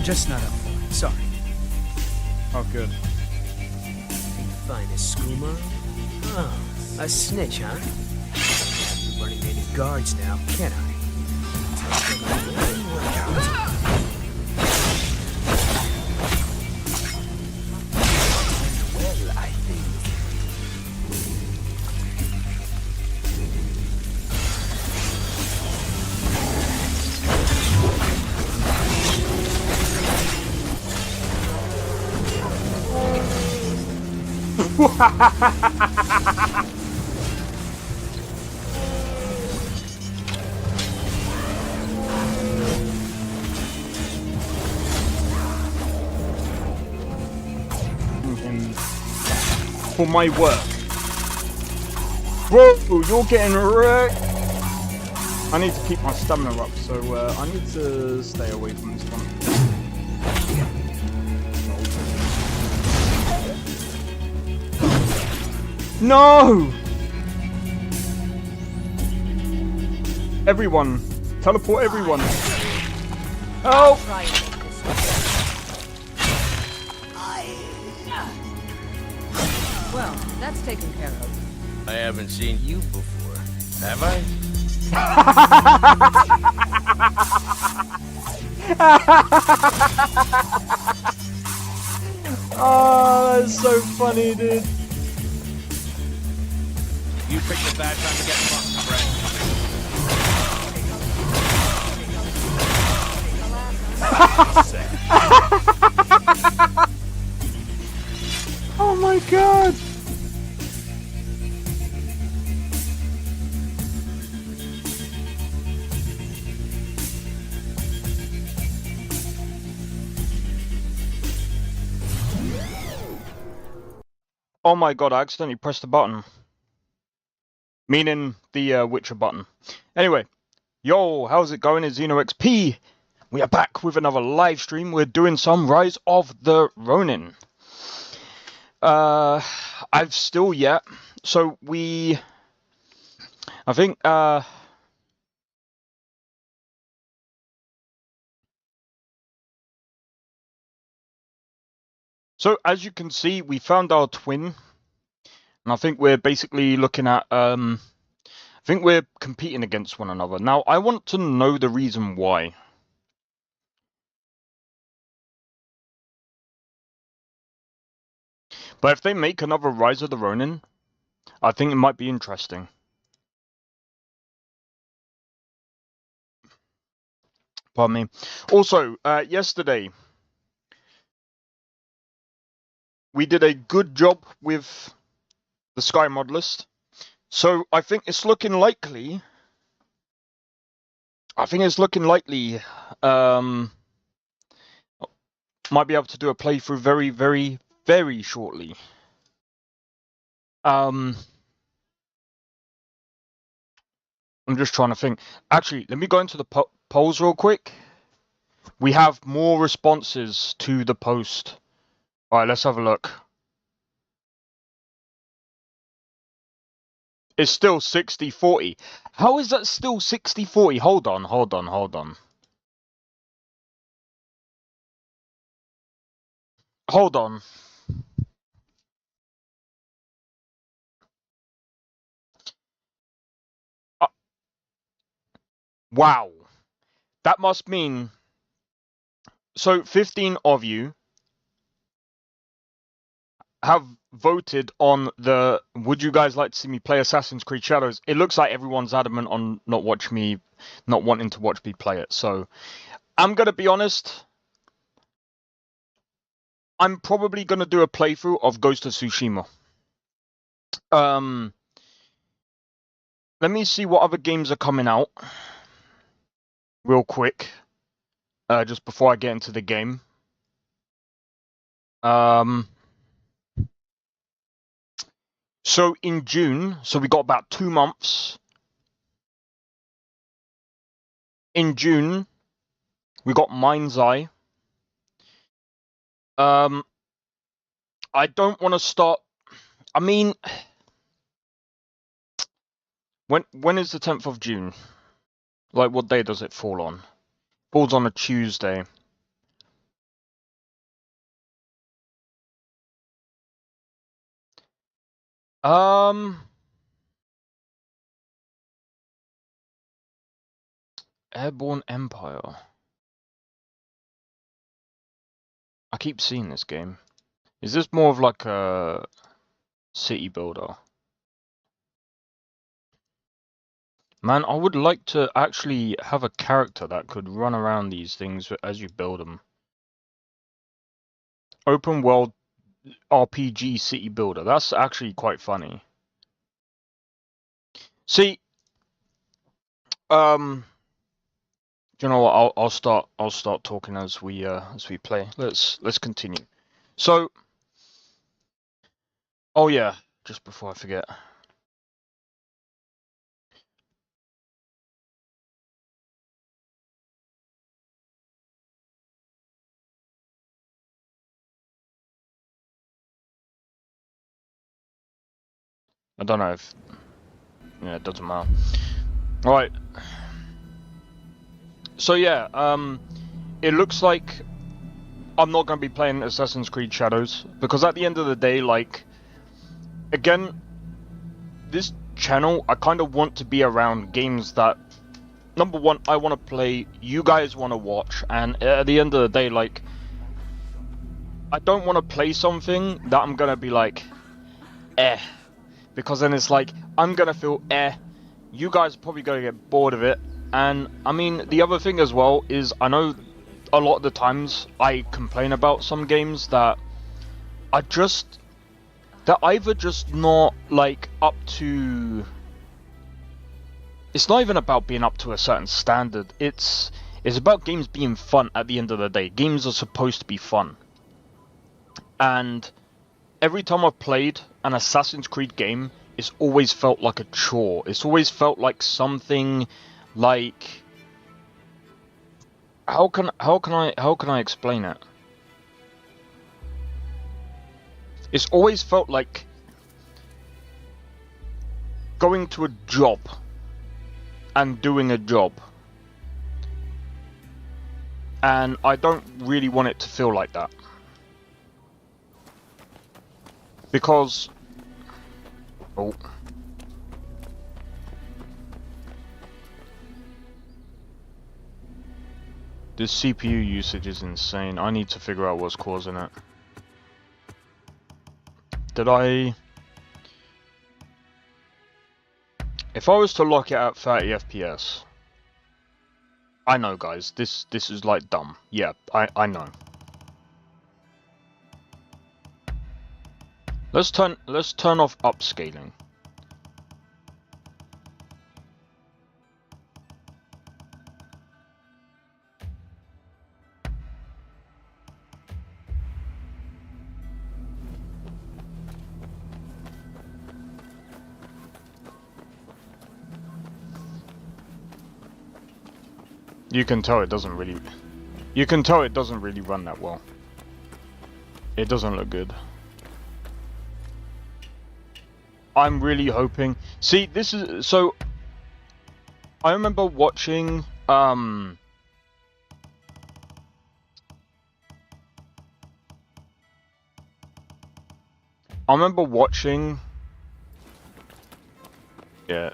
just not up for it. Sorry. Oh, good. Finest skooma? Oh, a snitch, huh? Can't be running any guards now, can I? Well, I think. For my work. Bro, you're getting wrecked. I need to keep my stamina up, so I need to stay away from this one. No! Everyone. Teleport everyone. Oh! Well, that's taken care of. I haven't seen you before, have I? Oh, that's so funny, dude. You picked a bad time to get fucked, friend. Oh my god! Oh my god, I accidentally pressed the button. Meaning the Witcher button. Anyway, yo, how's it going? It's XP. We are back with another live stream. We're doing some Rise of the Ronin. I've still yet. So I think so as you can see, we found our twin, and I think we're basically looking at I think we're competing against one another. Now, I want to know the reason why. But if they make another Rise of the Ronin, I think it might be interesting. Pardon me. Also, yesterday, we did a good job with the Sky Mod list. So I think it's looking likely. Might be able to do a playthrough very, very, very shortly. I'm just trying to think. Actually, let me go into the polls real quick. We have more responses to the post. All right, let's have a look. It's still 60-40. How is that still 60-40? Hold on. Hold on. Wow. That must mean... So 15 of you have voted on the would you guys like to see me play Assassin's Creed Shadows. It looks like everyone's adamant on not wanting to watch me play it. So I'm going to be honest. I'm probably going to do a playthrough of Ghost of Tsushima. Let me see what other games are coming out real quick. Just before I get into the game. So in June, so we got about 2 months. In June, we got Mind's Eye. I don't want to start. I mean, when is the 10th of June? Like, what day does it fall on? Falls on a Tuesday. Um, Airborne Empire. I keep seeing this game. Is this more of like a city builder? Man, I would like to actually have a character that could run around these things as you build them. Open world RPG city builder. That's actually quite funny. See, do you know what? I'll start talking as we play. Let's continue. So, oh yeah, just before I forget. I don't know if yeah, it doesn't matter. All right. So yeah, it looks like I'm not going to be playing Assassin's Creed Shadows because at the end of the day, like, again, this channel, I kind of want to be around games that, number one, I want to play, you guys want to watch, and at the end of the day, like, I don't want to play something that I'm going to be like, eh, because then it's like, I'm going to feel eh, you guys are probably going to get bored of it, and, I mean, the other thing as well is, I know a lot of the times I complain about some games that I just, they're either just not, like, up to... It's not even about being up to a certain standard. It's about games being fun at the end of the day. Games are supposed to be fun. And every time I've played an Assassin's Creed game, it's always felt like a chore. It's always felt like something like... How can I explain it? It's always felt like going to a job and doing a job. And I don't really want it to feel like that. Because... Oh. This CPU usage is insane. I need to figure out what's causing it. Did I... If I was to lock it at 30 FPS... I know, guys, this is like dumb. Yeah, I know. Let's turn off upscaling. You can tell it doesn't really... You can tell it doesn't really run that well. It doesn't look good. I'm really hoping... See, this is... So... I remember watching... I remember watching... Yeah.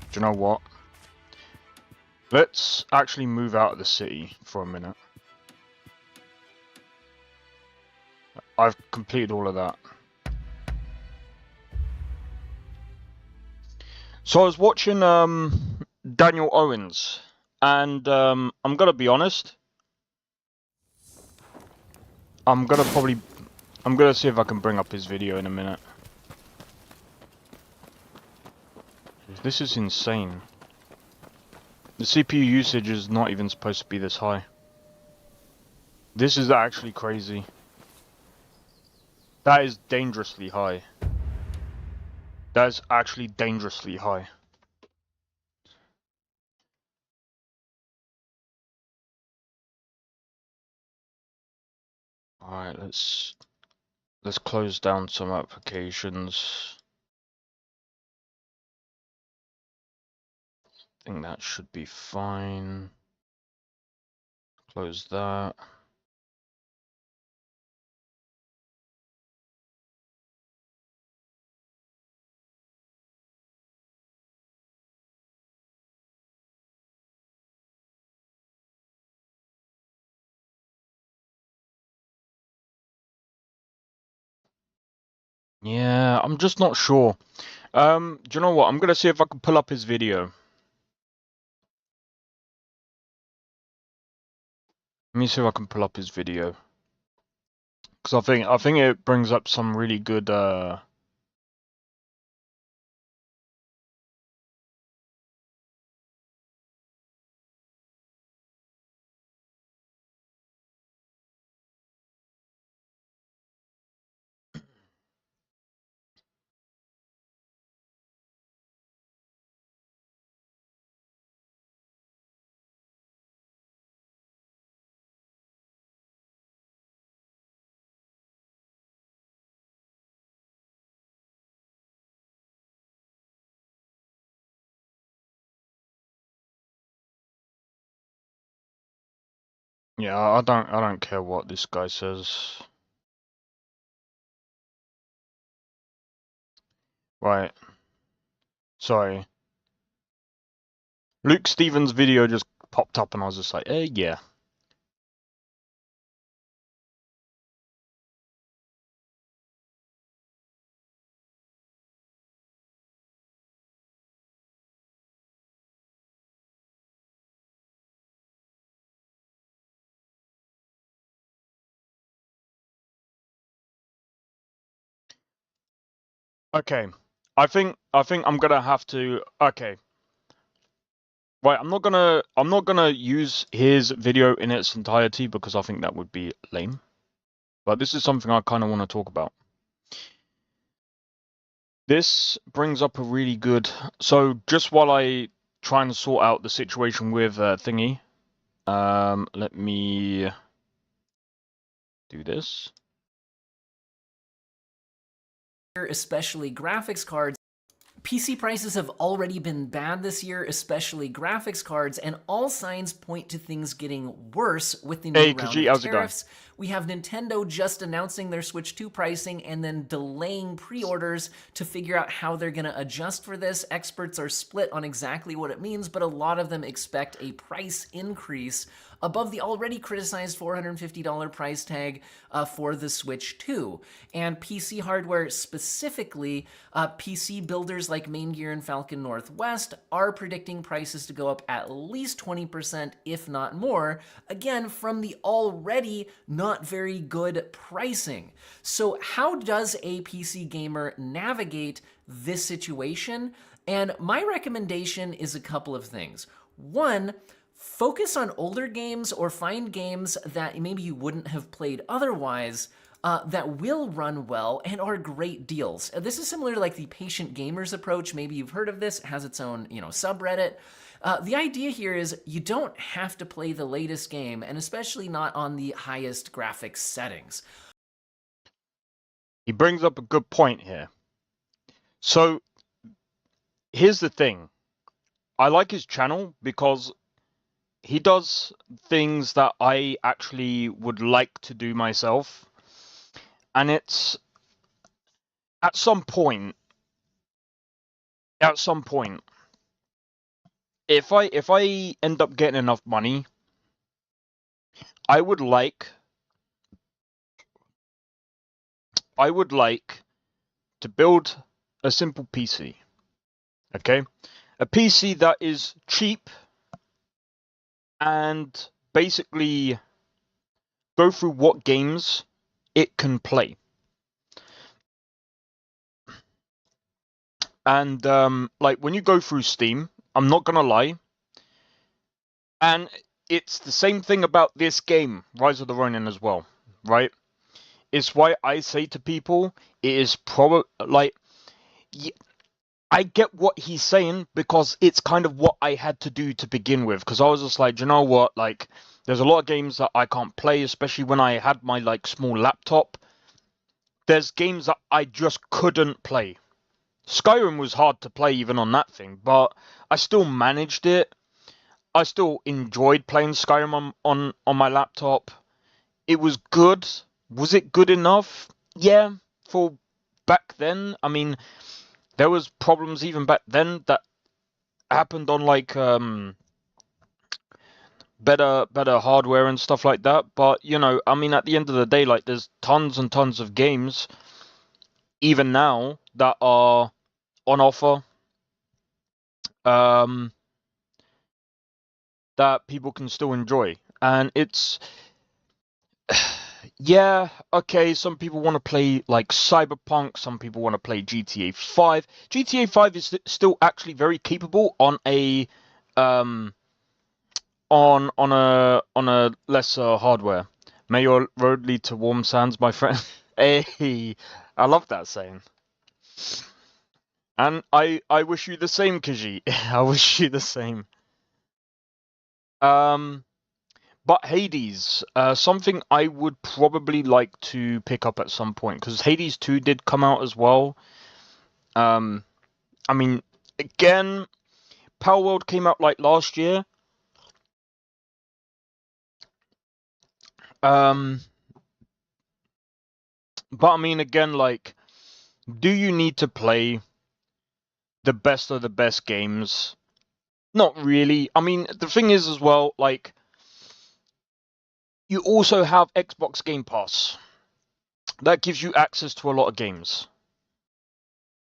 Do you know what? Let's actually move out of the city for a minute. I've completed all of that. So I was watching Daniel Owens, and I'm gonna be honest. I'm gonna see if I can bring up his video in a minute. This is insane. The CPU usage is not even supposed to be this high. This is actually crazy. That is dangerously high. That is actually dangerously high. Alright, let's close down some applications. I think that should be fine. Close that. Yeah, I'm just not sure. Do you know what? I'm gonna see if I can pull up his video. Let me see if I can pull up his video. Because I think it brings up some really good Yeah, I don't care what this guy says. Right. Sorry. Luke Stevens' video just popped up and I was just like, yeah. Okay. I think I'm gonna have to okay. Right, I'm not gonna use his video in its entirety because I think that would be lame. But this is something I kinda wanna talk about. This brings up a really good so just while I try and sort out the situation with Thingy, let me do this. Especially graphics cards. PC prices have already been bad this year, especially graphics cards, and all signs point to things getting worse with the new Hey round Khajiit, of how's it going? tariffs. We have Nintendo just announcing their Switch 2 pricing and then delaying pre-orders to figure out how they're going to adjust for this. Experts are split on exactly what it means, but a lot of them expect a price increase above the already criticized $450 price tag for the Switch 2. And PC hardware specifically, PC builders like Main Gear and Falcon Northwest are predicting prices to go up at least 20%, if not more, again, from the already not very good pricing. So how does a PC gamer navigate this situation? And my recommendation is a couple of things. One, focus on older games or find games that maybe you wouldn't have played otherwise that will run well and are great deals. This is similar to like the patient gamers approach. Maybe you've heard of this. It has its own, subreddit. The idea here is you don't have to play the latest game, and especially not on the highest graphics settings. He brings up a good point here. So here's the thing. I like his channel because he does things that I actually would like to do myself. And it's at some point, if I end up getting enough money, I would like to build a simple PC. Okay? A PC that is cheap and basically go through what games it can play. And like when you go through Steam, I'm not gonna lie, and it's the same thing about this game, Rise of the Ronin as well, right? It's why I say to people, it is probably like I get what he's saying because it's kind of what I had to do to begin with. Because I was just like, you know what, like there's a lot of games that I can't play, especially when I had my like small laptop. There's games that I just couldn't play. Skyrim was hard to play even on that thing, but I still managed it. I still enjoyed playing Skyrim on my laptop. It was good. Was it good enough? Yeah, for back then. I mean, there was problems even back then that happened on like better hardware and stuff like that. But you know, I mean, at the end of the day, like there's tons and tons of games even now that are on offer, that people can still enjoy. And it's, yeah, okay, some people want to play like Cyberpunk, some people want to play GTA 5. GTA 5 is still actually very capable on a on a lesser hardware. May your road lead to warm sands, my friend. Hey, I love that saying. And I wish you the same, Kiji. I wish you the same. But Hades, something I would probably like to pick up at some point, because Hades 2 did come out as well. I mean, again, Power World came out like last year. But I mean, again, like, do you need to play the best of the best games? Not really. I mean, the thing is as well, like, you also have Xbox Game Pass. That gives you access to a lot of games.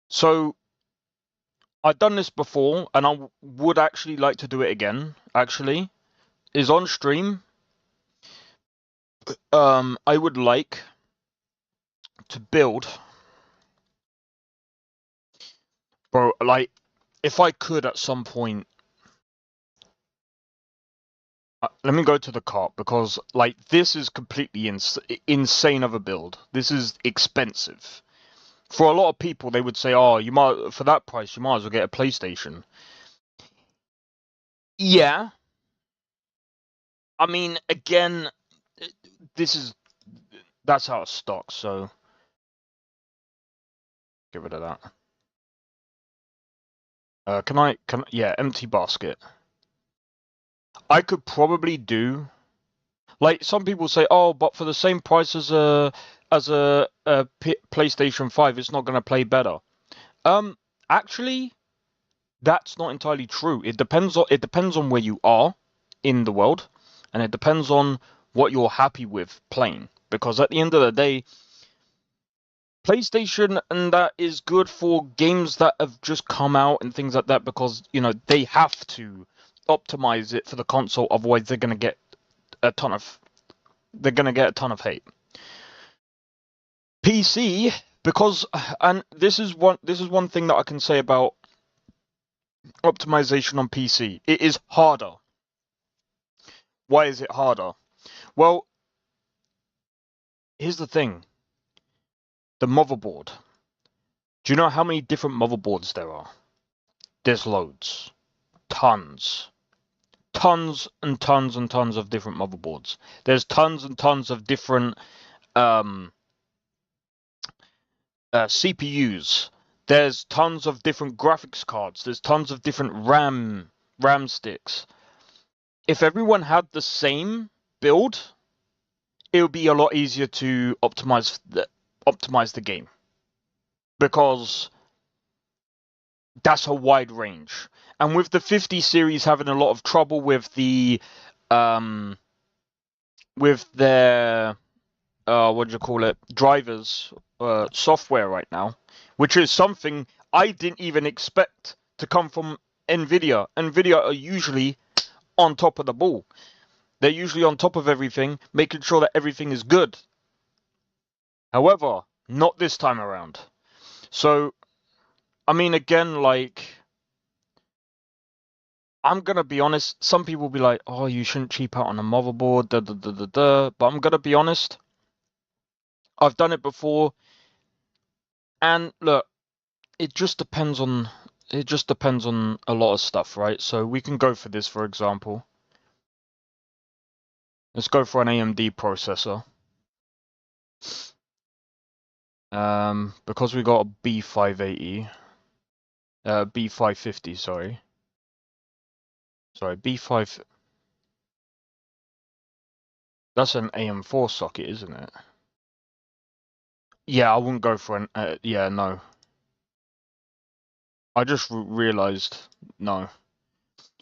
So, I've done this before, and I would actually like to do it again, actually. Is on stream. I would like to build... Bro, like, if I could at some point... let me go to the cart, because, like, this is completely insane of a build. This is expensive. For a lot of people, they would say, oh, you might, for that price, you might as well get a PlayStation. Yeah. I mean, again, that's how it's stocked, so... Get rid of that. Yeah, empty basket. I could probably do, like, some people say, oh, but for the same price as a PlayStation 5, it's not going to play better. Actually, that's not entirely true. It depends on where you are in the world, and it depends on what you're happy with playing. Because at the end of the day, PlayStation and that is good for games that have just come out and things like that, because, you know, they have to optimize it for the console, otherwise they're going to get a ton of hate. PC, because, and this is one thing that I can say about optimization on PC. It is harder. Why is it harder? Well, here's the thing. The motherboard. Do you know how many different motherboards there are? There's loads. Tons and tons and tons of different motherboards. There's tons and tons of different CPUs. There's tons of different graphics cards. There's tons of different RAM sticks. If everyone had the same build, it would be a lot easier to optimize the game, because that's a wide range. And with the 50 series having a lot of trouble with the with their drivers, software right now, which is something I didn't even expect to come from Nvidia. Nvidia are usually on top of the ball. They're usually on top of everything, making sure that everything is good. However, not this time around. So, I mean, again, like, I'm gonna be honest, some people will be like, oh, you shouldn't cheap out on a motherboard, but I'm gonna be honest, I've done it before, and look, it just depends on a lot of stuff, right? So we can go for this, for example. Let's go for an AMD processor. Because we got a B580, B550, sorry, B5. That's an AM4 socket, isn't it? Yeah, I wouldn't go for an. Yeah, no. I just realized, no.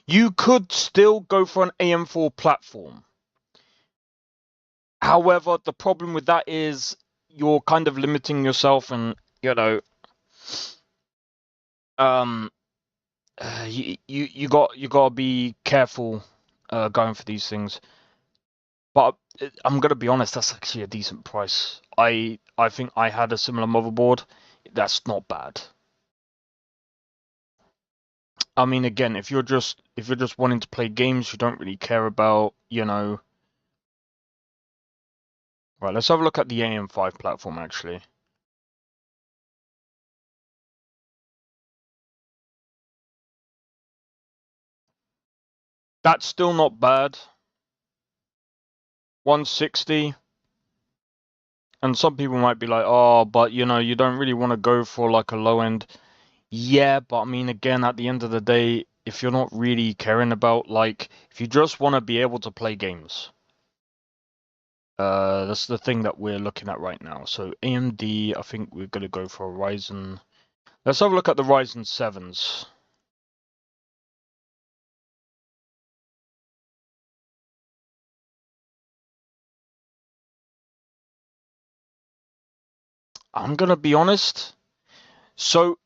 You could still go for an AM4 platform. However, the problem with that is you're kind of limiting yourself, and you know, um, you got to be careful going for these things. But I'm gonna be honest, that's actually a decent price. I think I had a similar motherboard. That's not bad. I mean, again, if you're just wanting to play games, you don't really care about, you know. Right, let's have a look at the AM5 platform actually. That's still not bad. 160. And some people might be like, oh, but you know, you don't really want to go for like a low end. Yeah, but I mean, again, at the end of the day, if you're not really caring about, like, if you just want to be able to play games, that's the thing that we're looking at right now. So AMD, I think we're going to go for a Ryzen. Let's have a look at the Ryzen 7s. I'm going to be honest. So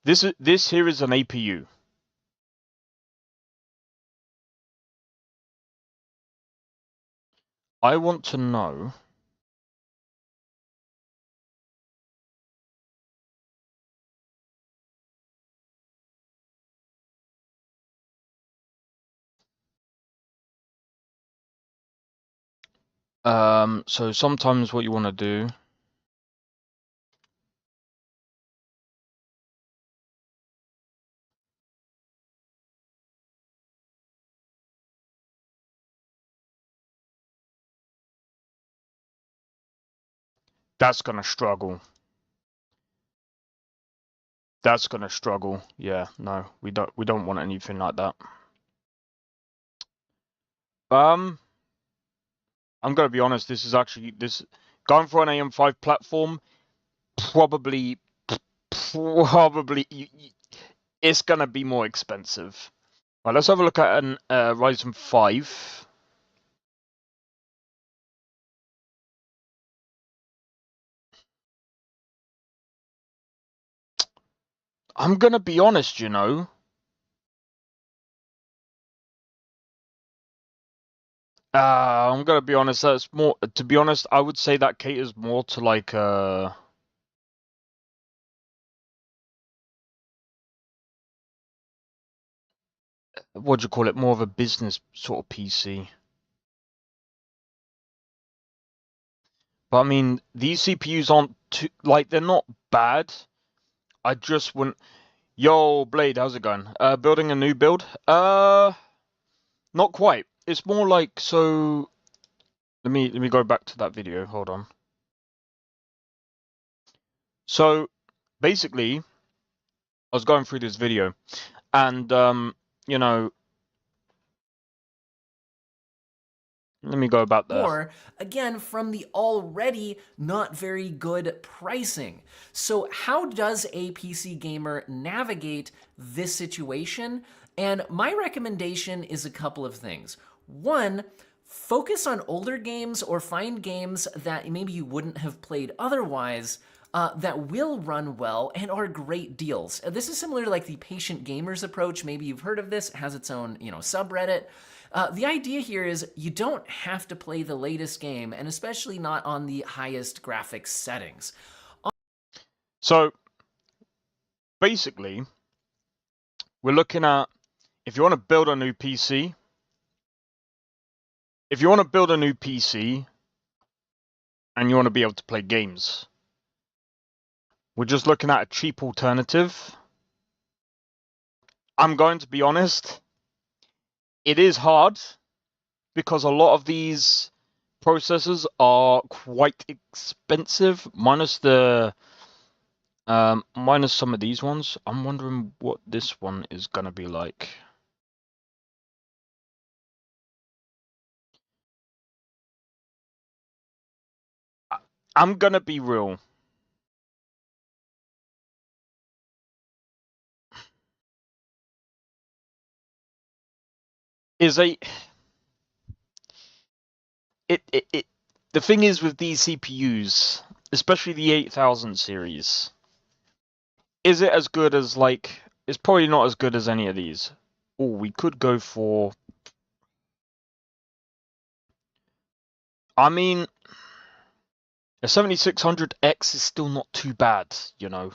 this here is an APU. I want to know. So sometimes what you want to do. That's gonna struggle. That's gonna struggle. Yeah, no, we don't want anything like that. I'm gonna be honest. This is actually going for an AM5 platform. Probably, it's gonna be more expensive. Right, let's have a look at an Ryzen 5. I'm gonna be honest, you know. I'm gonna be honest. That's more. To be honest, I would say that caters more to like what do you call it? More of a business sort of PC. But I mean, these CPUs aren't too like they're not bad. I just wouldn't. Yo, Blade, how's it going? Building a new build? Not quite. It's more like so. Let me go back to that video. Hold on. So basically, I was going through this video, and you know, let me go about there. Or, again, from the already not very good pricing. So how does a PC gamer navigate this situation? And my recommendation is a couple of things. One, focus on older games or find games that maybe you wouldn't have played otherwise that will run well and are great deals. This is similar to like the patient gamers approach. Maybe you've heard of this. It has its own, subreddit. The idea here is you don't have to play the latest game, and especially not on the highest graphics settings. So basically, we're looking at if you want to build a new PC. If you want to build a new PC and you want to be able to play games, we're just looking at a cheap alternative. I'm going to be honest. It is hard because a lot of these processors are quite expensive, minus some of these ones. I'm wondering what this one is gonna be like. I'm gonna be real. Is a it the thing is with these CPUs, especially the 8000 series, is it as good as, like, it's probably not as good as any of these. Oh, we could go for, I mean, a 7600X is still not too bad, you know.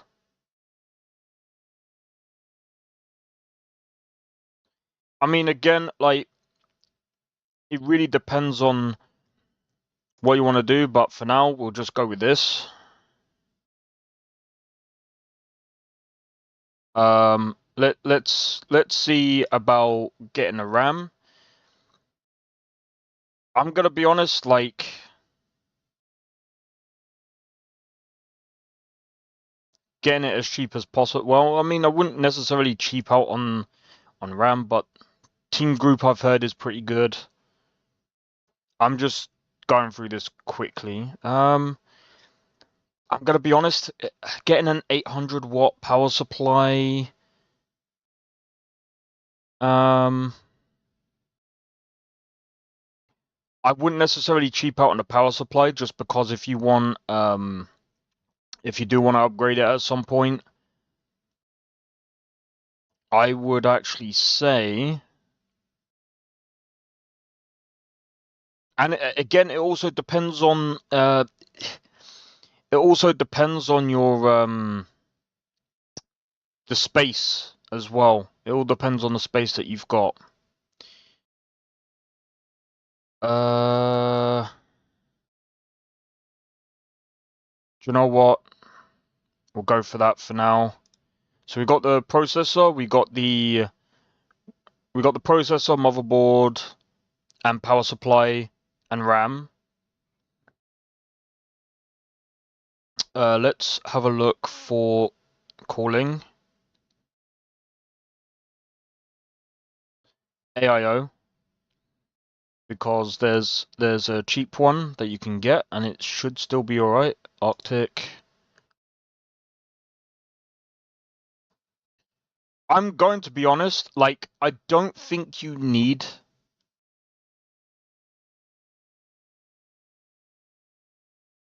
I mean, again, like, it really depends on what you want to do, but for now, we'll just go with this. Let's see about getting a RAM. I'm gonna be honest, like, getting it as cheap as possible. Well, I mean, I wouldn't necessarily cheap out on RAM, but Team Group I've heard is pretty good. I'm just going through this quickly. I'm gonna be honest, getting an 800-watt power supply. I wouldn't necessarily cheap out on the power supply, just because if you want, if you do want to upgrade it at some point, I would actually say, and again, it also depends on, your the space as well. It all depends on the space that you've got. Do you know what? We'll go for that for now. So we got the processor, we got the processor, motherboard, and power supply and RAM. Let's have a look for calling. AIO, because there's a cheap one that you can get and it should still be alright. Arctic. I'm going to be honest, like, I don't think you need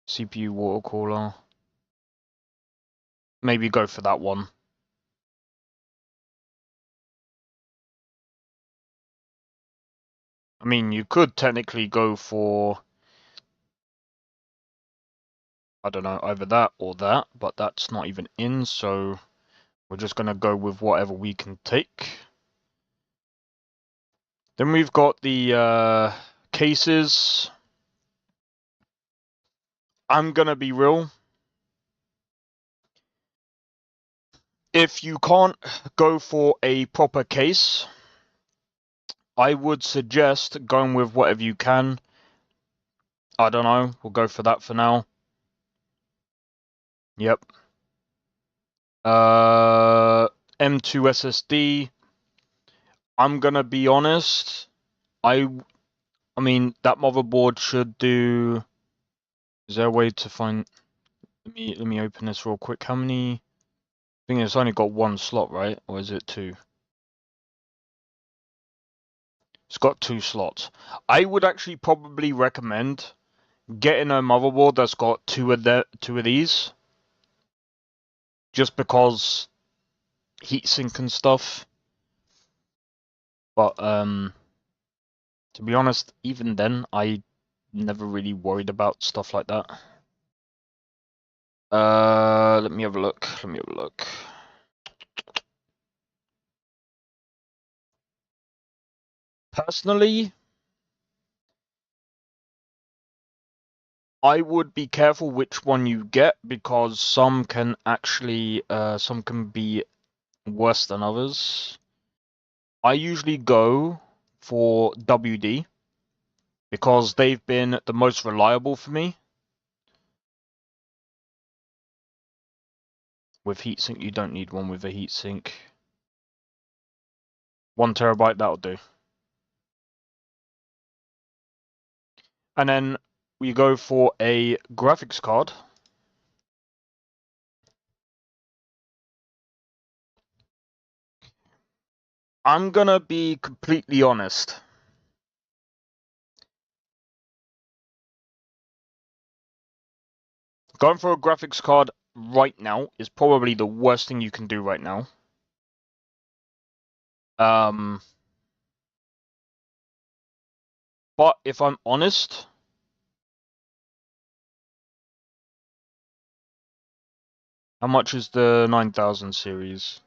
CPU water cooler. Maybe go for that one. I mean, you could technically go for, I don't know, either that or that, but that's not even in, so we're just going to go with whatever we can take. Then we've got the cases. I'm going to be real. If you can't go for a proper case, I would suggest going with whatever you can. I don't know, we'll go for that for now. Yep. M2 SSD. I'm gonna be honest. I mean, that motherboard should do. Is there a way to find? Let me open this real quick. How many? I think it's only got one slot, right? Or is it two? It's got two slots. I would actually probably recommend getting a motherboard that's got two of these, just because heatsink and stuff. But to be honest, even then, I never really worried about stuff like that. Let me have a look. Personally, I would be careful which one you get, because some can actually, some can be worse than others. I usually go for WD, because they've been the most reliable for me. With heatsink, you don't need one with a heatsink. 1 terabyte, that'll do. And then we go for a graphics card. I'm gonna be completely honest. Going for a graphics card right now is probably the worst thing you can do right now. But if I'm honest, how much is the 9000 series?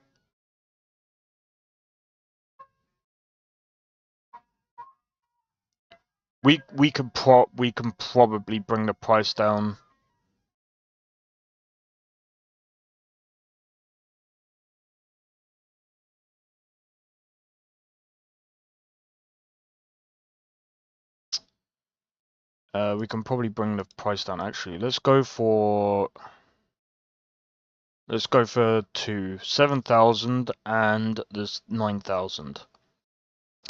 We can probably bring the price down. We can probably bring the price down. Actually, let's go for 7,000 and this 9,000.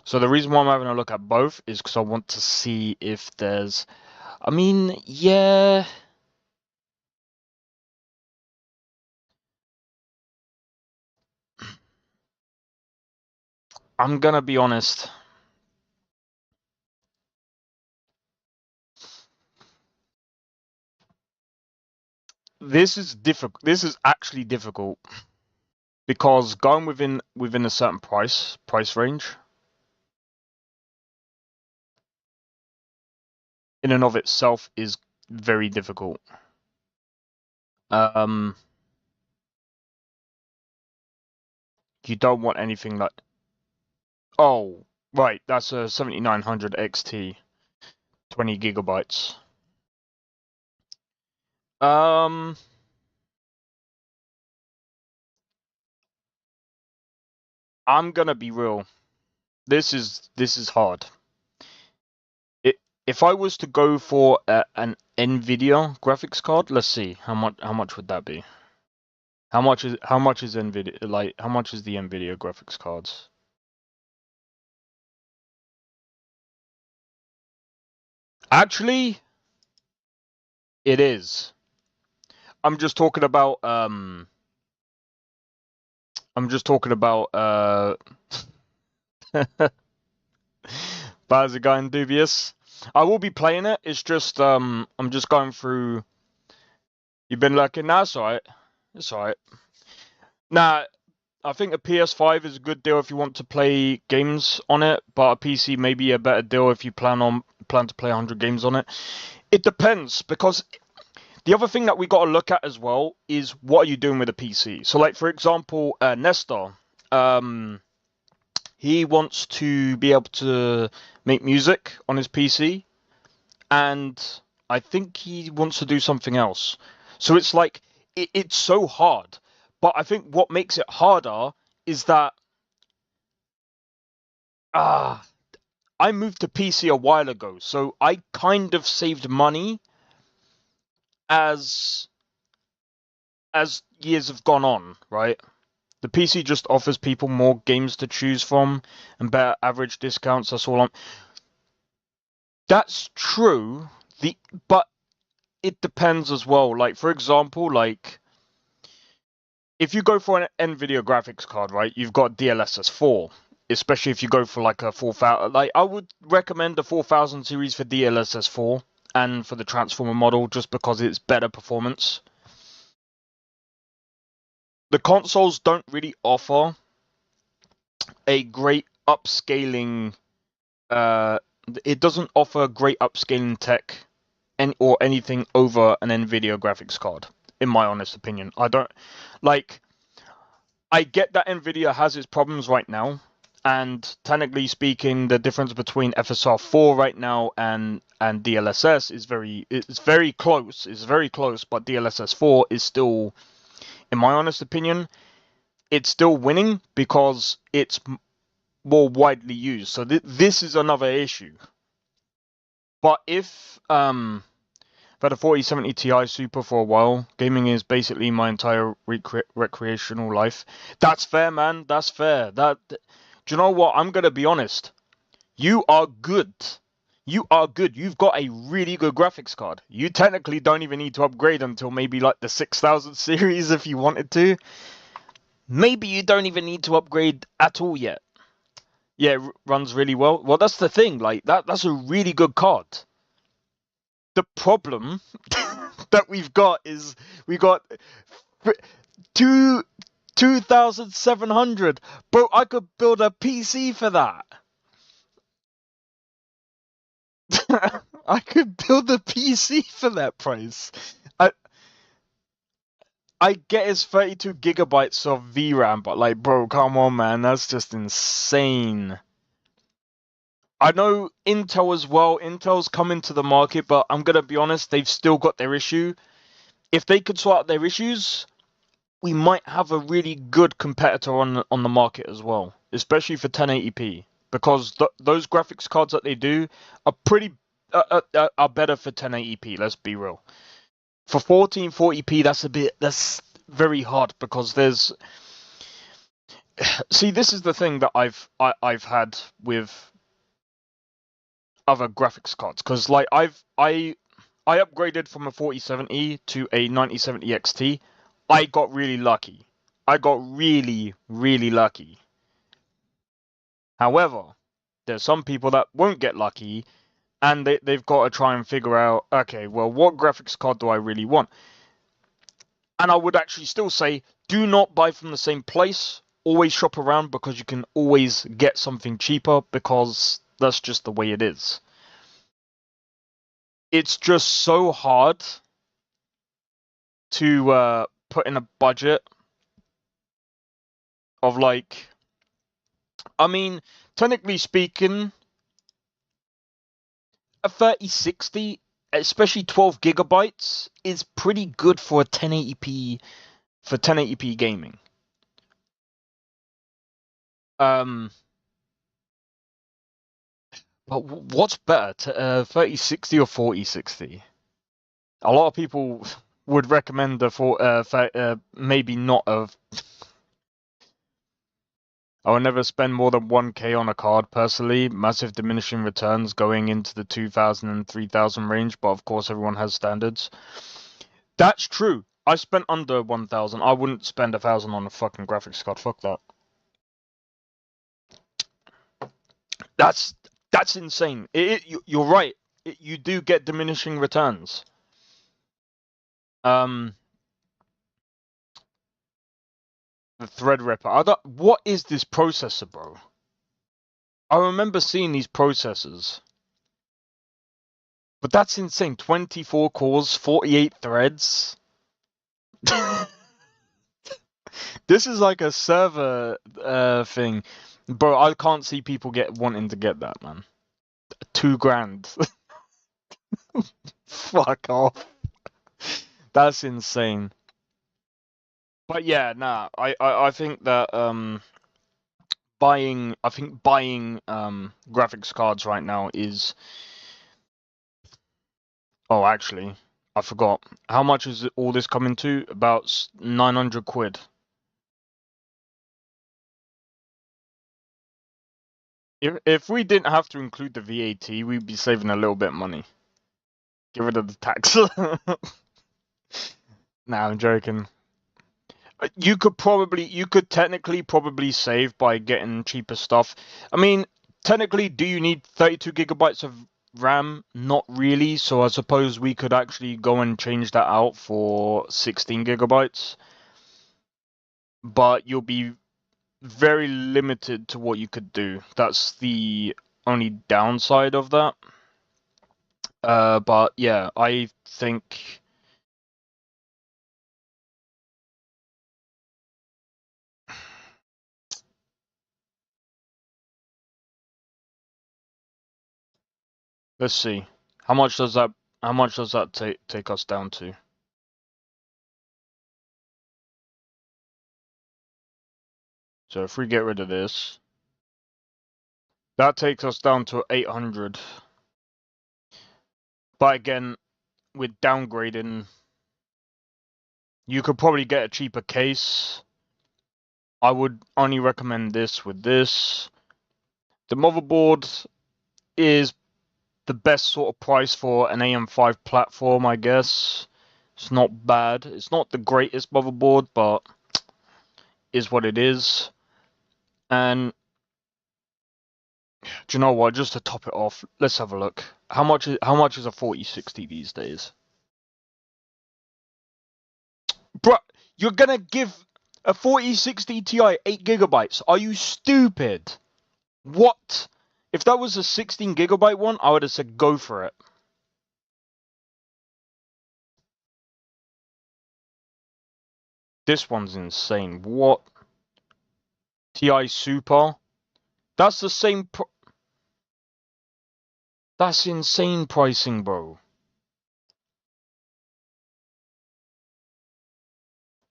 So the reason why I'm having a look at both is because I want to see if there's. I mean, yeah. I'm gonna be honest. This is difficult. This is actually difficult because going within a certain price range in and of itself is very difficult. You don't want anything like. Oh, right. That's a 7900 XT, 20 gigabytes. I'm gonna be real. This is hard. If I was to go for an Nvidia graphics card, let's see how much would that be? How much is Nvidia, like how much is the Nvidia graphics cards? Actually, it is. I'm just talking about Bowser Guy and Dubious. I will be playing it. It's just I'm just going through. You've been lurking. Nah, it's alright. It's alright. Nah, I think a PS5 is a good deal if you want to play games on it, but a PC may be a better deal if you plan to play 100 games on it. It depends, because the other thing that we got to look at as well is what are you doing with a PC. So, like for example, Nestor, he wants to be able to make music on his PC, and I think he wants to do something else. So it's like it's so hard. But I think what makes it harder is that I moved to PC a while ago, so I kind of saved money as years have gone on, right? The PC just offers people more games to choose from and better average discounts. That's all That's true. But it depends as well. Like for example, like if you go for an NVIDIA graphics card, right? You've got DLSS 4, especially if you go for like a 4000. Like I would recommend the 4000 series for DLSS 4 and for the Transformer model, just because it's better performance. The consoles don't really offer a great upscaling. It doesn't offer great upscaling tech or anything over an NVIDIA graphics card, in my honest opinion. I don't like. I get that NVIDIA has its problems right now, and technically speaking, the difference between FSR 4 right now and DLSS is very close. It's very close, but DLSS 4 is still, in my honest opinion, it's still winning because it's more widely used. So this is another issue. But if I've had a 4070 Ti Super for a while. Gaming is basically my entire recreational life. That's fair, man. That's fair. Do you know what? I'm gonna be honest. You are good. You are good. You've got a really good graphics card. You technically don't even need to upgrade until maybe like the 6000 series if you wanted to. Maybe you don't even need to upgrade at all yet. Yeah, it runs really well. Well, that's the thing. Like that's a really good card. The problem that we've got is we got two 2,700. Bro, I could build a PC for that. I could build a PC for that price. I get it's 32 gigabytes of VRAM, but like, bro, come on, man, that's just insane. I know Intel as well. Intel's come into the market, but I'm gonna be honest, they've still got their issue. If they could sort out their issues, we might have a really good competitor on the market as well, especially for 1080p, because those graphics cards that they do are pretty are better for 1080p. Let's be real. For 1440p, that's very hard because there's. See, this is the thing that I've had with other graphics cards, because like I upgraded from a 4070 to a 9070 XT. I got really lucky. I got really, really lucky. However, there's some people that won't get lucky, and they've got to try and figure out, okay, well, what graphics card do I really want? And I would actually still say, do not buy from the same place. Always shop around, because you can always get something cheaper, because that's just the way it is. It's just so hard to put in a budget of like, I mean, technically speaking, a 3060, especially 12 gigabytes, is pretty good for a 1080p for 1080p gaming. But what's better, 3060 or 4060? A lot of people would recommend the maybe not of. I would never spend more than 1k on a card personally. Massive diminishing returns going into the 2,000 and 3,000 range, but of course everyone has standards. That's true. I spent under 1,000. I wouldn't spend 1,000 on a fucking graphics card. Fuck that. That's insane. You're right. You do get diminishing returns. The Threadripper. What is this processor, bro? I remember seeing these processors. But that's insane. 24 cores, 48 threads. This is like a server thing. Bro, I can't see people wanting to get that, man. $2,000. Fuck off. That's insane. But yeah, nah, I think that buying graphics cards right now is. Oh, actually, I forgot. How much is all this coming to? About 900 quid. If we didn't have to include the VAT, we'd be saving a little bit of money. Get rid of the tax. Nah, I'm joking. You could technically probably save by getting cheaper stuff. I mean, technically, do you need 32 gigabytes of RAM? Not really. So I suppose we could actually go and change that out for 16 gigabytes. But you'll be very limited to what you could do. That's the only downside of that. But yeah, I think. Let's see. How much does that take us down to? So if we get rid of this, that takes us down to 800. But again, with downgrading, you could probably get a cheaper case. I would only recommend this with this. The motherboard is the best sort of price for an AM5 platform, I guess. It's not bad. It's not the greatest motherboard, but is what it is. And Do you know what? Just to top it off, let's have a look. How much is a 4060 these days? Bro, you're gonna give a 4060 Ti 8 gigabytes? Are you stupid? What? If that was a 16 gigabyte one, I would have said go for it. This one's insane. What? Ti Super? That's the same That's insane pricing, bro.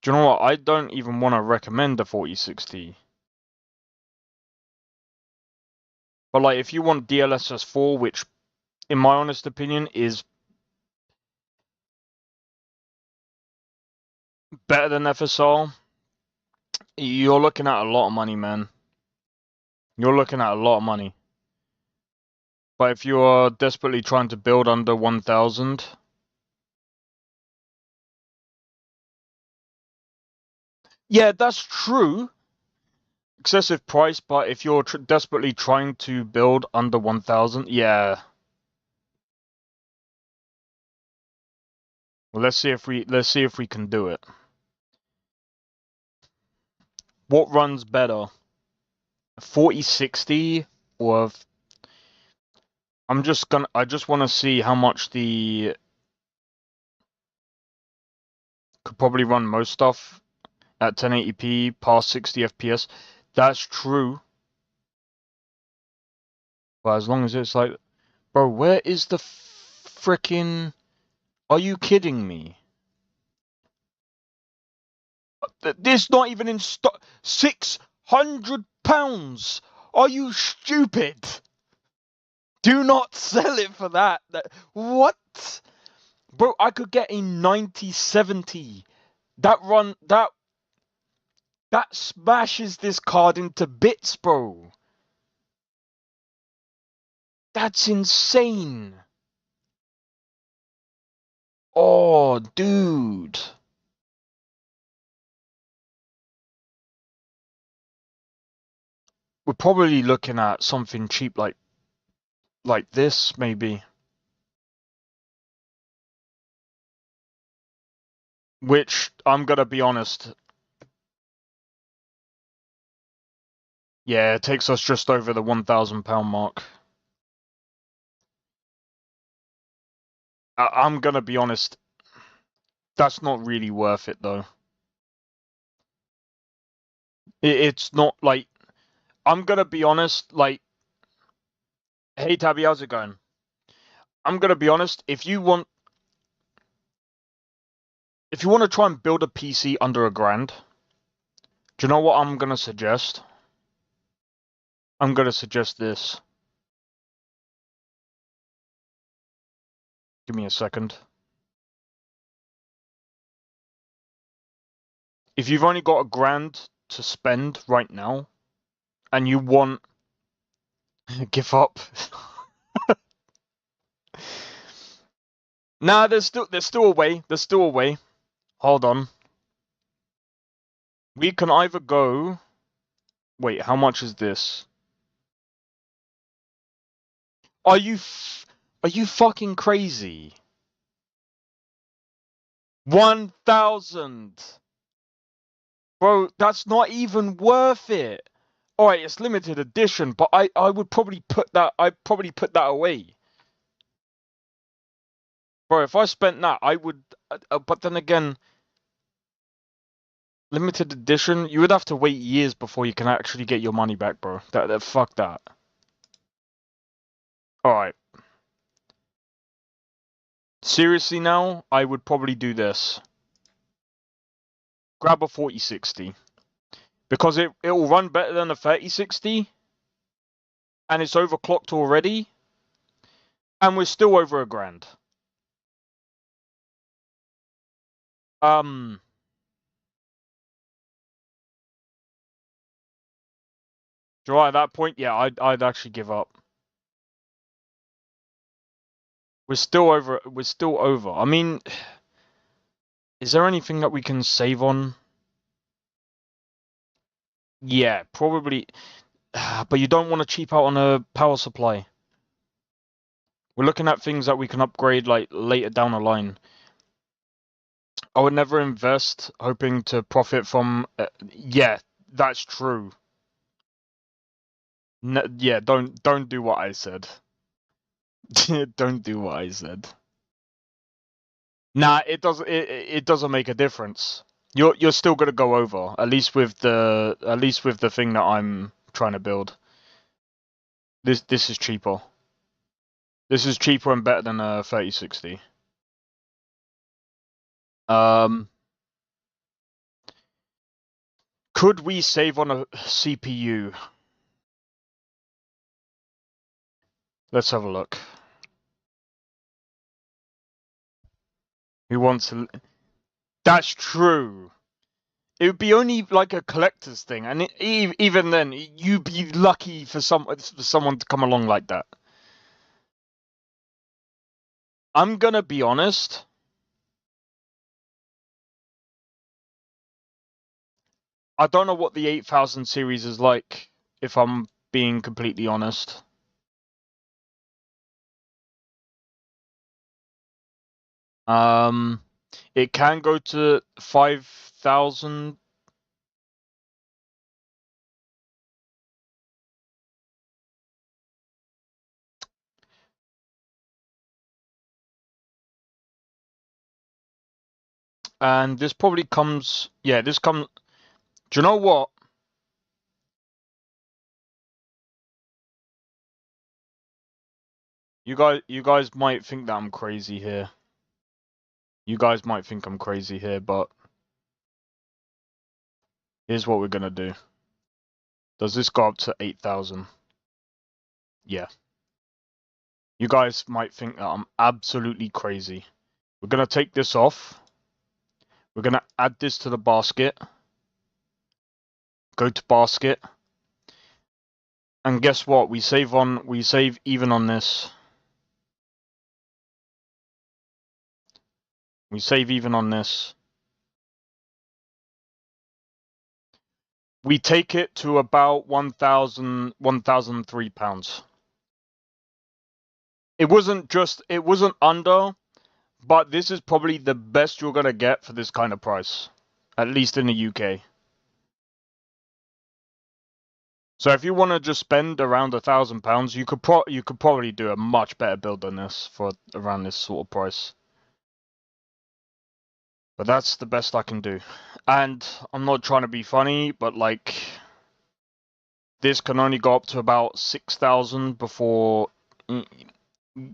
Do you know what? I don't even want to recommend the 4060. But like, if you want DLSS 4, which, in my honest opinion, is better than FSR, you're looking at a lot of money, man. You're looking at a lot of money. But if you are desperately trying to build under 1000, yeah, that's true. Excessive price, but if you're desperately trying to build under 1000, yeah. Well, let's see if we can do it. What runs better? 4060 or I just want to see how much the could probably run most stuff at 1080p past 60 FPS. That's true. But as long as it's like, bro, where is the frickin'? Are you kidding me? This not even in stock. £600. Are you stupid? Do not sell it for that. What? Bro, I could get a 9070. That smashes this card into bits, bro. That's insane. Oh, dude. We're probably looking at something cheap like this, maybe. Which, I'm gonna be honest, yeah, it takes us just over the £1,000 mark. I'm gonna be honest, that's not really worth it, though. It's not, like, I'm gonna be honest, like, hey, Tabby, how's it going? I'm gonna be honest, if you want to try and build a PC under £1,000, do you know what I'm gonna suggest? I'm gonna suggest this. Give me a second. If you've only got £1,000 to spend right now, and you want give up. Nah, there's still a way. There's still a way. Hold on. We can either go. Wait, how much is this? Are you fucking crazy? 1,000. Bro, that's not even worth it. Alright, it's limited edition, but I would probably put that away. Bro, if I spent that, I would but then again, limited edition, you would have to wait years before you can actually get your money back, bro. Fuck that. Alright. Seriously now, I would probably do this. Grab a 4060. Because it will run better than a 3060. And it's overclocked already. And we're still over £1,000. Do you know, at that point, yeah, I'd actually give up. We're still over. I mean, is there anything that we can save on? Yeah, probably. but you don't want to cheap out on a power supply. We're looking at things that we can upgrade like later down the line. I would never invest hoping to profit from. Yeah, that's true. Yeah, don't do what I said. Don't do what I said. Nah, it doesn't make a difference. You're still gonna go over, at least with the thing that I'm trying to build. This is cheaper. This is cheaper and better than a 3060. Could we save on a CPU? Let's have a look. Who wants to? That's true. It would be only like a collector's thing, and even then, you'd be lucky for someone to come along like that. I'm gonna be honest. I don't know what the 8000 series is like, if I'm being completely honest. It can go to 5000. And this probably comes, yeah, this comes, do you know what? You guys might think that I'm crazy here. You guys might think I'm crazy here, but here's what we're gonna do. Does this go up to 8000? Yeah. You guys might think that I'm absolutely crazy. We're gonna take this off. We're gonna add this to the basket. Go to basket. And guess what? We save even on this. We save even on this. We take it to about £1,003. It wasn't under, but this is probably the best you're gonna get for this kind of price, at least in the UK. So if you want to just spend around £1,000, you could probably do a much better build than this for around this sort of price. But that's the best I can do. And I'm not trying to be funny, but like, this can only go up to about 6,000 before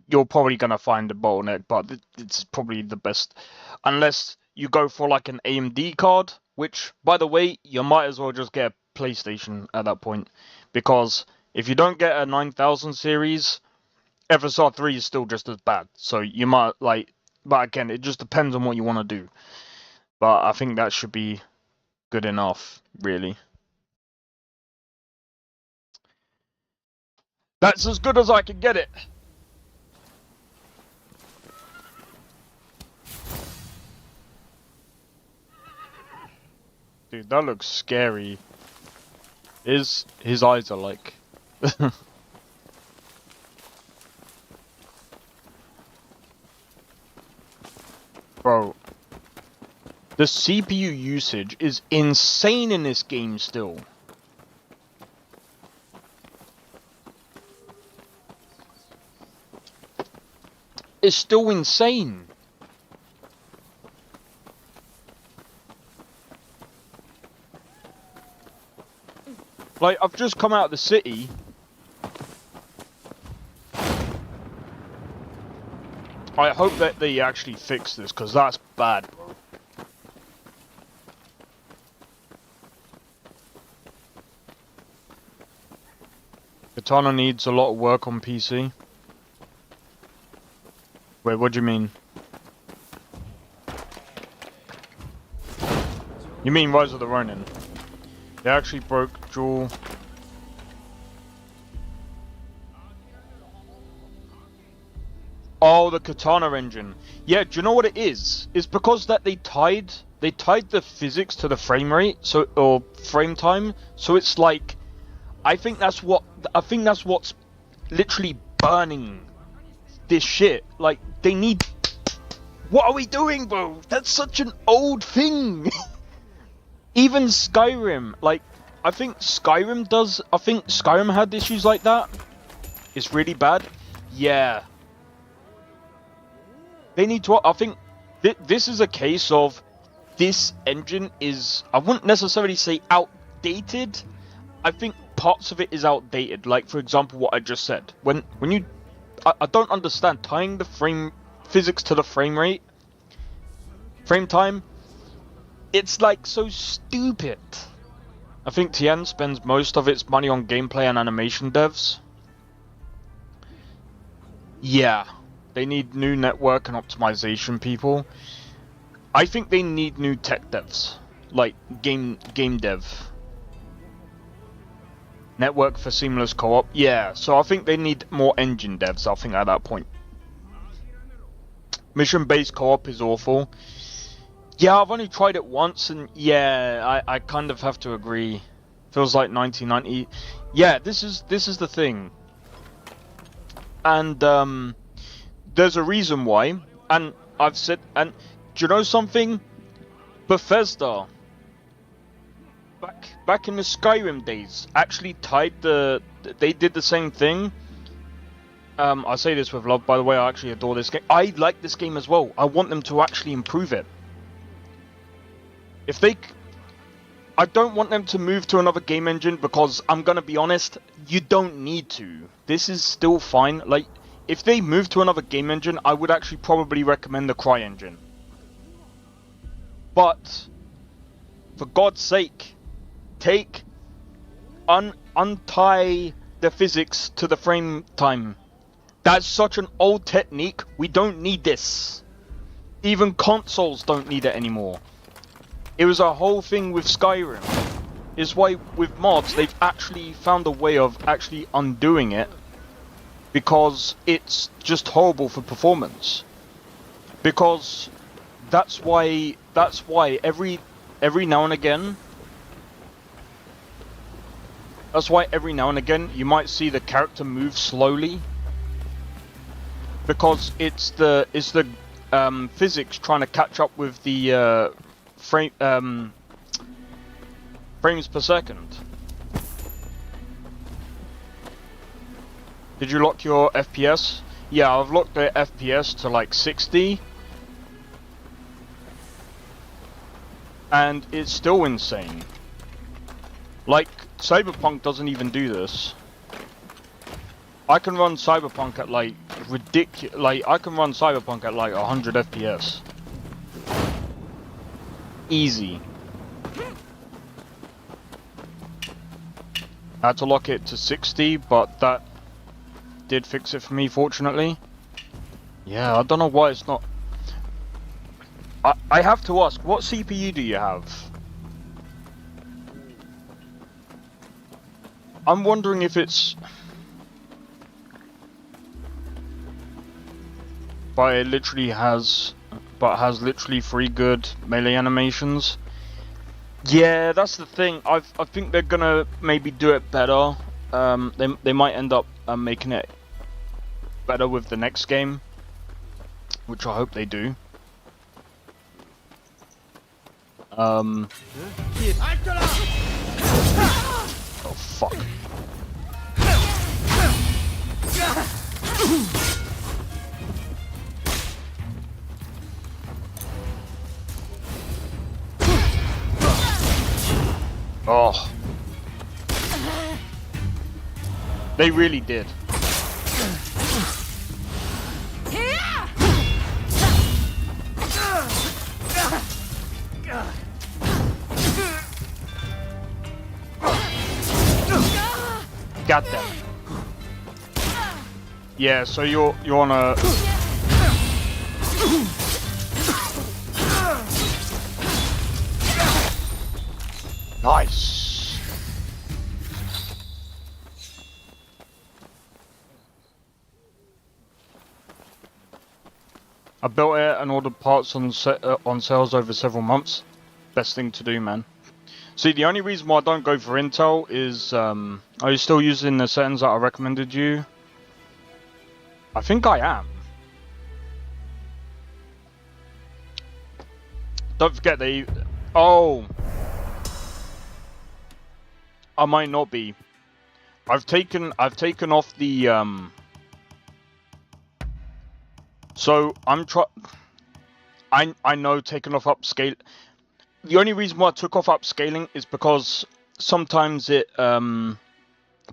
you're probably going to find a bottleneck, but it's probably the best. Unless you go for like an AMD card, which, by the way, you might as well just get a PlayStation at that point. Because if you don't get a 9000 series, FSR 3 is still just as bad. So you might like... But again, it just depends on what you want to do. But I think that should be good enough, really. That's as good as I can get it. Dude, that looks scary. His eyes are like... Bro, the CPU usage is insane in this game still. It's still insane. Like, I've just come out of the city. I hope that they actually fix this, because that's bad, bro. Katana needs a lot of work on PC. Wait, what do you mean? You mean Rise of the Ronin? They actually broke dual... Oh, the Katana engine. Yeah, do you know what it is? It's because that they tied the physics to the frame rate, or frame time, so it's like I think that's what's literally burning this shit. Like, they need. What are we doing, bro? That's such an old thing. Even Skyrim, like, I think Skyrim had issues like that. It's really bad. Yeah. They need to. I think this is a case of this engine is. I wouldn't necessarily say outdated. I think parts of it is outdated. Like, for example, what I just said. When you, I don't understand tying the frame physics to the frame time. It's like so stupid. I think Tien spends most of its money on gameplay and animation devs. Yeah, they need new network and optimization people. I think they need new tech devs, like game dev. Network for seamless co-op. Yeah, so I think they need more engine devs, I think, at that point. Mission-based co-op is awful. Yeah, I've only tried it once, and yeah, I kind of have to agree. Feels like 1990. Yeah, this is the thing. And there's a reason why. And I've said, and do you know something? Bethesda, back in the Skyrim days, actually they did the same thing. I say this with love, by the way. I actually adore this game. I like this game as well. I want them to actually improve it. I don't want them to move to another game engine, because I'm gonna be honest, you don't need to. This is still fine. Like, if they move to another game engine, I would actually probably recommend the Cry engine. But for God's sake, untie the physics to the frame time. That's such an old technique. We don't need this. Even consoles don't need it anymore. It was a whole thing with Skyrim. It's why with mods they've actually found a way of actually undoing it, because it's just horrible for performance. Because that's why every now and again you might see the character move slowly, because it's the physics trying to catch up with the frames per second. Did you lock your FPS? Yeah, I've locked the FPS to like 60. And it's still insane. Like, Cyberpunk doesn't even do this. I can run Cyberpunk at like ridiculous. Like, I can run Cyberpunk at like 100 FPS. Easy. I had to lock it to 60, but that did fix it for me, fortunately. Yeah, I don't know why it's not. I have to ask, what CPU do you have? I'm wondering if it's... But it literally has... But has literally 3 good melee animations. Yeah, that's the thing. I think they're gonna maybe do it better. They might end up making it better with the next game, which I hope they do. Oh fuck. Oh. They really did. Got them. Yeah, so you're on a... Nice. I built it and ordered parts on sales over several months. Best thing to do, man. See, the only reason why I don't go for Intel is, are you still using the settings that I recommended you? I think I am. Don't forget they... Oh! I might not be. I've taken off the, So, I know taking off upscale... The only reason why I took off upscaling is because sometimes it,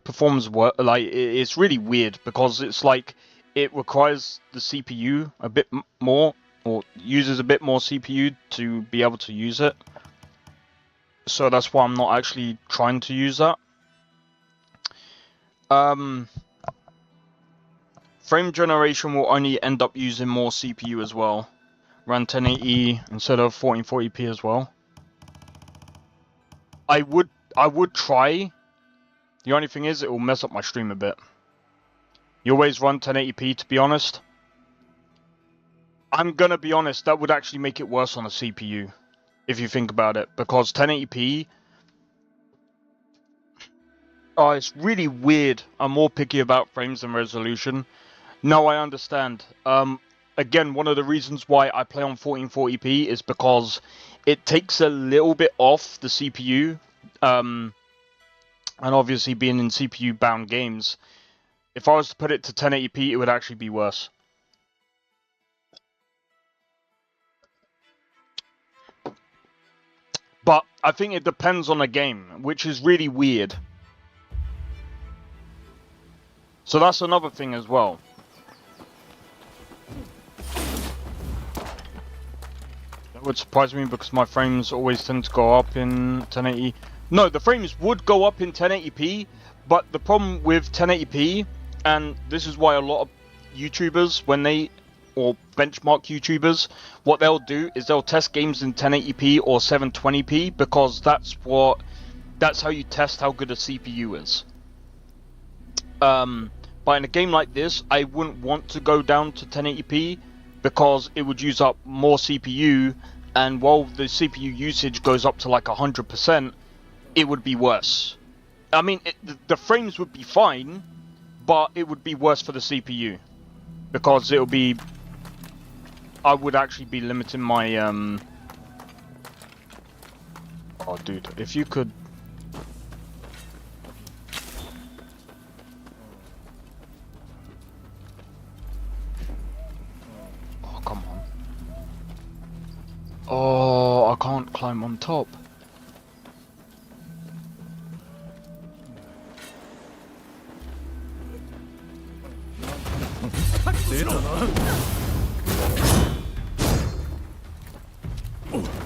performs work, like, it's really weird because it's like, it requires the CPU a bit more, or uses a bit more CPU to be able to use it. So that's why I'm not actually trying to use that. Frame generation will only end up using more CPU as well. Run 1080 instead of 1440p as well. I would try. The only thing is it will mess up my stream a bit. You always run 1080p, to be honest. I'm gonna be honest, that would actually make it worse on a CPU. If you think about it. Because 1080p... Oh, it's really weird. I'm more picky about frames than resolution. No, I understand. Again, one of the reasons why I play on 1440p is because it takes a little bit off the CPU. And obviously being in CPU-bound games, if I was to put it to 1080p, it would actually be worse. But I think it depends on the game, which is really weird. So that's another thing as well. That would surprise me because my frames always tend to go up in 1080. No, the frames would go up in 1080p, but the problem with 1080p, and this is why a lot of YouTubers, when they, or benchmark YouTubers, what they'll do is they'll test games in 1080p or 720p because that's how you test how good a CPU is. But in a game like this, I wouldn't want to go down to 1080p because it would use up more CPU, and while the CPU usage goes up to like 100%, it would be worse. I mean, the frames would be fine, but it would be worse for the CPU because it would be... I would actually be limiting my, Oh, dude, if you could... Oh, come on. Oh, I can't climb on top.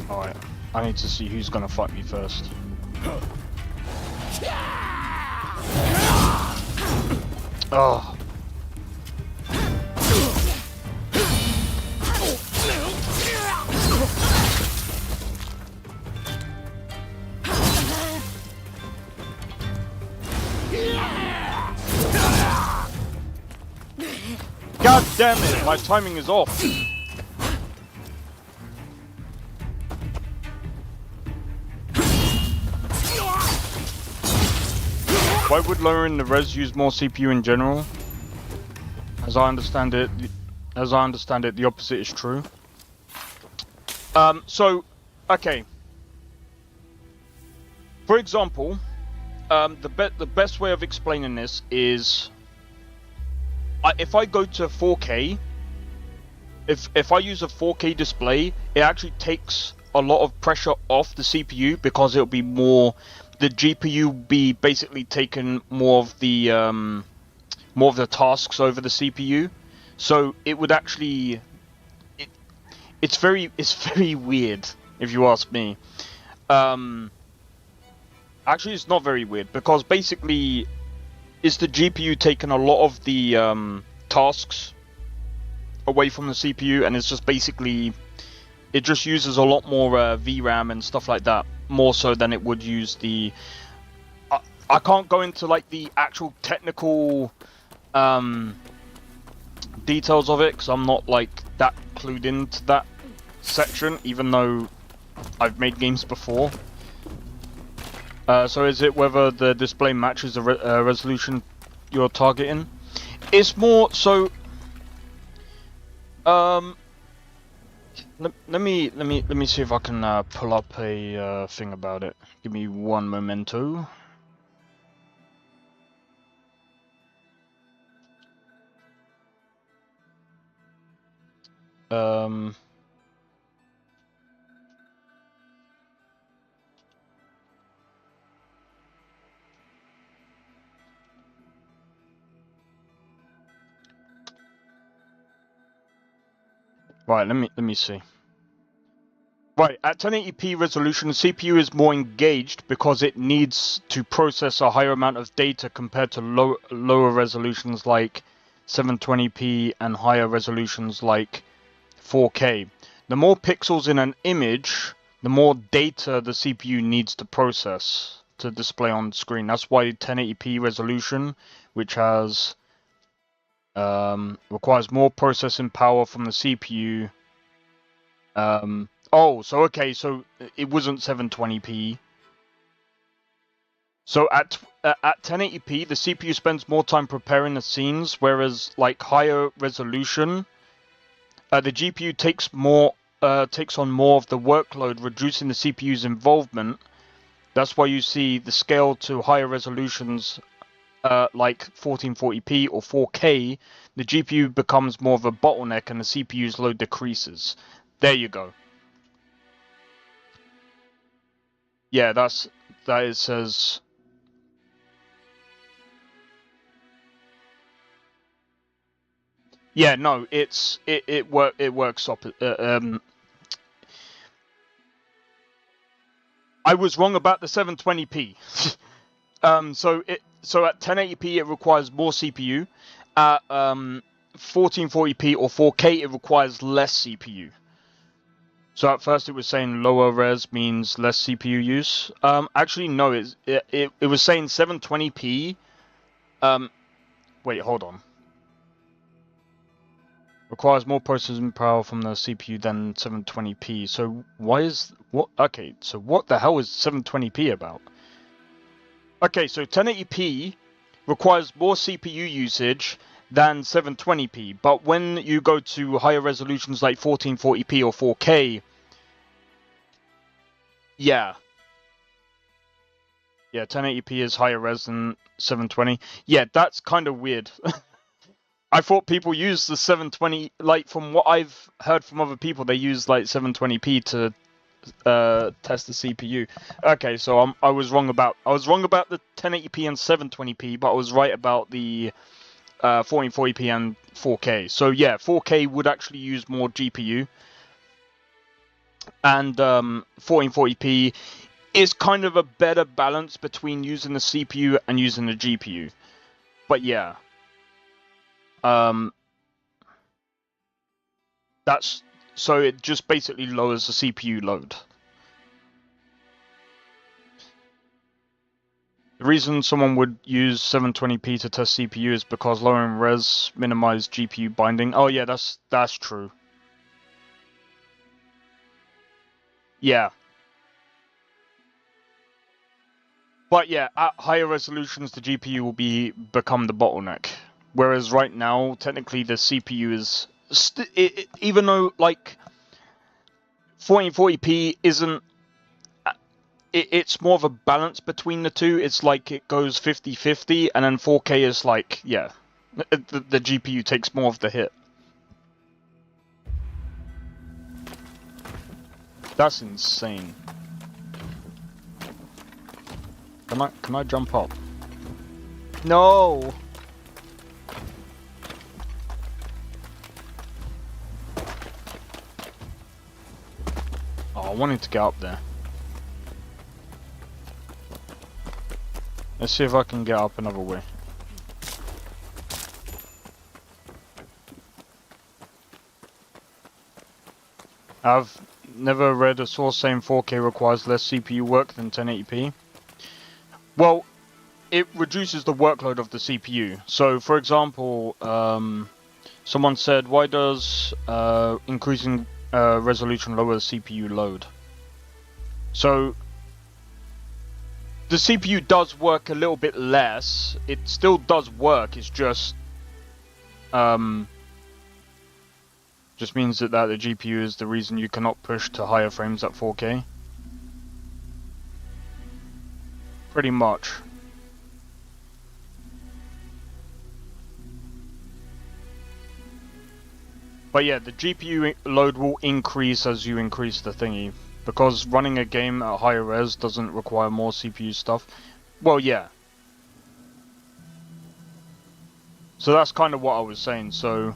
Alright, I need to see who's gonna fight me first. Oh. God damn it, my timing is off. Why would lowering the res use more CPU in general? As I understand it, the opposite is true. So, okay. For example, the best way of explaining this is, if I go to 4K, if I use a 4K display, it actually takes a lot of pressure off the CPU because it'll be more. The GPU will be basically taking more of the tasks over the CPU, so it would actually. It's very weird if you ask me. Actually, it's not very weird because basically, it's the GPU taking a lot of the tasks away from the CPU, and it's just basically, it just uses a lot more VRAM and stuff like that, more so than it would use the. I can't go into like the actual technical details of it because I'm not like that clued into that section, even though I've made games before. So is it whether the display matches the resolution you're targeting? It's more so. Let me see if I can pull up a thing about it. Give me one momento. Right, let me see. Right, at 1080p resolution, the CPU is more engaged because it needs to process a higher amount of data compared to lower resolutions like 720p and higher resolutions like 4K. The more pixels in an image, the more data the CPU needs to process to display on screen. That's why 1080p resolution, which has requires more processing power from the CPU. Oh, so okay, so it wasn't 720p. So at 1080p, the CPU spends more time preparing the scenes, whereas like higher resolution, the GPU takes on more of the workload, reducing the CPU's involvement. That's why you see the scale to higher resolutions, like 1440p or 4K, the GPU becomes more of a bottleneck and the CPU's load decreases. There you go. Yeah, that it says. Yeah, no, it works I was wrong about the 720p. So at 1080p it requires more CPU. At 1440p or 4K it requires less CPU. So at first it was saying lower res means less CPU use. Actually no, it was saying 720p. Wait, hold on. Requires more processing power from the CPU than 720p. So why is what? Okay, so what the hell is 720p about? Okay, so 1080p requires more CPU usage than 720p, but when you go to higher resolutions like 1440p or 4K, yeah, 1080p is higher res than 720. Yeah, that's kind of weird. I thought people use the 720, like from what I've heard from other people, they use like 720p to test the CPU. Okay, so I was wrong about the 1080p and 720p, but I was right about the 1440p and 4K. So yeah, 4K would actually use more GPU, and 1440p is kind of a better balance between using the CPU and using the GPU. But yeah. That's so it just basically lowers the CPU load. The reason someone would use 720p to test CPU is because lowering res minimizes GPU binding. Oh yeah, that's true. Yeah. But yeah, at higher resolutions the GPU will become the bottleneck. Whereas right now, technically the CPU is even though like 1440p isn't, it's more of a balance between the two. It's like it goes 50-50, and then 4K is like, yeah, the GPU takes more of the hit. That's insane. Can I jump up? No. Oh, I wanted to get up there. Let's see if I can get up another way. I've never read a source saying 4K requires less CPU work than 1080p. Well, it reduces the workload of the CPU. So, for example, someone said, why does increasing resolution lower the CPU load? So, the CPU does work a little bit less. It still does work. It's just means that the GPU is the reason you cannot push to higher frames at 4K. Pretty much. But yeah, the GPU load will increase as you increase the thingy. Because running a game at higher res doesn't require more CPU stuff. Well, yeah. So that's kind of what I was saying. So,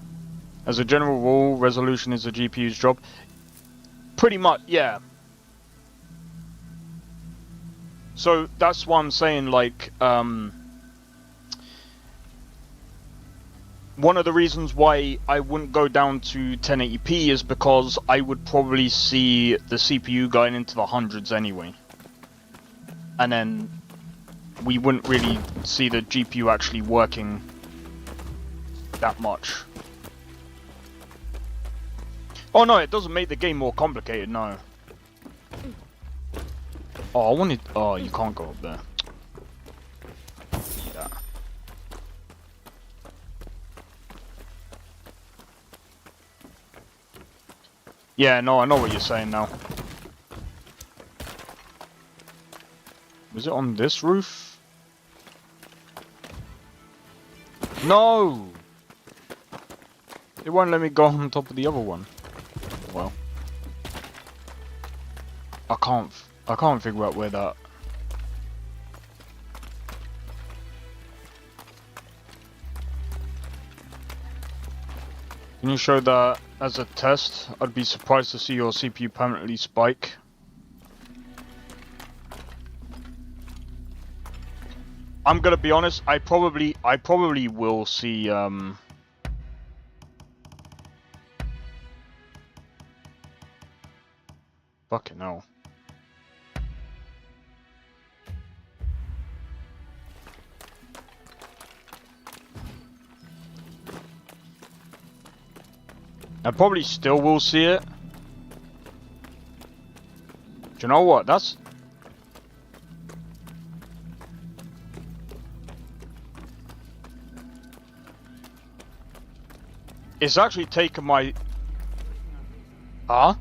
as a general rule, resolution is the GPU's job. Pretty much, yeah. So that's why I'm saying, like, one of the reasons why I wouldn't go down to 1080p is because I would probably see the CPU going into the hundreds anyway. And then we wouldn't really see the GPU actually working that much. Oh no, it doesn't make the game more complicated, no. Oh, I wanted... Oh, you can't go up there. Yeah. Yeah, no, I know what you're saying now. Was it on this roof? No! It won't let me go on top of the other one. Well. I can't figure out where that... Can you show that as a test? I'd be surprised to see your CPU permanently spike. I'm gonna be honest, I probably will see fucking hell. I probably still will see it. Do you know what? That's... It's actually taken my... Huh?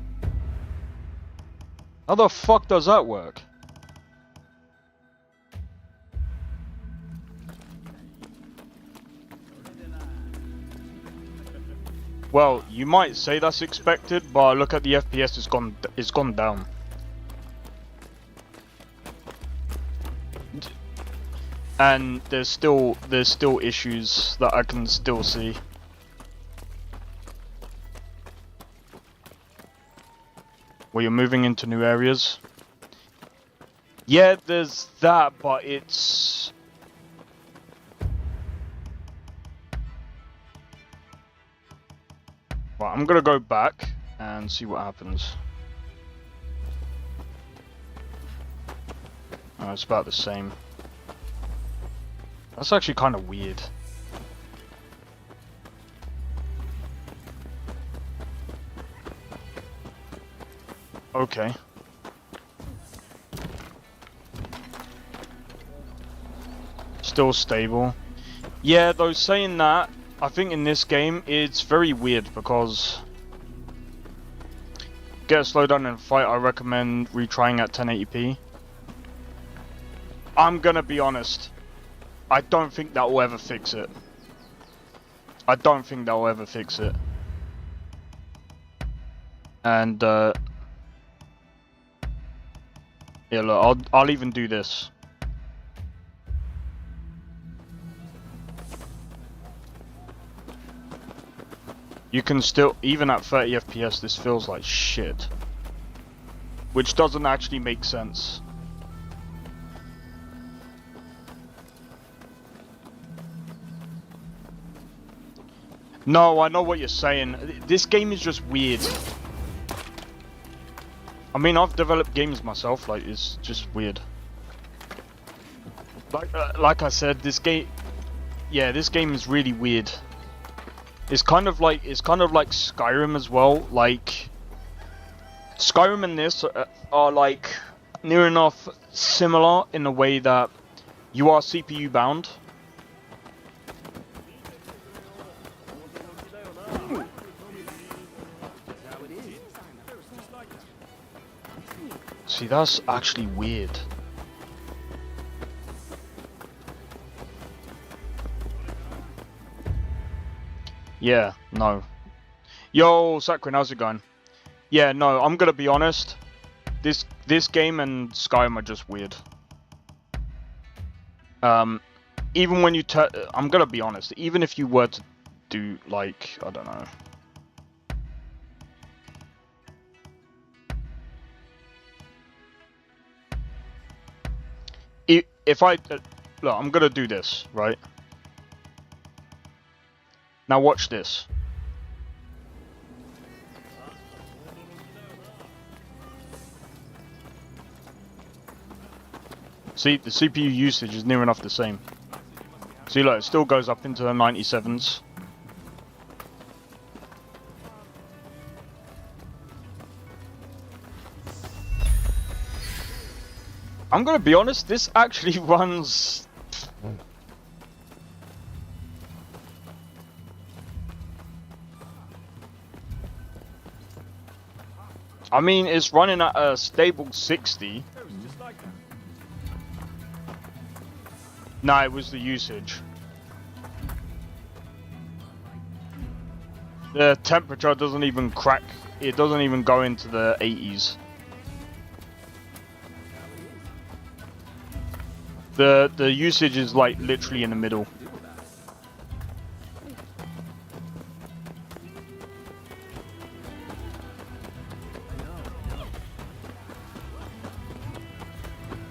How the fuck does that work? Well, you might say that's expected, but look at the FPS, it's gone down. And there's still issues that I can still see. Where you're moving into new areas. Yeah, there's that, but it's... Well, I'm gonna go back and see what happens. Oh, it's about the same. That's actually kind of weird. Okay. Still stable. Yeah, though saying that, I think in this game it's very weird because get a slowdown in a fight, I recommend retrying at 1080p. I'm gonna be honest, I don't think that will ever fix it. I don't think that will ever fix it. And yeah, look, I'll even do this. You can still, even at 30 FPS, this feels like shit. Which doesn't actually make sense. No, I know what you're saying. This game is just weird. I mean, I've developed games myself, like, it's just weird. Like I said, this game... Yeah, this game is really weird. It's kind of like Skyrim as well. Like Skyrim and this are like near enough similar in the way that you are CPU bound. See, that's actually weird. Yeah, no. Yo, Sakrin, how's it going? Yeah, no, I'm gonna be honest. This game and Skyrim are just weird. Even when you I'm gonna be honest. Even if you were to do like, I don't know. If I look, I'm gonna do this, right? Now watch this. See, the CPU usage is near enough the same. See, look, it still goes up into the 97s. I'm gonna be honest, this actually runs... I mean, it's running at a stable 60. No, it was the usage. The temperature doesn't even crack. It doesn't even go into the 80s. The usage is like literally in the middle.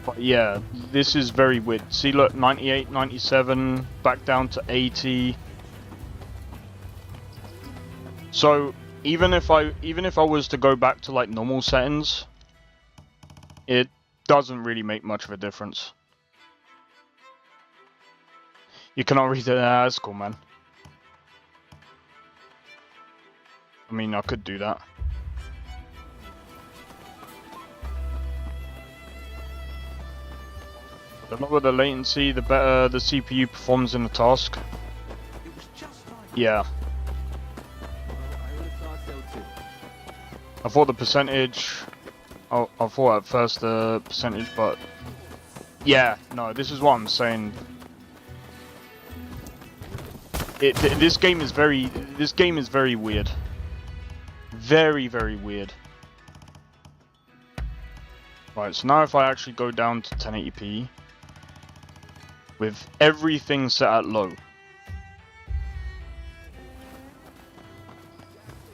But yeah, this is very weird. See, look, 98, 97, back down to 80. So even if I was to go back to like normal settings, it doesn't really make much of a difference. You cannot read it. That's cool, man. I mean, I could do that. The lower the latency, the better the CPU performs in the task. Yeah. I thought the percentage... I thought at first the percentage, but... Yeah, no, this is what I'm saying. This game is very weird. Very, very weird. Right, so now if I actually go down to 1080p... with everything set at low.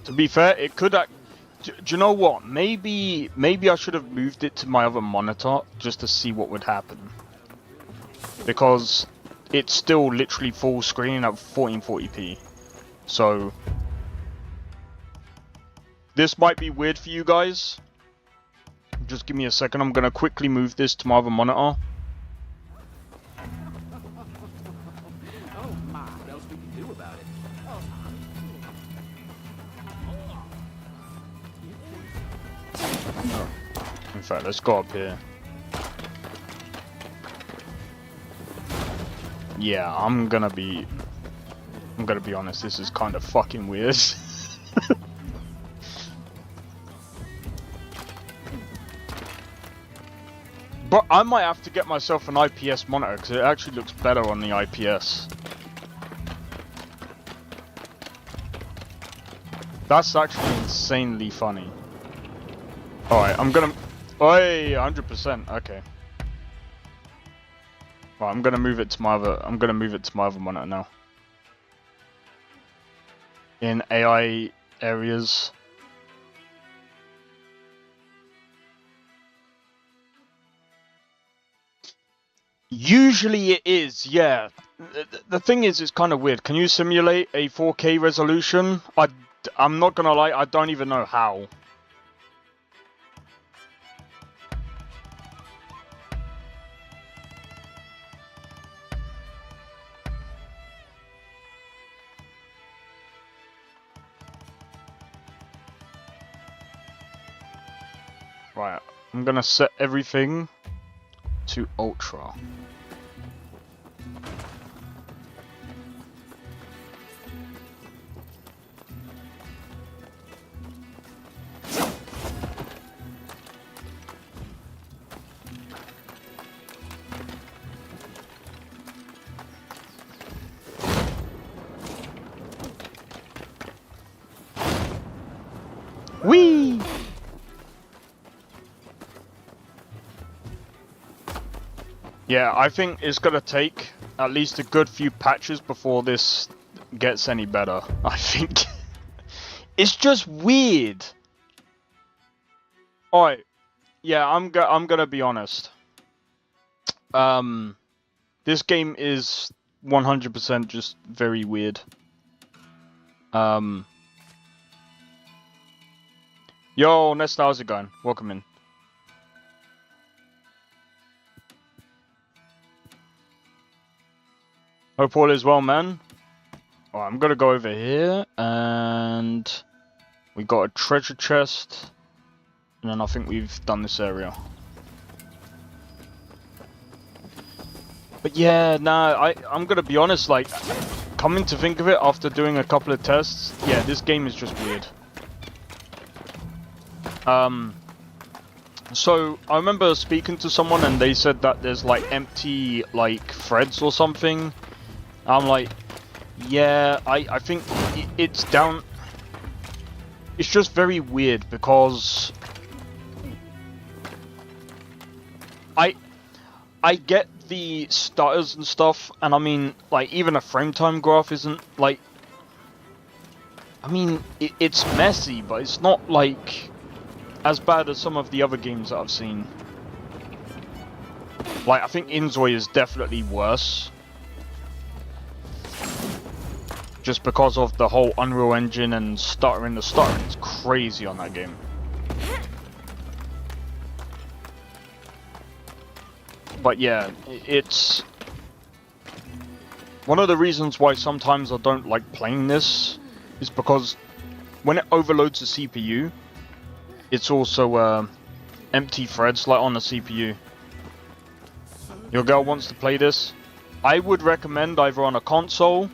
To be fair, it could act... Do you know what? Maybe I should have moved it to my other monitor just to see what would happen. Because it's still literally full screen at 1440p. So this might be weird for you guys. Just give me a second. I'm gonna quickly move this to my other monitor. In fact, let's go up here. Yeah, I'm gonna be honest, this is kind of fucking weird. But I might have to get myself an IPS monitor because it actually looks better on the IPS. That's actually insanely funny. Alright, I'm gonna... Oi, 100%, okay. Right, I'm gonna move it to my other monitor now. In AI areas. Usually it is, yeah. The thing is, it's kind of weird. Can you simulate a 4K resolution? I'm not gonna lie, I don't even know how. Right, I'm gonna set everything to ultra. Whee! Yeah, I think it's gonna take at least a good few patches before this gets any better. I think it's just weird. Alright, yeah, I'm gonna be honest. This game is 100% just very weird. Yo, Nesta, how's it going? Welcome in. Hope all is well, man. Oh, I'm gonna go over here, and we got a treasure chest, and then I think we've done this area. But yeah, nah, I'm gonna be honest, like, coming to think of it after doing a couple of tests, yeah, this game is just weird. So I remember speaking to someone and they said that there's like empty like threads or something. I'm like, yeah, I think it's down. It's just very weird because I get the stutters and stuff, and I mean, like, even a frame time graph isn't like, I mean, it's messy, but it's not like as bad as some of the other games that I've seen. Like, I think Inzoi is definitely worse. Just because of the whole Unreal Engine and stuttering. The stuttering is crazy on that game. But yeah, it's one of the reasons why sometimes I don't like playing this is because when it overloads the CPU, it's also empty threads like on the CPU. Your girl wants to play this. I would recommend either on a console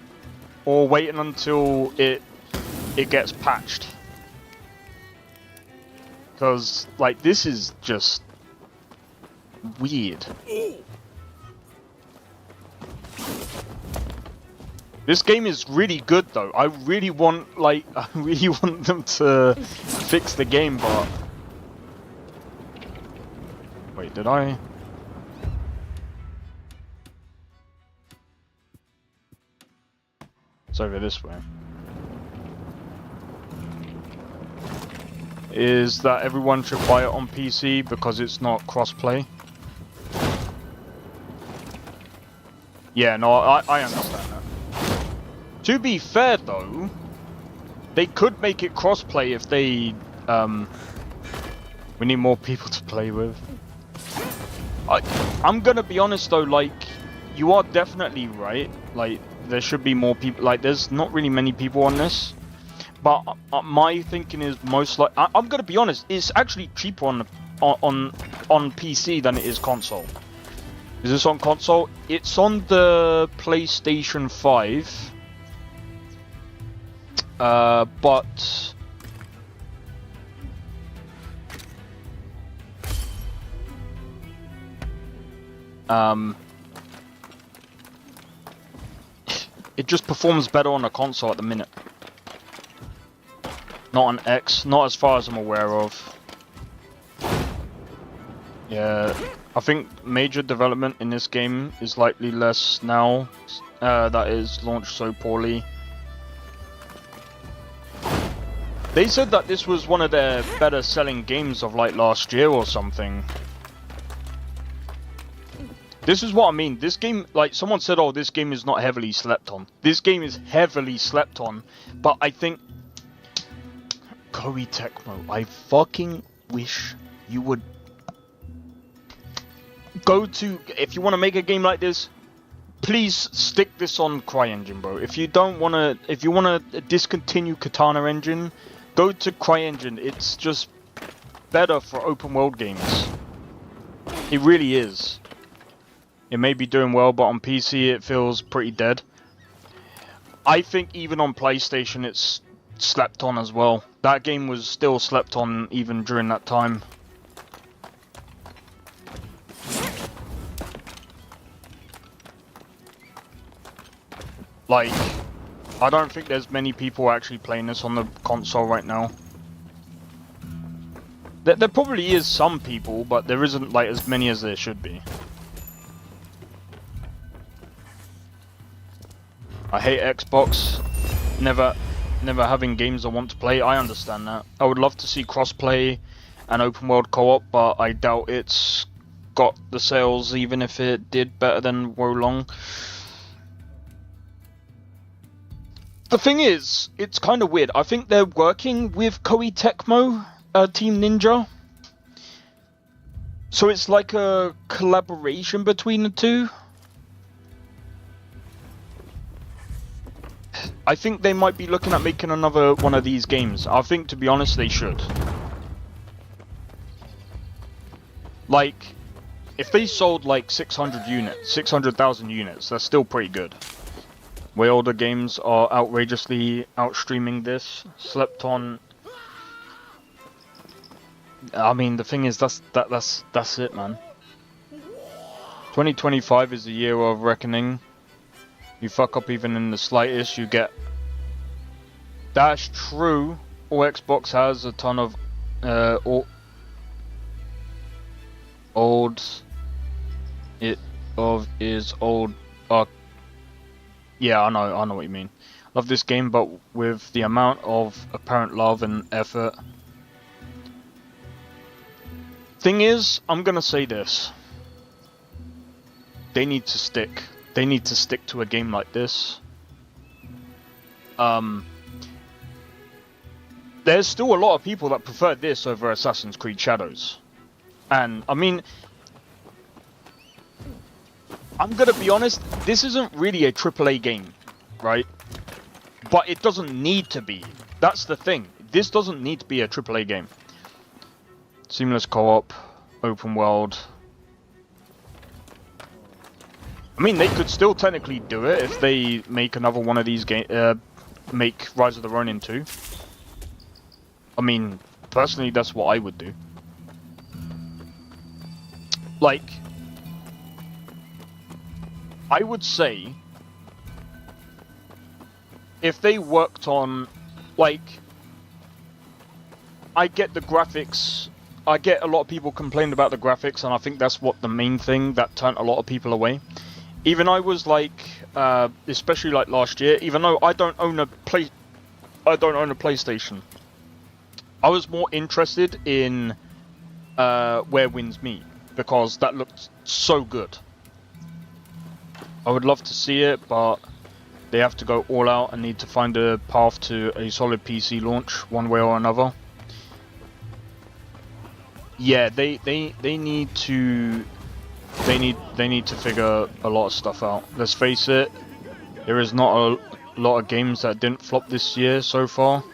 or waiting until it gets patched. Because like this is just weird. This game is really good though. I really want them to fix the game, but wait, did I? It's over this way. Is that everyone should buy it on PC because it's not cross-play? Yeah, no, I understand that. To be fair though, they could make it crossplay if they, we need more people to play with. I'm gonna be honest though, like, you are definitely right, like, there should be more people, like, there's not really many people on this. But my thinking is most like, I'm gonna be honest, it's actually cheaper on PC than it is console. Is this on console? It's on the PlayStation 5. But it just performs better on a console at the minute. Not on X, not as far as I'm aware of. Yeah, I think major development in this game is likely less now that is launched so poorly. They said that this was one of their better selling games of like last year or something. This is what I mean. This game, like someone said, oh, this game is not heavily slept on. This game is heavily slept on, but I think Koei Tecmo, I fucking wish you would go to, if you want to make a game like this, please stick this on CryEngine, bro. If you don't want to, if you want to discontinue Katana Engine, go to CryEngine. It's just better for open world games. It really is. It may be doing well, but on PC it feels pretty dead. I think even on PlayStation it's slept on as well. That game was still slept on even during that time. Like, I don't think there's many people actually playing this on the console right now. There probably is some people, but there isn't like as many as there should be. I hate Xbox. Never having games I want to play. I understand that. I would love to see crossplay and open world co-op, but I doubt it's got the sales, even if it did better than Wolong. The thing is, it's kind of weird. I think they're working with Koei Tecmo, Team Ninja. So it's like a collaboration between the two. I think they might be looking at making another one of these games. I think, to be honest, they should. Like, if they sold like 600,000 units, that's still pretty good. Way older games are outrageously outstreaming this. Slept on. I mean, the thing is, that's it, man. 2025 is the year of reckoning. You fuck up even in the slightest, you get. That's true. All Xbox has a ton of old. It of is old. Yeah, I know what you mean. Love this game, but with the amount of apparent love and effort. Thing is, I'm gonna say this. They need to stick. They need to stick to a game like this. There's still a lot of people that prefer this over Assassin's Creed Shadows. And, I mean, I'm gonna be honest, this isn't really a AAA game, right? But it doesn't need to be. That's the thing. This doesn't need to be a AAA game. Seamless co-op, open world. I mean, they could still technically do it if they make another one of these games, make Rise of the Ronin 2. I mean, personally, that's what I would do. Like, I would say, if they worked on, like, I get the graphics, I get a lot of people complaining about the graphics, and I think that's what the main thing that turned a lot of people away. Even I was like, especially like last year, even though I don't own a PlayStation, I was more interested in Where Winds Meet, because that looked so good. I would love to see it, but they have to go all out and need to find a path to a solid PC launch, one way or another. Yeah, they need to figure a lot of stuff out. Let's face it, there is not a lot of games that didn't flop this year so far.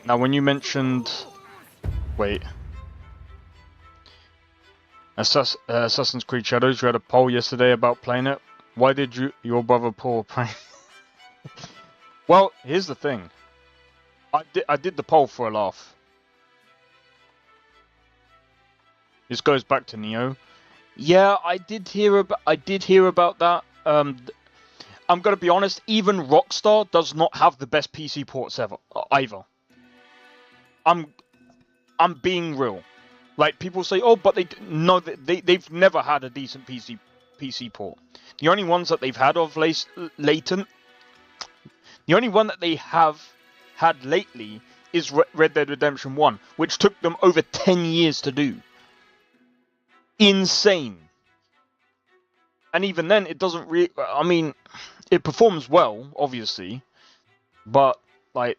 Now, when you mentioned, wait, Assassin's Creed Shadows, you had a poll yesterday about playing it. Why did your brother Paul play? Well, here's the thing. I did the poll for a laugh. This goes back to Neo. Yeah, I did hear about that. I'm gonna be honest. Even Rockstar does not have the best PC ports ever either. I'm being real. Like, people say, oh, but they've never had a decent PC port. The only ones that they've had of latent. The only one that they have had lately is Red Dead Redemption 1, which took them over 10 years to do. Insane. And even then, it doesn't really. I mean, it performs well, obviously, but like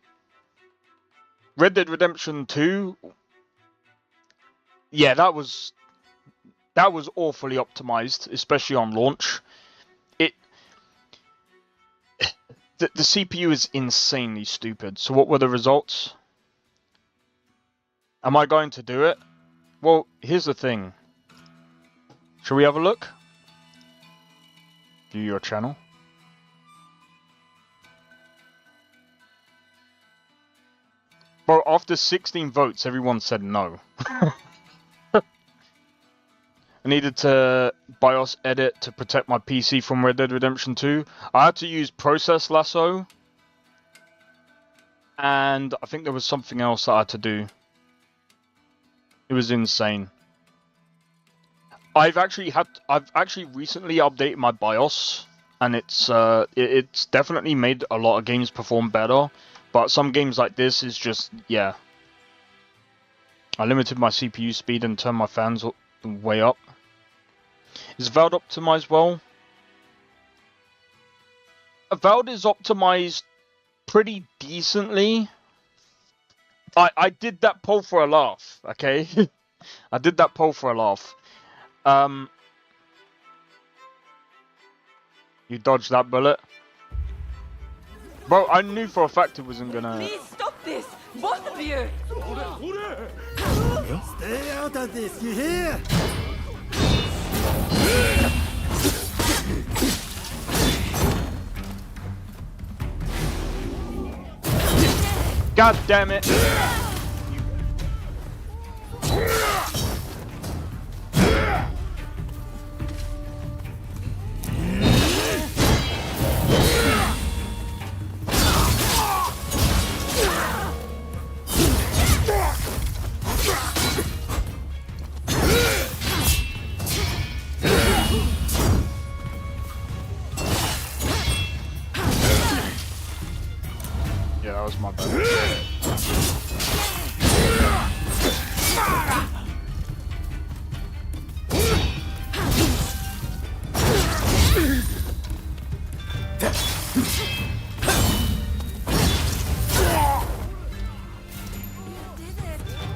Red Dead Redemption 2, yeah, that was awfully optimized, especially on launch. The CPU is insanely stupid. So what were the results? Am I going to do it? Well, here's the thing. Shall we have a look? View your channel. Bro, after 16 votes, everyone said no. I needed to BIOS edit to protect my PC from Red Dead Redemption 2. I had to use Process Lasso. And I think there was something else that I had to do. It was insane. I've actually recently updated my BIOS, and it's definitely made a lot of games perform better. But some games like this is just, yeah. I limited my CPU speed and turned my fans way up. Is Veld optimized well? Veld is optimized pretty decently. I did that poll for a laugh, okay? I did that poll for a laugh. You dodged that bullet. Bro, I knew for a fact it wasn't gonna... Please stop this! Both of you! Stay out of this, you hear? God damn it! Yeah, that was my bad.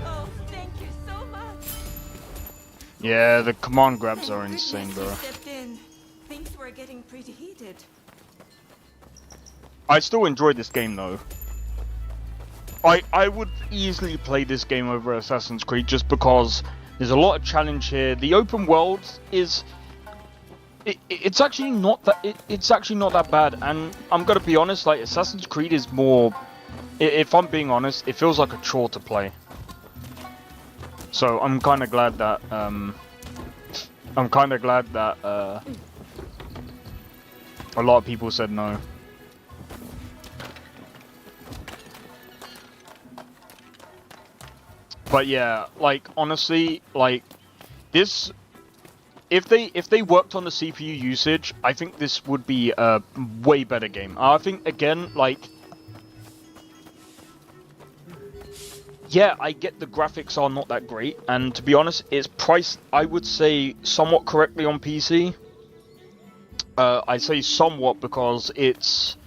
Oh, thank you so much. Yeah, the command grabs are insane, bro. Stepped in. Things were getting pretty heated. I still enjoy this game though. I would easily play this game over Assassin's Creed just because there's a lot of challenge here. The open world is it's actually not that it's actually not that bad, and I'm gonna be honest, like Assassin's Creed is more, if I'm being honest, it feels like a chore to play. So I'm kind of glad that a lot of people said no. But yeah, like honestly, like this, if they worked on the CPU usage, I think this would be a way better game. I think again, like, yeah, I get the graphics are not that great, and to be honest, it's priced, I would say, somewhat correctly on PC. I say somewhat because it's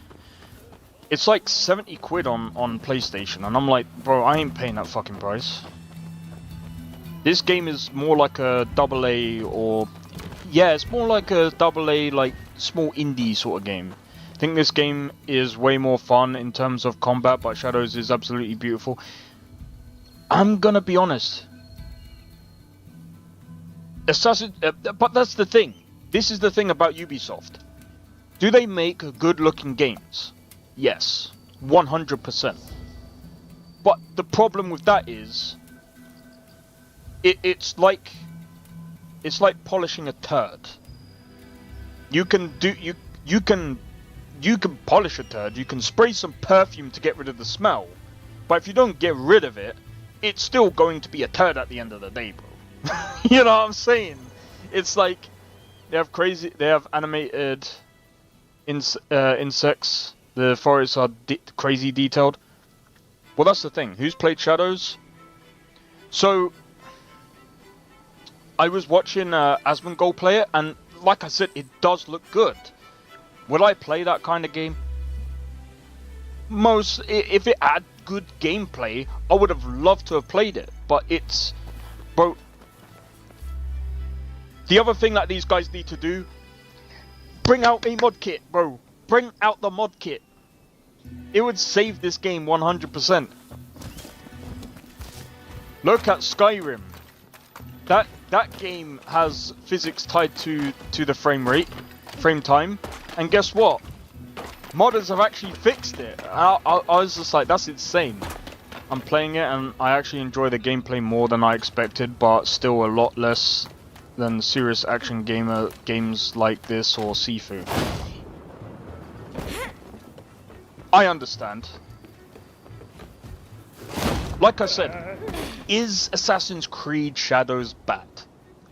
like 70 quid on PlayStation, and I'm like, bro, I ain't paying that fucking price. This game is more like a AA or... yeah, it's more like a AA, like, small indie sort of game. I think this game is way more fun in terms of combat, but Shadows is absolutely beautiful. I'm gonna be honest. But that's the thing. This is the thing about Ubisoft. Do they make good-looking games? Yes, 100%. But the problem with that is, it's like polishing a turd. You can polish a turd. You can spray some perfume to get rid of the smell, but if you don't get rid of it, it's still going to be a turd at the end of the day, bro. You know what I'm saying? It's like they have animated insects. The forests are crazy detailed. Well, that's the thing. Who's played Shadows? So, I was watching Asmongold play it, and like I said, it does look good. Would I play that kind of game? If it had good gameplay, I would have loved to have played it. But it's... bro... the other thing that these guys need to do... bring out a mod kit, bro. Bring out the mod kit. It would save this game 100%. Look at Skyrim. that game has physics tied to the frame time, and guess what? Modders have actually fixed it. I was just like, that's insane. I'm playing it and I actually enjoy the gameplay more than I expected, but still a lot less than serious action games like this or Sifu. I understand. Like I said, is Assassin's Creed Shadows bad?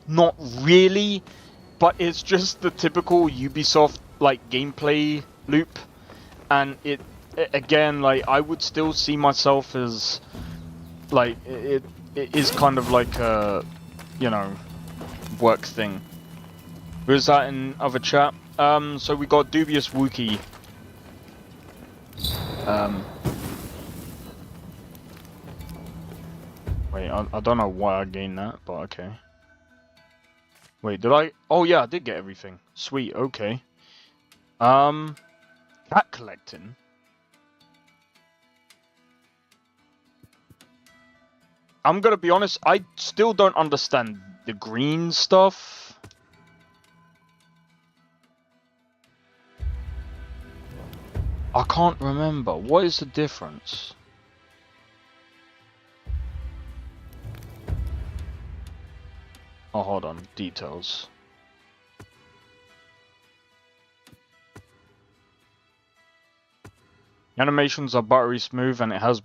Not really, but it's just the typical Ubisoft like gameplay loop, and it again, like, I would still see myself as like it is kind of like a, you know, work thing. Who's that in other chat? So we got Dubious Wookie. Wait, I don't know why I gained that, but okay. Wait, did I? Oh yeah, I did get everything. Sweet, okay. Cat collecting. I'm gonna be honest, I still don't understand the green stuff. I can't remember. What is the difference? Oh, hold on. Details. Animations are buttery smooth, and it has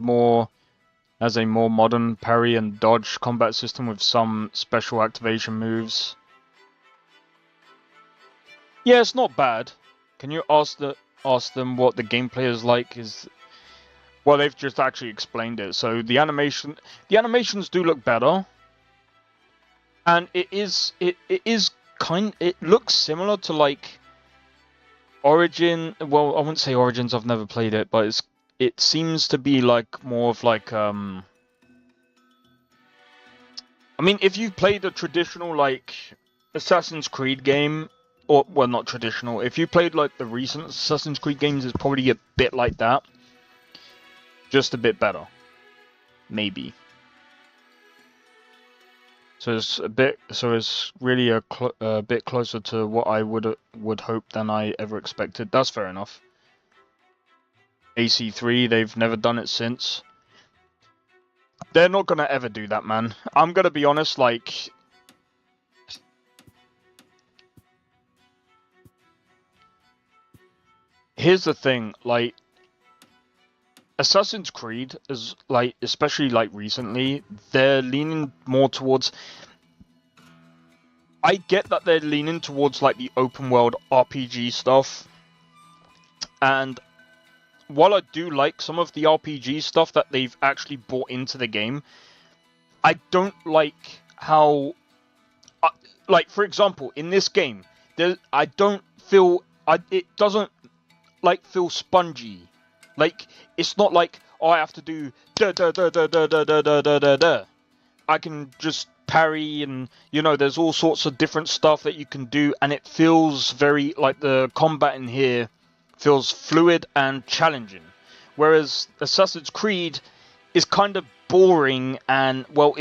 a more modern parry and dodge combat system with some special activation moves. Yeah, it's not bad. Can you ask them what the gameplay is like? Well, they've just actually explained it. So the animations do look better. And it looks similar to like Origin. Well, I wouldn't say Origins, I've never played it, but it seems to be like more of like I mean, if you played a traditional like Assassin's Creed game, or well, not traditional, if you played like the recent Assassin's Creed games, it's probably a bit like that, just a bit better, maybe. So it's really a bit closer to what I would hope than I ever expected. That's fair enough. AC3, they've never done it since. They're not gonna ever do that, man. I'm gonna be honest, like, here's the thing, like, Assassin's Creed is like, especially like recently, they're leaning more towards. I get that they're leaning towards like the open world RPG stuff, and while I do like some of the RPG stuff that they've actually brought into the game, I don't like how, like, for example, in this game, I don't feel it doesn't like feel spongy. Like, it's not like, oh, I have to do da da da da da da da da da da da. I can just parry, and, you know, there's all sorts of different stuff that you can do, and it feels very, like, the combat in here feels fluid and challenging. Whereas Assassin's Creed is kind of boring, and, well,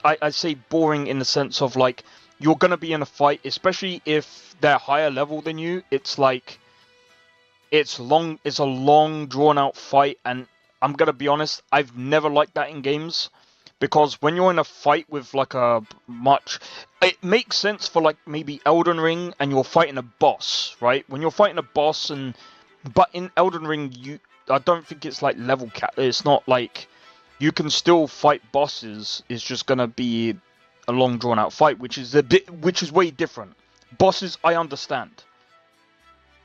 I say boring in the sense of, like, you're gonna be in a fight, especially if they're higher level than you, it's like, it's a long drawn out fight, and I'm gonna be honest, I've never liked that in games, because when you're in a fight with like it makes sense for like maybe Elden Ring and you're fighting a boss, right? When you're fighting a boss, but in Elden Ring I don't think it's like level cap. It's not like you can still fight bosses. It's just gonna be a long drawn out fight, which is way different. Bosses, I understand.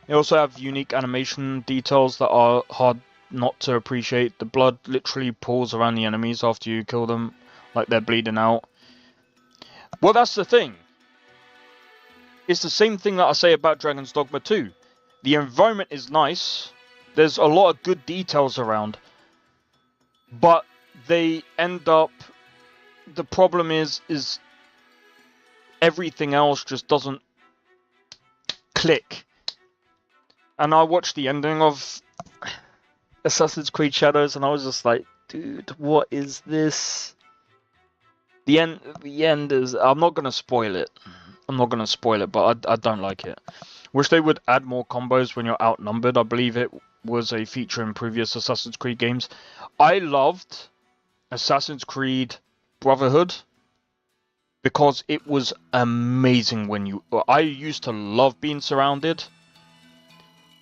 They also have unique animation details that are hard not to appreciate. The blood literally pours around the enemies after you kill them, like they're bleeding out. Well, that's the thing. It's the same thing that I say about Dragon's Dogma 2. The environment is nice. There's a lot of good details around. But they end up... The problem is everything else just doesn't click. And I watched the ending of Assassin's Creed Shadows, and I was just like, dude, what is this? The end is. I'm not gonna spoil it. But I don't like it. Wish they would add more combos when you're outnumbered. I believe it was a feature in previous Assassin's Creed games. I loved Assassin's Creed Brotherhood because it was amazing when you. I used to love being surrounded.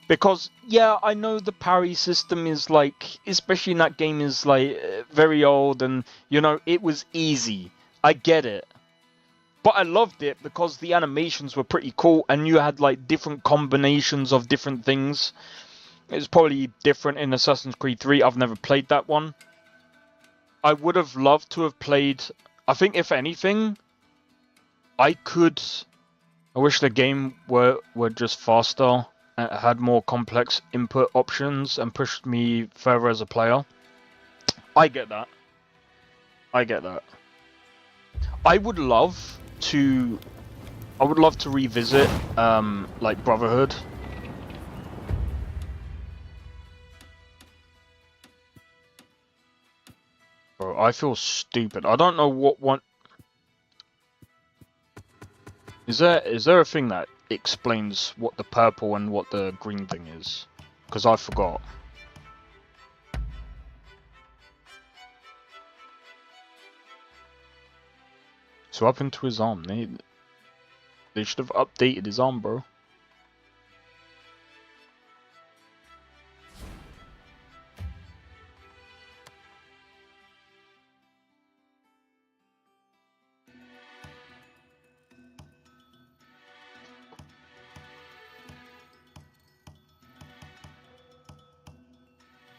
Because, yeah, I know the parry system is like, especially in that game, is like very old and, you know, it was easy. I get it. But I loved it because the animations were pretty cool and you had like different combinations of different things. It's probably different in Assassin's Creed 3. I've never played that one. I would have loved to have played, I think if anything, I wish the game were just faster. Had more complex input options and pushed me further as a player. I get that. I would love to revisit like Brotherhood. Bro, I feel stupid. I don't know what one. Is there a thing that explains what the purple and what the green thing is? Because I forgot. So up into his arm. They should have updated his arm, bro.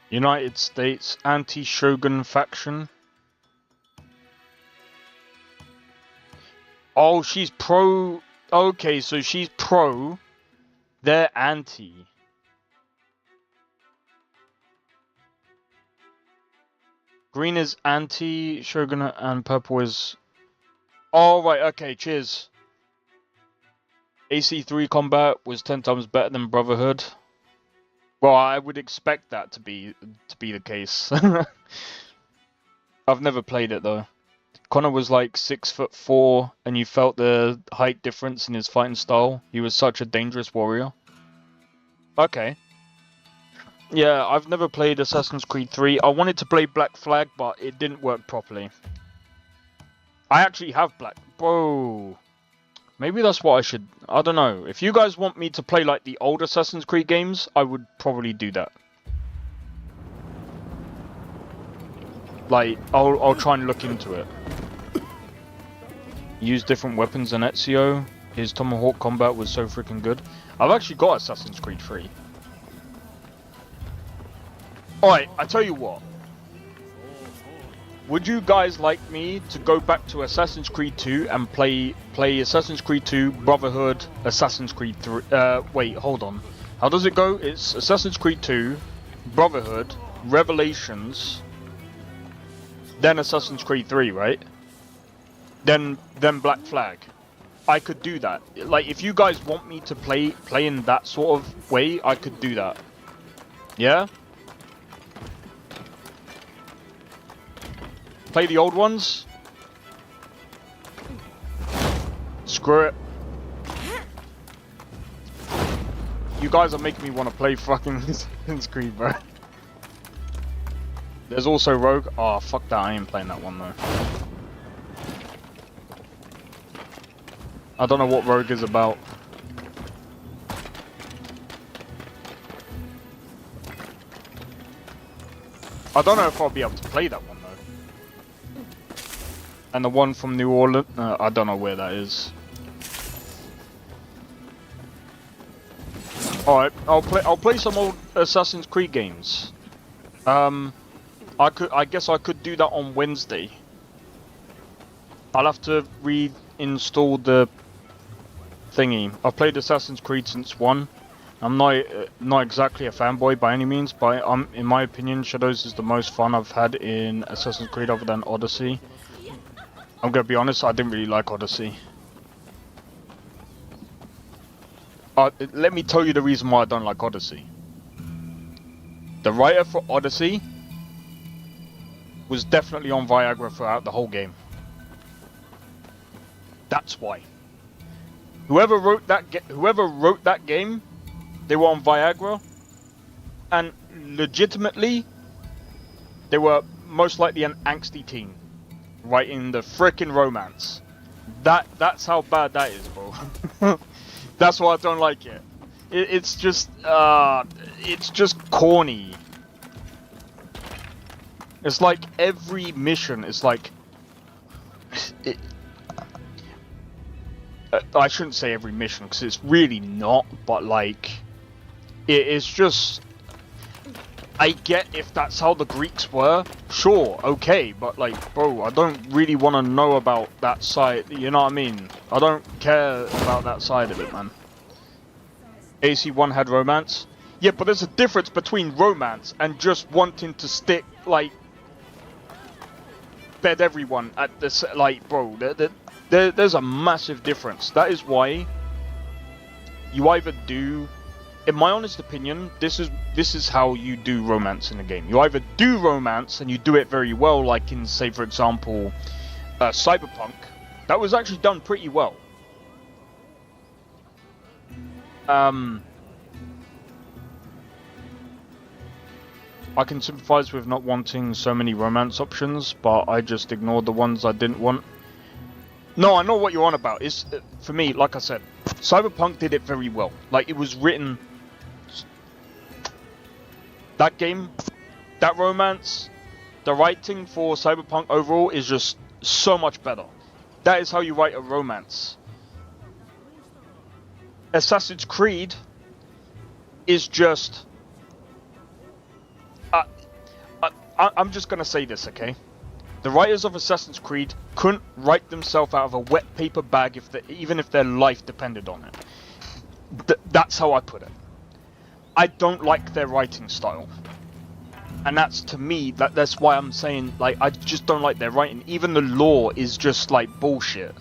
United States anti-Shogun faction. Oh, she's pro. Okay, so she's pro. They're anti. Green is anti-Shogun and purple is... Oh, right, okay, cheers. AC3 combat was 10 times better than Brotherhood. Well, I would expect that to be the case. I've never played it though. Connor was like 6'4", and you felt the height difference in his fighting style. He was such a dangerous warrior. Okay. Yeah, I've never played Assassin's Creed 3. I wanted to play Black Flag, but it didn't work properly. I actually have Black... Bro... Maybe that's what I should... I don't know. If you guys want me to play like the old Assassin's Creed games, I would probably do that. Like, I'll try and look into it. Use different weapons than Ezio. His Tomahawk combat was so freaking good. I've actually got Assassin's Creed 3. Alright, I tell you what. Would you guys like me to go back to Assassin's Creed 2 and play Assassin's Creed 2, Brotherhood, Assassin's Creed 3... wait, hold on. How does it go? It's Assassin's Creed 2, Brotherhood, Revelations, then Assassin's Creed 3, right? Then Black Flag. I could do that. Like, if you guys want me to play in that sort of way, I could do that. Yeah? Play the old ones. Screw it. You guys are making me want to play fucking Assassin's Creed, bro. There's also Rogue. Oh, fuck that. I ain't playing that one, though. I don't know what Rogue is about. I don't know if I'll be able to play that one. And the one from New Orleans, I don't know where that is. All right, I'll play some old Assassin's Creed games. I guess I could do that on Wednesday. I'll have to reinstall the thingy. I've played Assassin's Creed since 1. I'm not exactly a fanboy by any means, but in my opinion, Shadows is the most fun I've had in Assassin's Creed other than Odyssey. I'm gonna be honest, I didn't really like Odyssey. Let me tell you the reason why I don't like Odyssey. The writer for Odyssey was definitely on Viagra throughout the whole game. That's why. Whoever wrote that game, they were on Viagra, and legitimately, they were most likely an angsty teen, writing the frickin' romance. That's how bad that is, bro. That's why I don't like it. It's just corny. It's like every mission is like, I shouldn't say every mission because it's really not, but like, it's just, I get if that's how the Greeks were, sure, okay, but like, bro, I don't really want to know about that side, you know what I mean? I don't care about that side of it, man. AC1 had romance? Yeah, but there's a difference between romance and just wanting to stick, like, bed everyone at this, like, bro, there's a massive difference. That is why you either do, in my honest opinion, this is how you do romance in a game. You either do romance and you do it very well, like in, say, for example, Cyberpunk. That was actually done pretty well. I can sympathize with not wanting so many romance options, but I just ignored the ones I didn't want. No, I know what you're on about. It's, for me, like I said, Cyberpunk did it very well. Like, it was written... That game, that romance, the writing for Cyberpunk overall is just so much better. That is how you write a romance. Assassin's Creed is just... I'm just gonna say this, okay? The writers of Assassin's Creed couldn't write themselves out of a wet paper bag even if their life depended on it. That's how I put it. I don't like their writing style. And that's, to me, that's why I'm saying, like, I just don't like their writing. Even the lore is just, like, bullshit.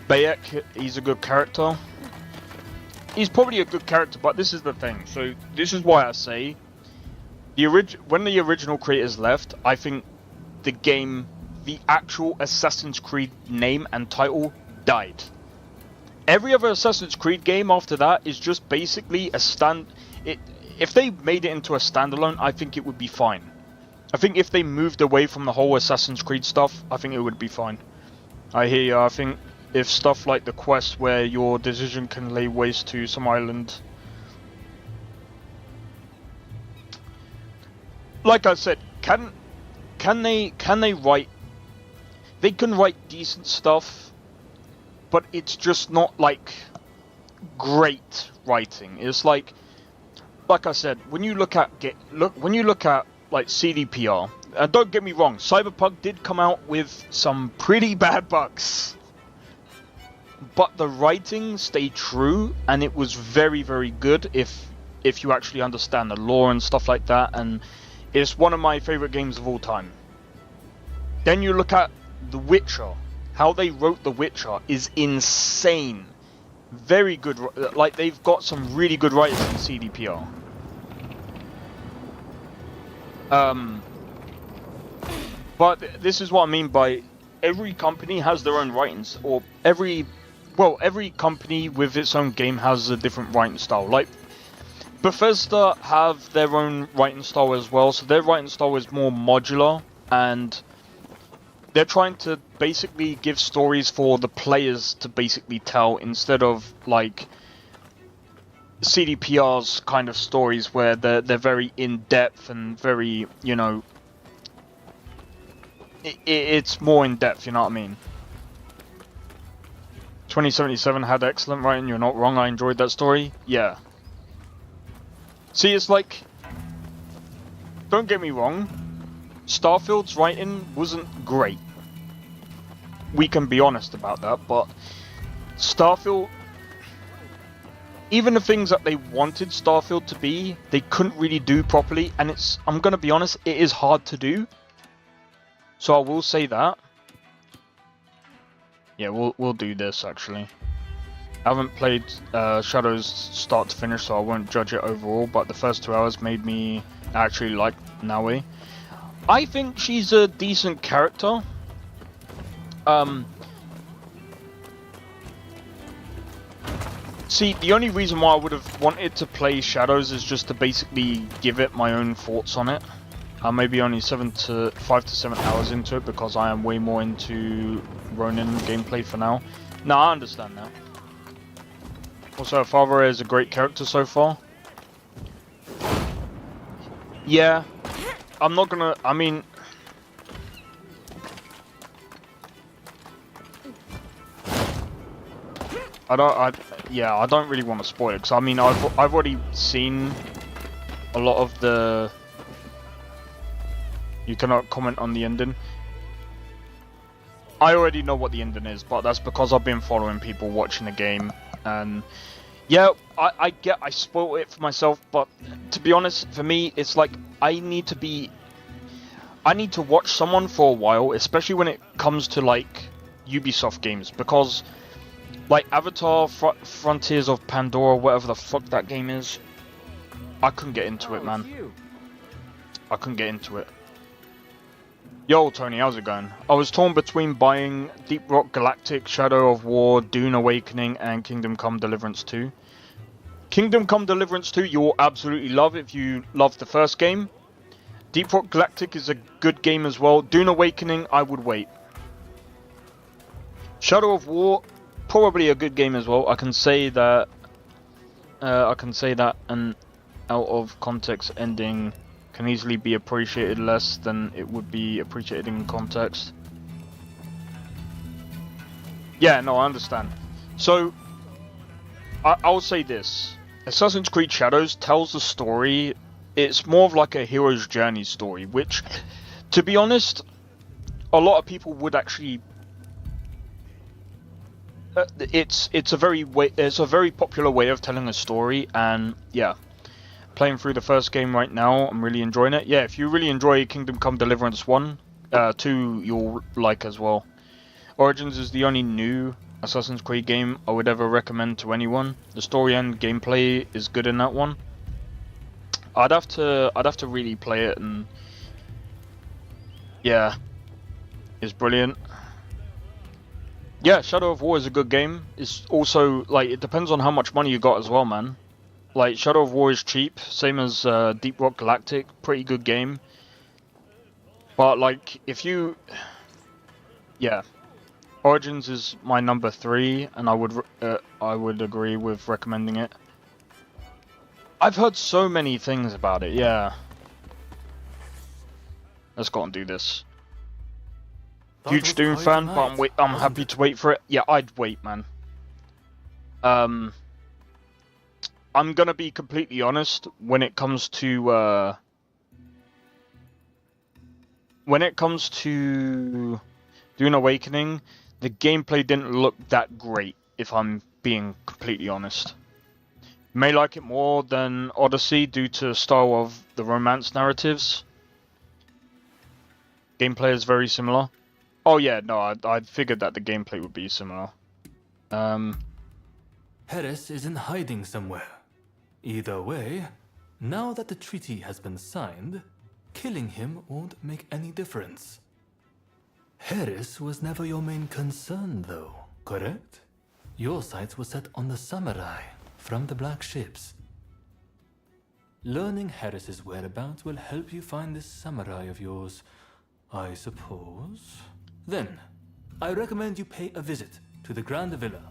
Bayek, he's a good character. He's probably a good character, but this is the thing. So, this is why I say, when the original creators left, I think the game, the actual Assassin's Creed name and title died. Every other Assassin's Creed game after that is just basically a if they made it into a standalone, I think it would be fine. I think if they moved away from the whole Assassin's Creed stuff, I think it would be fine. I hear you. I think if stuff like the quest where your decision can lay waste to some island. Like I said, can they write? They can write decent stuff, but it's just not like great writing. It's like I said, when you look at like CDPR, and don't get me wrong, Cyberpunk did come out with some pretty bad bugs, but the writing stayed true, and it was very, very good if you actually understand the lore and stuff like that, and it's one of my favorite games of all time. Then you look at The Witcher. How they wrote The Witcher is insane. Very good. Like, they've got some really good writers in CDPR. But this is what I mean by every company has their own writings, or every company with its own game has a different writing style. Like, Bethesda have their own writing style as well, so their writing style is more modular, and they're trying to basically give stories for the players to basically tell, instead of like CDPR's kind of stories where they're very in-depth and very, you know, it's more in-depth, you know what I mean? 2077 had excellent writing, you're not wrong, I enjoyed that story. Yeah. See, it's like, don't get me wrong, Starfield's writing wasn't great. We can be honest about that, but Starfield, even the things that they wanted Starfield to be, they couldn't really do properly, and it's, I'm gonna be honest, it is hard to do. So I will say that. Yeah, we'll do this actually. I haven't played Shadows start to finish, so I won't judge it overall, but the first 2 hours made me actually like Naui. I think she's a decent character. See, the only reason why I would have wanted to play Shadows is just to basically give it my own thoughts on it. I'm maybe only 5 to 7 hours into it because I am way more into Ronin gameplay for now. No, I understand that. Also, Father is a great character so far. Yeah, I'm not gonna. I mean, I don't really want to spoil it because I mean I've already seen a lot of the. You cannot comment on the ending. I already know what the ending is, but that's because I've been following people watching the game, and yeah, I spoil it for myself. But to be honest, for me, it's like I need to watch someone for a while, especially when it comes to like Ubisoft games, because. Like Avatar, Frontiers of Pandora, whatever the fuck that game is, I couldn't get into it, man. I couldn't get into it. Yo, Tony, how's it going? I was torn between buying Deep Rock Galactic, Shadow of War, Dune Awakening, and Kingdom Come Deliverance 2. Kingdom Come Deliverance 2 you'll absolutely love if you loved the first game. Deep Rock Galactic is a good game as well. Dune Awakening, I would wait. Shadow of War, probably a good game as well. I can say that an out of context ending can easily be appreciated less than it would be appreciated in context. Yeah, no, I understand. So I'll say this. Assassin's Creed Shadows tells the story. It's more of like a hero's journey story, which, to be honest, a lot of people would actually. It's a very popular way of telling a story, and yeah, playing through the first game right now, I'm really enjoying it. Yeah, if you really enjoy Kingdom Come Deliverance 1, 2 you'll like as well. Origins is the only new Assassin's Creed game I would ever recommend to anyone. The story and gameplay is good in that one. I'd have to really play it, and yeah, it's brilliant. Yeah, Shadow of War is a good game. It's also, like, it depends on how much money you got as well, man. Like, Shadow of War is cheap, same as Deep Rock Galactic, pretty good game. But, like, if you... Yeah. Origins is my number 3, and I would agree with recommending it. I've heard so many things about it, yeah. Let's go and do this. Huge Doom fan, but I'm happy to wait for it. Yeah, I'd wait, man. I'm gonna be completely honest when it comes to Dune Awakening, the gameplay didn't look that great, if I'm being completely honest. You may like it more than Odyssey due to the style of the romance narratives. Gameplay is very similar. Oh yeah, no, I figured that the gameplay would be similar. Heres is in hiding somewhere. Either way, now that the treaty has been signed, killing him won't make any difference. Heres was never your main concern, though, correct? Your sights were set on the samurai from the Black Ships. Learning Heres's whereabouts will help you find this samurai of yours, I suppose. Then, I recommend you pay a visit to the Grand Villa.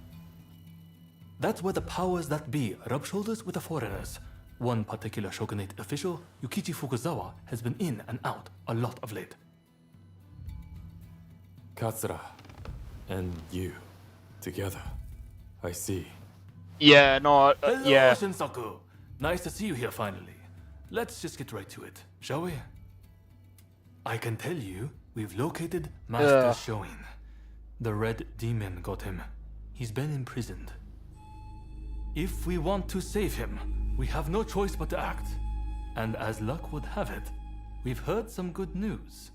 That's where the powers that be rub shoulders with the foreigners. One particular shogunate official, Yukichi Fukuzawa, has been in and out a lot of late. Katsura and you together. I see. Yeah, no, Hello, yeah. Shinsaku. Nice to see you here finally. Let's just get right to it, shall we? I can tell you, we've located Master Shoin. The Red Demon got him. He's been imprisoned. If we want to save him, we have no choice but to act. And as luck would have it, we've heard some good news.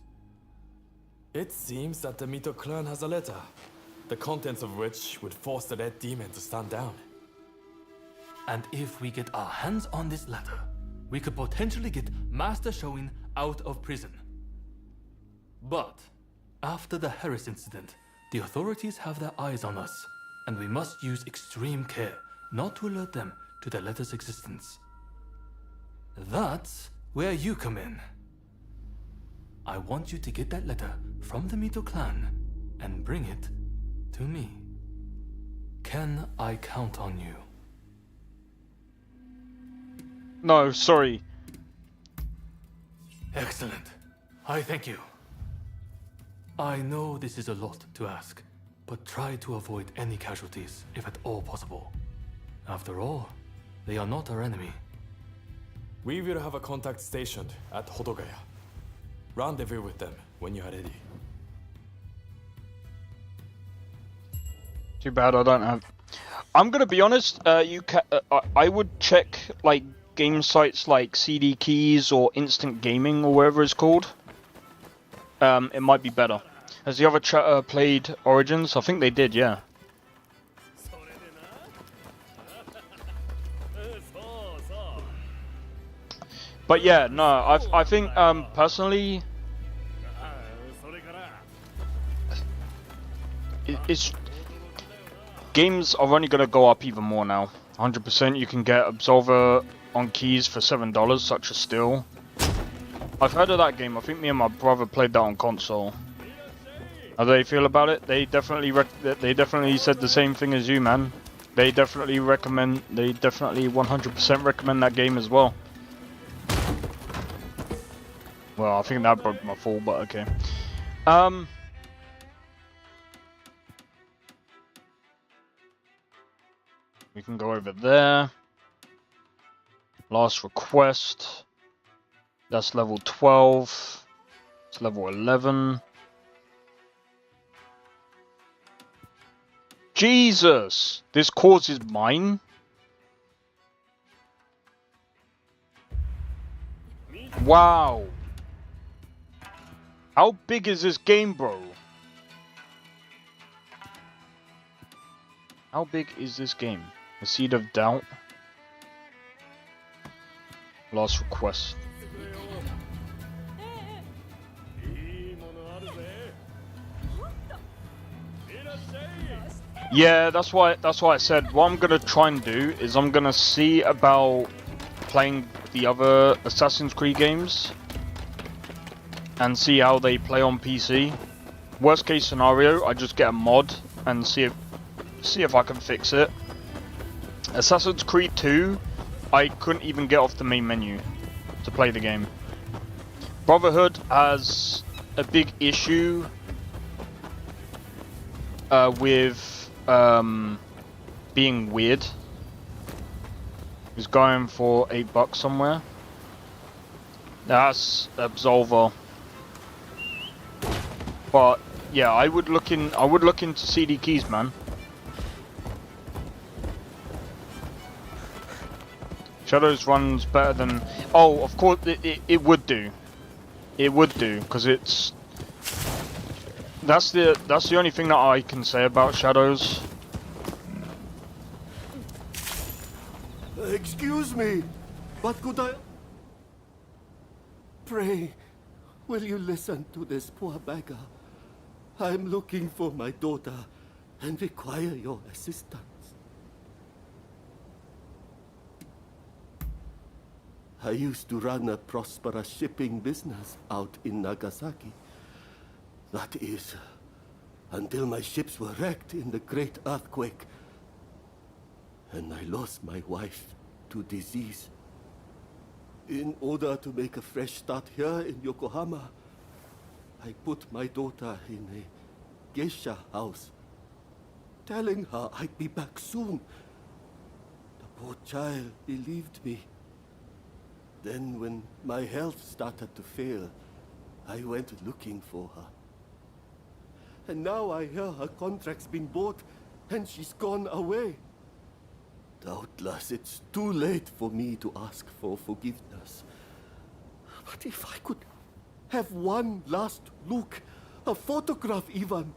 It seems that the Mito clan has a letter, the contents of which would force the Red Demon to stand down. And if we get our hands on this letter, we could potentially get Master Shoin out of prison. But after the Heres incident, the authorities have their eyes on us, and we must use extreme care not to alert them to the letter's existence. That's where you come in. I want you to get that letter from the Mito clan and bring it to me. Can I count on you? No, sorry. Excellent. I thank you. I know this is a lot to ask, but try to avoid any casualties if at all possible. After all, they are not our enemy. We will have a contact stationed at Hodogaya. Rendezvous with them when you are ready. Too bad I don't have. I'm gonna be honest. I would check like game sites like CD Keys or Instant Gaming or whatever it's called. It might be better. Has the other chatter played Origins? I think they did. Yeah. But yeah, no. I think personally, it's games are only gonna go up even more now. 100%. You can get Absolver on keys for $7, such as Steel. I've heard of that game. I think me and my brother played that on console. How do they feel about it? They definitely said the same thing as you, man. They definitely recommend. They definitely 100% recommend that game as well. Well, I think that broke my fall, but okay. We can go over there. Last request. That's level 12. It's level 11. Jesus! This cause is mine? Wow. How big is this game, bro? How big is this game? The Seed of Doubt. Last request. Yeah, that's why I said what I'm gonna try and do is I'm gonna see about playing the other Assassin's Creed games and see how they play on PC. Worst case scenario, I just get a mod and see if I can fix it. Assassin's Creed 2, I couldn't even get off the main menu to play the game. Brotherhood has a big issue with being weird. He's going for $8 somewhere. That's Absolver. But yeah, I would look into CD Keys, man. Shadows runs better than. Oh, of course it would do. It would do because it's. That's the only thing that I can say about Shadows. Excuse me, but could I... Pray, will you listen to this poor beggar? I'm looking for my daughter and require your assistance. I used to run a prosperous shipping business out in Nagasaki. That is, until my ships were wrecked in the great earthquake. And I lost my wife to disease. In order to make a fresh start here in Yokohama, I put my daughter in a geisha house, telling her I'd be back soon. The poor child believed me. Then when my health started to fail, I went looking for her. And now I hear her contract's been bought and she's gone away. Doubtless it's too late for me to ask for forgiveness. But if I could have one last look, a photograph even,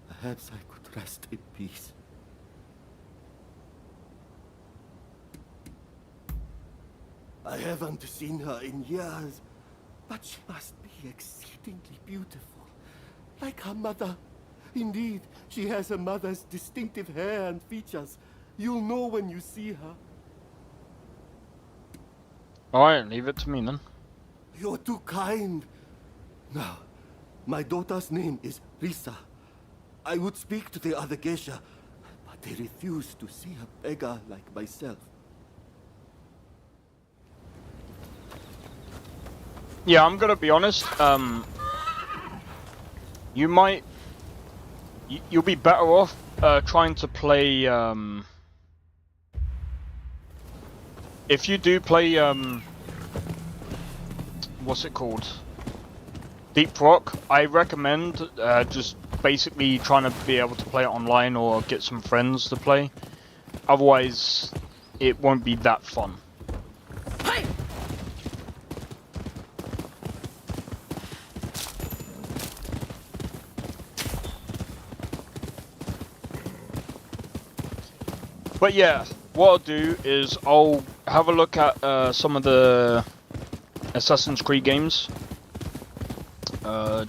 perhaps I could rest in peace. I haven't seen her in years, but she must be exceedingly beautiful, like her mother, Indeed, she has her mother's distinctive hair and features. You'll know when you see her. Alright, leave it to me then. You're too kind. Now, my daughter's name is Risa. I would speak to the other geisha, but they refuse to see a beggar like myself. Yeah, I'm gonna be honest. You might. You'll be better off trying to play. If you do play. What's it called? Deep Rock. I recommend just basically trying to be able to play it online or get some friends to play. Otherwise, it won't be that fun. But yeah, what I'll do is I'll have a look at some of the Assassin's Creed games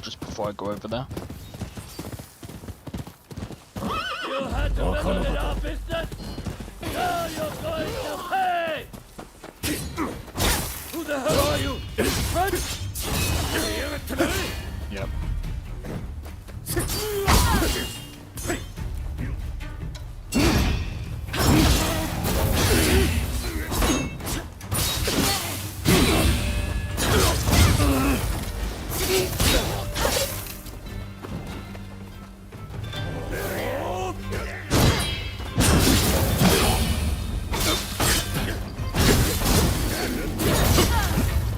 just before I go over there. You had to meddle in our business. Now you're going to pay. Who the hell are you? French? Yep.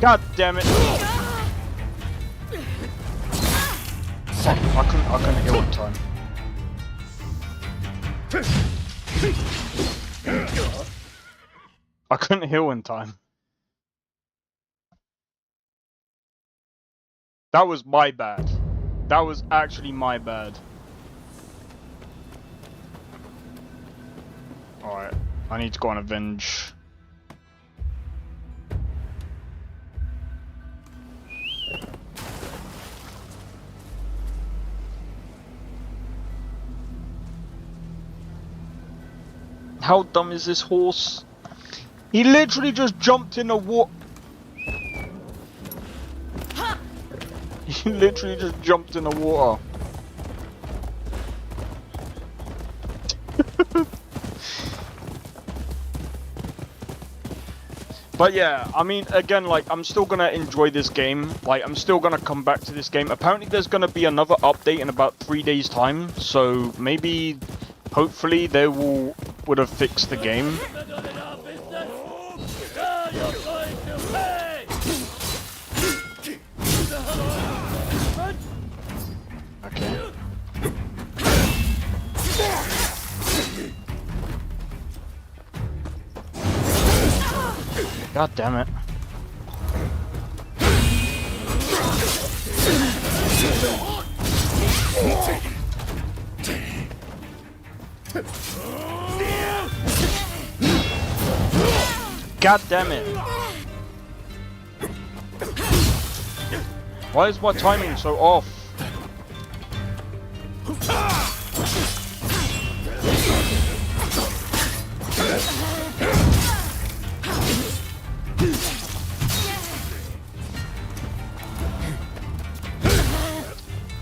God damn it! I couldn't heal in time. I couldn't heal in time. That was my bad. That was actually my bad. Alright, I need to go and avenge. How dumb is this horse? He literally just jumped in the water. He literally just jumped in the water. But yeah, I mean, again, like, I'm still gonna enjoy this game. Like, I'm still gonna come back to this game. Apparently, there's gonna be another update in about 3 days' time. So maybe, hopefully, they would have fixed the game. Meddle in our business. Now you're going to pay. Who the hell are you? French? Okay. God damn it. God damn it. Why is my timing so off?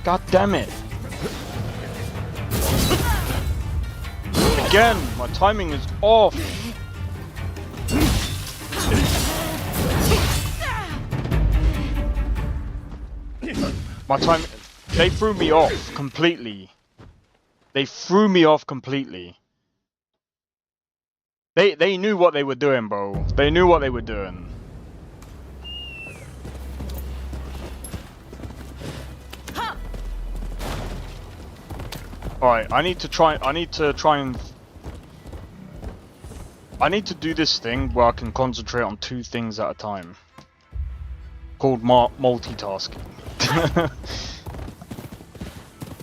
God damn it. Again, my timing is off. My time, they threw me off completely. They threw me off completely. They knew what they were doing, bro. They knew what they were doing. Alright, I need to do this thing where I can concentrate on 2 things at a time. Called multitasking.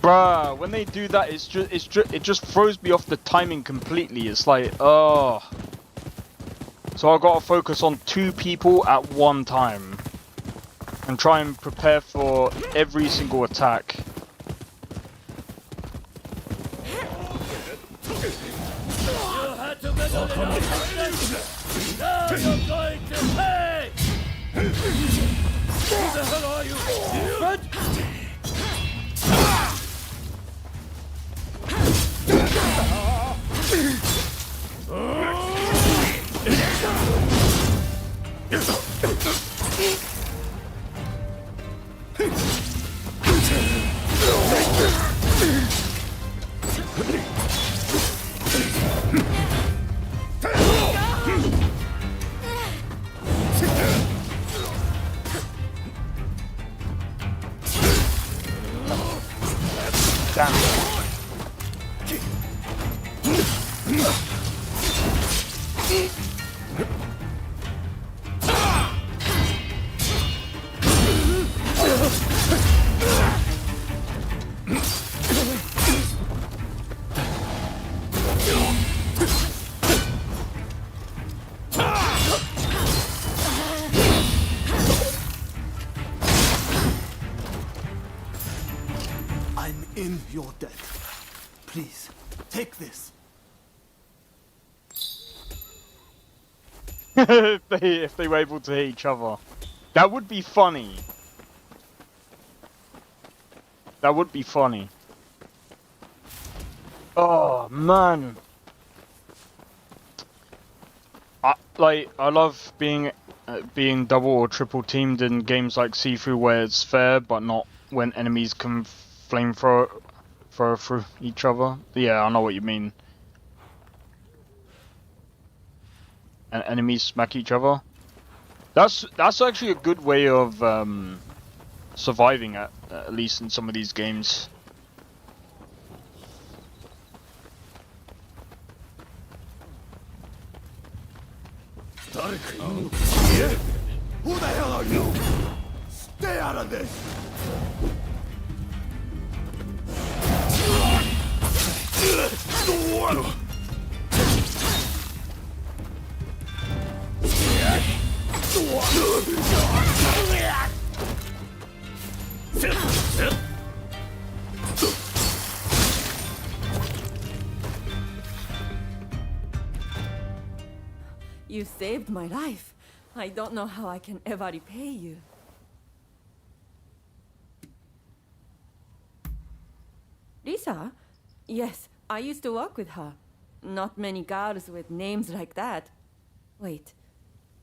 Bruh, when they do that, it just throws me off the timing completely. It's like, oh. So I've got to focus on 2 people at one time. And try and prepare for every single attack. Now you're going to pay! Who the hell are you? What? I'm in your debt. Please, take this. if they were able to hit each other, that would be funny. That would be funny. Oh man, I love being double or triple teamed in games like Sifu where it's fair, but not when enemies can flamethrower through each other. Yeah, I know what you mean. And enemies smack each other. That's actually a good way of surviving at least in some of these games. Who the hell are you? Stay out of this! You saved my life. I don't know how I can ever repay you. Lisa? Yes, I used to work with her. Not many girls with names like that. Wait,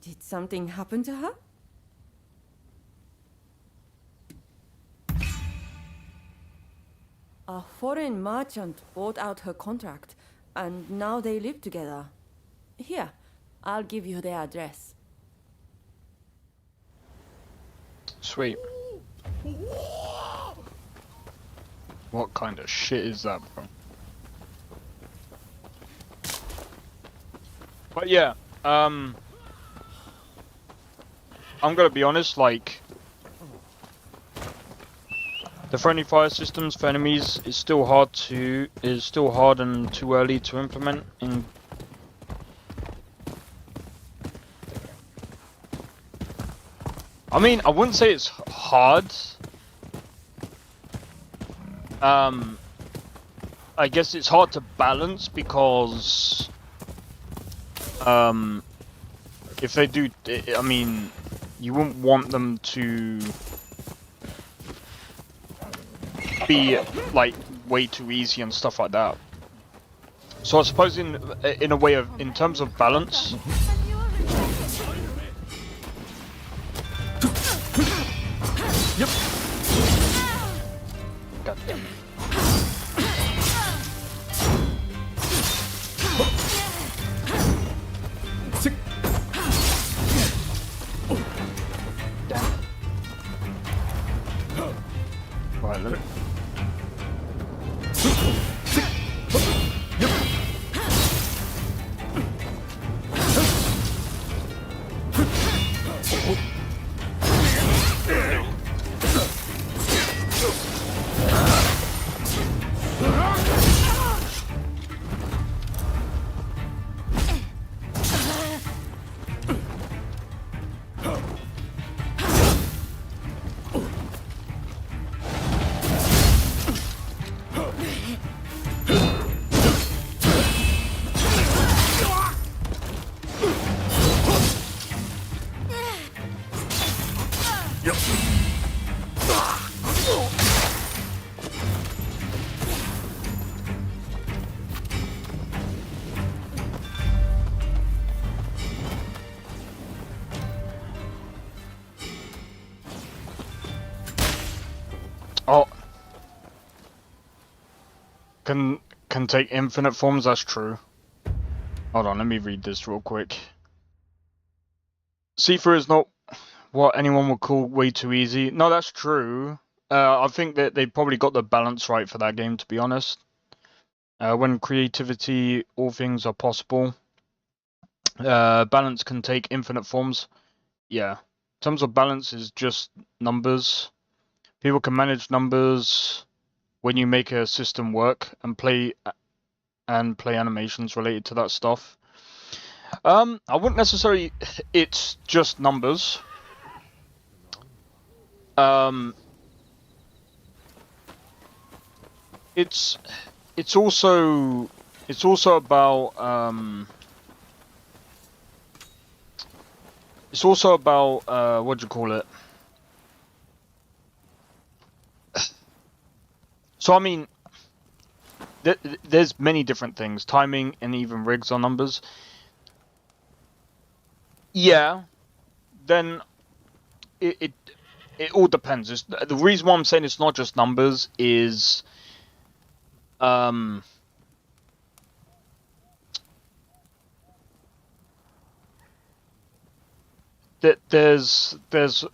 did something happen to her? A foreign merchant bought out her contract, and now they live together. Here, I'll give you their address. Sweet. What kind of shit is that, bro? But yeah, I'm gonna be honest, like, the friendly fire systems for enemies is still hard and too early to implement in. I mean, I wouldn't say it's hard. I guess it's hard to balance because if they do, I mean, you wouldn't want them to be like way too easy and stuff like that. So I suppose in a way of, in terms of balance. Yep. God damn it. Right, let it. Yep. Can take infinite forms. That's true. Hold on, let me read this real quick. See-through is not what anyone would call way too easy. No, that's true. I think that they probably got the balance right for that game, to be honest. When creativity, all things are possible. Balance can take infinite forms. Yeah. In terms of balance is just numbers. People can manage numbers when you make a system work and play animations related to that stuff. I wouldn't necessarily. It's just numbers. It's also about what do you call it? So I mean, there's many different things. Timing and even rigs are numbers. Yeah, then it all depends. The reason why I'm saying it's not just numbers is that there's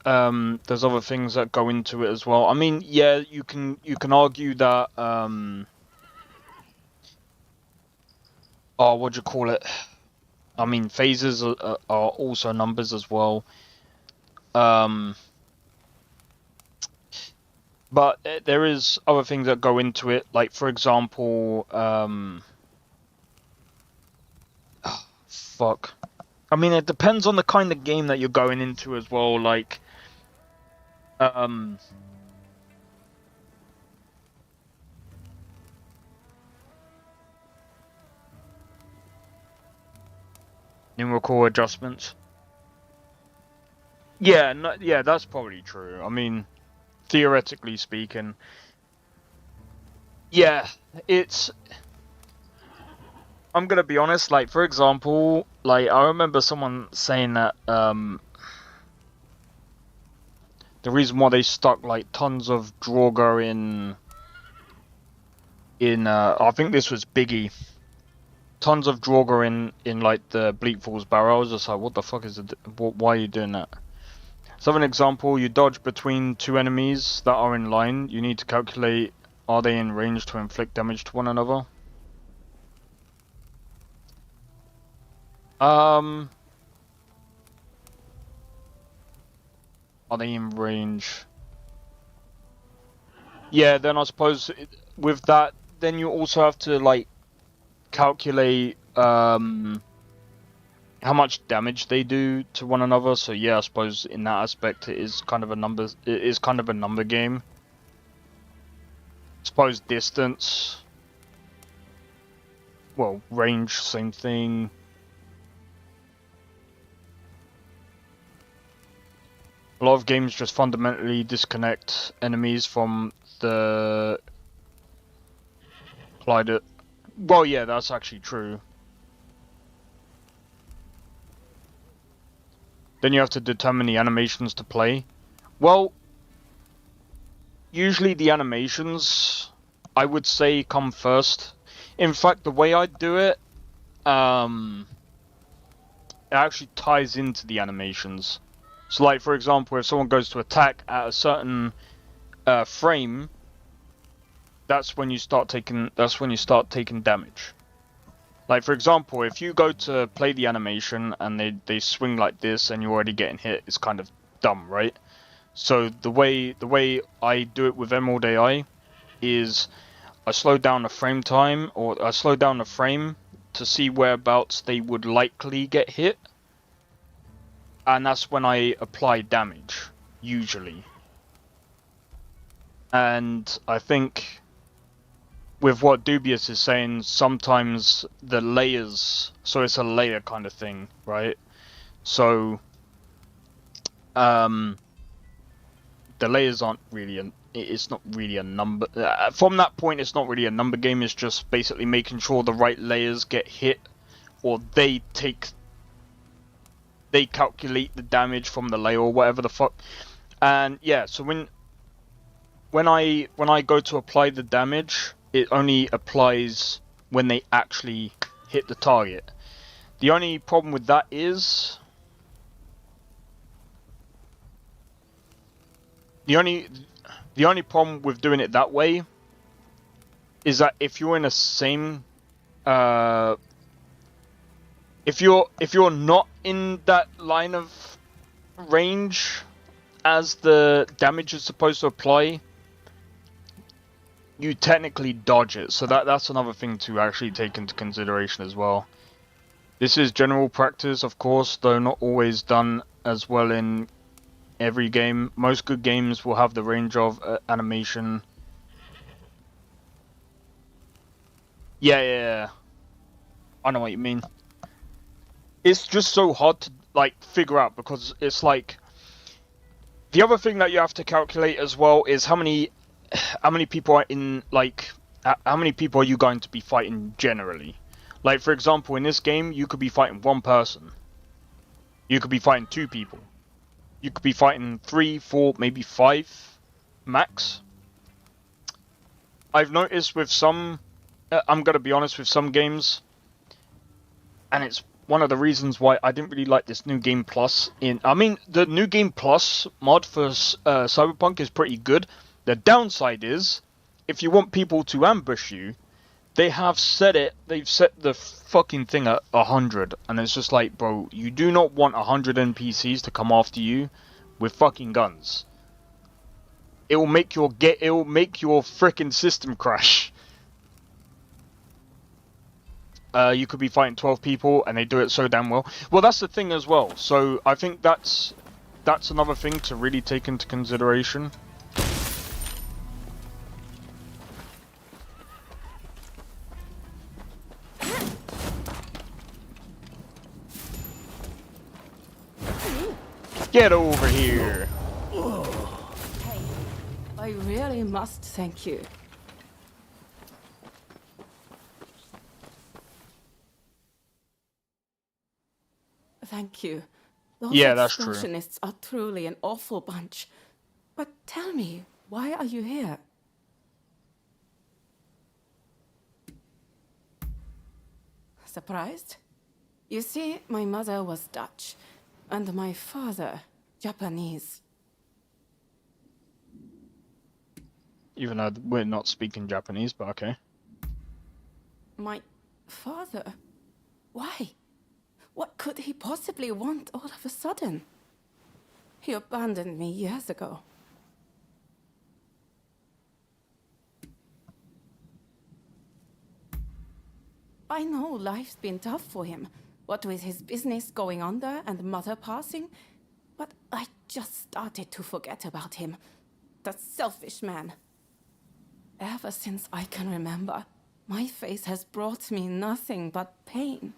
other things that go into it as well. I mean, yeah, you can argue that oh, what do you call it? I mean, phases are also numbers as well. But there is other things that go into it, like for example, fuck. I mean, it depends on the kind of game that you're going into as well. Like, numerical adjustments. Yeah, no, yeah, that's probably true. I mean, theoretically speaking, yeah, it's. I'm gonna be honest. Like, for example, like I remember someone saying that the reason why they stuck like tons of Draugr in I think this was Biggie. Tons of Draugr in like the Bleak Falls barrel. I was just like, what the fuck is it? Why are you doing that? So, an example: you dodge between two enemies that are in line. You need to calculate: are they in range to inflict damage to one another? Are they in range? Yeah, then I suppose with that, then you also have to like calculate how much damage they do to one another. So yeah, I suppose in that aspect it is kind of a number. It is kind of a number game. I suppose distance. Well, range, same thing. A lot of games just fundamentally disconnect enemies from the collider. Well, yeah, that's actually true. Then you have to determine the animations to play. Well, usually the animations, I would say, come first. In fact, the way I do it, it actually ties into the animations. So, like, for example, if someone goes to attack at a certain frame, that's when you start taking damage. Like, for example, if you go to play the animation and they swing like this and you're already getting hit, it's kind of dumb, right? So the way I do it with Emerald AI is I slow down the frame time, or I slow down the frame to see whereabouts they would likely get hit. And that's when I apply damage, usually. And I think with what Dubious is saying, sometimes the layers, so it's a layer kind of thing, right? So, the layers aren't really, it's not really a number, from that point it's not really a number game, it's just basically making sure the right layers get hit, or they calculate the damage from the layer or whatever the fuck. And yeah, so when I go to apply the damage, it only applies when they actually hit the target. The only problem with that is the only problem with doing it that way is that if you're in a same if you're not in that line of range as the damage is supposed to apply, you technically dodge it. So that's another thing to actually take into consideration as well. This is general practice, of course, though not always done as well in every game. Most good games will have the range of animation. Yeah. I know what you mean. It's just so hard to like figure out, because it's like the other thing that you have to calculate as well is how many people are in, like, how many people are you going to be fighting generally. Like, for example, in this game, you could be fighting one person. You could be fighting 2 people. You could be fighting 3, 4, maybe 5 max. I've noticed with some, I'm gonna be honest, with some games, and it's one of the reasons why I didn't really like this New Game Plus. I mean, the New Game Plus mod for Cyberpunk is pretty good. The downside is, if you want people to ambush you, they've set the fucking thing at 100, and it's just like, bro, you do not want 100 NPCs to come after you with fucking guns. It will make your freaking system crash. You could be fighting 12 people, and they do it so damn well. Well, that's the thing as well. So I think that's another thing to really take into consideration. Get over here. Hey, I really must thank you. Thank you. Those Yeah, that's true. extortionists are truly an awful bunch. But tell me, why are you here? Surprised? You see, my mother was Dutch, and my father, Japanese. Even though we're not speaking Japanese, but okay. My father? Why? What could he possibly want all of a sudden? He abandoned me years ago. I know life's been tough for him, what with his business going under and mother passing, but I just started to forget about him. That selfish man. Ever since I can remember, my face has brought me nothing but pain.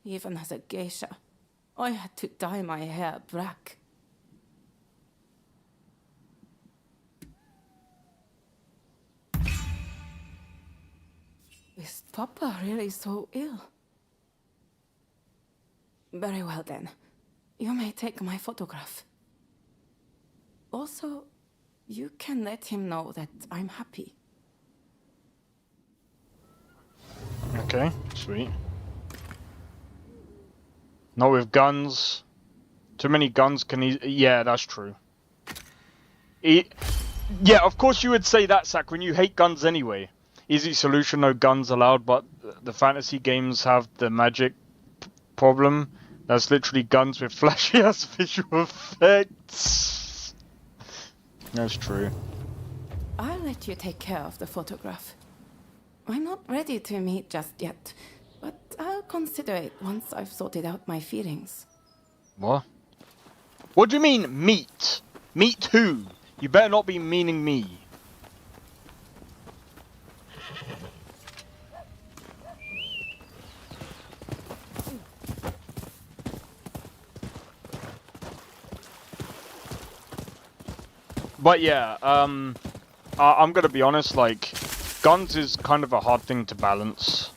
Even as a geisha, I had to dye my hair black. Is Papa really so ill? Very well then. You may take my photograph. Also, you can let him know that I'm happy. Okay, sweet. Not with guns. Too many guns can yeah, that's true. Yeah, of course you would say that, Sak, when you hate guns anyway. Easy solution, no guns allowed, but the fantasy games have the magic problem. That's literally guns with flashy ass visual effects. That's true. I'll let you take care of the photograph. I'm not ready to meet just yet, but I'll consider it once I've sorted out my feelings. What? What do you mean, meet? Meet who? You better not be meaning me. But yeah, I'm gonna be honest, like, guns is kind of a hard thing to balance.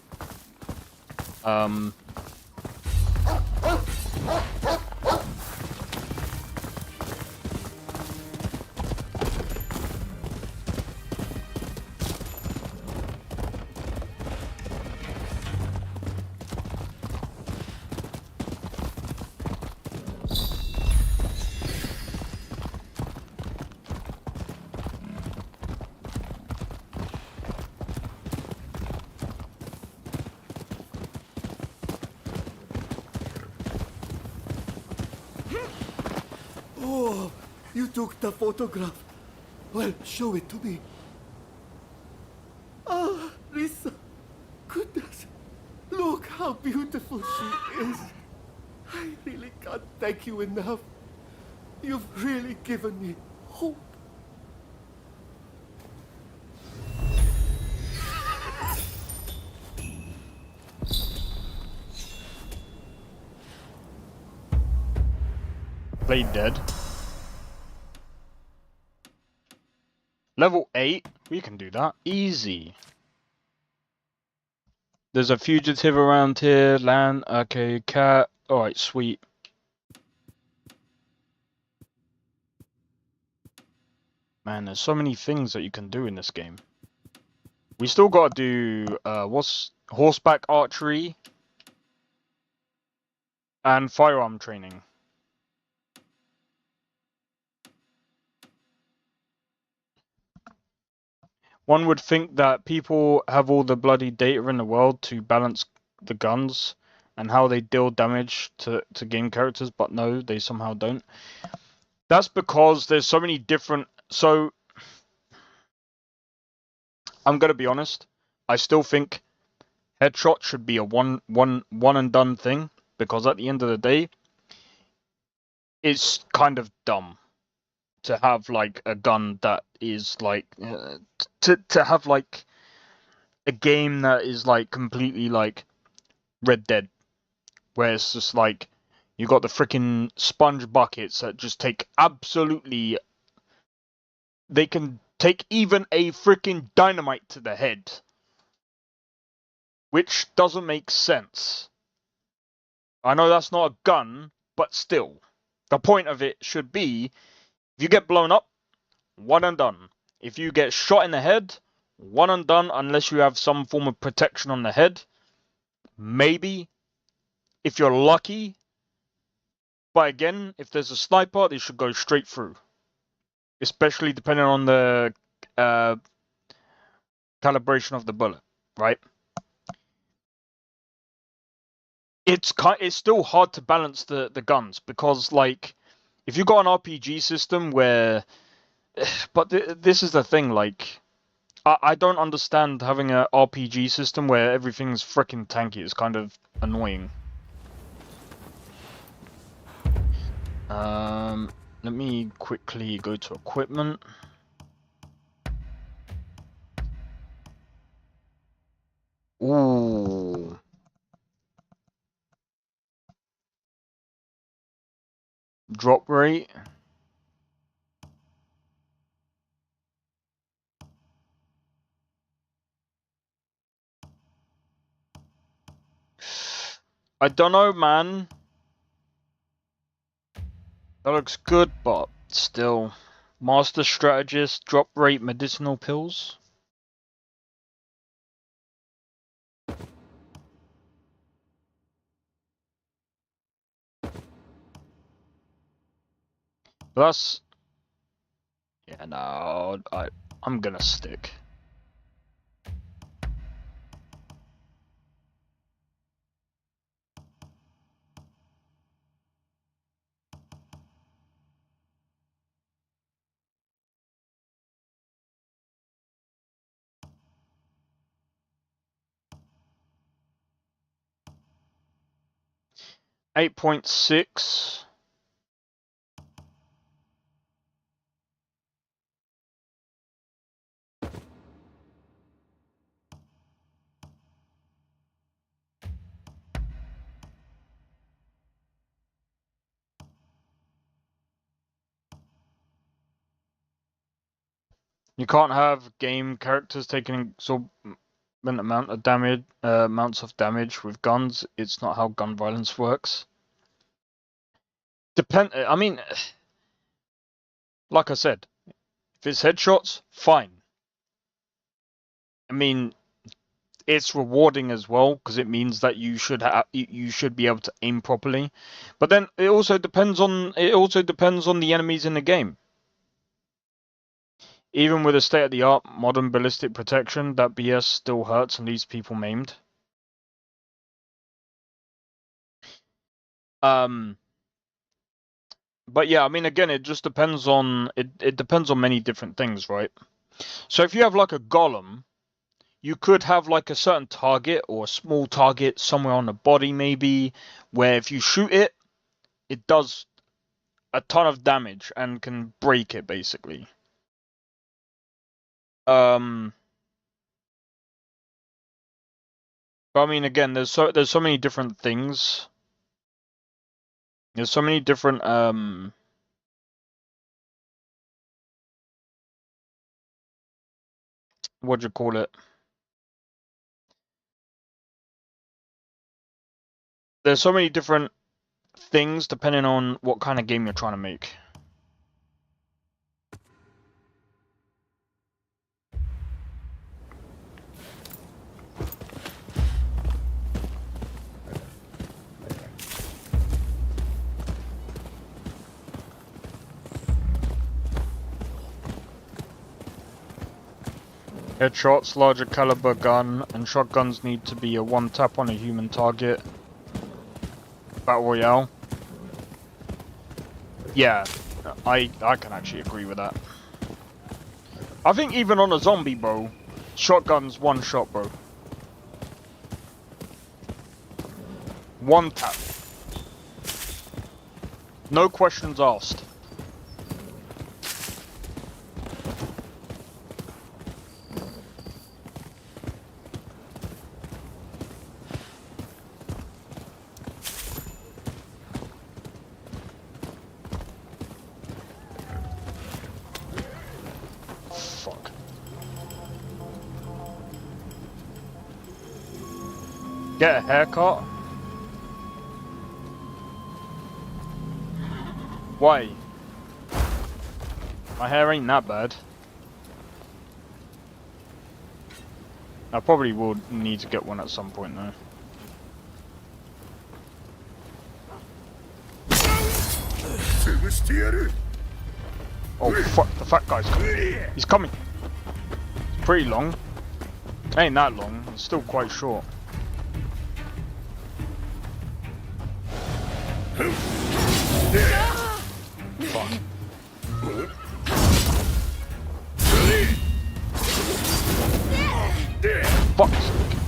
Oh, you took the photograph. Well, show it to me. Ah, Risa. Goodness. Look how beautiful she is. I really can't thank you enough. You've really given me hope. Play dead. Level 8? We can do that. Easy. There's a fugitive around here. Land. Okay, cat. Alright, sweet. Man, there's so many things that you can do in this game. We still gotta do, what's horseback archery and firearm training. One would think that people have all the bloody data in the world to balance the guns and how they deal damage to game characters, but no, they somehow don't. That's because there's so many different... So, I'm gonna be honest, I still think headshot should be a one and done thing, because at the end of the day, it's kind of dumb to have like a gun that is like to have like a game that is like completely like Red Dead, where it's just like you got the freaking sponge buckets that just take absolutely, they can take even a freaking dynamite to the head, which doesn't make sense. I know that's not a gun, but still, the point of it should be, if you get blown up, one and done. If you get shot in the head, one and done, unless you have some form of protection on the head. Maybe, if you're lucky. But again, if there's a sniper, they should go straight through. Especially depending on the calibration of the bullet, right? It's still hard to balance the guns, because like, if you got an RPG system where... But this is the thing, like, I don't understand having an RPG system where everything's freaking tanky. It's kind of annoying. Let me quickly go to equipment. Ooh. Drop rate. I don't know, man. That looks good, but still. Master Strategist, drop rate, medicinal pills. That's... Yeah, no, I'm gonna stick. $8.6. You can't have game characters taking exorbitant amount of damage, amounts of damage with guns. It's not how gun violence works. I mean, like I said, if it's headshots, fine. I mean, it's rewarding as well, because it means that you should be able to aim properly. But then it also depends on the enemies in the game. Even with a state-of-the-art modern ballistic protection, that BS still hurts and leaves people maimed. But yeah, I mean, again, it just depends on it depends on many different things, right? So if you have like a golem, you could have like a certain target or a small target somewhere on the body, maybe, where if you shoot it, it does a ton of damage and can break it basically. But I mean, again, there's so many different things. There's so many different what do you call it? There's so many different things depending on what kind of game you're trying to make. Headshots, larger caliber gun, and shotguns need to be a one tap on a human target. Battle Royale. Yeah, I can actually agree with that. I think even on a zombie, bro, shotgun's one shot, bro. One tap. No questions asked. Fuck. Get a haircut? Why? My hair ain't that bad. I probably will need to get one at some point though. Oh fuck, the fat guy's coming. He's coming. It's pretty long. Ain't that long, it's still quite short. Fuck. Fuck's sake.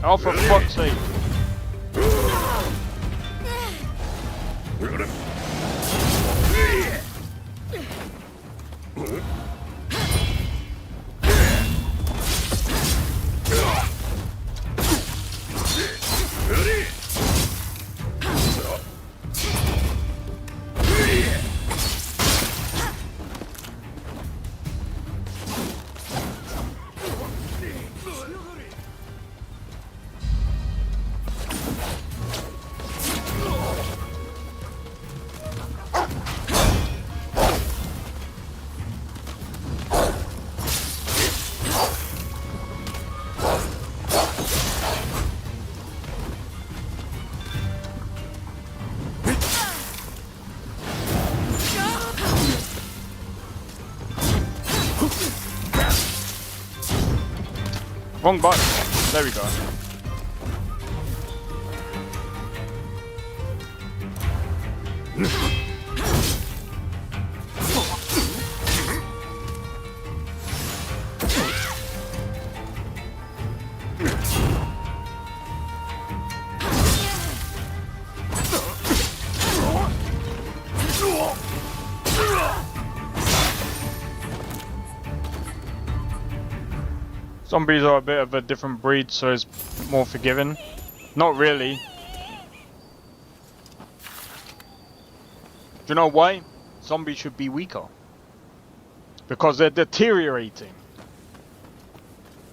Oh, for fuck's sake. Wrong button. There we go. Zombies are a bit of a different breed, so it's more forgiving. Not really. Do you know why? Zombies should be weaker. Because they're deteriorating.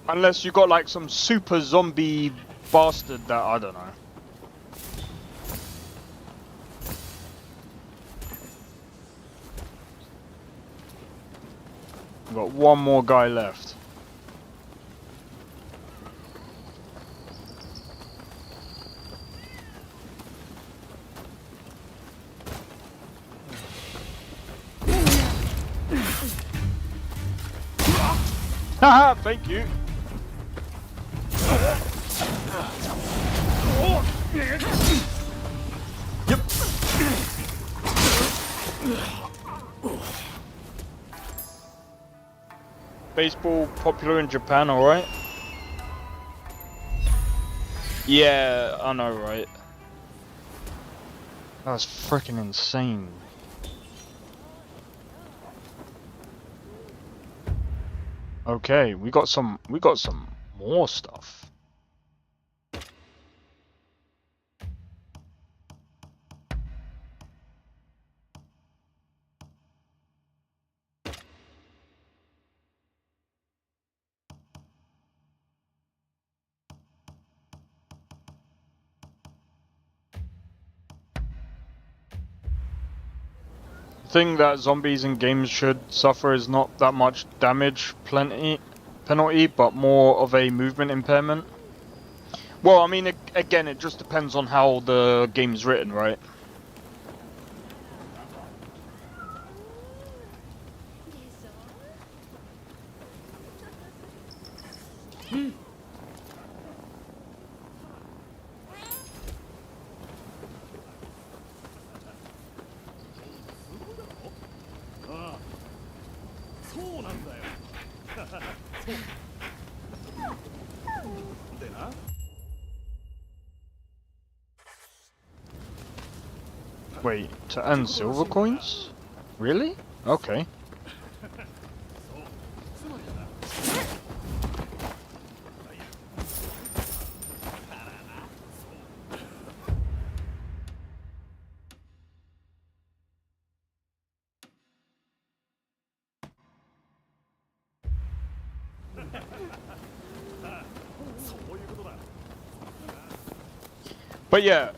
Unless you got like some super zombie bastard that, I don't know. We've got one more guy left. Haha, thank you. Yep. Baseball popular in Japan, alright? Yeah, I know, right? That's freaking insane. Okay, we got some more stuff. The thing that zombies in games should suffer is not that much damage penalty, but more of a movement impairment. Well, I mean, again, it just depends on how the game's written, right? Wait, to earn silver coins? Really? Okay. But yeah,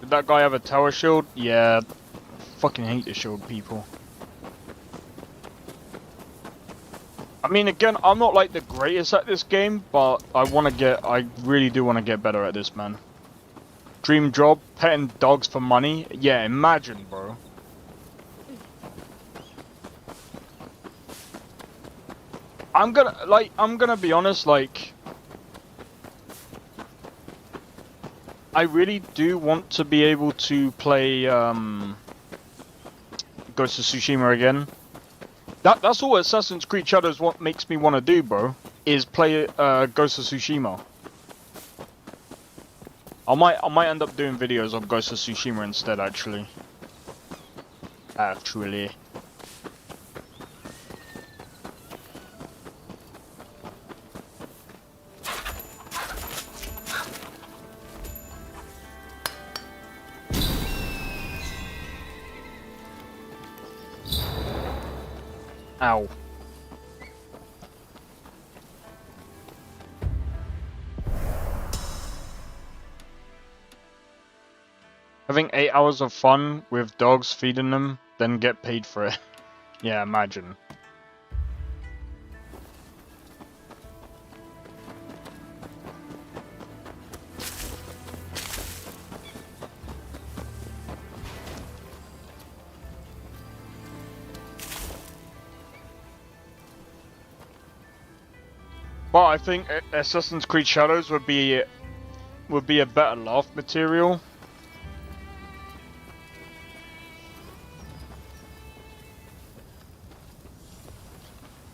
did that guy have a tower shield? Yeah, fucking hate the shield people. I mean, again, I'm not like the greatest at this game, but I really do want to get better at this, man. Dream job, petting dogs for money? Yeah, imagine, bro. I'm gonna be honest, like, I really do want to be able to play Ghost of Tsushima again. That's all Assassin's Creed Shadows what makes me want to do, bro. Is play Ghost of Tsushima. I might end up doing videos of Ghost of Tsushima instead, actually. Ow. Having 8 hours of fun with dogs, feeding them, then get paid for it. Yeah, imagine. Well, I think Assassin's Creed Shadows would be a better laugh material.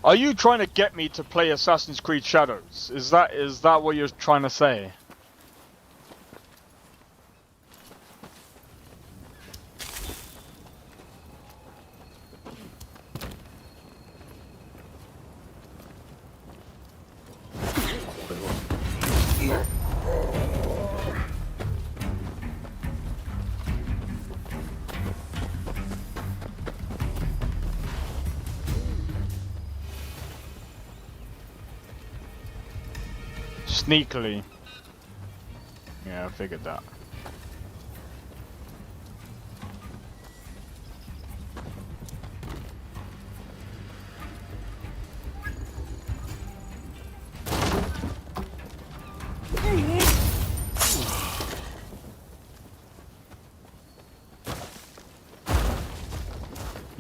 Are you trying to get me to play Assassin's Creed Shadows? Is that what you're trying to say? Sneakily. Yeah, I figured that.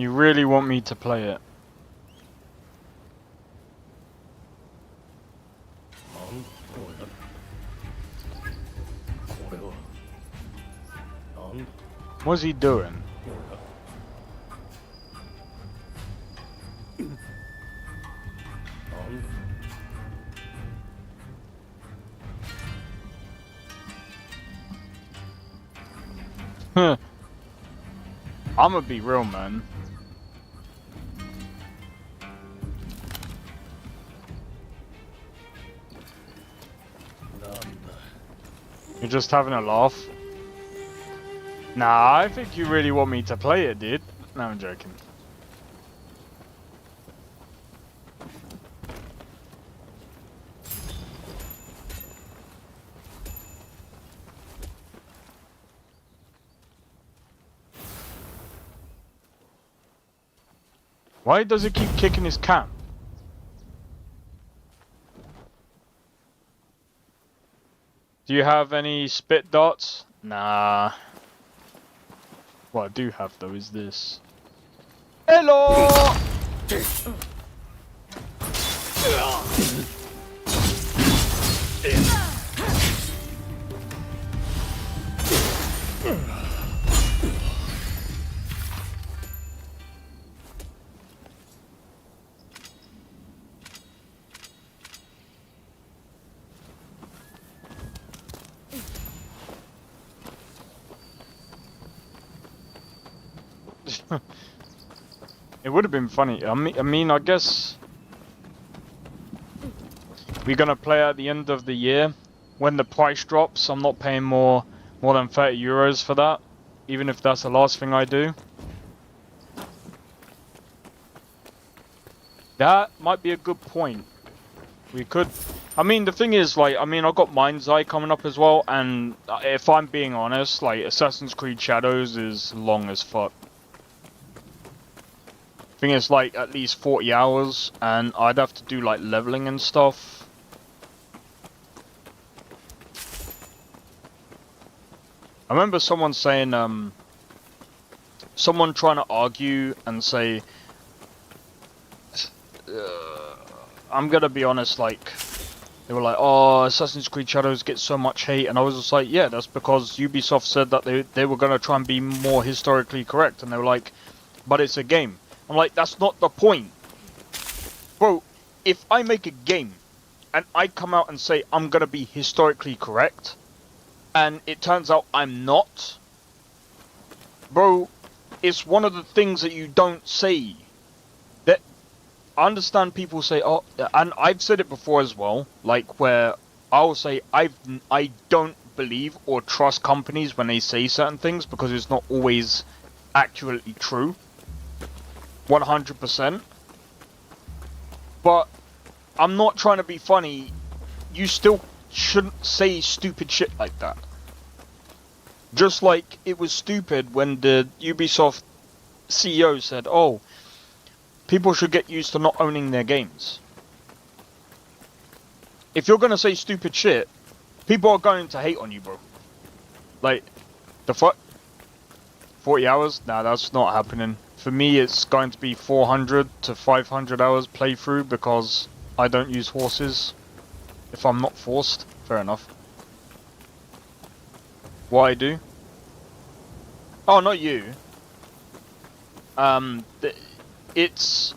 You really want me to play it? What's he doing? Huh. I'ma be real, man. You're just having a laugh? Nah, I think you really want me to play it, dude. No, I'm joking. Why does he keep kicking his cam? Do you have any spit darts? Nah. What I do have though is this. Hello! It would have been funny. I mean, I guess we're gonna play at the end of the year when the price drops. I'm not paying more than 30 euros for that, even if that's the last thing I do. That might be a good point. We could. I mean, the thing is, like, I mean, I've got Mind's Eye coming up as well, and if I'm being honest, like, Assassin's Creed Shadows is long as fuck. I think it's like at least 40 hours, and I'd have to do like leveling and stuff. I remember someone saying, someone trying to argue and say, I'm gonna be honest, like, they were like, oh, Assassin's Creed Shadows gets so much hate, and I was just like, yeah, that's because Ubisoft said that they were gonna try and be more historically correct, and they were like, but it's a game. I'm like, that's not the point. Bro, if I make a game and I come out and say I'm gonna be historically correct and it turns out I'm not, bro, it's one of the things that you don't say. That I understand people say, oh, and I've said it before as well, like where I'll say I don't believe or trust companies when they say certain things because it's not always accurately true. 100%. But I'm not trying to be funny. You still shouldn't say stupid shit like that. Just like it was stupid when the Ubisoft CEO said, oh, people should get used to not owning their games. If you're going to say stupid shit, people are going to hate on you, bro. Like, the fuck? 40 hours? Nah, that's not happening. For me, it's going to be 400 to 500 hours playthrough because I don't use horses. If I'm not forced, fair enough. What I do? Oh, not you. It's...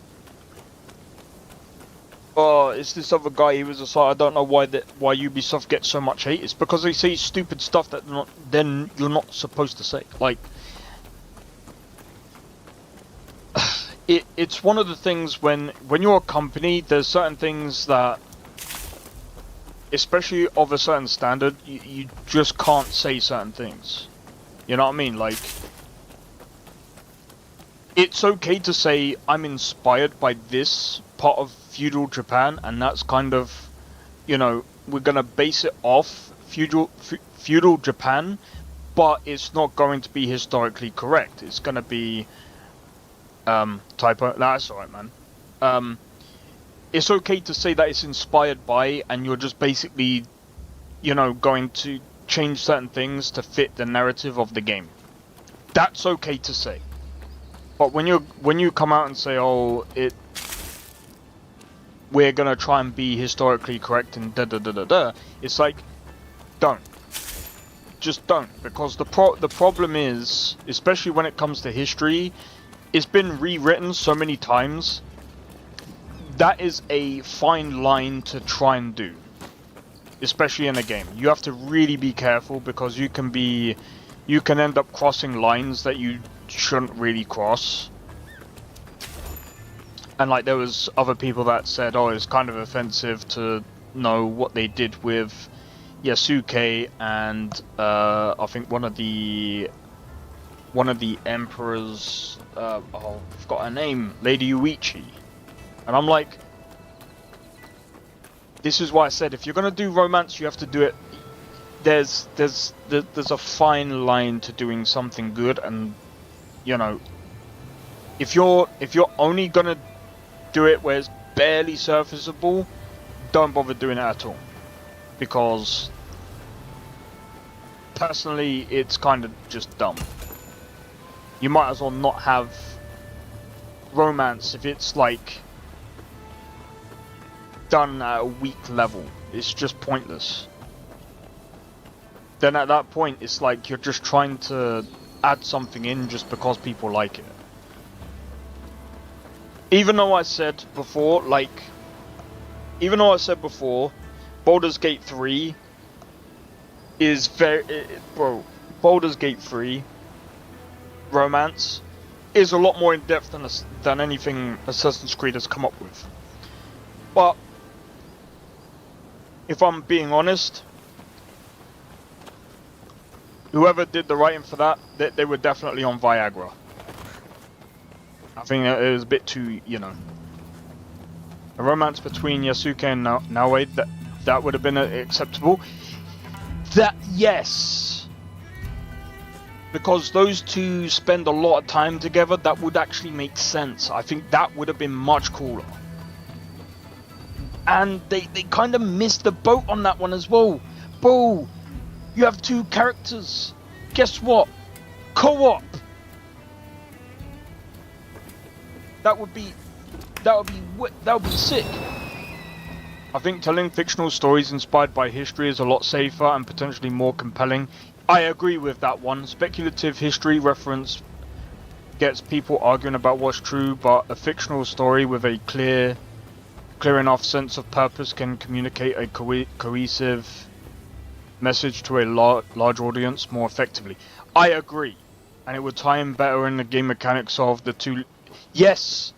Oh, it's this other guy. He was a... I don't know why Ubisoft gets so much hate. It's because they say stupid stuff that then you're not supposed to say. Like... It's one of the things when you're a company, there's certain things that, especially of a certain standard, you just can't say certain things. You know what I mean? Like, it's okay to say I'm inspired by this part of feudal Japan, and that's kind of, you know, we're gonna base it off feudal Japan, but it's not going to be historically correct. It's gonna be typo. That's alright, man. It's okay to say that it's inspired by, and you're just basically, you know, going to change certain things to fit the narrative of the game. That's okay to say. But when you come out and say, oh, we're gonna try and be historically correct and da da da da da, it's like, don't. Just don't, because the problem is, especially when it comes to history, it's been rewritten so many times. That is a fine line to try and do, especially in a game. You have to really be careful, because you can end up crossing lines that you shouldn't really cross. And like, there was other people that said, oh, it's kind of offensive to know what they did with Yasuke and I think one of the emperors, oh, I forgot her name, Lady Uichi. And I'm like, this is why I said, if you're gonna do romance, you have to do it. There's a fine line to doing something good, and you know, if you're only gonna do it where it's barely surfaceable, don't bother doing it at all, because personally, it's kind of just dumb. You might as well not have romance if it's like done at a weak level. It's just pointless. Then at that point, it's like you're just trying to add something in just because people like it. Even though I said before, Baldur's Gate 3 is Baldur's Gate 3 romance is a lot more in depth than anything Assassin's Creed has come up with. But if I'm being honest, whoever did the writing for that, they were definitely on Viagra. I think it was a bit too, you know, a romance between Yasuke and Naoe, that would have been acceptable. That, yes, because those two spend a lot of time together, that would actually make sense. I think that would have been much cooler. And they kind of missed the boat on that one as well. Bro, you have two characters. Guess what? Co-op. That would be sick. I think telling fictional stories inspired by history is a lot safer and potentially more compelling. I agree with that one. Speculative history reference gets people arguing about what's true, but a fictional story with a clear enough sense of purpose can communicate a cohesive message to a large audience more effectively. I agree. And it would tie in better in the game mechanics of the two. Yes!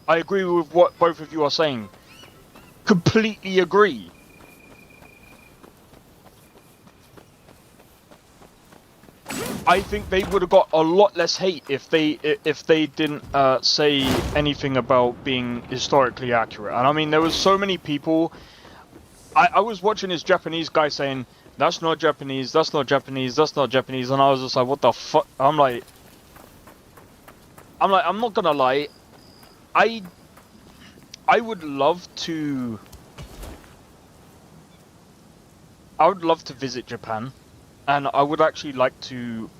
I agree with what both of you are saying. Completely agree. I think they would have got a lot less hate if they didn't say anything about being historically accurate. And I mean, there was so many people. I was watching this Japanese guy saying, "That's not Japanese. That's not Japanese. That's not Japanese," and I was just like, "What the fuck?" I'm not gonna lie. I would love to visit Japan, and I would actually like to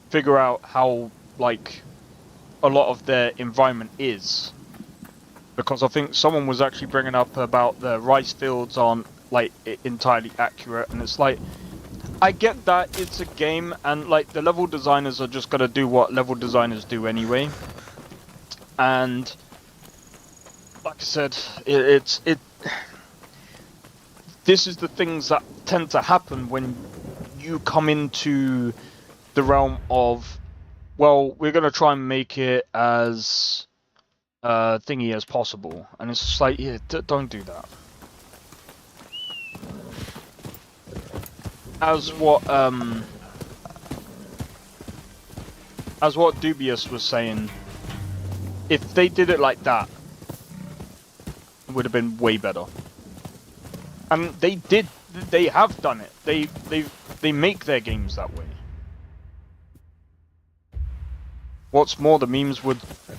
figure out how a lot of their environment is, because I think someone was actually bringing up about the rice fields aren't entirely accurate, and it's like, I get that it's a game and the level designers are just gonna do what level designers do anyway. And like I said, this is the things that tend to happen when you come into the realm of, well, we're gonna try and make it as thingy as possible, and it's just like, yeah, don't do that. As what Dubious was saying, if they did it like that, it would have been way better. And they have done it. They make their games that way. What's more, the memes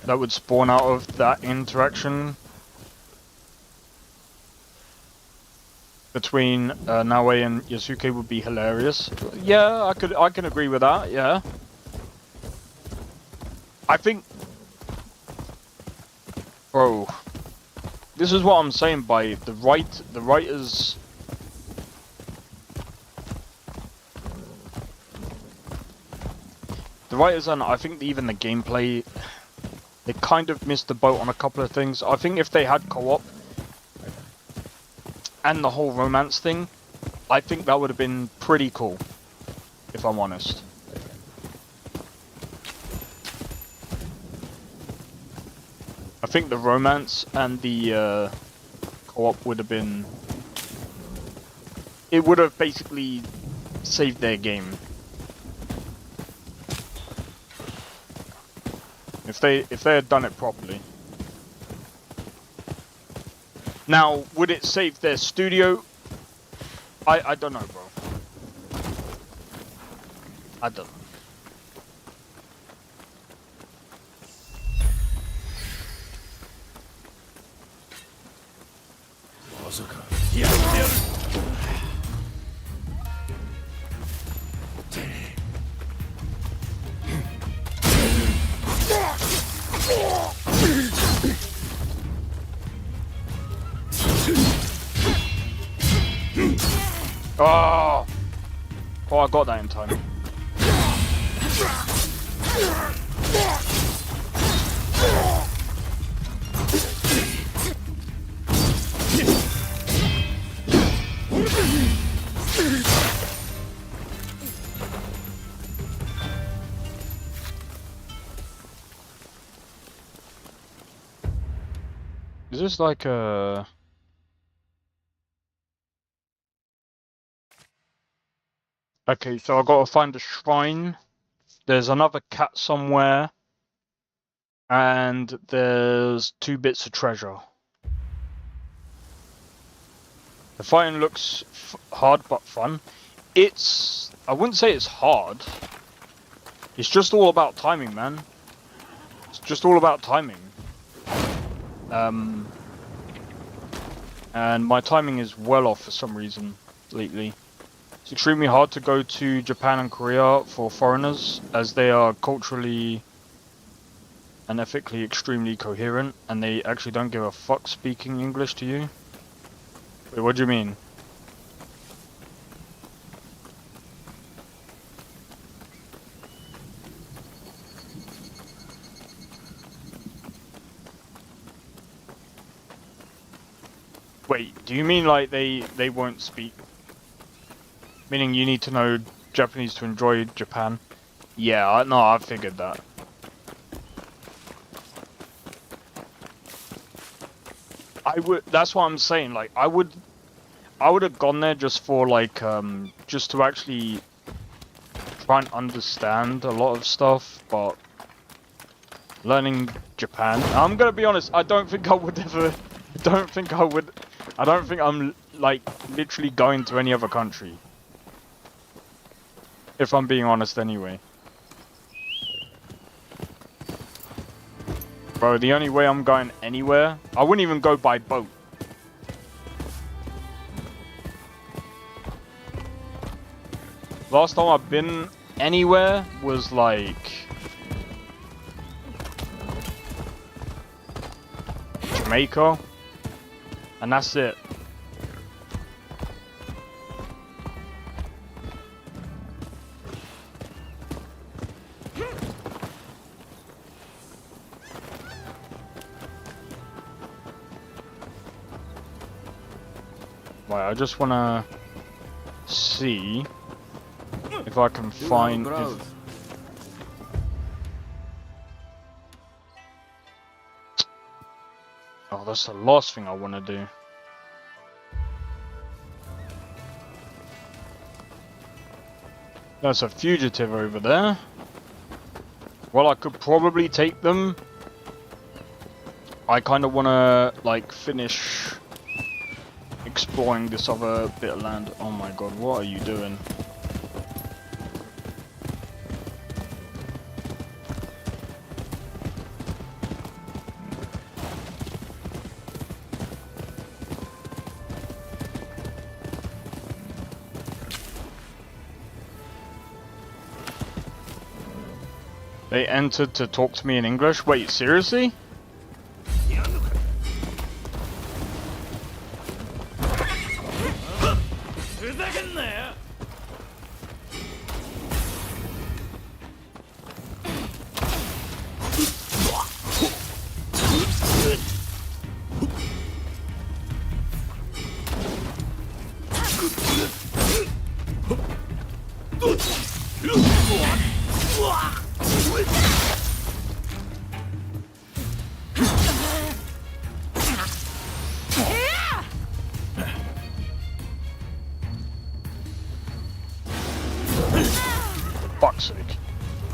that would spawn out of that interaction between Naoe and Yasuke would be hilarious. Yeah, I can agree with that. Yeah. I think, bro, this is what I'm saying by the writers. The writers and I think even the gameplay, they kind of missed the boat on a couple of things. I think if they had co-op and the whole romance thing, I think that would have been pretty cool, if I'm honest. I think the romance and the co-op would have been... It would have basically saved their game. If they had done it properly. Now, would it save their studio? I don't know, bro. I don't know. Oh! Oh, I got that in time. Is this like a... Okay, so I gotta find a shrine. There's another cat somewhere. And there's 2 bits of treasure. The fighting looks hard but fun. It's... I wouldn't say it's hard. It's just all about timing, man. It's just all about timing. And my timing is well off for some reason lately. It's extremely hard to go to Japan and Korea for foreigners, as they are culturally and ethically extremely coherent, and they actually don't give a fuck speaking English to you. Wait, what do you mean? Wait, do you mean like they won't speak? Meaning you need to know Japanese to enjoy Japan? Yeah, no, I figured that. That's what I'm saying, like, I would have gone there just for, like, just to actually try and understand a lot of stuff, but learning Japan, I'm gonna be honest, I don't think I'm, like, literally going to any other country. If I'm being honest anyway. Bro, the only way I'm going anywhere, I wouldn't even go by boat. Last time I've been anywhere was like Jamaica, and that's it. Right, I just wanna see if I can find. Oh, that's the last thing I wanna do. There's a fugitive over there. Well, I could probably take them. I kind of wanna like finish exploring this other bit of land. Oh my god, what are you doing? They entered to talk to me in English? Wait, seriously? Who's back in there? Fuck's sake.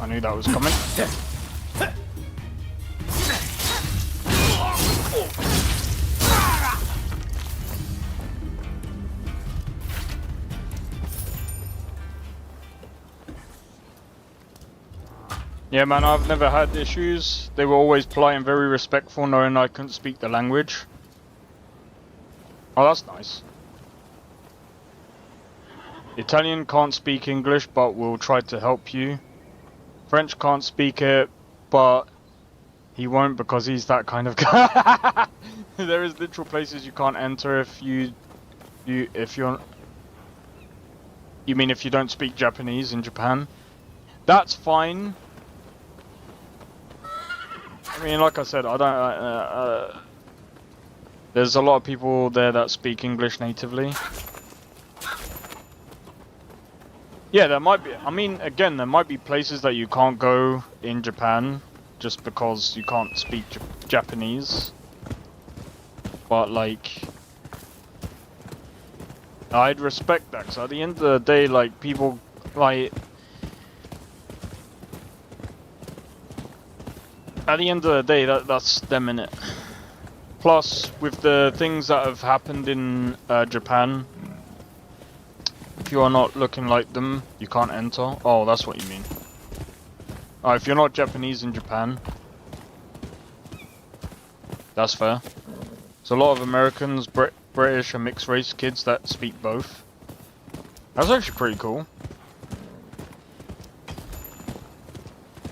I knew that was coming. Yeah, man, I've never had issues. They were always polite and very respectful, knowing I couldn't speak the language. Oh, that's nice. Italian can't speak English, but will try to help you. French can't speak it, but he won't because he's that kind of guy. There is literal places you can't enter if you mean if you don't speak Japanese in Japan. That's fine. I mean, like I said, I don't. There's a lot of people there that speak English natively. Yeah, there might be. I mean, again, there might be places that you can't go in Japan just because you can't speak Japanese. But like, I'd respect that. So at the end of the day, like people, like. At the end of the day, that's them in it. Plus, with the things that have happened in Japan, if you are not looking like them, you can't enter. Oh, that's what you mean. Oh, if you're not Japanese in Japan, that's fair. There's a lot of Americans, British and mixed race kids that speak both. That's actually pretty cool.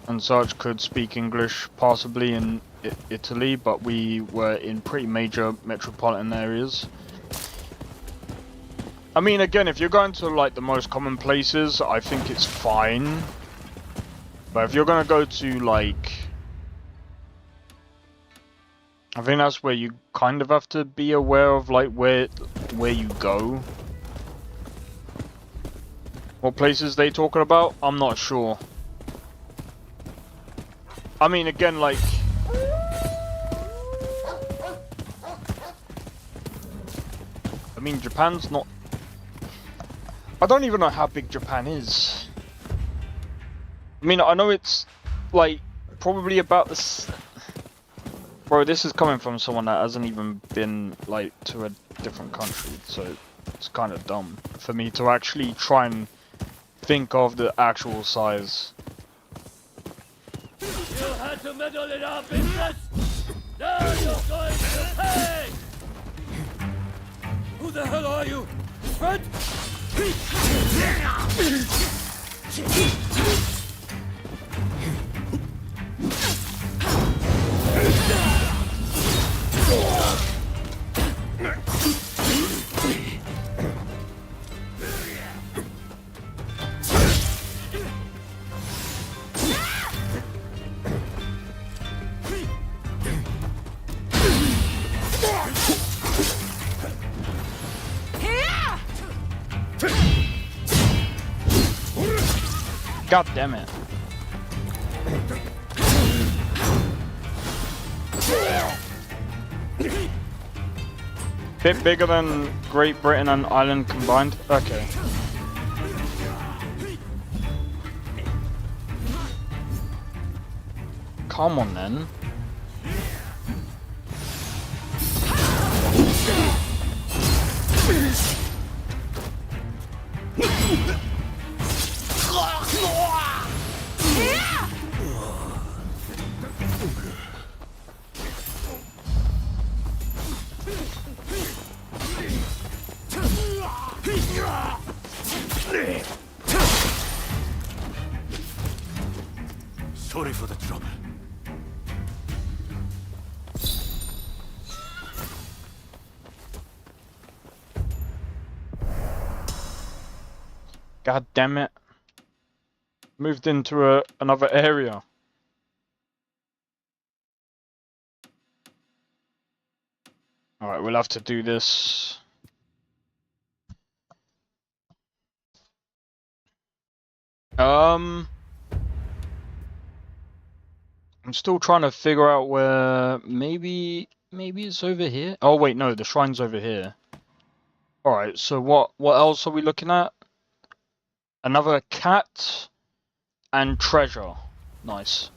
And such could speak English possibly in Italy, but we were in pretty major metropolitan areas. I mean, again, if you're going to like the most common places, I think it's fine. But if you're gonna go to like, I think that's where you kind of have to be aware of like where you go. What places they talking about? I'm not sure. I mean, again, like, I mean, Japan's not. I don't even know how big Japan is. I mean, I know it's like probably about this. Bro, this is coming from someone that hasn't even been like to a different country, so it's kind of dumb for me to actually try and think of the actual size. You had to meddle in our business! Now you're going to pay! Who the hell are you? Fred? God damn it. Bit bigger than Great Britain and Ireland combined? Okay. Come on then. Sorry for the trouble. God damn it. Moved into another area. Alright, we'll have to do this. I'm still trying to figure out where maybe it's over here. Oh wait, no, the shrine's over here. Alright, so what else are we looking at? Another cat and treasure. Nice.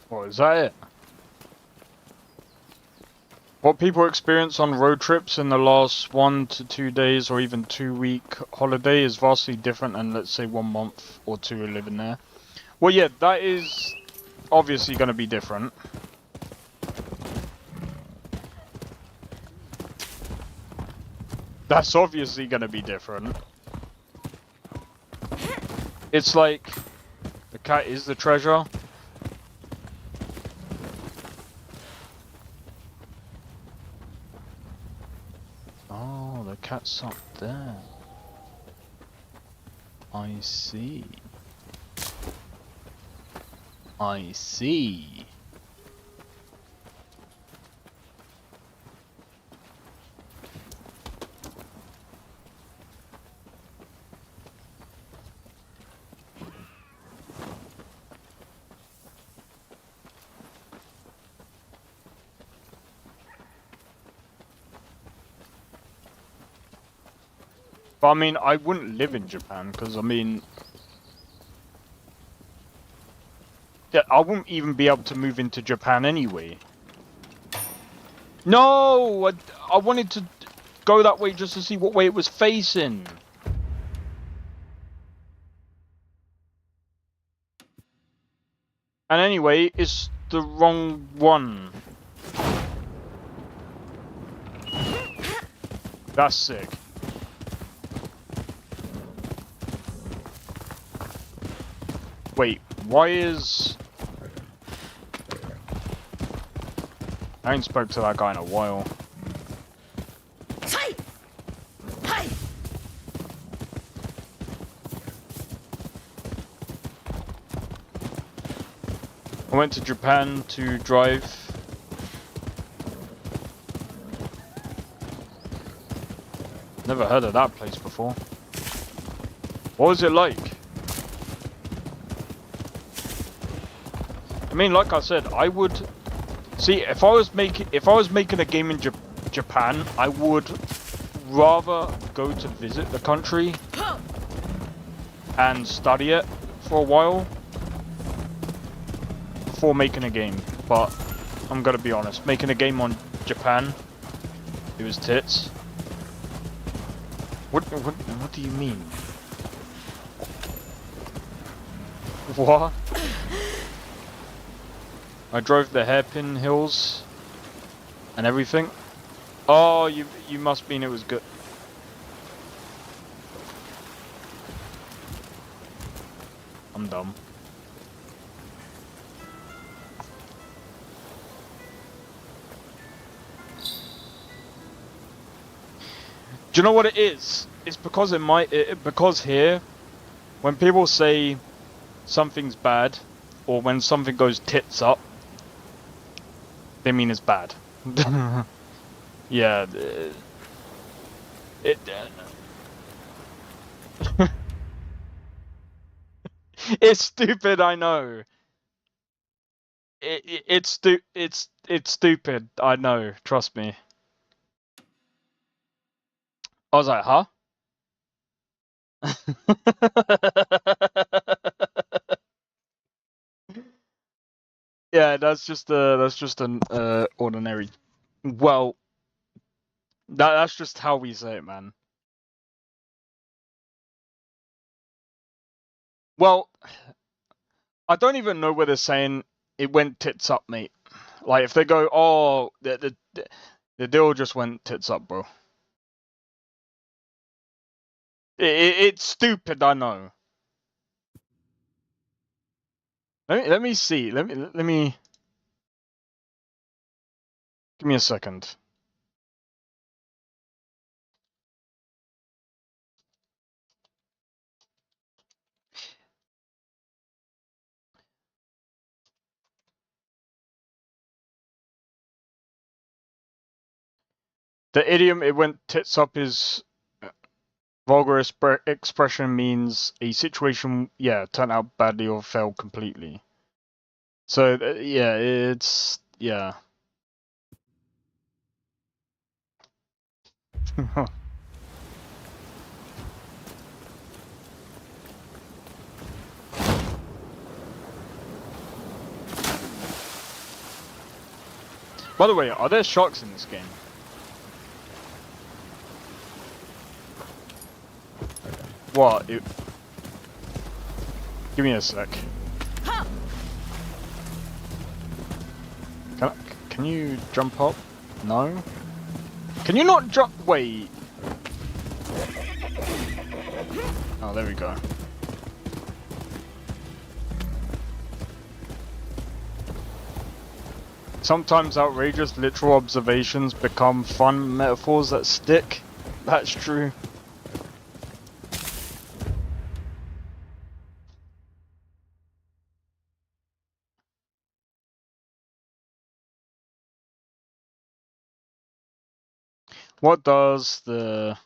What is that it? What people experience on road trips in the last 1 to 2 days or even 2-week holiday is vastly different than, let's say, 1 month or 2 living there. Well, yeah, that is obviously going to be different. That's obviously going to be different. It's like the cat is the treasure. Oh, the cat's up there. I see. I see. But I mean, I wouldn't live in Japan, because I mean... Yeah, I wouldn't even be able to move into Japan anyway. No! I wanted to go that way just to see what way it was facing. And anyway, it's the wrong one. That's sick. Wait, why is... I ain't spoke to that guy in a while. I went to Japan to drive. Never heard of that place before. What was it like? I mean, like I said, I would see if I was making a game in Japan, I would rather go to visit the country and study it for a while before making a game. But I'm gonna be honest, making a game on Japan, it was tits. What do you mean? What? I drove the hairpin hills and everything. Oh, you must mean it was good. I'm dumb. Do you know what it is? It's because because here, when people say something's bad, or when something goes tits up, they mean it's bad. Yeah. It's stupid, I know. It's stupid, I know. Trust me. I was like, huh? Yeah, that's just an ordinary. Well, that's just how we say it, man. Well, I don't even know where they're saying it went tits up, mate. Like if they go, oh, the deal just went tits up, bro. It's stupid, I know. Let me see. Let me give me a second. The idiom "it went tits up" is vulgar expression, means a situation, yeah, turned out badly or failed completely. So yeah, it's yeah. By the way, are there sharks in this game? What? Give me a sec. Can you jump up? No? Can you not jump? Wait. Oh, there we go. Sometimes outrageous literal observations become fun metaphors that stick. That's true. What does the...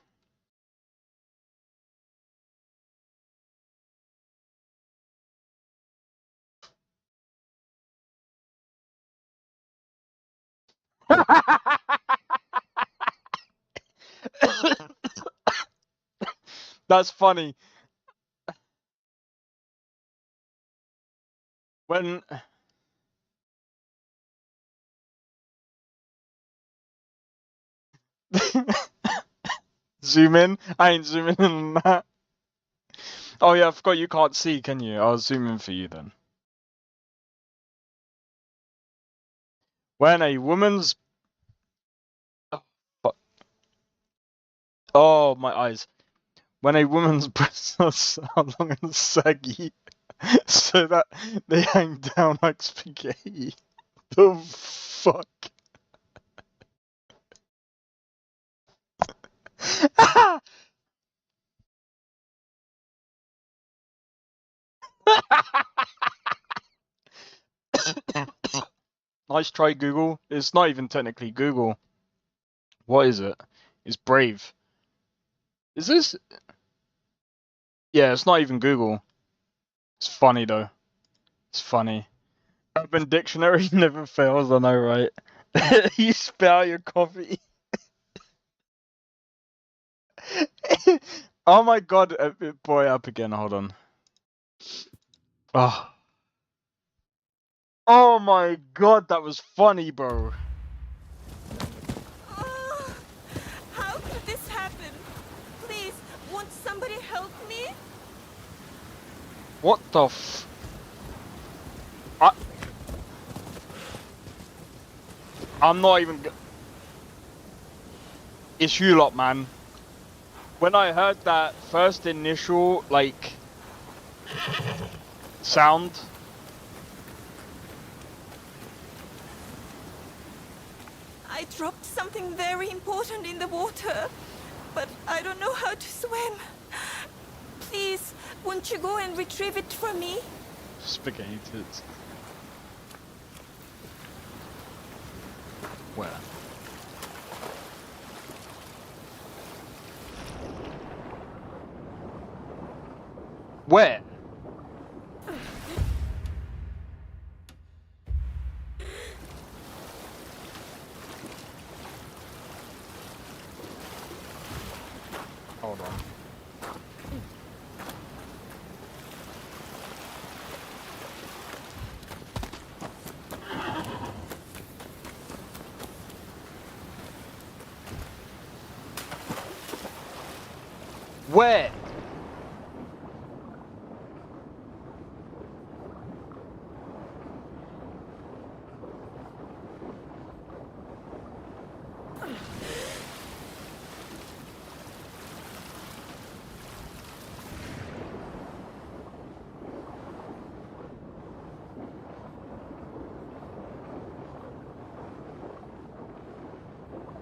That's funny. When... Zoom in? I ain't zooming in on that. Oh yeah, I forgot you can't see, can you? I'll zoom in for you then. When a woman's... Oh, fuck. Oh, my eyes. When a woman's breasts are long and saggy, so that they hang down like spaghetti. The fuck? Nice try, Google. It's not even technically Google. What is it? It's Brave. Is this? Yeah, it's not even Google. It's funny though. It's funny. Urban Dictionary never fails, I know, right? You spit out your coffee. Oh my god, boy, up again, hold on. Oh. Oh my god, that was funny, bro. Oh, how could this happen? Please, won't somebody help me? What the f... I'm not even... It's you lot, man. When I heard that first initial, like... sound... I dropped something very important in the water, but I don't know how to swim. Please, won't you go and retrieve it for me? Spaghetti tits. Where? Where? Where?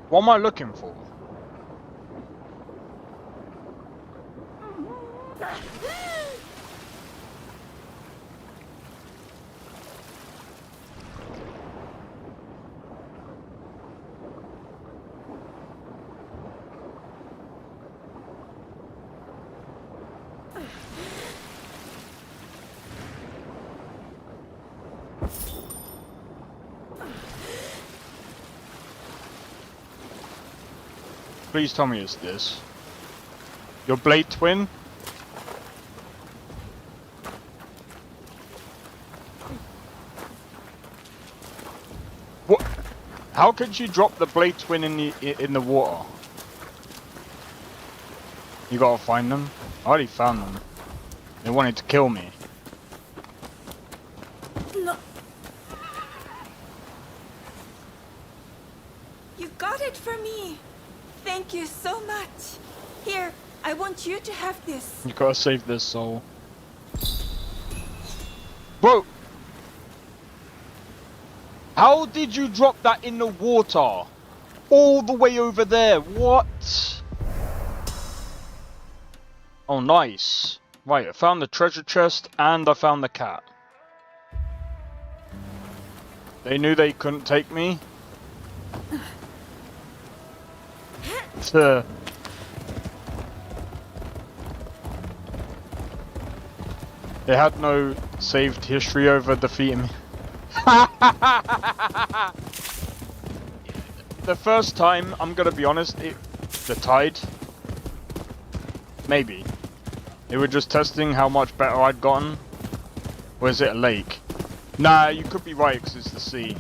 What am I looking for? Please tell me it's this. Your blade twin? What? How could you drop the blade twin in the water? You gotta find them. I already found them. They wanted to kill me. No. You got it for me. Thank you so much. Here, I want you to have this. You gotta save this soul. Bro! How did you drop that in the water? All the way over there, what? Oh, nice. Right, I found the treasure chest and I found the cat. They knew they couldn't take me. They had no saved history over defeating me. The first time, I'm gonna be honest, the tide. Maybe. They were just testing how much better I'd gotten. Or is it a lake? Nah, you could be right because it's the sea.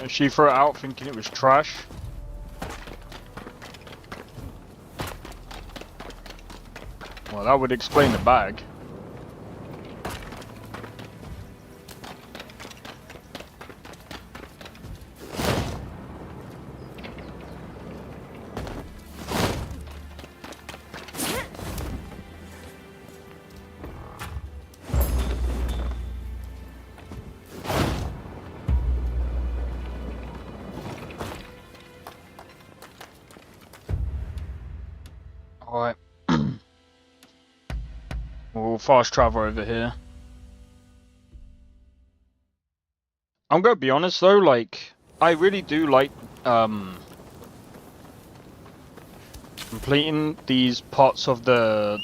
She threw it out thinking it was trash. Well, that would explain the bag. Alright. We'll fast travel over here. I'm gonna be honest though, like, I really do like, completing these parts of the,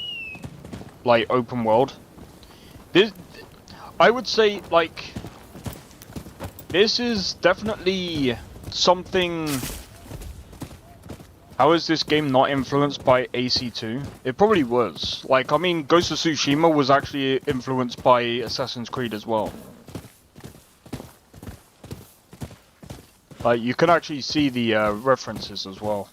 like, open world. This, I would say, like, this is definitely something... How is this game not influenced by AC2? It probably was. Like, I mean, Ghost of Tsushima was actually influenced by Assassin's Creed as well. Like, you can actually see the references as well.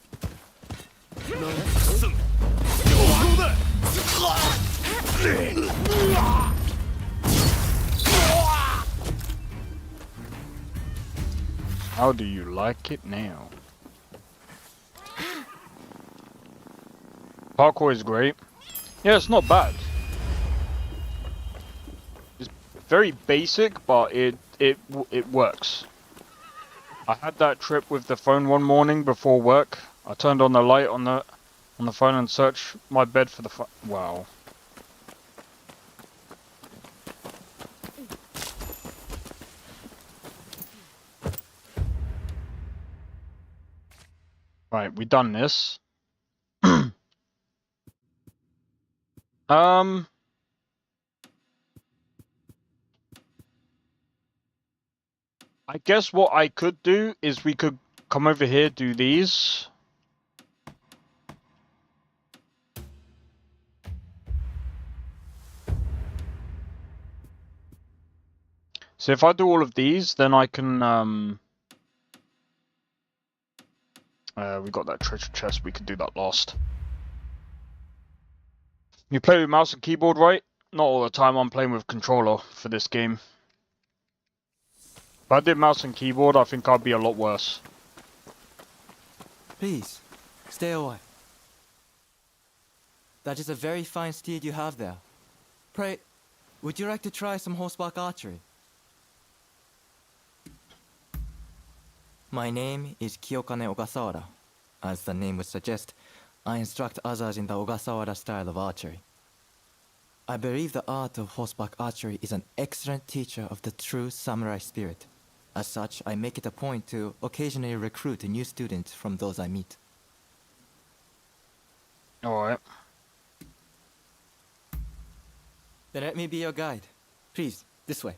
How do you like it now? Parkour is great. Yeah, it's not bad. It's very basic, but it works. I had that trip with the phone one morning before work. I turned on the light on the phone and searched my bed for the wow. Right, we done this. I guess what I could do is we could come over here, do these. So if I do all of these, then I can, we got that treasure chest, we could do that last. You play with mouse and keyboard, right? Not all the time, I'm playing with controller for this game. If I did mouse and keyboard, I think I'd be a lot worse. Please, stay away. That is a very fine steed you have there. Pray, would you like to try some horseback archery? My name is Kiyokane Ogasawara. As the name would suggest, I instruct others in the Ogasawara style of archery. I believe the art of horseback archery is an excellent teacher of the true samurai spirit. As such, I make it a point to occasionally recruit new students from those I meet. Alright. Then let me be your guide. Please, this way.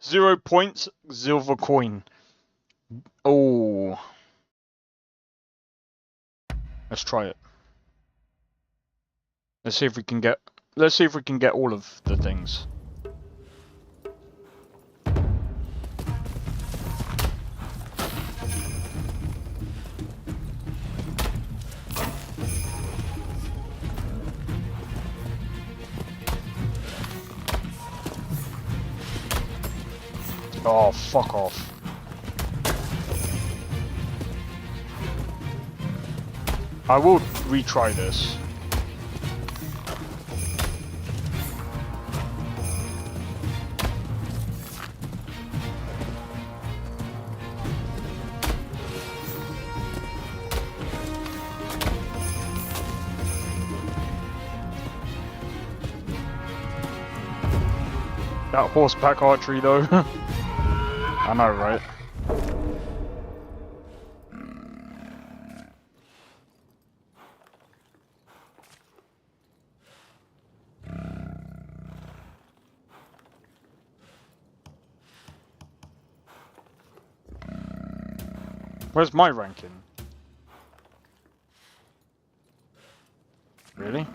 0 points, silver coin. Oh. Let's try it. Let's see if we can get all of the things. Oh, fuck off. I will retry this. That horseback archery though. I know, right? Where's my ranking? Really?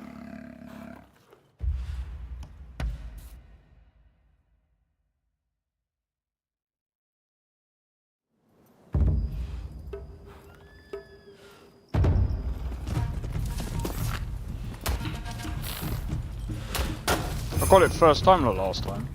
I got it first time the last time.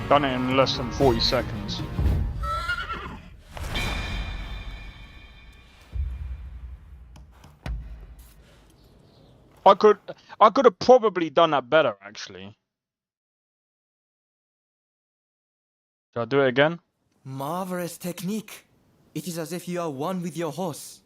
Done it in less than 40 seconds. I could have probably done that better actually. Should I do it again? Marvelous technique. It is as if you are one with your horse.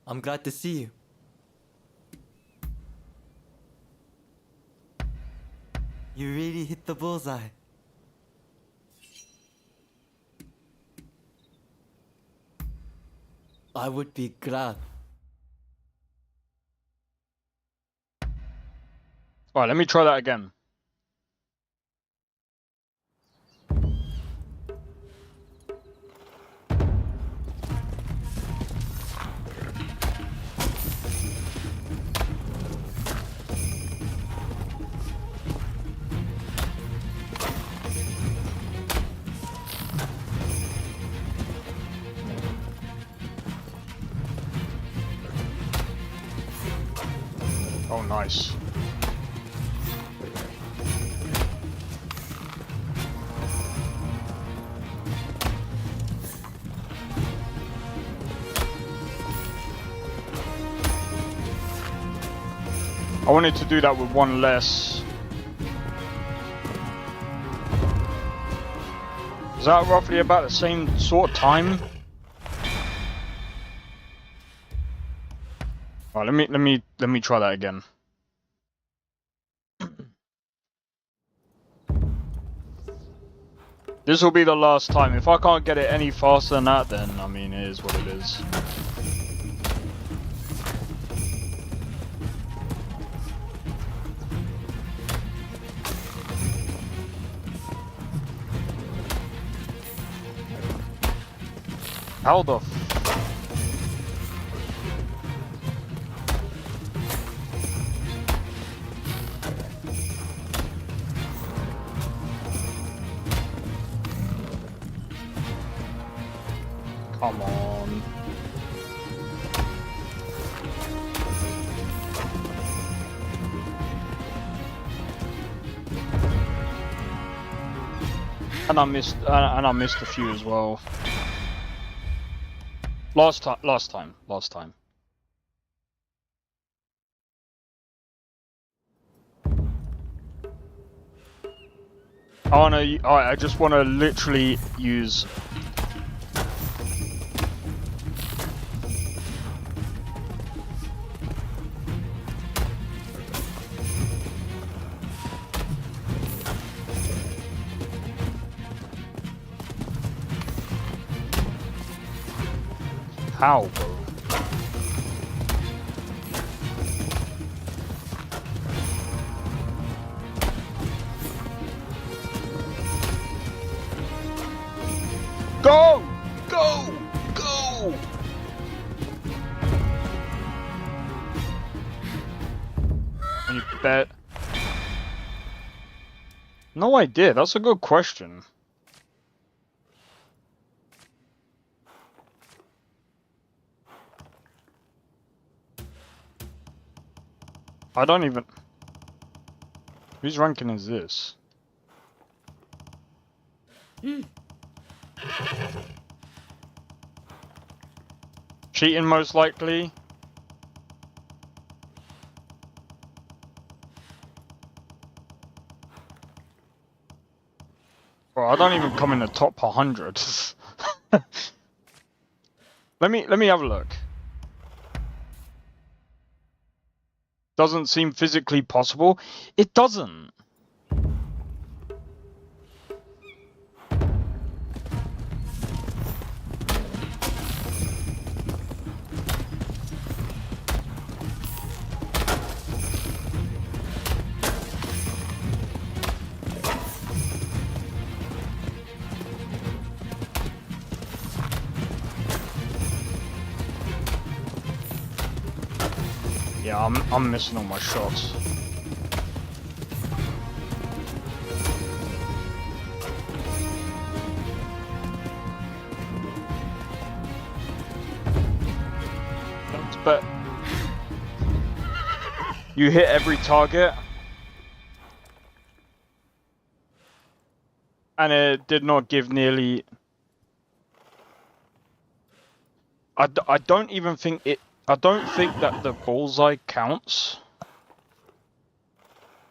I'm glad to see you. You really hit the bullseye. I would be glad. Alright, let me try that again. Nice. I wanted to do that with one less. Is that roughly about the same sort of time? Alright, let me try that again. This will be the last time. If I can't get it any faster than that, then I mean it is what it is. How the Come on. And I missed a few as well. Last time. I just wanna literally use. How, bro? Go! Go! Go! You bet. No idea. That's a good question. I don't even... Whose ranking is this? Cheating most likely. Bro, I don't even come in the top 100. Let me have a look. Doesn't seem physically possible. It doesn't. Yeah, I'm missing all my shots. But you hit every target, and it did not give nearly. I don't even think it. I don't think that the bullseye counts.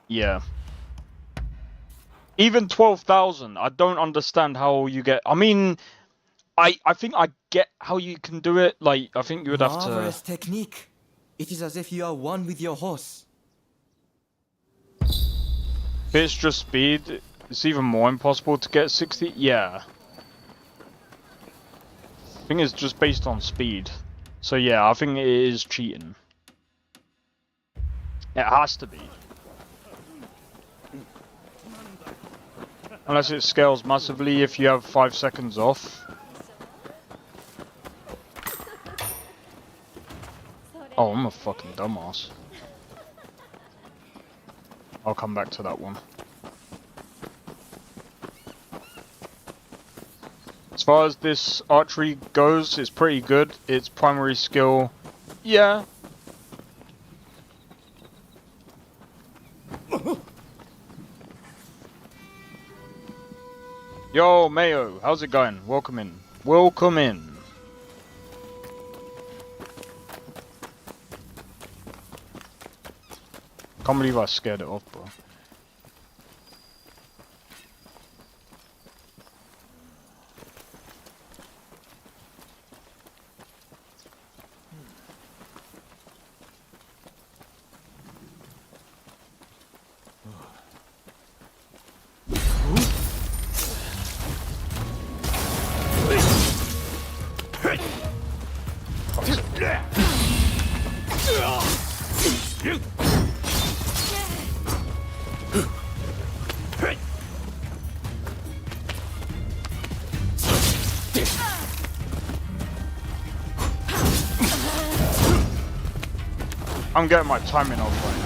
Yeah. Even 12,000, I don't understand how you get... I mean, I think I get how you can do it. Like, I think you would have to... Marvelous technique. It is as if you are one with your horse. If it's just speed, it's even more impossible to get 60. Yeah. I think it's just based on speed. So yeah, I think it is cheating. It has to be. Unless it scales massively if you have 5 seconds off. Oh, I'm a fucking dumbass. I'll come back to that one. As far as this archery goes, it's pretty good. Its primary skill, yeah. Yo, Mayo, how's it going? Welcome in. Welcome in. Can't believe I scared it off, bro. I'm getting my timing off right now.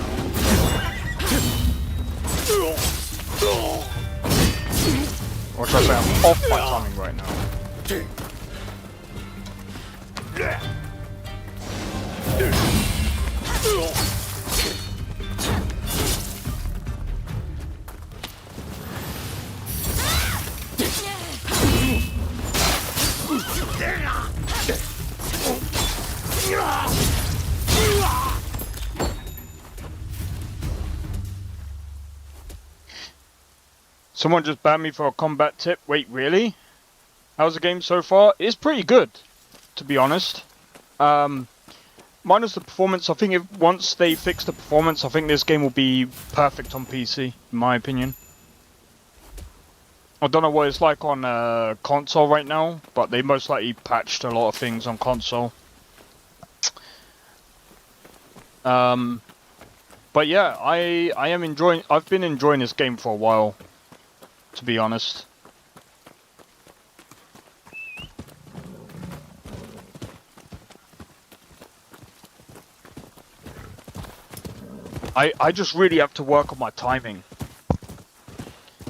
Or should I say I'm off my timing right now? Someone just banned me for a combat tip. Wait, really? How's the game so far? It's pretty good, to be honest. Minus the performance, I think if once they fix the performance, I think this game will be perfect on PC, in my opinion. I don't know what it's like on console right now, but they most likely patched a lot of things on console. But yeah, I am enjoying. I've been enjoying this game for a while, to be honest. I just really have to work on my timing.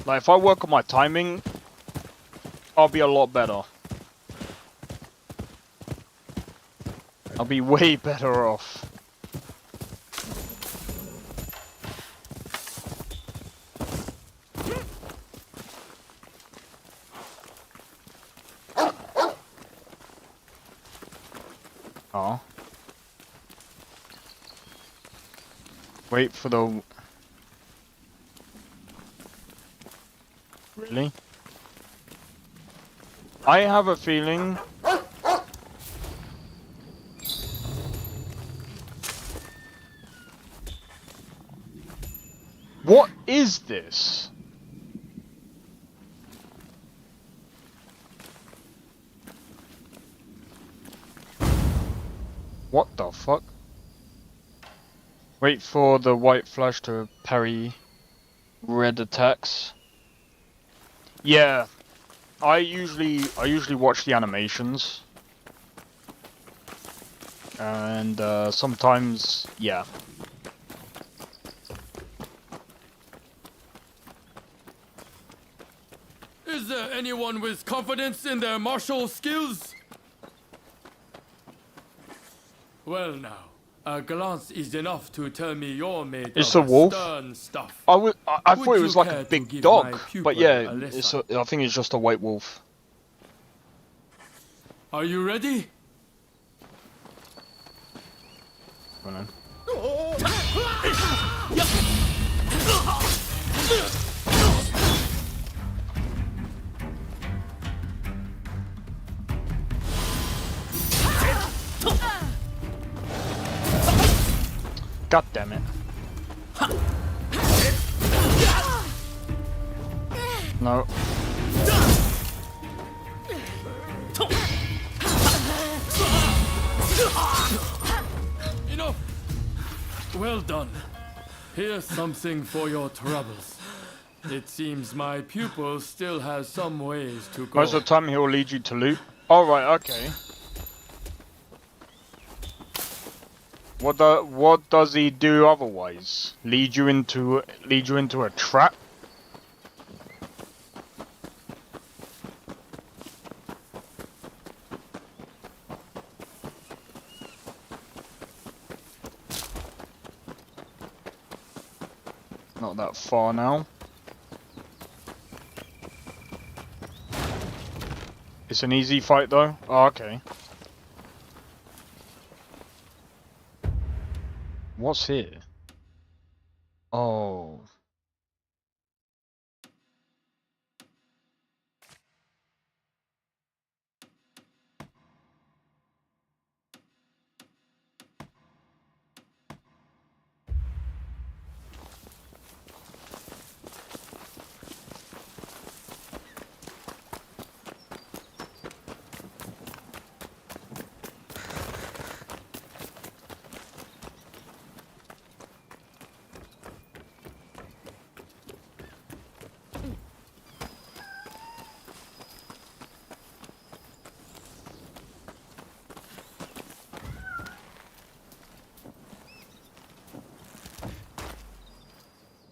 Like, if I work on my timing, I'll be a lot better. I'll be way better off. Oh. Wait for the... Really? I have a feeling... What is this? What the fuck? Wait for the white flash to parry red attacks. Yeah, I usually watch the animations, and sometimes, yeah. Is there anyone with confidence in their martial skills? Well now, a glance is enough to tell me you're made It's of a wolf? stern stuff. I thought Would it was you like care a to big give dog, my pupil but yeah, a it's lesson? I think it's just a white wolf. Are you ready? Come on. God damn it. No. Enough! Well done. Here's something for your troubles. It seems my pupil still has some ways to go. Most of the time he'll lead you to loot. Alright, okay. What does he do otherwise? Lead you into a trap? Not that far now. It's an easy fight though? Oh, okay. What's here? Oh.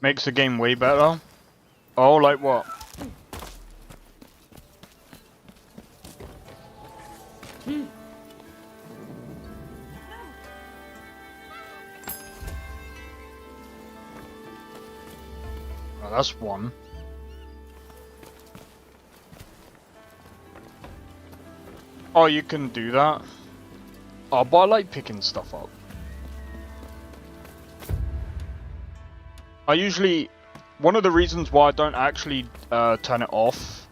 Makes the game way better. Oh, like what? Oh, that's one. Oh, you can do that? Oh, but I like picking stuff up. I usually... One of the reasons why I don't actually turn it off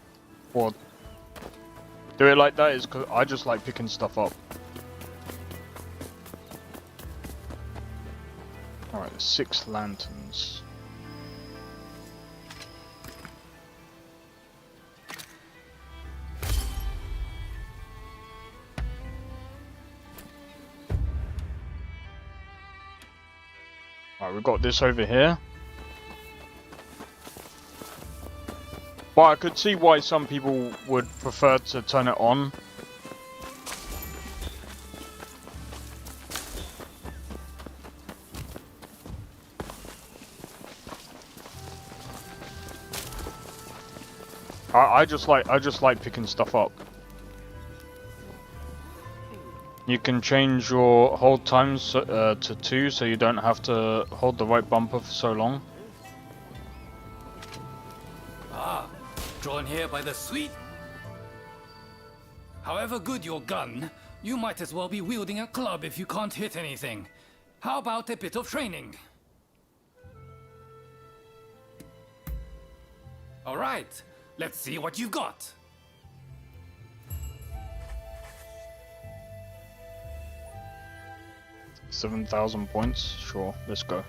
or do it like that is because I just like picking stuff up. Alright, 6 lanterns. Alright, we've got this over here. But I could see why some people would prefer to turn it on. I just like picking stuff up. You can change your hold times to 2 so you don't have to hold the right bumper for so long. Drawn here by the sweet. However good your gun, you might as well be wielding a club if you can't hit anything. How about a bit of training? All right, let's see what you've got. $7,000 points. Sure, let's go.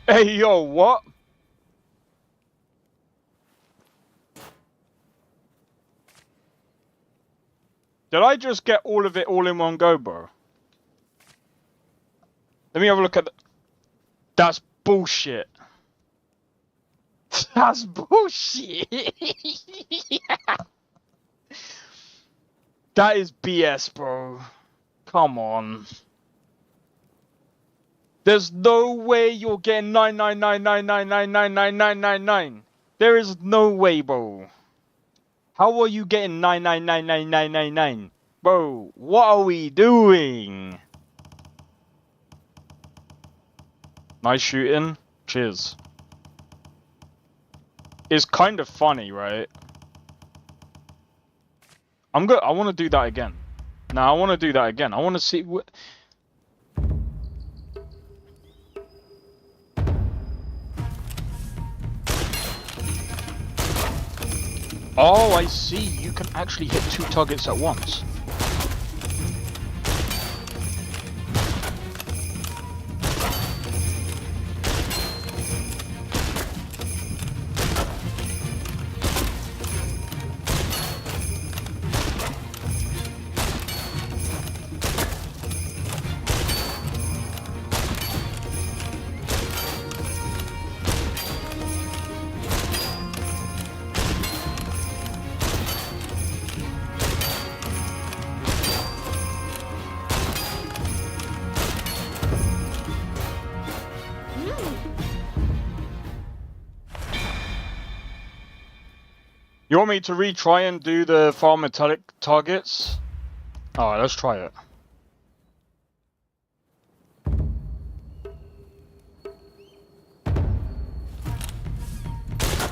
Hey, yo, what? Did I just get all of it all in one go, bro? Let me have a look at the... That's bullshit. That's bullshit. That is BS, bro. Come on. There's no way you're getting 99999999999. There is no way, bro. How are you getting 9999999? Bro, what are we doing? Nice shooting. Cheers. It's kind of funny, right? I'm good. I want to do that again. Now I want to do that again. I want to see what. Oh, I see. You can actually hit 2 targets at once. You want me to retry and do the far metallic targets? Alright, let's try it.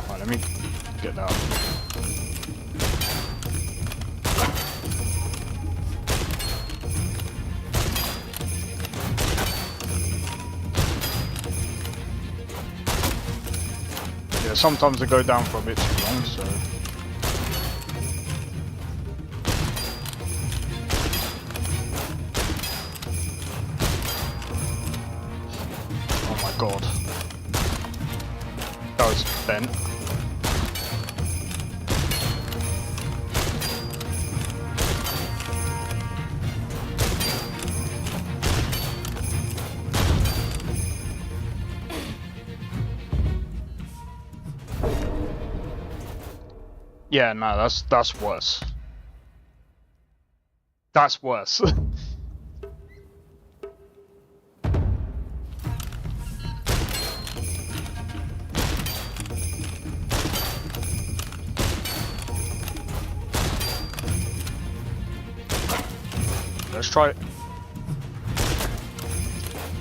Alright, let me get that. Yeah, sometimes they go down for a bit too long, so... Oh my god. That was bent. Yeah, no, that's worse. That's worse. Let's try it.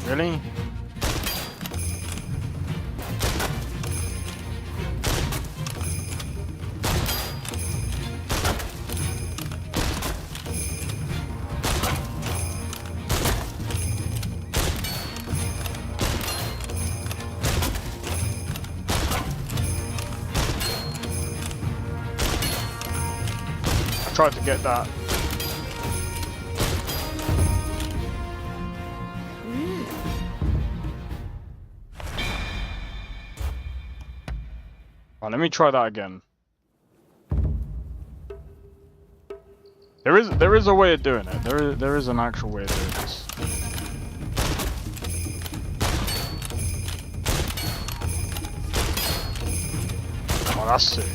Really? I tried to get that. Let me try that again. There is a way of doing it. There is an actual way of doing this. Oh, that's sick.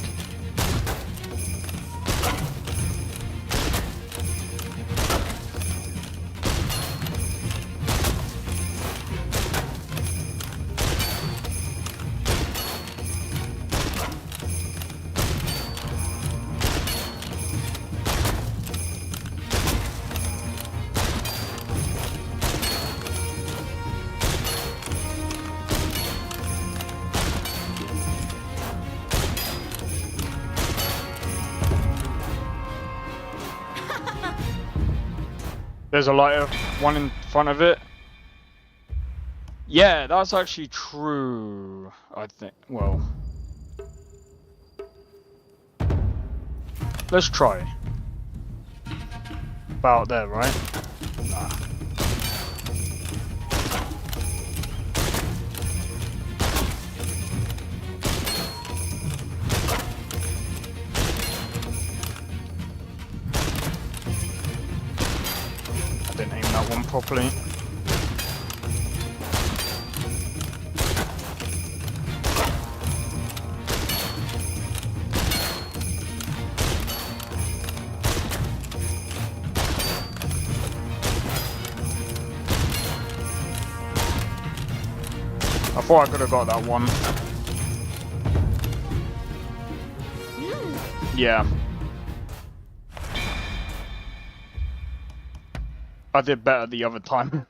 There's a lighter one in front of it. Yeah, that's actually true. I think. Well, let's try. About there, right? Nah. Didn't aim that one properly. I thought I could have got that one. Yeah. I did better the other time.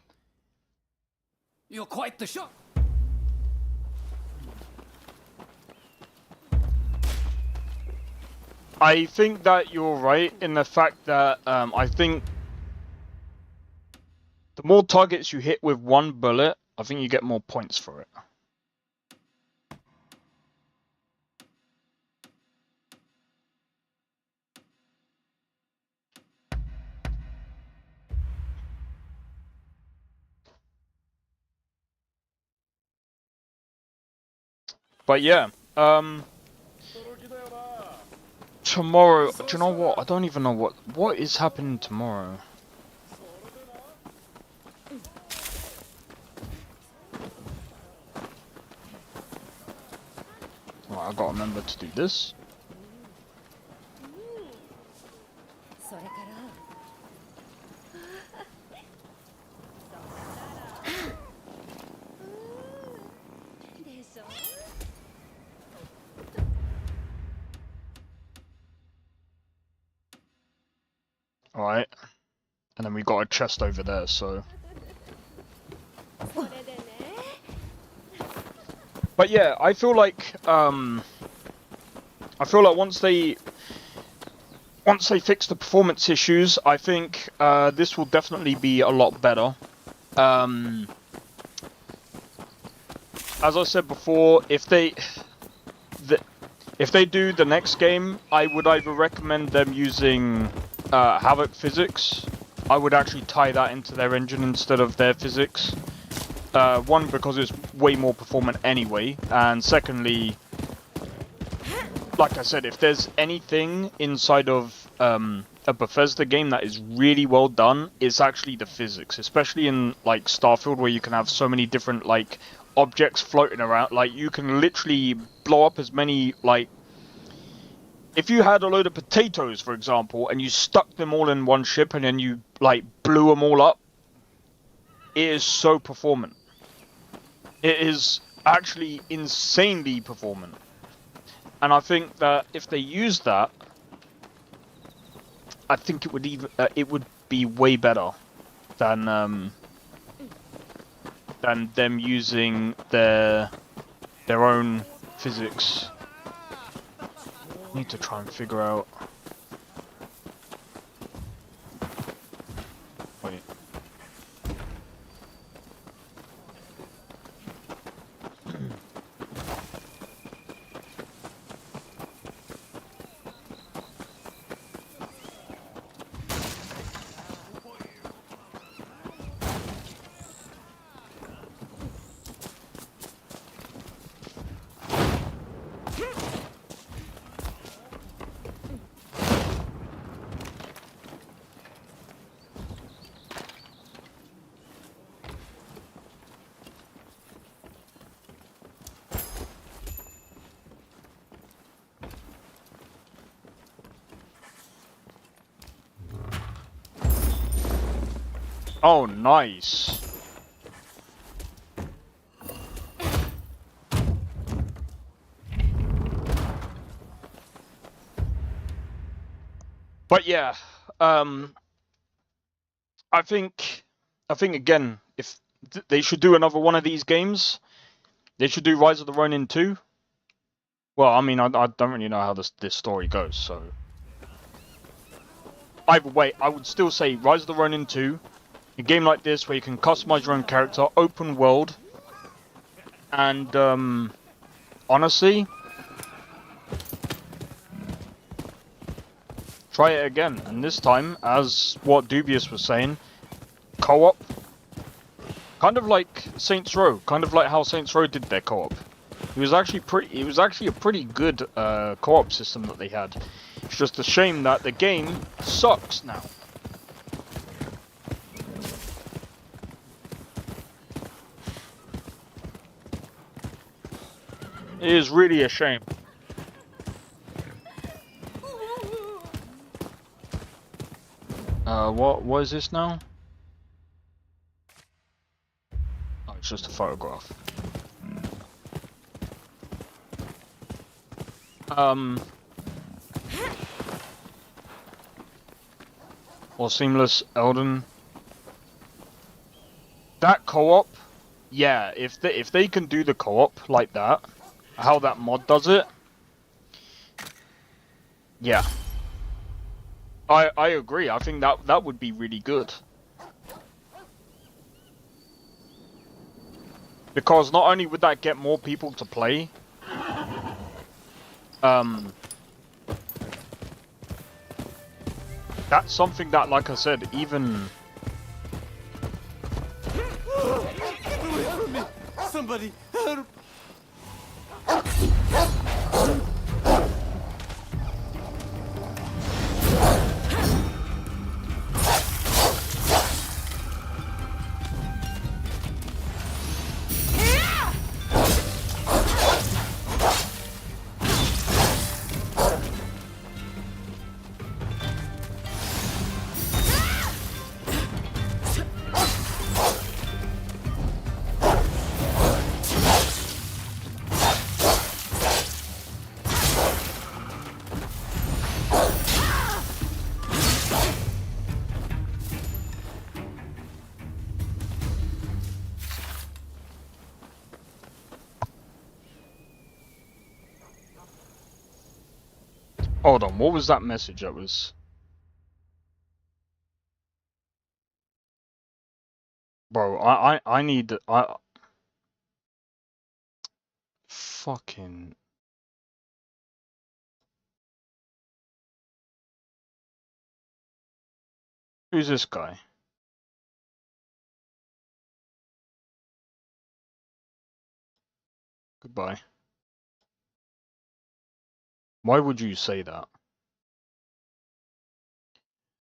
You're quite the shot. I think that you're right in the fact that I think the more targets you hit with one bullet, I think you get more points for it. But yeah, tomorrow, do you know what? I don't even know what is happening tomorrow. Right, I gotta remember to do this. Alright. And then we got a chest over there, so... But yeah, I feel like once they fix the performance issues, I think this will definitely be a lot better. As I said before, if they do the next game, I would either recommend them using Havoc physics. I would actually tie that into their engine instead of their physics. One, because it's way more performant anyway, and secondly, like I said, if there's anything inside of a Bethesda game that is really well done, it's actually the physics, especially in like Starfield, where you can have so many different like objects floating around. Like you can literally blow up as many, like if you had a load of potatoes, for example, and you stuck them all in one ship and then you like blew them all up, it is so performant. It is actually insanely performant. And I think that if they use that, I think it would be way better than them using their own physics. I need to try and figure out. Wait. Oh, nice. But yeah, I think again, if they should do another one of these games, they should do Rise of the Ronin 2. Well, I mean, I don't really know how this story goes, so either way, I would still say Rise of the Ronin 2. A game like this where you can customize your own character, open world, and honestly, try it again. And this time, as what Dubious was saying, co-op, kind of like Saints Row, kind of like how Saints Row did their co-op. It was actually a pretty good co-op system that they had. It's just a shame that the game sucks now. It is really a shame. What is this now? Oh, it's just a photograph. Or Seamless Elden. That co-op, yeah, if they can do the co-op like that, how that mod does it, yeah, I agree. I think that would be really good, because not only would that get more people to play, that's something that, like I said, even Help me! Somebody help! Hold on, what was that message that was? Bro, I need... Fucking... Who's this guy? Goodbye. Why would you say that?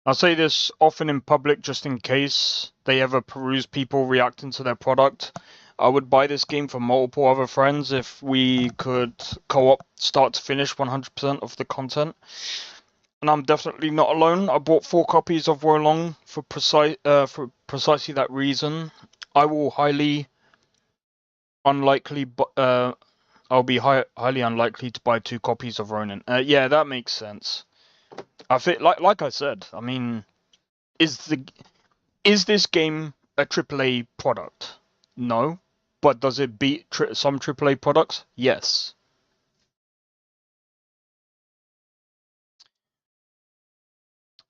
I say this often in public just in case they ever peruse people reacting to their product. I would buy this game for multiple other friends if we could co-op start to finish 100% of the content. And I'm definitely not alone. I bought 4 copies of Ronin for precisely that reason. I will highly unlikely, I'll be highly unlikely to buy 2 copies of Ronin. Yeah, that makes sense. I feel like I said. I mean, is this game a AAA product? No, but does it beat some AAA products? Yes.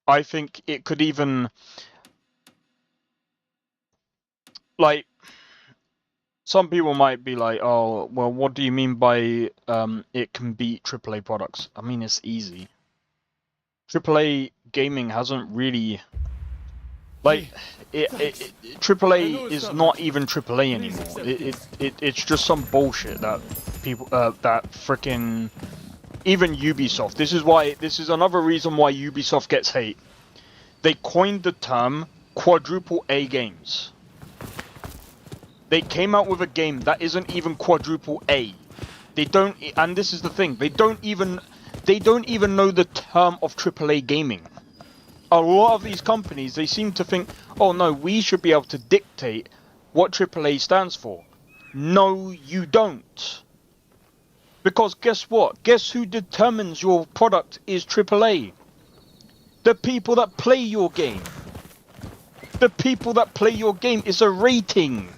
I think it could even, like, some people might be like, oh, well, what do you mean by it can beat AAA products? I mean, it's easy. AAA gaming hasn't really, like, AAA is not even AAA anymore. It's just some bullshit that people, that freaking, even Ubisoft. This is another reason why Ubisoft gets hate. They coined the term quadruple A games. They came out with a game that isn't even quadruple A. They don't, and this is the thing, they don't even know the term of AAA gaming. A lot of these companies, they seem to think, oh no, we should be able to dictate what AAA stands for. No, you don't. Because guess what? Guess who determines your product is AAA? The people that play your game. The people that play your game is a rating.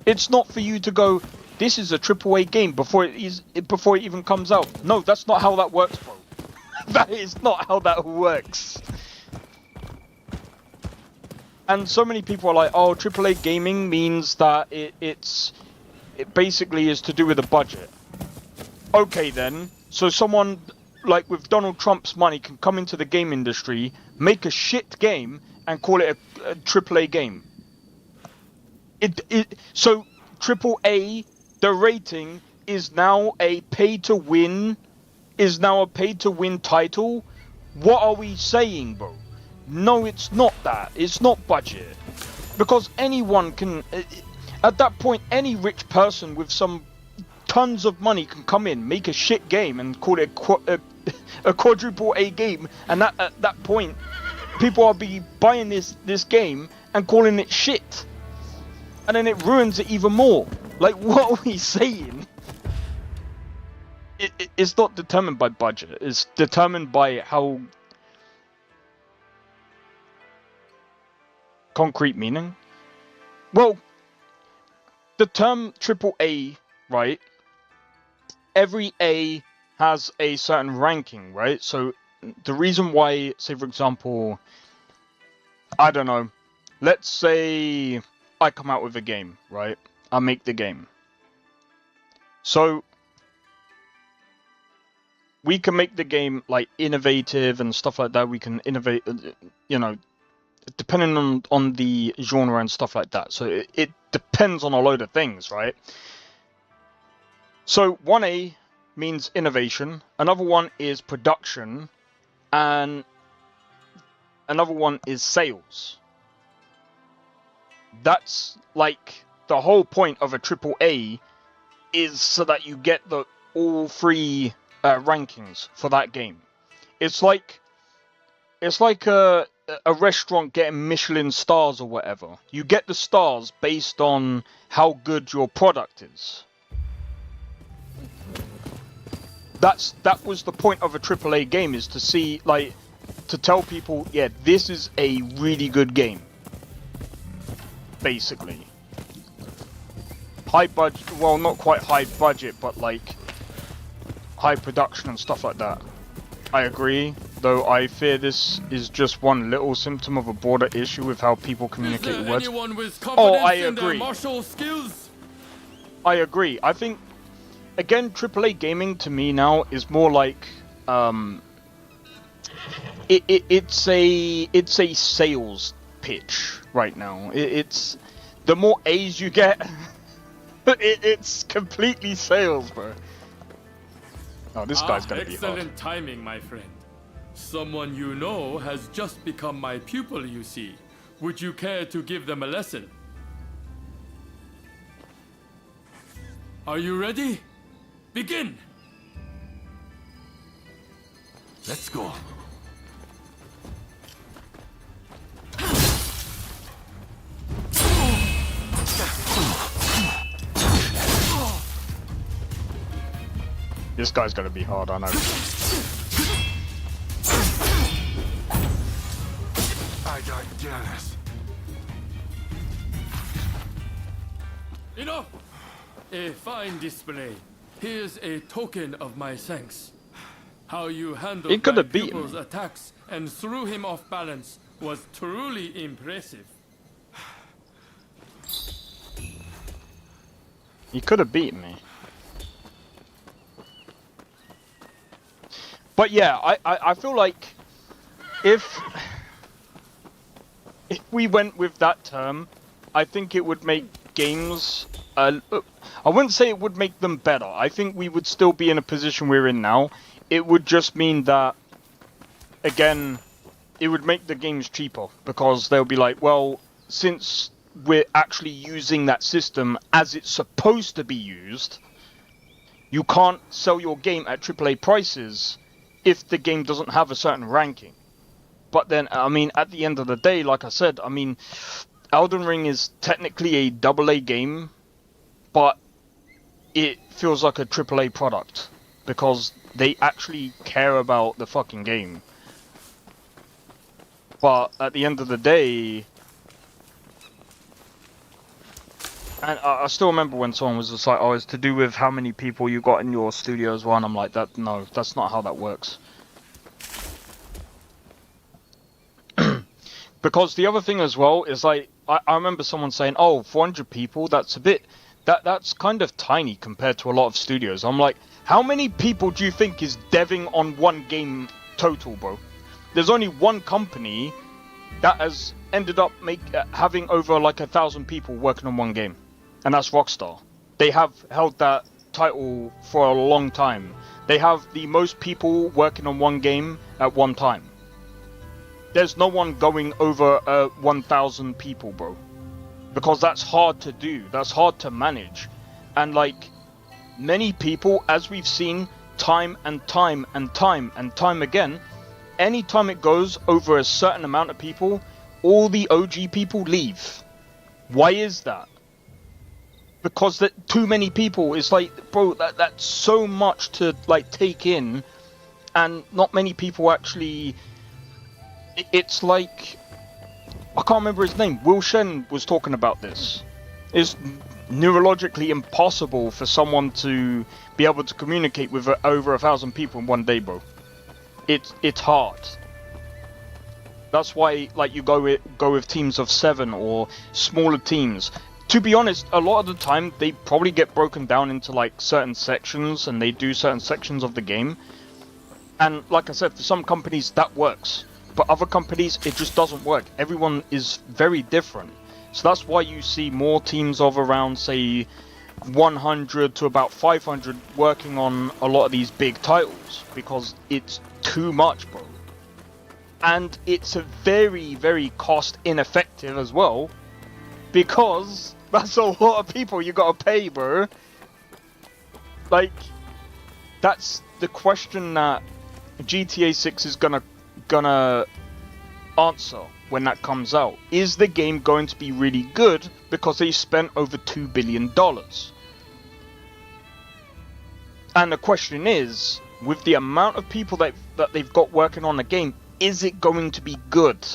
It's not for you to go, this is a AAA game before it even comes out. No, that's not how that works, bro. That is not how that works. And so many people are like, oh, AAA gaming means that it basically is to do with a budget. Okay then, so someone like with Donald Trump's money can come into the game industry, make a shit game, and call it a AAA game. So AAA, the rating is now a pay-to-win title. What are we saying, bro? No, it's not that. It's not budget. Because anyone can, at that point, any rich person with some tons of money can come in, make a shit game and call it a quadruple A game, and at that point, people will be buying this game and calling it shit. And then it ruins it even more. Like, what are we saying? It's not determined by budget. It's determined by how... Concrete meaning? Well, the term AAA, right? Every A has a certain ranking, right? So the reason why, say for example, I don't know, let's say I come out with a game, right? I make the game. So we can make the game like innovative and stuff like that. We can innovate, you know, depending on the genre and stuff like that. So it depends on a load of things, right? So 1A means innovation, another one is production, and another one is sales. That's like the whole point of a AAA is so that you get all 3 rankings for that game. It's like a restaurant getting Michelin stars or whatever. You get the stars based on how good your product is. That was the point of a AAA game, is to see, like, to tell people, yeah, this is a really good game. Basically. High budget, well, not quite high budget, but like high production and stuff like that. I agree, though I fear this is just one little symptom of a broader issue with how people Is communicate there with words. anyone with Oh, I confidence in their agree. martial skills? I agree. I think, again, AAA gaming to me now is more like, it's a sales pitch right now. It's the more A's you get, it's completely sales, bro. Oh, this guy's gonna be hard. Excellent timing, my friend. Someone you know has just become my pupil, you see. Would you care to give them a lesson? Are you ready? Begin! Let's go. This guy's gonna be hard, I know. I got jealous. Enough! A fine display. Here's a token of my thanks. How you handled He could my have beaten pupil's me. attacks and threw him off balance was truly impressive. He could have beaten me. But yeah, I feel like if we went with that term, I think it would make games, I wouldn't say it would make them better. I think we would still be in a position we're in now. It would just mean that, again, it would make the games cheaper, because they'll be like, well, since we're actually using that system as it's supposed to be used, you can't sell your game at AAA prices if the game doesn't have a certain ranking. But then, I mean, at the end of the day, like I said, I mean, Elden Ring is technically a AA game, but it feels like a AAA product, because they actually care about the fucking game. But at the end of the day, and I still remember when someone was just like, oh, it's to do with how many people you got in your studio as well, and I'm like, no, that's not how that works. Because the other thing as well is like, I remember someone saying, oh, 400 people, that's a bit, that's kind of tiny compared to a lot of studios. I'm like, how many people do you think is deving on one game total, bro? There's only one company that has ended up having over like 1,000 people working on one game, and that's Rockstar. They have held that title for a long time. They have the most people working on one game at one time. There's no one going over 1,000 people, bro, because that's hard to do. That's hard to manage, and like many people, as we've seen time and time and time and time again, anytime it goes over a certain amount of people, all the OG people leave. Why is that? Because that too many people. It's like, bro, that's so much to like take in, and not many people actually. It's like, I can't remember his name. Will Shen was talking about this. It's neurologically impossible for someone to be able to communicate with over 1,000 people in one day, bro. It's hard. That's why, like, you go with teams of 7 or smaller teams. To be honest, a lot of the time they probably get broken down into like certain sections, and they do certain sections of the game. And like I said, for some companies that works, but other companies it just doesn't work. Everyone is very different. So that's why you see more teams of around, say, 100 to about 500 working on a lot of these big titles, because it's too much, bro. And it's a very, very cost ineffective as well, because that's a lot of people you gotta pay, bro. Like, that's the question that GTA 6 is gonna answer when that comes out. Is the game going to be really good because they spent over $2 billion? And the question is, with the amount of people that they've got working on the game, is it going to be good?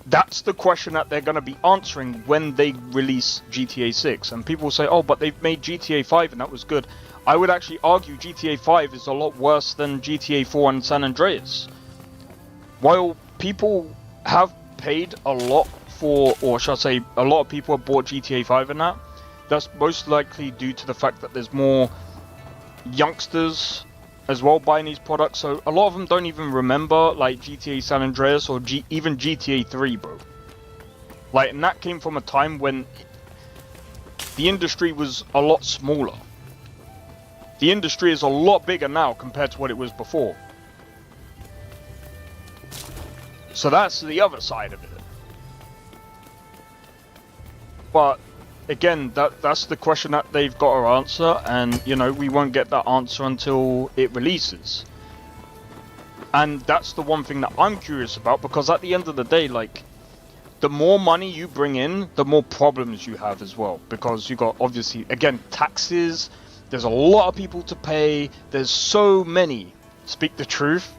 That's the question that they're going to be answering when they release GTA 6. And people say, oh, but they've made GTA 5 and that was good. I would actually argue GTA 5 is a lot worse than GTA 4 and San Andreas. While people have paid a lot for, or should I say, a lot of people have bought GTA 5 and that's most likely due to the fact that there's more youngsters as well buying these products, so a lot of them don't even remember like GTA San Andreas or even GTA 3, bro. Like, and that came from a time when the industry was a lot smaller. The industry is a lot bigger now compared to what it was before. So that's the other side of it. But again, that's the question that they've got to answer, and you know, we won't get that answer until it releases. And that's the one thing that I'm curious about, because at the end of the day, like, the more money you bring in, the more problems you have as well, because you got, obviously, again, taxes, there's a lot of people to pay, there's so many. Speak the truth.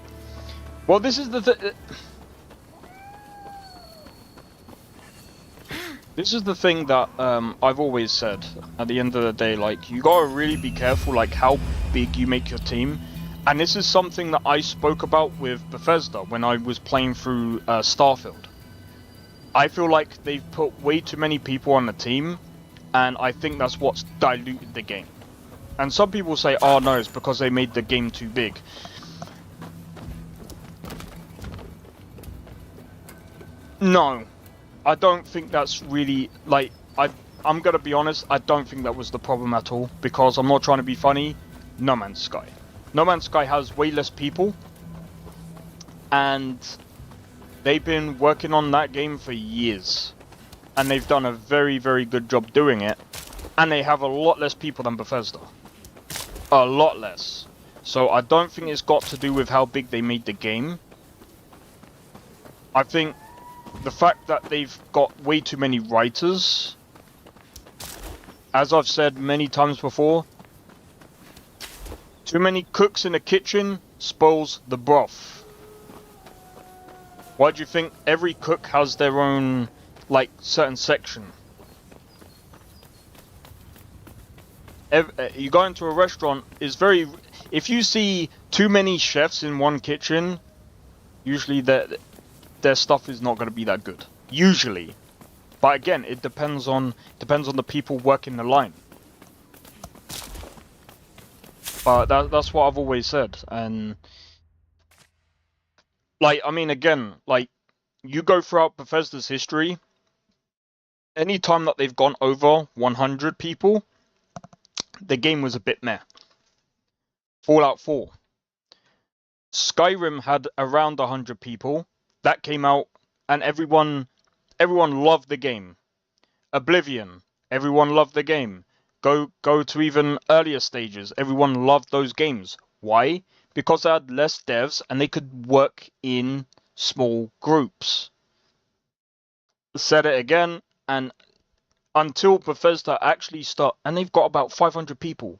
Well, this is the This is the thing that I've always said. At the end of the day, like, you gotta really be careful, like, how big you make your team. And this is something that I spoke about with Bethesda when I was playing through Starfield. I feel like they've put way too many people on the team, and I think that's what's diluted the game. And some people say, oh no, it's because they made the game too big. No. I don't think that's really, like, I'm gonna be honest, I don't think that was the problem at all, because I'm not trying to be funny. No Man's Sky. No Man's Sky has way less people, and they've been working on that game for years, and they've done a very, very good job doing it, and they have a lot less people than Bethesda. A lot less. So I don't think it's got to do with how big they made the game. I think the fact that they've got way too many writers, as I've said many times before, too many cooks in the kitchen spoils the broth. Why do you think every cook has their own, like, certain section? You go into a restaurant, if you see too many chefs in one kitchen, usually their stuff is not going to be that good. Usually. But again, it depends on the people working the line. But that's what I've always said. And like, I mean, again, like, you go throughout Bethesda's history, any time that they've gone over 100 people, the game was a bit meh. Fallout 4. Skyrim had around 100 people. That came out, and everyone loved the game. Oblivion, everyone loved the game. Go to even earlier stages, everyone loved those games. Why? Because they had less devs, and they could work in small groups. Said it again, and until Bethesda actually start, and they've got about 500 people.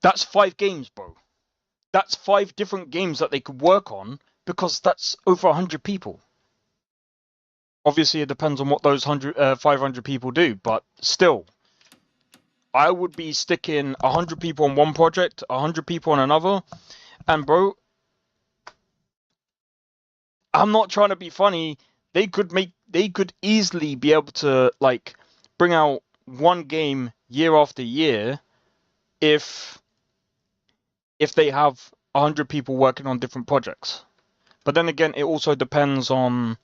That's 5 games, bro. That's 5 different games that they could work on, because that's over 100 people. Obviously, it depends on what those 500 people do, but still, I would be sticking 100 people on one project, 100 people on another, and bro, I'm not trying to be funny. They could easily be able to, like, bring out one game year after year if they have 100 people working on different projects. But then again, it also depends on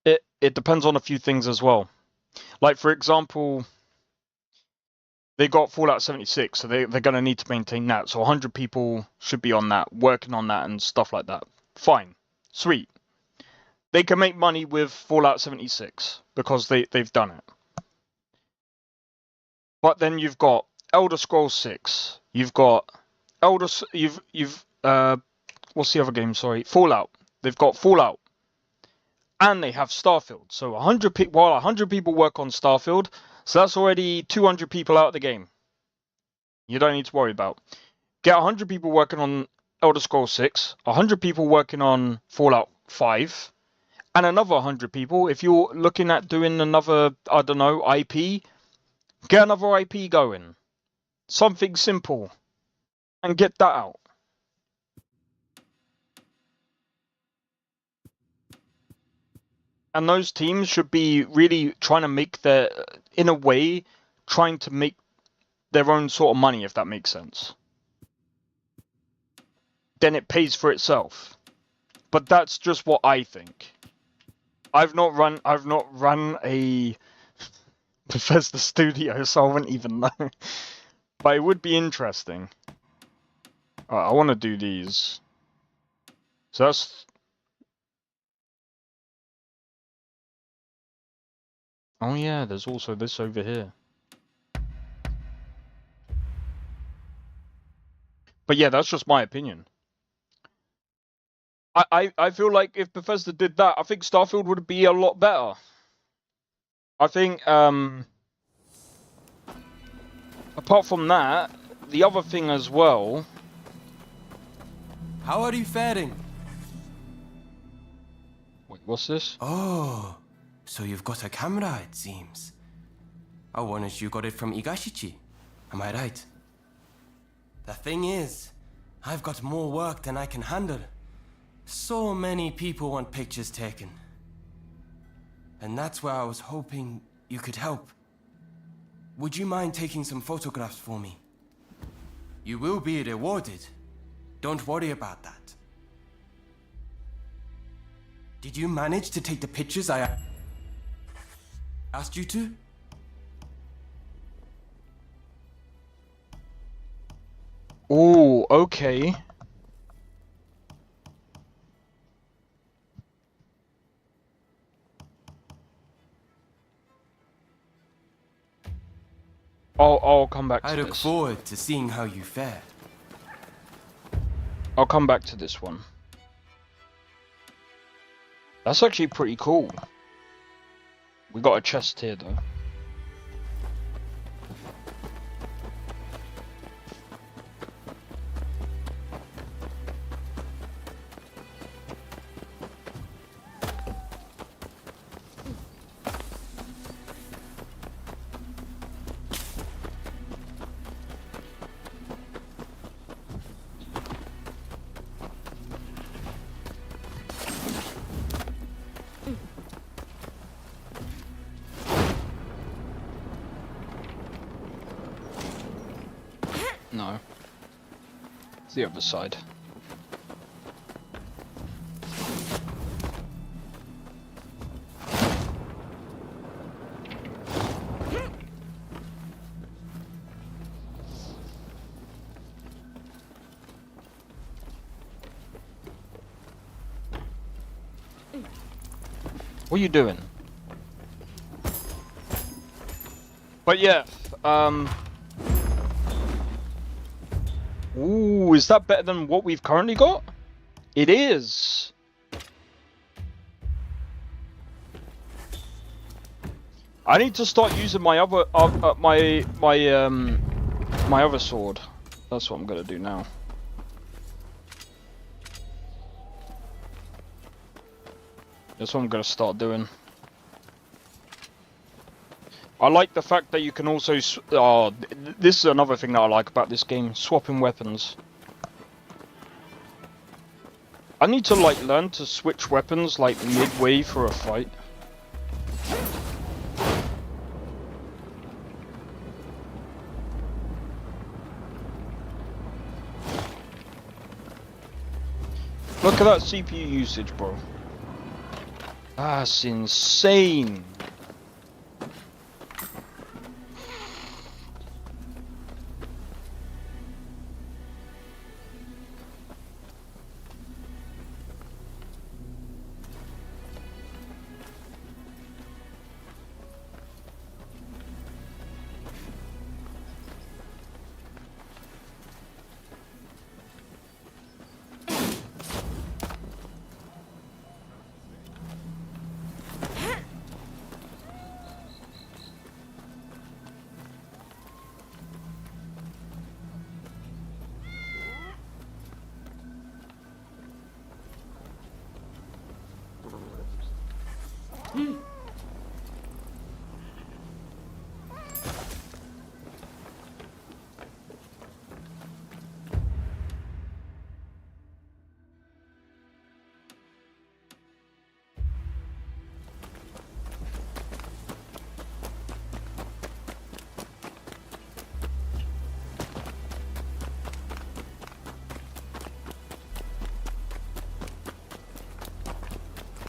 it depends on a few things as well. Like, for example, they got Fallout 76, so they're going to need to maintain that. So 100 people should be on that, working on that and stuff like that. Fine. Sweet. They can make money with Fallout 76 because they've done it. But then you've got Elder Scrolls 6. You've got what's the other game? Sorry, Fallout. They've got Fallout. And they have Starfield. So 100 people work on Starfield, so that's already 200 people out of the game. You don't need to worry about. Get 100 people working on Elder Scrolls 6, 100 people working on Fallout 5, and another 100 people. If you're looking at doing another, I don't know, IP, get another IP going. Something simple. And get that out. And those teams should be really trying to make their, in a way, trying to make their own sort of money, if that makes sense. Then it pays for itself. But that's just what I think. I've not run a Bethesda studio, so I wouldn't even know. But it would be interesting. Alright, I want to do these. So that's... Oh yeah, there's also this over here. But yeah, that's just my opinion. I feel like if Bethesda did that, I think Starfield would be a lot better. I think, apart from that, the other thing as well... How are you faring? Wait, what's this? Oh, so you've got a camera, it seems. I wanted you got it from Igashichi. Am I right? The thing is, I've got more work than I can handle. So many people want pictures taken. And that's where I was hoping you could help. Would you mind taking some photographs for me? You will be rewarded. Don't worry about that. Did you manage to take the pictures I asked you to? Oh, okay. I'll come back to this. I look forward to seeing how you fare. I'll come back to this one. That's actually pretty cool. We got a chest here though. No. It's the other side. What are you doing? But yeah, ooh, is that better than what we've currently got? It is. I need to start using my other my other sword. That's what I'm gonna do now. That's what I'm gonna start doing. I like the fact that you can also, this is another thing that I like about this game, swapping weapons. I need to like learn to switch weapons like midway through a fight. Look at that CPU usage, bro. That's insane.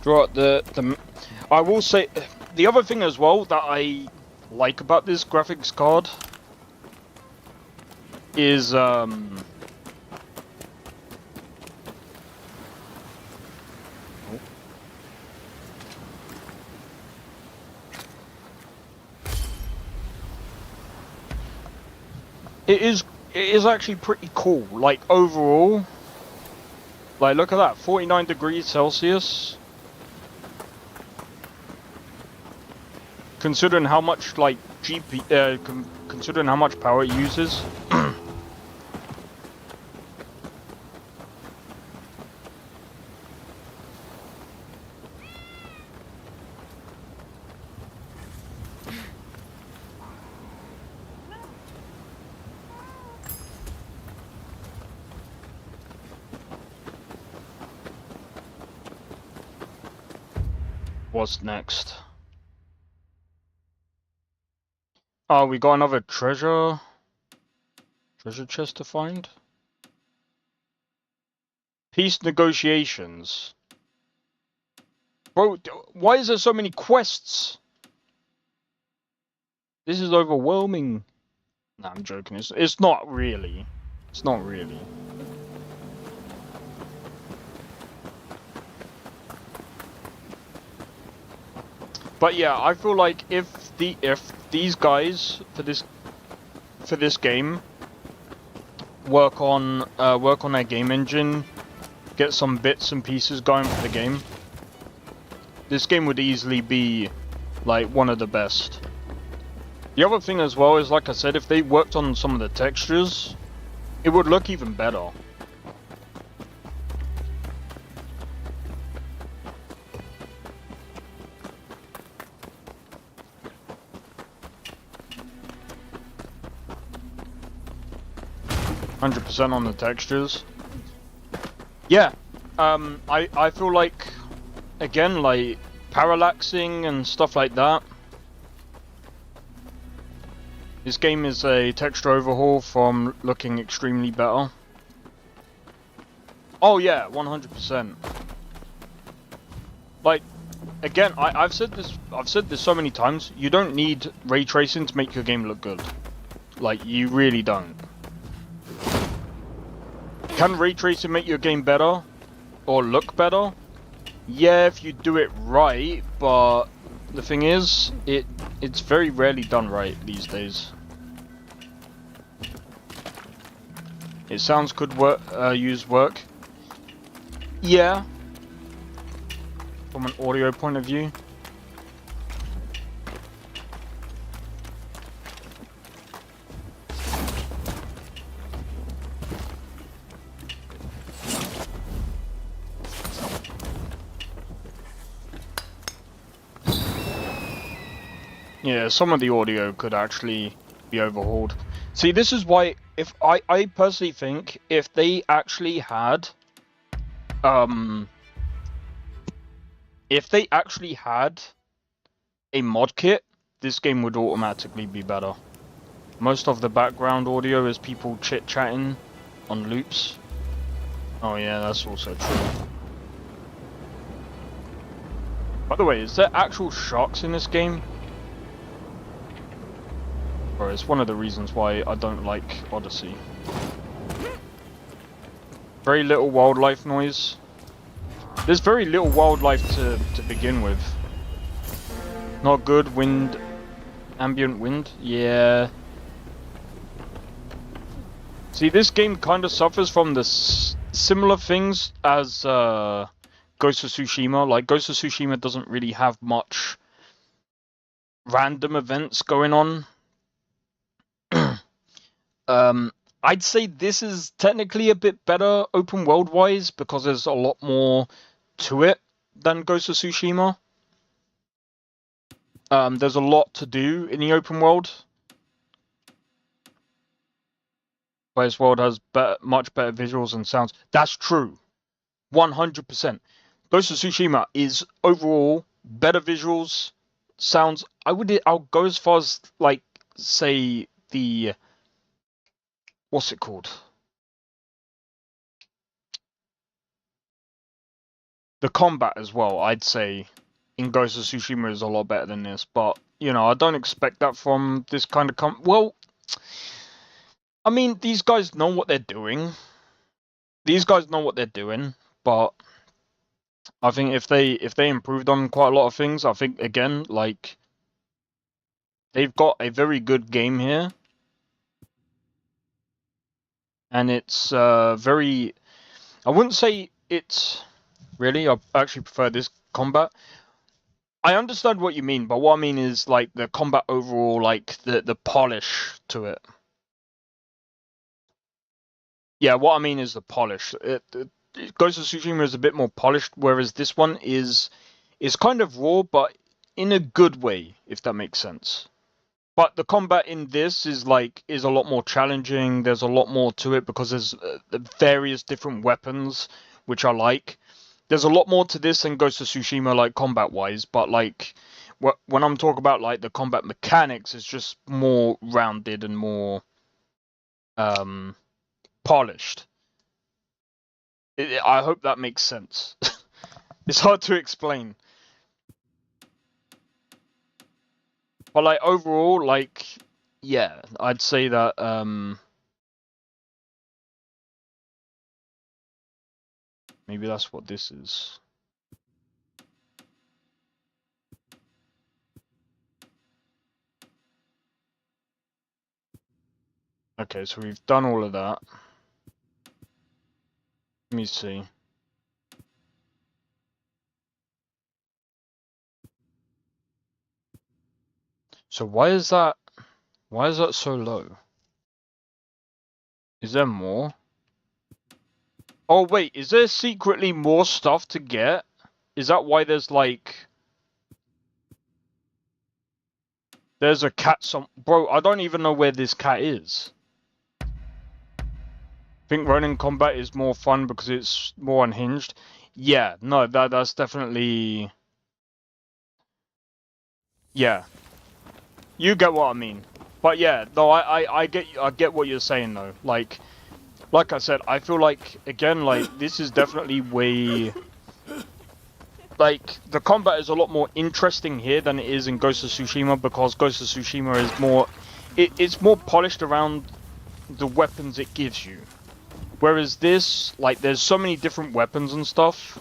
Right, I will say the other thing as well that I like about this graphics card is it is actually pretty cool. Like overall, like look at that, 49 degrees Celsius. Considering how much like considering how much power it uses. What's next? Oh, we got another treasure chest to find. Peace negotiations. Bro, why is there so many quests? This is overwhelming. Nah, I'm joking. It's not really. It's not really. But yeah, I feel like if these guys for this game work on their game engine, get some bits and pieces going for the game, this game would easily be like one of the best. The other thing as well is, like I said, if they worked on some of the textures, it would look even better. 100% on the textures. Yeah, I feel like, again, like parallaxing and stuff like that. This game is a texture overhaul from looking extremely better. Oh yeah, 100%. Like, again, I've said this so many times. You don't need ray tracing to make your game look good. Like, you really don't. Can ray tracing make your game better? Or look better? Yeah, if you do it right, but the thing is, it's very rarely done right these days. It sounds could use work. Yeah. From an audio point of view. Yeah, some of the audio could actually be overhauled. See, this is why, if I personally think if they actually had a mod kit, this game would automatically be better. Most of the background audio is people chit-chatting on loops. Oh yeah, that's also true. By the way, is there actual sharks in this game? Bro, it's one of the reasons why I don't like Odyssey. Very little wildlife noise. There's very little wildlife to begin with. Not good. Wind. Ambient wind? Yeah. See, this game kind of suffers from the similar things as Ghost of Tsushima. Like, Ghost of Tsushima doesn't really have much random events going on. I'd say this is technically a bit better open world wise because there's a lot more to it than Ghost of Tsushima. There's a lot to do in the open world. This world has much better visuals and sounds. That's true. 100%. Ghost of Tsushima is overall better visuals, sounds. I'll go as far as like say the what's it called? The combat as well, I'd say in Ghost of Tsushima is a lot better than this, but you know, I don't expect that from this kind of well, I mean, these guys know what they're doing. These guys know what they're doing, but I think if they improved on quite a lot of things, I think again, like they've got a very good game here. And it's very, I wouldn't say it's really, I actually prefer this combat. I understand what you mean, but what I mean is like the combat overall, like the polish to it. Yeah, what I mean is the polish. Ghost of Tsushima is a bit more polished, whereas this one is kind of raw, but in a good way, if that makes sense. But the combat in this is a lot more challenging. There's a lot more to it because there's various different weapons, which I like. There's a lot more to this than Ghost of Tsushima, like combat-wise. But like when I'm talking about like the combat mechanics, it's just more rounded and more polished. I hope that makes sense. It's hard to explain. But like overall, like yeah, I'd say that maybe that's what this is. Okay, so we've done all of that. Let me see. So why is that so low? Is there more? Oh wait, is there secretly more stuff to get? Is that why there's like there's a cat bro, I don't even know where this cat is. I think Ronin combat is more fun because it's more unhinged. Yeah, no, that's definitely yeah. You get what I mean. But yeah, no, I get what you're saying though. Like I said, I feel like again, like this is definitely way like the combat is a lot more interesting here than it is in Ghost of Tsushima because Ghost of Tsushima is more it's more polished around the weapons it gives you. Whereas this, like there's so many different weapons and stuff.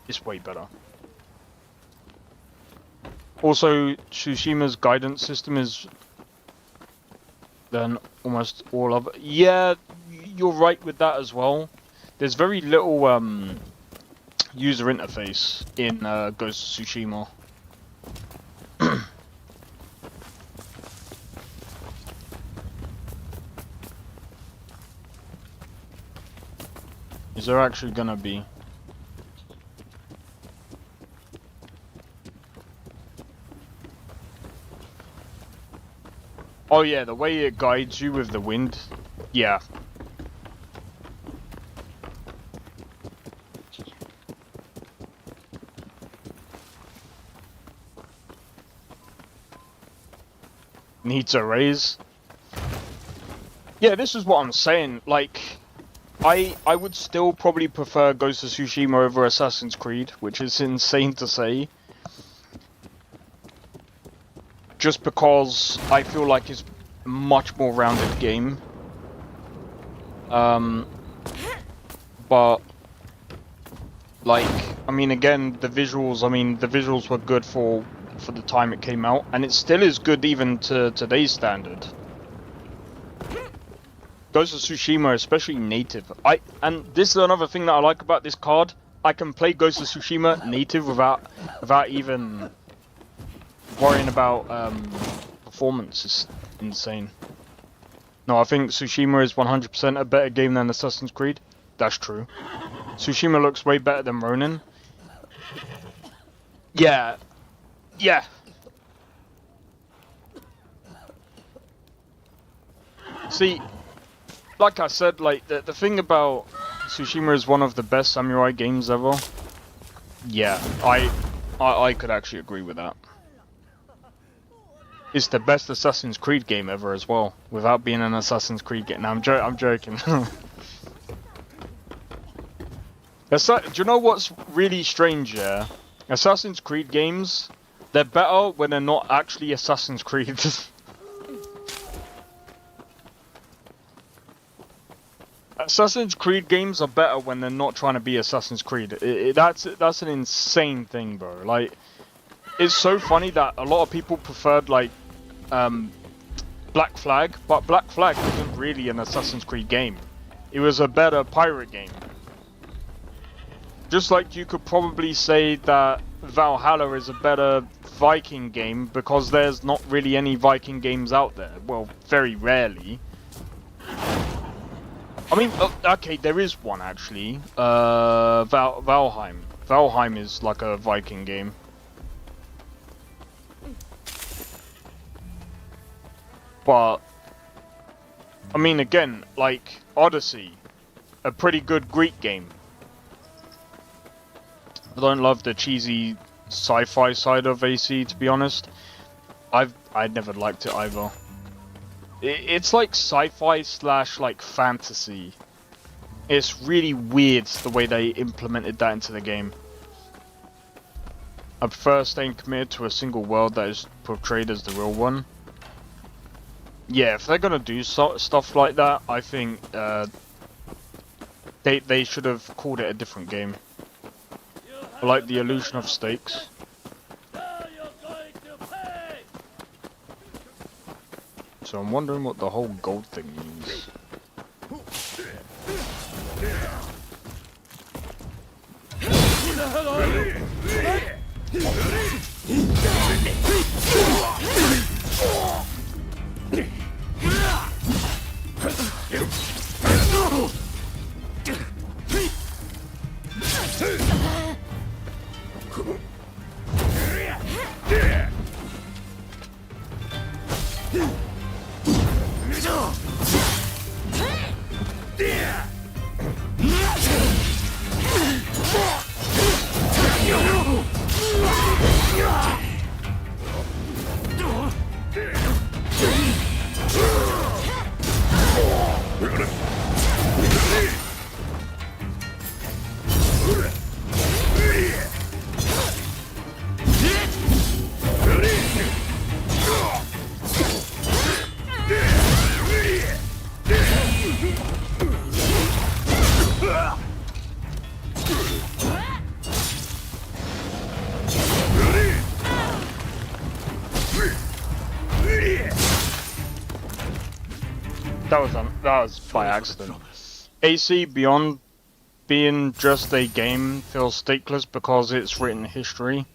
It's way better. Also, Tsushima's guidance system is than almost all of it. Yeah, you're right with that as well. There's very little user interface in Ghost of Tsushima. Is there actually gonna be? Oh yeah, the way it guides you with the wind. Yeah. Needs a raise. Yeah, this is what I'm saying. Like, I would still probably prefer Ghost of Tsushima over Assassin's Creed, which is insane to say. Just because I feel like it's a much more rounded game. But like, I mean, again, the visuals were good for the time it came out, and it still is good even to today's standard. Ghost of Tsushima, especially native. And this is another thing that I like about this card. I can play Ghost of Tsushima native without even worrying about performance. Is insane. No, I think Tsushima is 100% a better game than Assassin's Creed. That's true. Tsushima looks way better than Ronin. Yeah. Yeah. See, like I said, like the thing about Tsushima is one of the best samurai games ever. Yeah, I could actually agree with that. It's the best Assassin's Creed game ever as well, without being an Assassin's Creed game. No, I'm joking. Do you know what's really strange, yeah? Assassin's Creed games, they're better when they're not actually Assassin's Creed. Assassin's Creed games are better when they're not trying to be Assassin's Creed. That's an insane thing, bro. Like, it's so funny that a lot of people preferred, like, Black Flag, but Black Flag wasn't really an Assassin's Creed game. It was a better pirate game. Just like you could probably say that Valhalla is a better Viking game because there's not really any Viking games out there. Well, very rarely. I mean, okay, there is one actually. Valheim. Valheim is like a Viking game. But, I mean, again, like Odyssey, a pretty good Greek game. I don't love the cheesy sci-fi side of AC, to be honest. I never liked it either. It's like sci-fi slash like fantasy. It's really weird the way they implemented that into the game. I prefer staying committed to a single world that is portrayed as the real one. Yeah, if they're gonna do stuff like that, I think they should have called it a different game. I like the illusion of stakes. So I'm wondering what the whole gold thing means. Who the hell are you? That was by accident. AC, beyond being just a game, feels stateless because it's written history.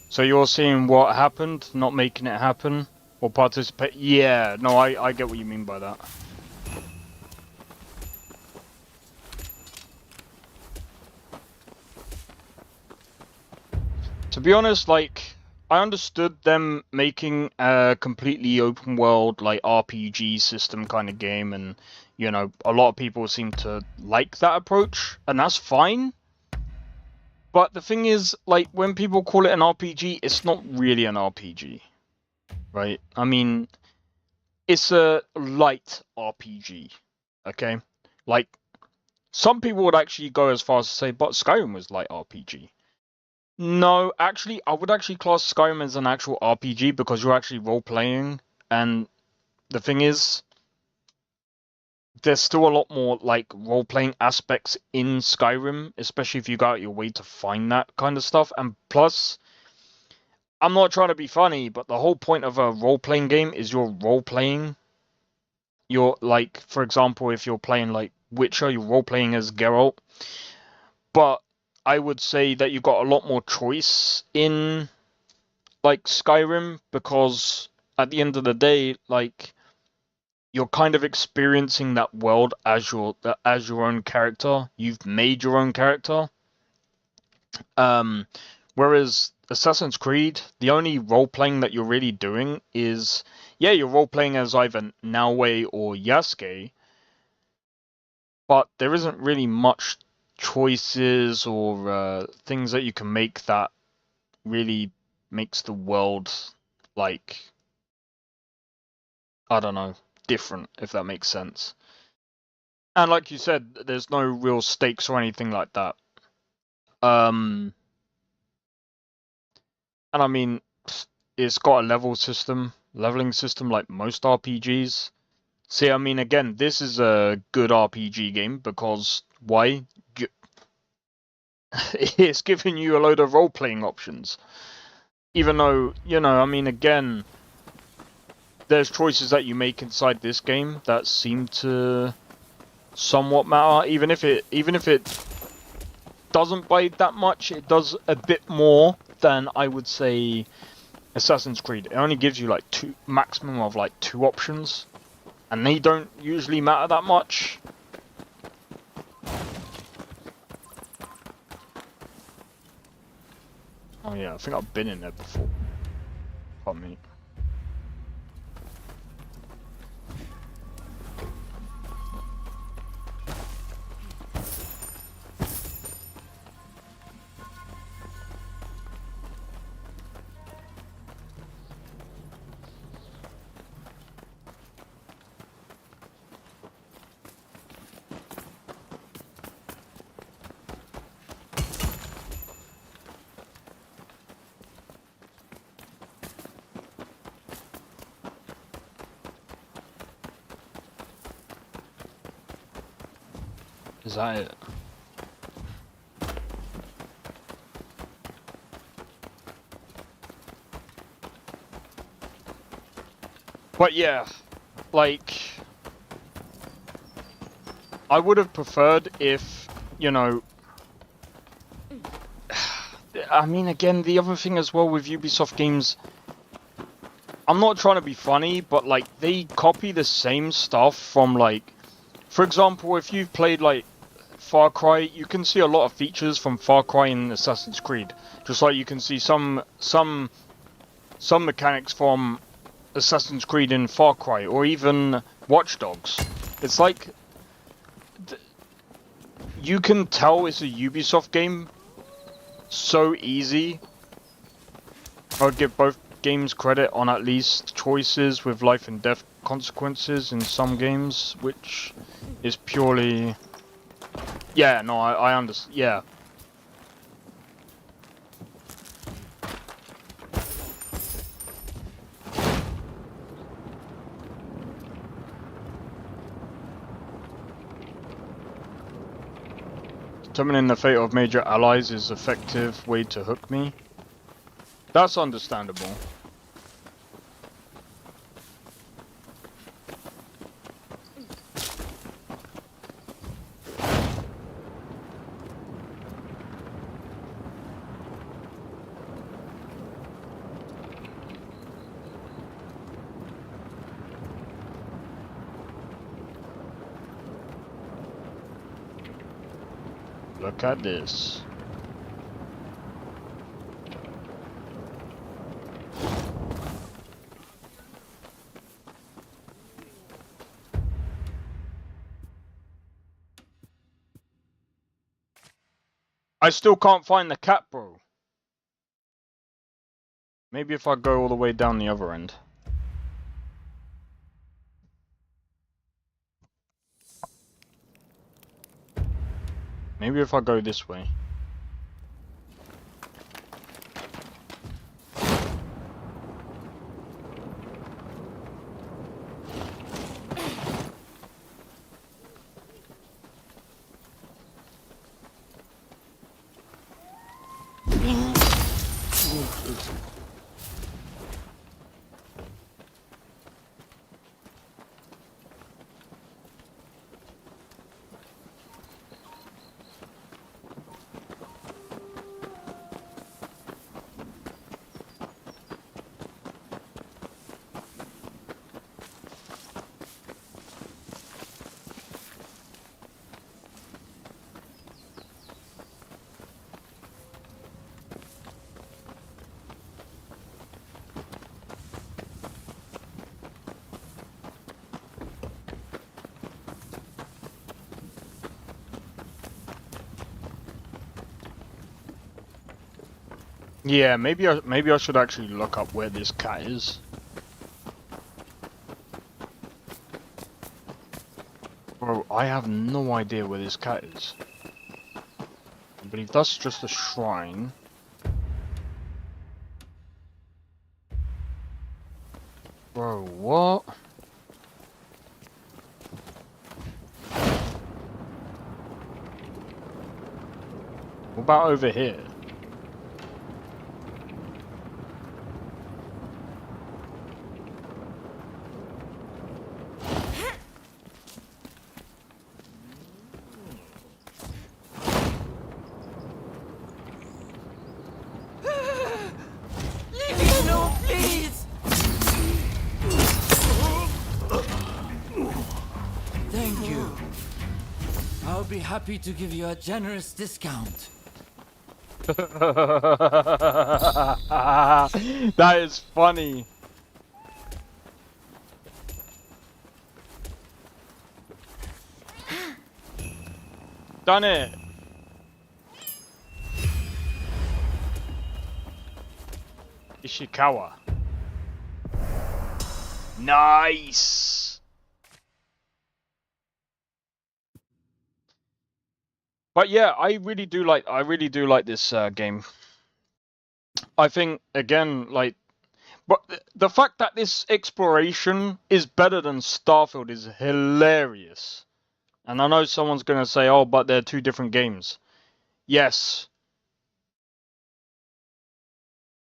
So you're seeing what happened, not making it happen, or participate. Yeah, no, I get what you mean by that. To be honest, like, I understood them making a completely open world, like, RPG system kind of game, and, you know, a lot of people seem to like that approach, and that's fine. But the thing is, like, when people call it an RPG, it's not really an RPG, right? I mean, it's a light RPG, okay? Like, some people would actually go as far as to say, but Skyrim was light RPG. No, actually, I would actually class Skyrim as an actual RPG because you're actually role-playing, and the thing is, there's still a lot more, like, role-playing aspects in Skyrim, especially if you go out your way to find that kind of stuff, and plus, I'm not trying to be funny, but the whole point of a role-playing game is you're role-playing. You're, like, for example, if you're playing, like, Witcher, you're role-playing as Geralt, but I would say that you've got a lot more choice in, like, Skyrim, because at the end of the day, like, you're kind of experiencing that world as your own character. You've made your own character. Whereas Assassin's Creed, the only role-playing that you're really doing is, yeah, you're role-playing as either Naoe or Yasuke, but there isn't really much choices or things that you can make that really makes the world, like, I don't know, different, if that makes sense. And like you said, there's no real stakes or anything like that. And I mean, it's got a leveling system like most RPGs. See, I mean, again, this is a good RPG game because why? It's giving you a load of role-playing options. Even though, you know, I mean, again, there's choices that you make inside this game that seem to somewhat matter. Even if it doesn't bite that much, it does a bit more than I would say Assassin's Creed. It only gives you like maximum of like 2 options, and they don't usually matter that much. Oh yeah, I think I've been in there before. Pardon me. Is that it? But yeah, like, I would have preferred if, you know, I mean, again, the other thing as well with Ubisoft games, I'm not trying to be funny, but like, they copy the same stuff from, like, for example, if you've played like Far Cry, you can see a lot of features from Far Cry in Assassin's Creed. Just like you can see some mechanics from Assassin's Creed in Far Cry, or even Watch Dogs. It's like you can tell it's a Ubisoft game so easy. I would give both games credit on at least choices with life and death consequences in some games, which is purely... Yeah, no, I understand. Yeah. Determining the fate of major allies is an effective way to hook me. That's understandable. Look at this. I still can't find the cat, bro. Maybe if I go all the way down the other end. Maybe if I go this way. Yeah, maybe I should actually look up where this cat is. Bro, I have no idea where this cat is. I believe that's just a shrine. Bro, what? What about over here? Leave me alone, please! Thank you. I'll be happy to give you a generous discount. That is funny. Done it. Ishikawa. Nice. But yeah, I really do like this game. I think again, like, but the fact that this exploration is better than Starfield is hilarious. And I know someone's gonna say, "Oh, but they're two different games." Yes.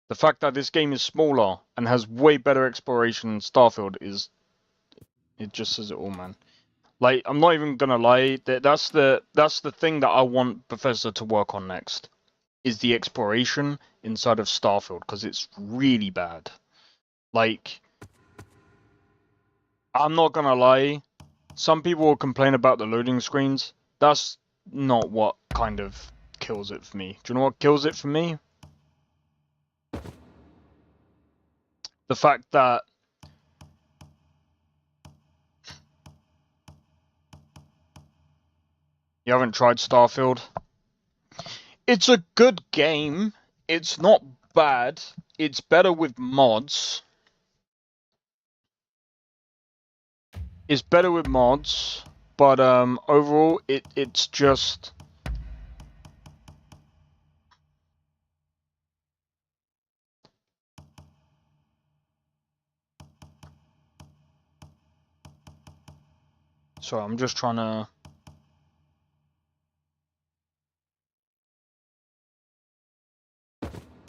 The fact that this game is smaller and has way better exploration than Starfield it just says it all, man. Like, I'm not even gonna lie, that's the thing that I want Bethesda to work on next, is the exploration inside of Starfield, because it's really bad. Like, I'm not gonna lie, some people will complain about the loading screens. That's not what kind of kills it for me. Do you know what kills it for me? The fact that you haven't tried Starfield. It's a good game. It's not bad. It's better with mods. It's better with mods, but overall it's just sorry, I'm just trying to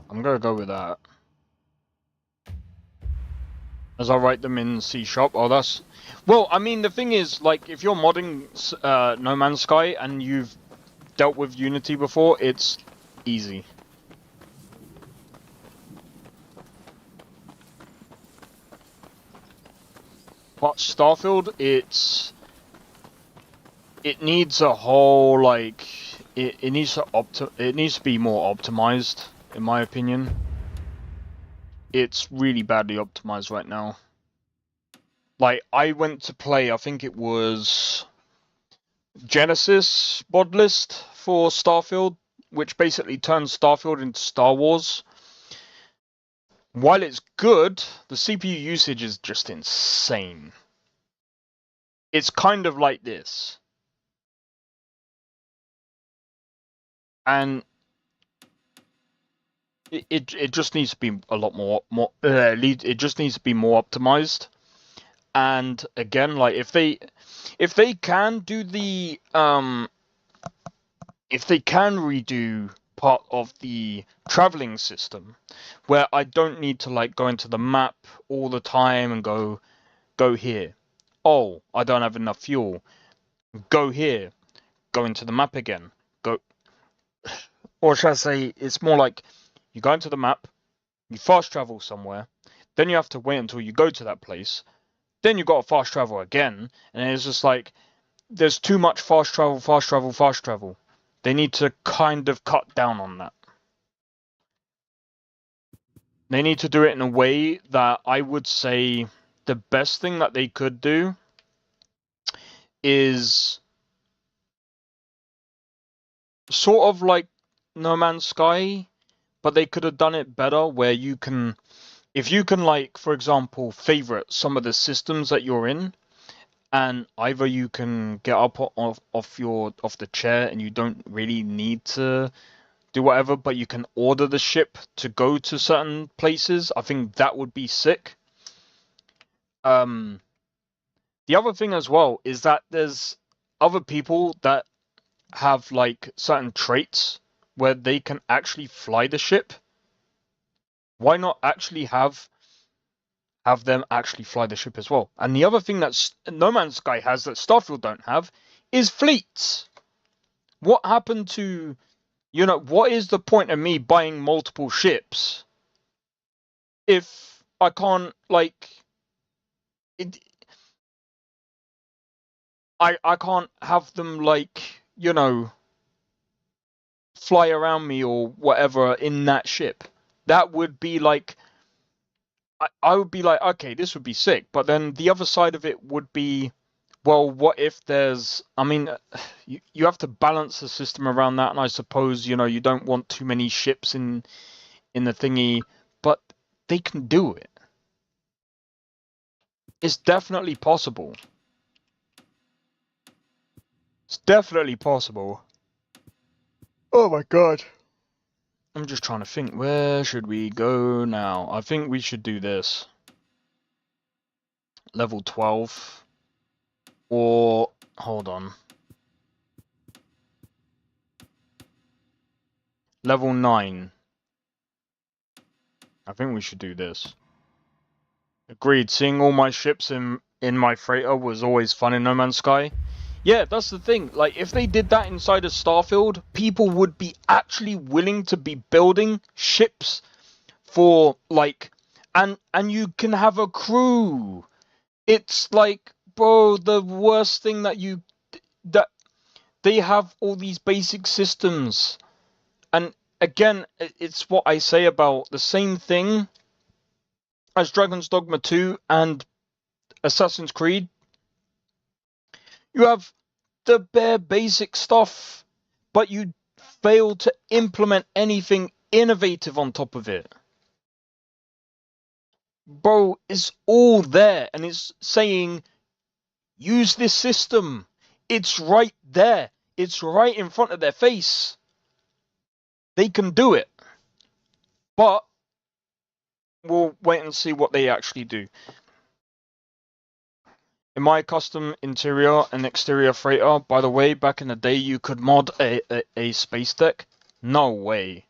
I'm gonna go with that. As I write them in C#. Oh, that's... Well, I mean, the thing is, like, if you're modding No Man's Sky and you've dealt with Unity before, it's easy. But Starfield, it needs a whole, like... It needs to be more optimized, in my opinion. It's really badly optimized right now. Like, I went to play, I think it was Genesis mod list for Starfield, which basically turns Starfield into Star Wars. While it's good, the CPU usage is just insane. It's kind of like this. And it just needs to be a lot more it just needs to be more optimized. And again, like, if they can do the if they can redo part of the traveling system, where I don't need to, like, go into the map all the time and go here. Oh, I don't have enough fuel. Go here. Go into the map again. Go. Or should I say, it's more like you go into the map, you fast travel somewhere, then you have to wait until you go to that place, then you got to fast travel again, and it's just like, there's too much fast travel, fast travel, fast travel. They need to kind of cut down on that. They need to do it in a way that I would say the best thing that they could do is sort of like No Man's Sky, but they could have done it better where you can, if you can, like, for example, favorite some of the systems that you're in, and either you can get up off the chair and you don't really need to do whatever, but you can order the ship to go to certain places. I think that would be sick. The other thing as well is that there's other people that have like certain traits where they can actually fly the ship. Why not actually have them actually fly the ship as well? And the other thing that No Man's Sky has that Starfield don't have is fleets. What happened to, you know, what is the point of me buying multiple ships if I can't, like, I can't have them, like, you know, fly around me or whatever in that ship? That would be like, I would be like, okay, this would be sick. But then the other side of it would be, well, what if there's, I mean, you have to balance the system around that, and I suppose, you know, you don't want too many ships in the thingy, but they can do it. It's definitely possible. It's definitely possible. Oh my god. I'm just trying to think, where should we go now? I think we should do this. Level 12. Or, hold on. Level 9. I think we should do this. Agreed, seeing all my ships in my freighter was always fun in No Man's Sky. Yeah, that's the thing. Like, if they did that inside of Starfield, people would be actually willing to be building ships for, like, and you can have a crew. It's like, bro, the worst thing that they have all these basic systems. And again, it's what I say about the same thing as Dragon's Dogma 2 and Assassin's Creed. You have the bare basic stuff, but you fail to implement anything innovative on top of it. Bro, it's all there, and it's saying, use this system. It's right there. It's right in front of their face. They can do it. But we'll wait and see what they actually do. In my custom interior and exterior freighter, by the way, back in the day, you could mod a space deck. No way.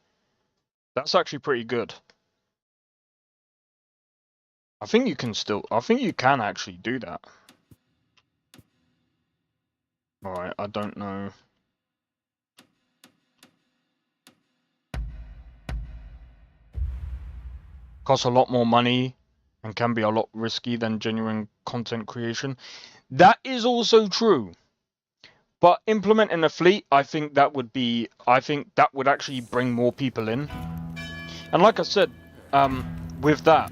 That's actually pretty good. I think you can actually do that. Alright, I don't know. Costs a lot more money and can be a lot risky than genuine content creation. That is also true. But implementing a fleet, I think that would actually bring more people in. And like I said, with that,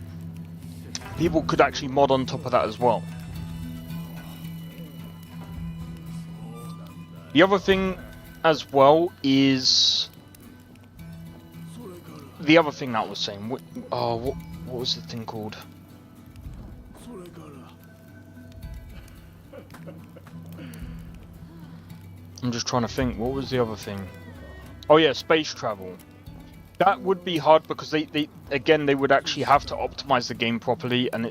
people could actually mod on top of that as well. The other thing as well is the other thing that I was saying. What was the thing called? I'm just trying to think. What was the other thing? Oh yeah, space travel. That would be hard because they would actually have to optimize the game properly, and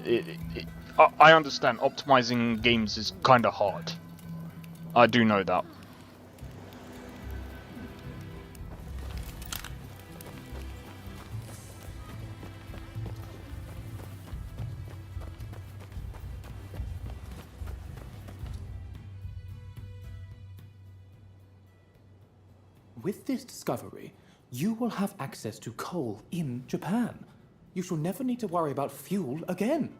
I understand optimizing games is kind of hard. I do know that. With this discovery, you will have access to coal in Japan. You shall never need to worry about fuel again.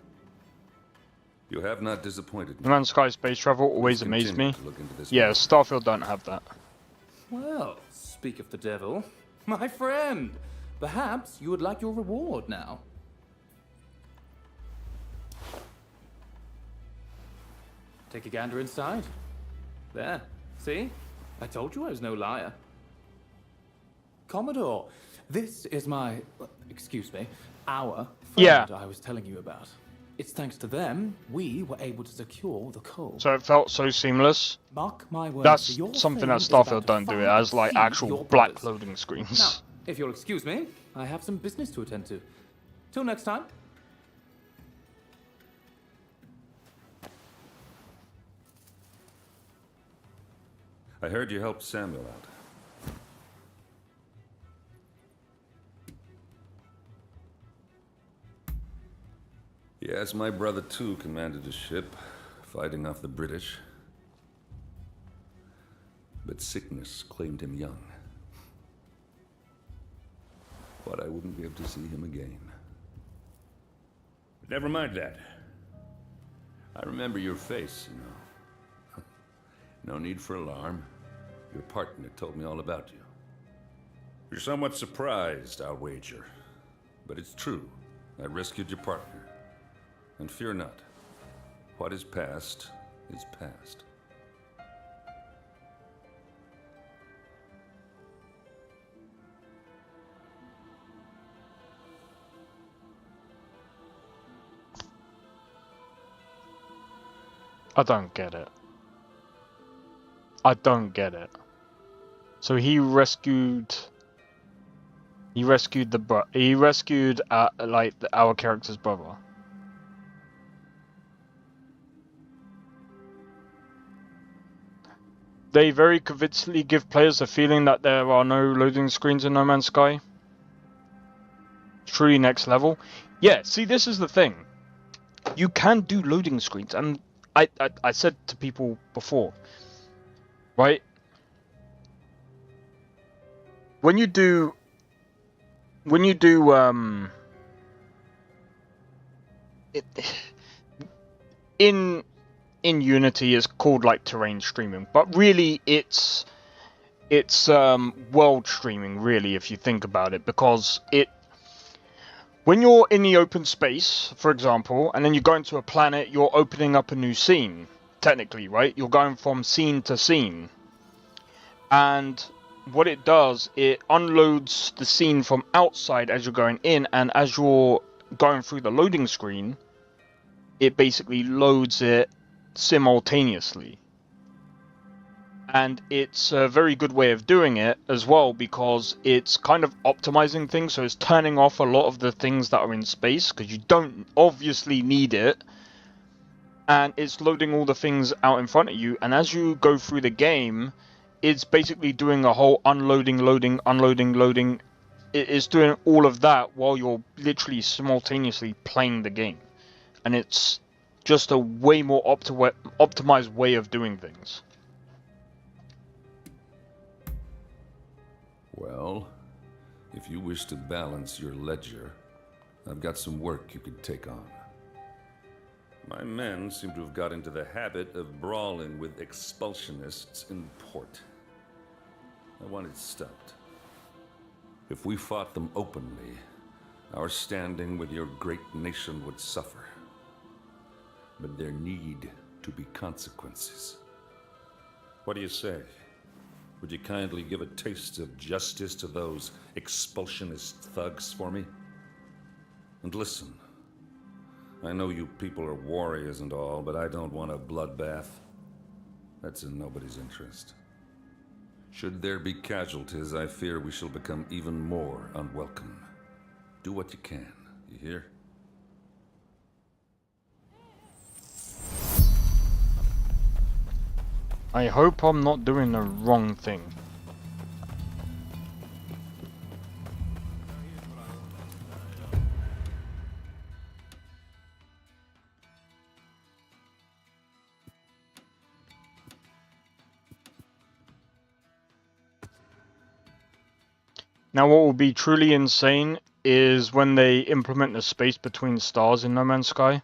You have not disappointed me. No Man's Sky space travel always amazed me. Yeah, Starfield don't have that. Well, speak of the devil. My friend, perhaps you would like your reward now. Take a gander inside. There, see? I told you I was no liar. Commodore, This is my, excuse me, our friend Yeah. I was telling you about. It's thanks to them we were able to secure the coal. So it felt so seamless. Mark my words, That's your something fame that is about Starfield to don't do. It far has like exceed actual your black brothers. loading screens. Now, if you'll excuse me, I have some business to attend to. Till next time. I heard you helped Samuel out. Yes, my brother too commanded a ship, fighting off the British. But sickness claimed him young. But I wouldn't be able to see him again. But never mind that. I remember your face, you know. No need for alarm. Your partner told me all about you. You're somewhat surprised, I'll wager. But it's true. I rescued your partner. And fear not. What is past is past. I don't get it. I don't get it. So he rescued like our character's brother. They very convincingly give players a feeling that there are no loading screens in No Man's Sky. Truly next level. Yeah, see, this is the thing. You can do loading screens, and I said to people before, right? When you do in Unity is called like terrain streaming, but really it's world streaming, really, if you think about it, because when you're in the open space, for example, and then you go into a planet, you're opening up a new scene, technically, right? You're going from scene to scene. And what it does, it unloads the scene from outside as you're going in, and as you're going through the loading screen, it basically loads it simultaneously. And it's a very good way of doing it as well, because it's kind of optimizing things, so it's turning off a lot of the things that are in space, because you don't obviously need it, and it's loading all the things out in front of you, and as you go through the game, it's basically doing a whole unloading, loading, unloading, loading. It's doing all of that while you're literally simultaneously playing the game, and it's just a way more optimized way of doing things. Well, if you wish to balance your ledger, I've got some work you could take on. My men seem to have got into the habit of brawling with expulsionists in port. I want it stopped. If we fought them openly, our standing with your great nation would suffer. But there need to be consequences. What do you say? Would you kindly give a taste of justice to those expulsionist thugs for me? And listen, I know you people are warriors and all, but I don't want a bloodbath. That's in nobody's interest. Should there be casualties, I fear we shall become even more unwelcome. Do what you can, you hear? I hope I'm not doing the wrong thing. Now what will be truly insane is when they implement the space between stars in No Man's Sky.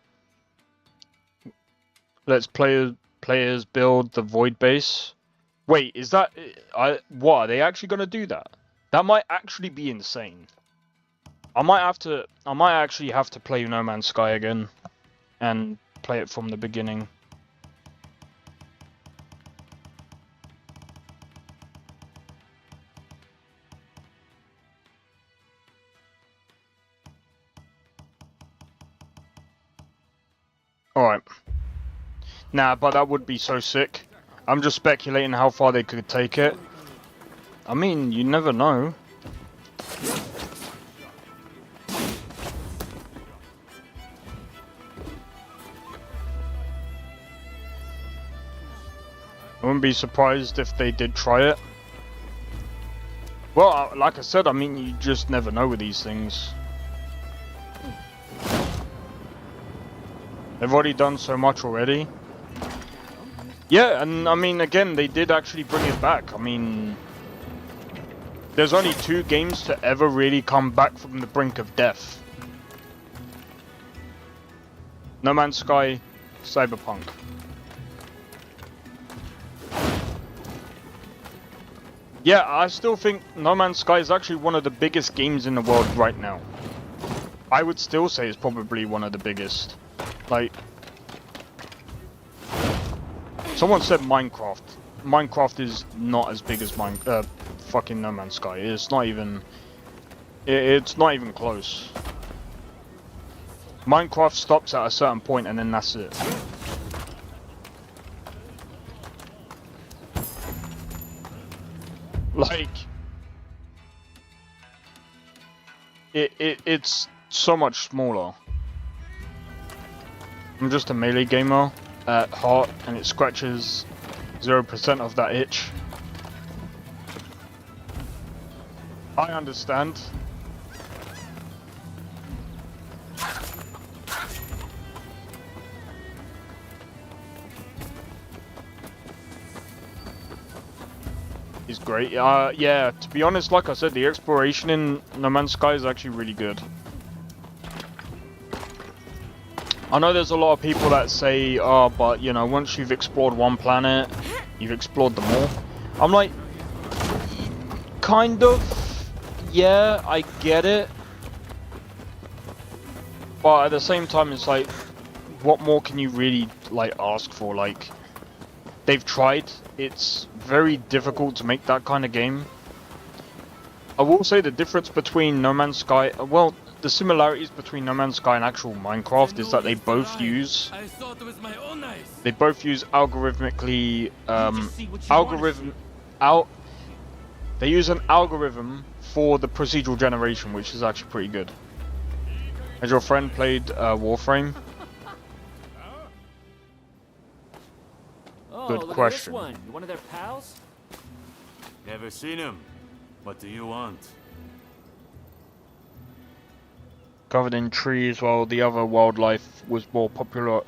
Let's players build the void base. Wait, is that... what, are they actually going to do that? That might actually be insane. I might actually have to play No Man's Sky again and play it from the beginning. Right. Nah, but that would be so sick. I'm just speculating how far they could take it. I mean, you never know. I wouldn't be surprised if they did try it. Well, like I said, I mean, you just never know with these things. They've already done so much already. Yeah, and I mean, again, they did actually bring it back. I mean, there's only 2 games to ever really come back from the brink of death. No Man's Sky, Cyberpunk. Yeah, I still think No Man's Sky is actually one of the biggest games in the world right now. I would still say it's probably one of the biggest. Like, someone said Minecraft. Minecraft is not as big as fucking No Man's Sky. It's not even. It's not even close. Minecraft stops at a certain point and then that's it. Like, it's so much smaller. I'm just a melee gamer at heart, and it scratches 0% of that itch. I understand. He's great. Yeah, to be honest, like I said, the exploration in No Man's Sky is actually really good. I know there's a lot of people that say, oh, but, you know, once you've explored one planet, you've explored them all. I'm like, kind of, yeah, I get it. But at the same time, it's like, what more can you really, like, ask for? Like, they've tried. It's very difficult to make that kind of game. I will say the difference between No Man's Sky, well, the similarities between No Man's Sky and actual Minecraft is that they both use algorithmically they use an algorithm for the procedural generation, which is actually pretty good. Has your friend played Warframe? Good question. This one. You one of their pals? Never seen him. What do you want? Covered in trees while the other wildlife was more popular.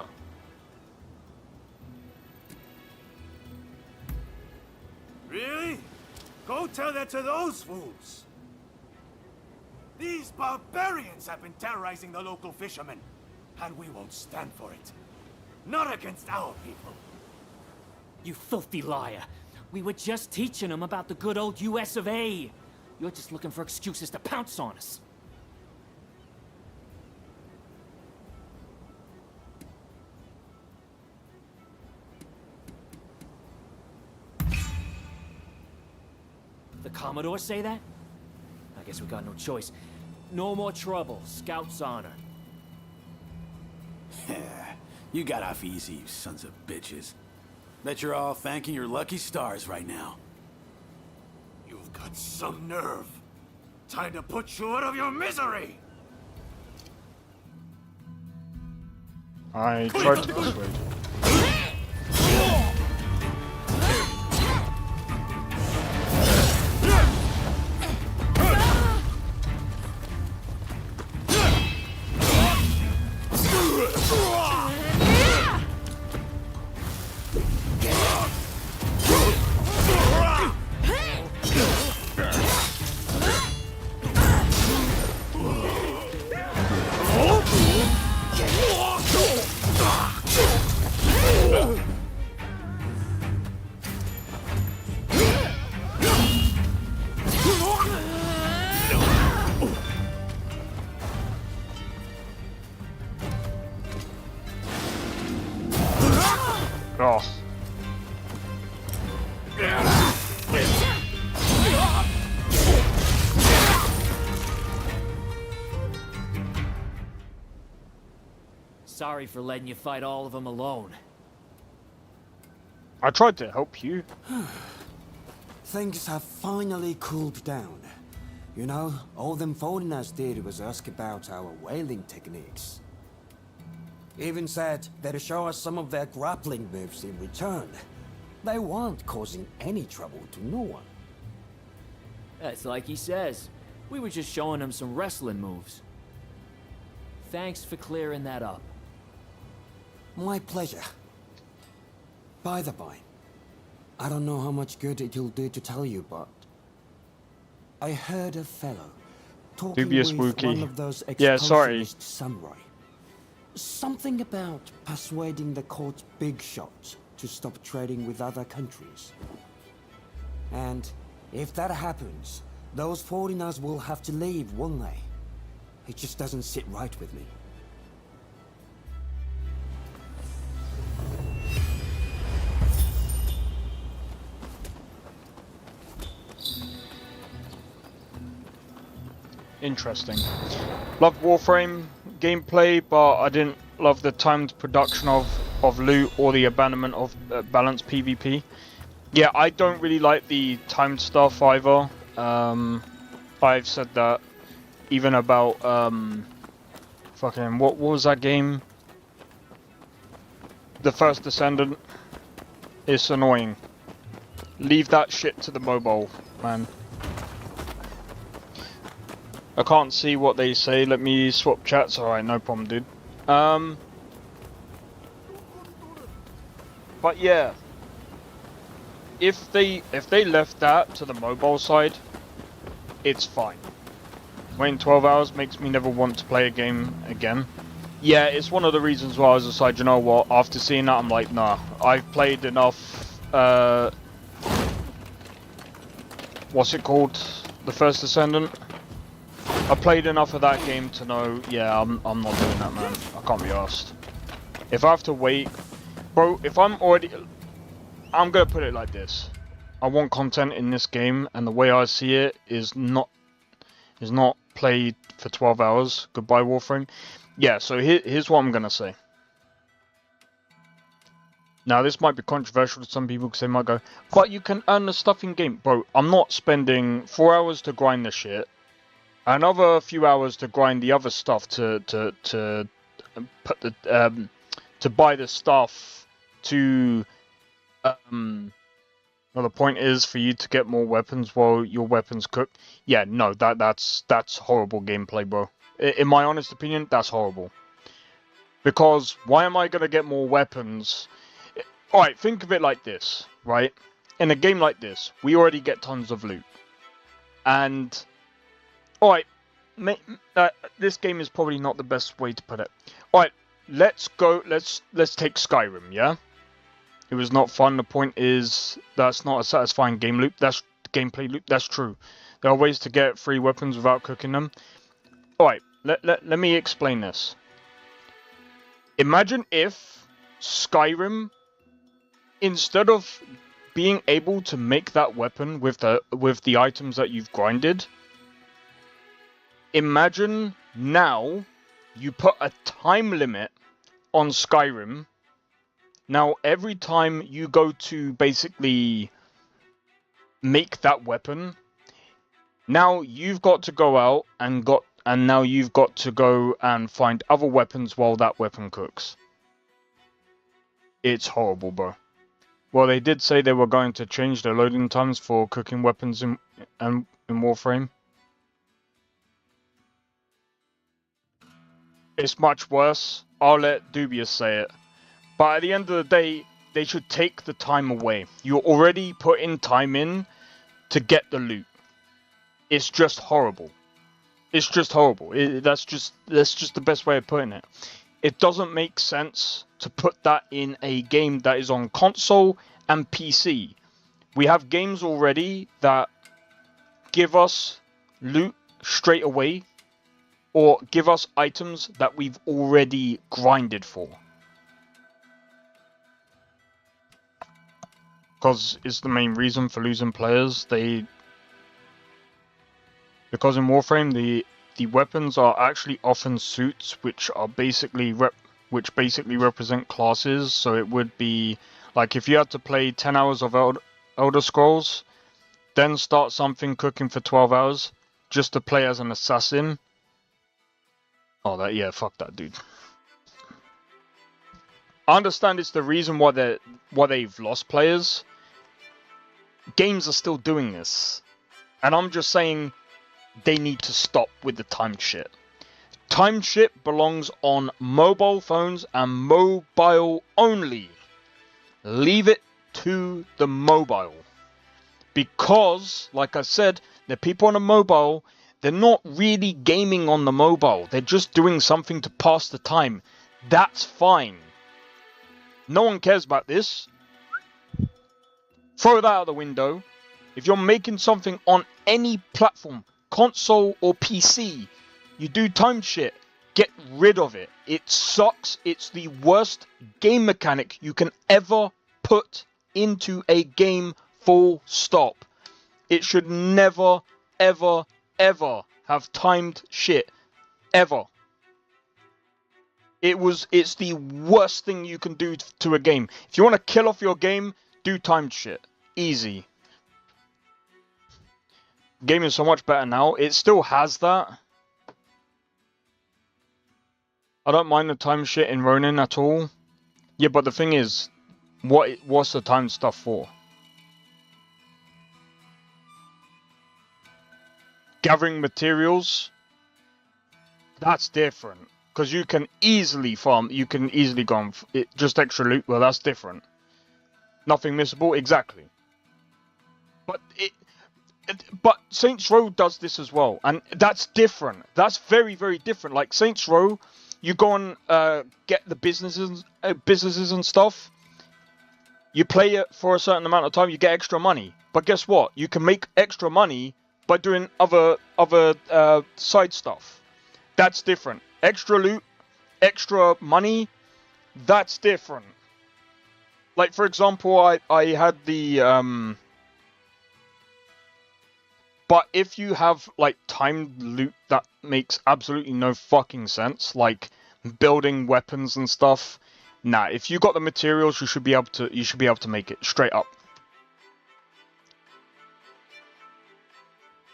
Really? Go tell that to those fools. These barbarians have been terrorizing the local fishermen, and we won't stand for it. Not against our people. You filthy liar. We were just teaching them about the good old US of A. You're just looking for excuses to pounce on us. The Commodore say that? I guess we got no choice. No more trouble. Scout's honor. You got off easy, you sons of bitches. Bet you're all thanking your lucky stars right now. You've got some nerve. Time to put you out of your misery! I tried to persuade. Oh. Sorry for letting you fight all of them alone. I tried to help you. Things have finally cooled down. You know, all them foreigners did was ask about our whaling techniques. Even said they'd show us some of their grappling moves in return. They weren't causing any trouble to no one. That's like he says. We were just showing him some wrestling moves. Thanks for clearing that up. My pleasure. By the by, I don't know how much good it'll do to tell you, but I heard a fellow talking Dubious with Wookie. one of those Yeah, sorry. excursionist samurai. Something about persuading the court's big shots to stop trading with other countries. And if that happens, those foreigners will have to leave, won't they? It just doesn't sit right with me. Interesting. Loved Warframe gameplay, but I didn't love the timed production of loot or the abandonment of balanced PvP. Yeah, I don't really like the timed stuff either. I've said that even about fucking what was that game? The First Descendant. It's annoying. Leave that shit to the mobile, man. I can't see what they say. Let me swap chats. Alright, no problem, dude. But yeah, if they left that to the mobile side, it's fine. Waiting 12 hours makes me never want to play a game again. Yeah, it's one of the reasons why I was decided, you know what, after seeing that, I'm like, nah, I've played enough, what's it called? The First Descendant? I played enough of that game to know, yeah, I'm not doing that, man. I can't be arsed. If I have to wait, bro, if I'm gonna put it like this. I want content in this game, and the way I see it is not played for 12 hours. Goodbye, Warframe. Yeah, so here's what I'm gonna say. Now, this might be controversial to some people because they might go, but you can earn the stuff in game. Bro, I'm not spending 4 hours to grind the shit. Another few hours to grind the other stuff to put the to buy the stuff to well, the point is for you to get more weapons while your weapons cook. Yeah, no, that's horrible gameplay, bro. In my honest opinion, that's horrible. Because why am I gonna get more weapons? Alright, think of it like this, right? In a game like this, we already get tons of loot. And alright, this game is probably not the best way to put it. Alright, let's take Skyrim, yeah? It was not fun. The point is, that's not a satisfying game loop. That's gameplay loop. That's true. There are ways to get free weapons without cooking them. Alright, let me explain this. Imagine if Skyrim, instead of being able to make that weapon with the items that you've grinded, imagine now you put a time limit on Skyrim. Now every time you go to basically make that weapon, now you've got to go out and now you've got to go and find other weapons while that weapon cooks. It's horrible, bro. Well, they did say they were going to change the loading times for cooking weapons in Warframe. It's much worse. I'll let Dubious say it. But at the end of the day, they should take the time away. You're already putting time in to get the loot. It's just horrible. It's just horrible. That's just the best way of putting it. It doesn't make sense to put that in a game that is on console and PC. We have games already that give us loot straight away, or give us items that we've already grinded for. Because it's the main reason for losing players. Because in Warframe, the weapons are actually often suits, which are basically which basically represent classes. So it would be like if you had to play 10 hours of Elder Scrolls, then start something cooking for 12 hours just to play as an assassin. Oh, that, yeah, fuck that, dude. I understand it's the reason why they've lost players. Games are still doing this. And I'm just saying they need to stop with the time shit. Time shit belongs on mobile phones and mobile only. Leave it to the mobile. Because, like I said, the people on the mobile, they're not really gaming on the mobile. They're just doing something to pass the time. That's fine. No one cares about this. Throw that out the window. If you're making something on any platform, console or PC, you do time shit. Get rid of it. It sucks. It's the worst game mechanic you can ever put into a game, full stop. It should never, ever, ever have timed shit. Ever. It's the worst thing you can do to a game. If you want to kill off your game, do timed shit. Easy. Game is so much better now. It still has that. I don't mind the time shit in Ronin at all. Yeah, but the thing is, what's the time stuff for? Gathering materials? That's different. Because you can easily farm, you can easily go on, just extra loot, well that's different. Nothing missable, exactly. But Saints Row does this as well, and that's different. That's very, very different. Like Saints Row, you go and get the businesses and stuff. You play it for a certain amount of time, you get extra money. But guess what? You can make extra money by doing other side stuff. That's different. Extra loot, extra money, that's different. Like, for example, I had the... But if you have, like, timed loot that makes absolutely no fucking sense, like building weapons and stuff, nah, if you got the materials, you should be able to make it, straight up.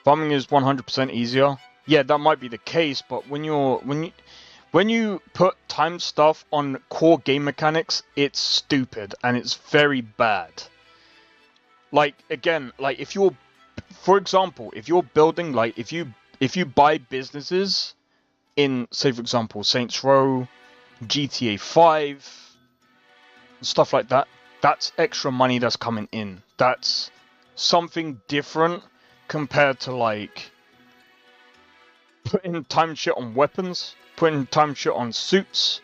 Farming is 100% easier. Yeah, that might be the case, but when you put time stuff on core game mechanics, it's stupid and it's very bad. Like, again, like if you're, for example, if you're building, like if you buy businesses in, say for example, Saints Row, GTA 5, stuff like that, that's extra money that's coming in. That's something different compared to like putting time shit on weapons, putting time shit on suits.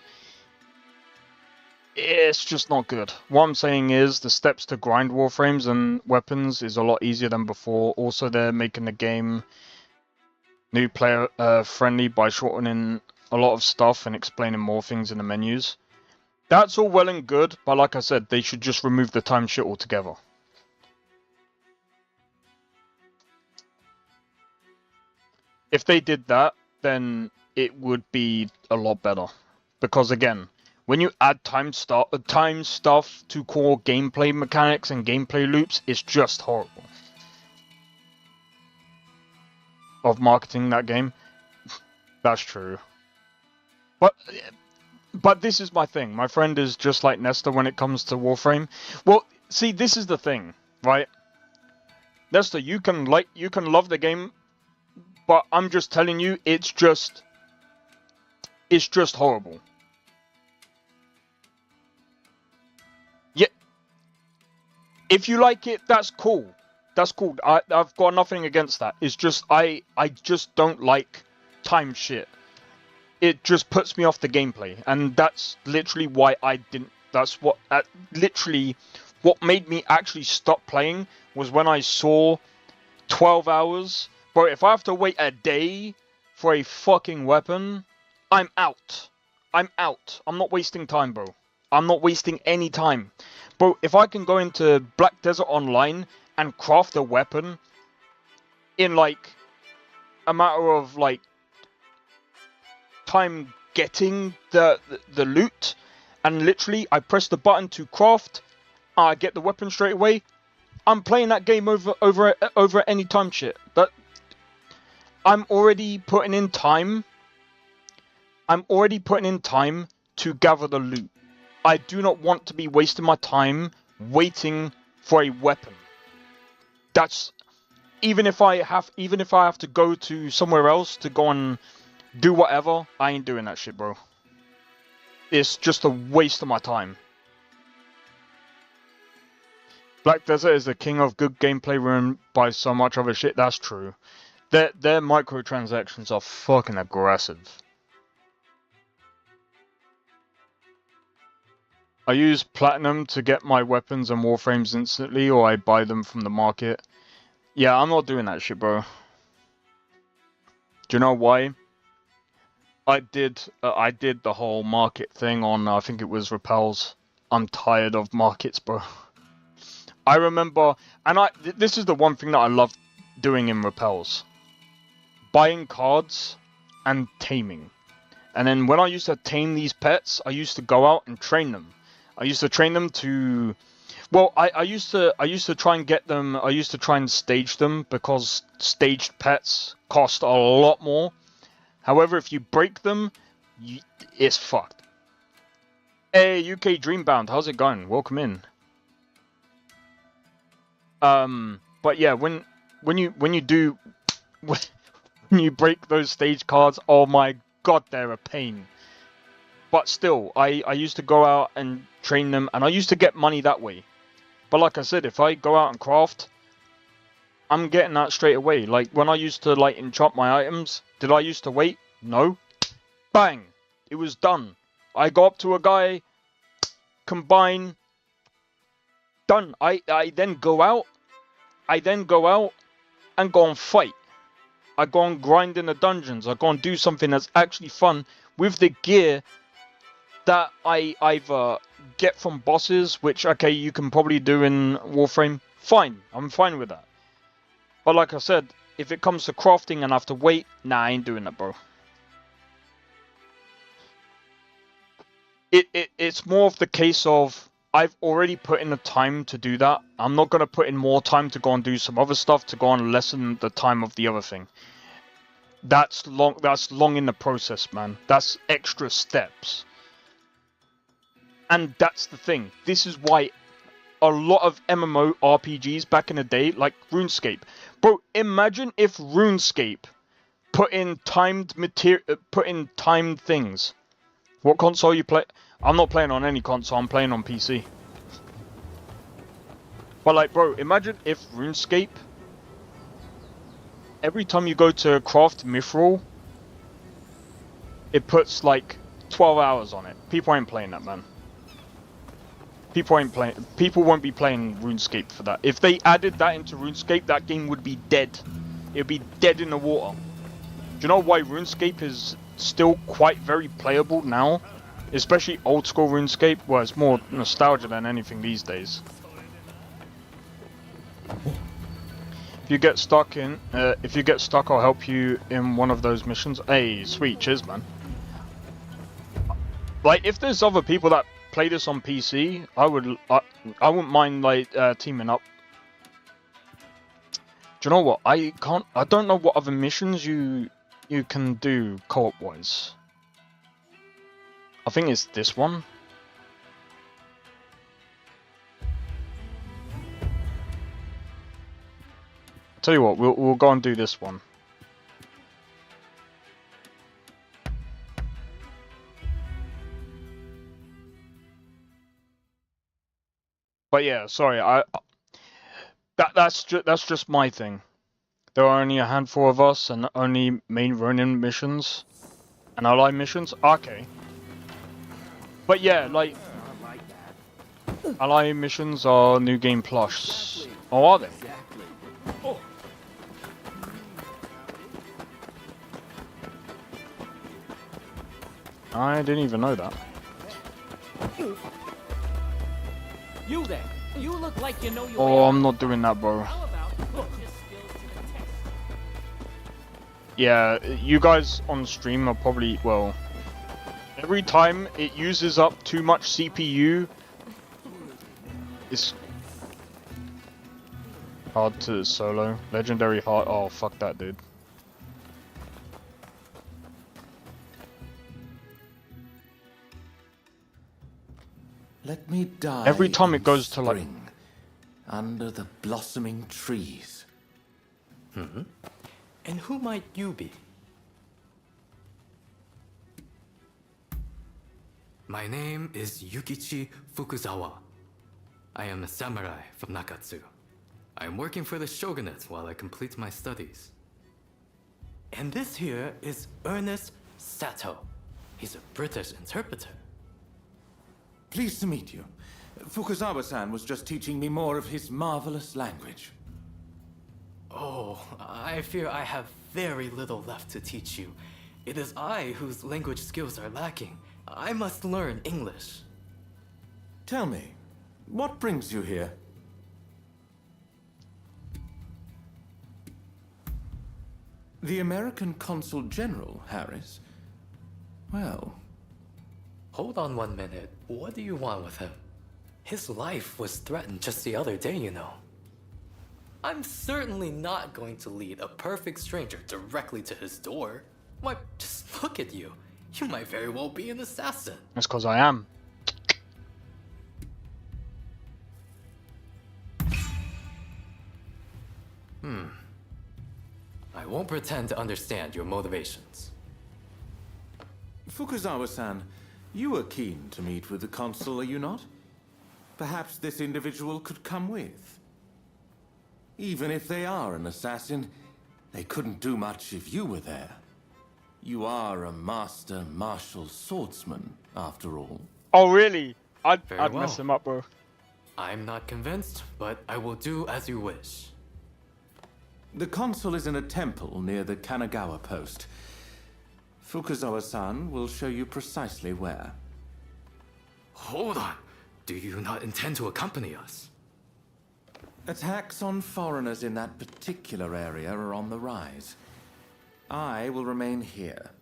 It's just not good. What I'm saying is the steps to grind warframes and weapons is a lot easier than before. Also, they're making the game new player friendly by shortening a lot of stuff and explaining more things in the menus. That's all well and good, but like I said, they should just remove the time shit altogether. If they did that, then it would be a lot better. Because again, when you add time stuff to core gameplay mechanics and gameplay loops, it's just horrible. Of marketing that game. That's true. But this is my thing. My friend is just like Nesta when it comes to Warframe. Well, see, this is the thing, right? Nesta, you can love the game, but I'm just telling you, it's just horrible. Yeah. If you like it, that's cool. That's cool. I've got nothing against that. It's just I just don't like time shit. It just puts me off the gameplay, and that's literally why I didn't. That's what literally what made me actually stop playing was when I saw 12 hours. Bro, if I have to wait a day for a fucking weapon, I'm out. I'm out. I'm not wasting time, bro. I'm not wasting any time. Bro, if I can go into Black Desert Online and craft a weapon in like a matter of like time getting the loot, and literally I press the button to craft, I get the weapon straight away, I'm playing that game over any time shit. But I'm already putting in time. I'm already putting in time to gather the loot. I do not want to be wasting my time waiting for a weapon. That's even if I have to go to somewhere else to go and do whatever, I ain't doing that shit, bro. It's just a waste of my time. Black Desert is the king of good gameplay ruined by so much other shit. That's true. Their microtransactions are fucking aggressive. I use platinum to get my weapons and warframes instantly, or I buy them from the market. Yeah, I'm not doing that shit, bro. Do you know why? I did the whole market thing on, I think it was Repels. I'm tired of markets, bro. I remember, and this is the one thing that I love doing in Repels. Buying cards and taming. And then when I used to tame these pets, I used to go out and train them. I used to train them to... Well, I used to try and get them, I used to try and stage them because staged pets cost a lot more. However, if you break them, it's fucked. Hey, UK Dreambound, how's it going? Welcome in. But yeah, when you break those stage cards, oh my god, they're a pain. But still, I used to go out and train them, and I used to get money that way. But like I said, if I go out and craft, I'm getting that straight away. Like, when I used to, like, enchant my items, did I used to wait? No. Bang! It was done. I go up to a guy, combine, done. I then go out and go and fight. I go and grind in the dungeons. I go and do something that's actually fun with the gear that I either get from bosses, which, okay, you can probably do in Warframe. Fine, I'm fine with that. But like I said, if it comes to crafting and I have to wait, nah, I ain't doing that, bro. It's more of the case of, I've already put in the time to do that. I'm not going to put in more time to go and do some other stuff to go and lessen the time of the other thing. That's long in the process, man. That's extra steps. And that's the thing. This is why a lot of MMO RPGs back in the day, like RuneScape. Bro, imagine if RuneScape put in timed things. What console you play? I'm not playing on any console, I'm playing on PC. But like, bro, imagine if RuneScape, every time you go to craft Mithril, it puts like 12 hours on it. People ain't playing that, man. People won't be playing RuneScape for that. If they added that into RuneScape, that game would be dead. It would be dead in the water. Do you know why RuneScape is still quite very playable now? Especially old school RuneScape, where it's more nostalgia than anything these days. If you get stuck, I'll help you in one of those missions. Hey, sweet, cheers, man. Like, if there's other people that play this on PC, I wouldn't mind like teaming up. Do you know what? I don't know what other missions you can do co-op wise. I think it's this one. Tell you what, we'll go and do this one. But yeah, sorry, that's just my thing. There are only a handful of us, and only main Ronin missions and ally missions. Okay. But yeah, like ally missions are New Game Plus. Oh, are they? I didn't even know that. You there? You look like you know your Oh, I'm not doing that, bro. Yeah, you guys on stream are probably, well, Every time it uses up too much CPU, it's hard to solo. Legendary hard. Oh, fuck that, dude. Let me die. Every time it in goes to like spring, under the blossoming trees. Mm-hmm. And who might you be? My name is Yukichi Fukuzawa. I am a samurai from Nakatsu. I am working for the shogunate while I complete my studies. And this here is Ernest Sato. He's a British interpreter. Pleased to meet you. Fukuzawa-san was just teaching me more of his marvelous language. Oh, I fear I have very little left to teach you. It is I whose language skills are lacking. I must learn English. Tell me, what brings you here? The American Consul General, Harris? Well... Hold on 1 minute. What do you want with him? His life was threatened just the other day, you know. I'm certainly not going to lead a perfect stranger directly to his door. Why, just look at you. You might very well be an assassin. That's because I am. I won't pretend to understand your motivations. Fukuzawa-san, you are keen to meet with the consul, are you not? Perhaps this individual could come with. Even if they are an assassin, they couldn't do much if you were there. You are a master martial swordsman, after all. Oh, really? I'd Very mess well. him up, bro. I'm not convinced, but I will do as you wish. The consul is in a temple near the Kanagawa post. Fukuzawa-san will show you precisely where. Hold on. Do you not intend to accompany us? Attacks on foreigners in that particular area are on the rise. I will remain here.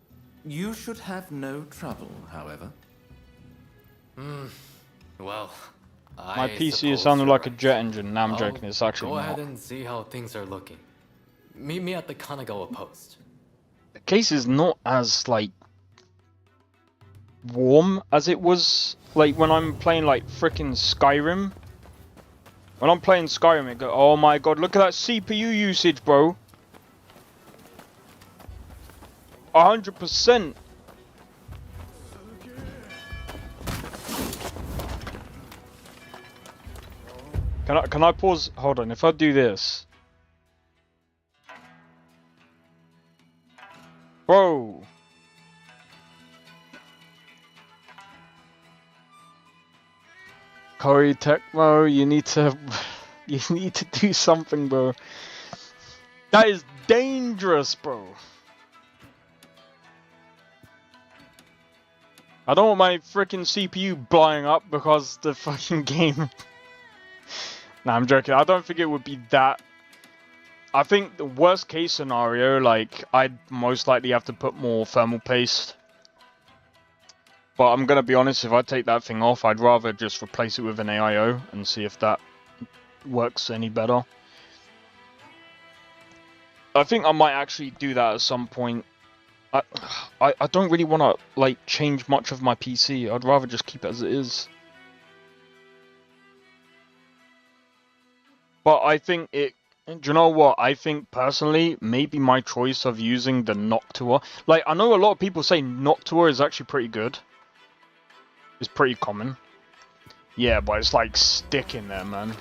You should have no trouble, however. Well, My PC is sounding like a jet engine. Now I'm joking. It's actually Go not. ahead and see how things are looking. Meet me at the Kanagawa post. The case is not as like warm as it was like when I'm playing like frickin' Skyrim. When I'm playing Skyrim, it go, oh my god, look at that CPU usage, bro. 100%. Can I pause? Hold on. If I do this, bro. Corey Tecmo, you need to do something, bro. That is dangerous, bro. I don't want my freaking CPU blowing up because the fucking game. Nah, I'm joking. I don't think it would be that. I think the worst case scenario, like, I'd most likely have to put more thermal paste. But I'm gonna be honest, if I take that thing off, I'd rather just replace it with an AIO and see if that works any better. I think I might actually do that at some point. I don't really want to, like, change much of my PC. I'd rather just keep it as it is. But I think it... Do you know what? I think, personally, maybe my choice of using the Noctua... Like, I know a lot of people say Noctua is actually pretty good. It's pretty common. Yeah, but it's like sticking there, man.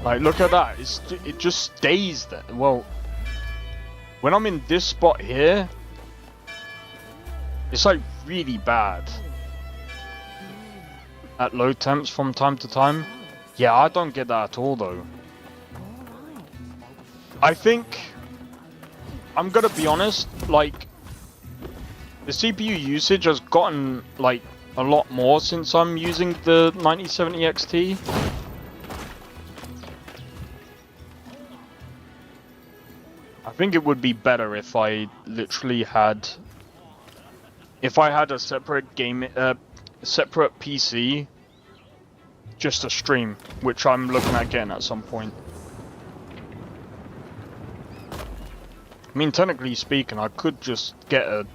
Like, look at that. It just stays there. Well, when I'm in this spot here, it's like really bad. At low temps from time to time. Yeah, I don't get that at all, though. I think... I'm gonna be honest, like... The CPU usage has gotten, like, a lot more since I'm using the 9070 XT. I think it would be better if I literally had if I had a separate separate PC, just to stream, which I'm looking at getting at some point. I mean, technically speaking, I could just get a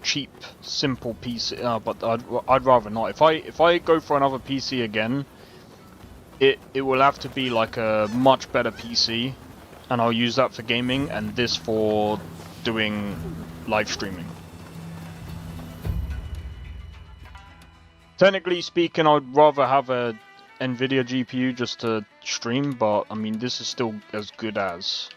cheap, simple PC, but I'd rather not. If I go for another PC again, it will have to be like a much better PC, and I'll use that for gaming, and this for doing live streaming. Technically speaking, I'd rather have a Nvidia GPU just to stream, but I mean, this is still as good as.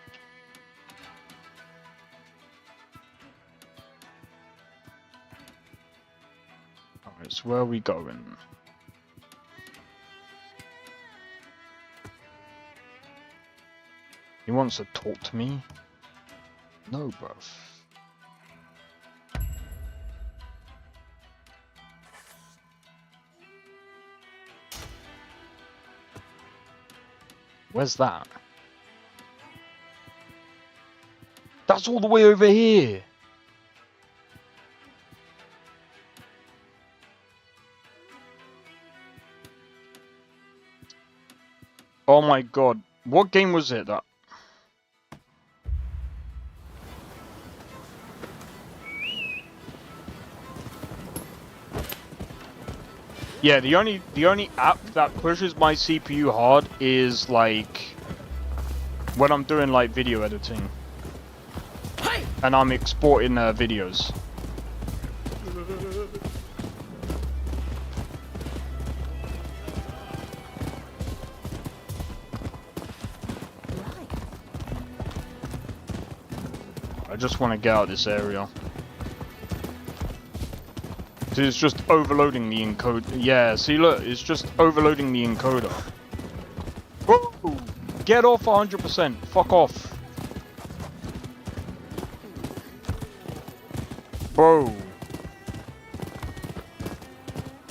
Alright, so where are we going? He wants to talk to me? No, bruv. Where's that? That's all the way over here! Oh my god. What game was it that... Yeah, the only app that pushes my CPU hard is like when I'm doing like video editing and I'm exporting videos. I just want to get out of this area. It's just overloading the encoder. Yeah, see, look, it's just overloading the encoder. Woo! Get off 100%. Fuck off. Bro.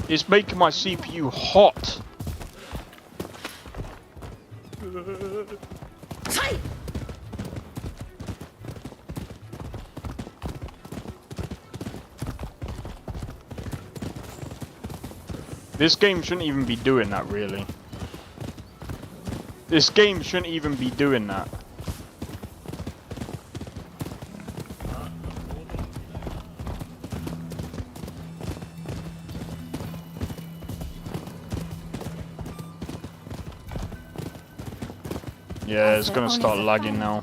It's making my CPU hot. This game shouldn't even be doing that, really. This game shouldn't even be doing that. Yeah, it's gonna start lagging now.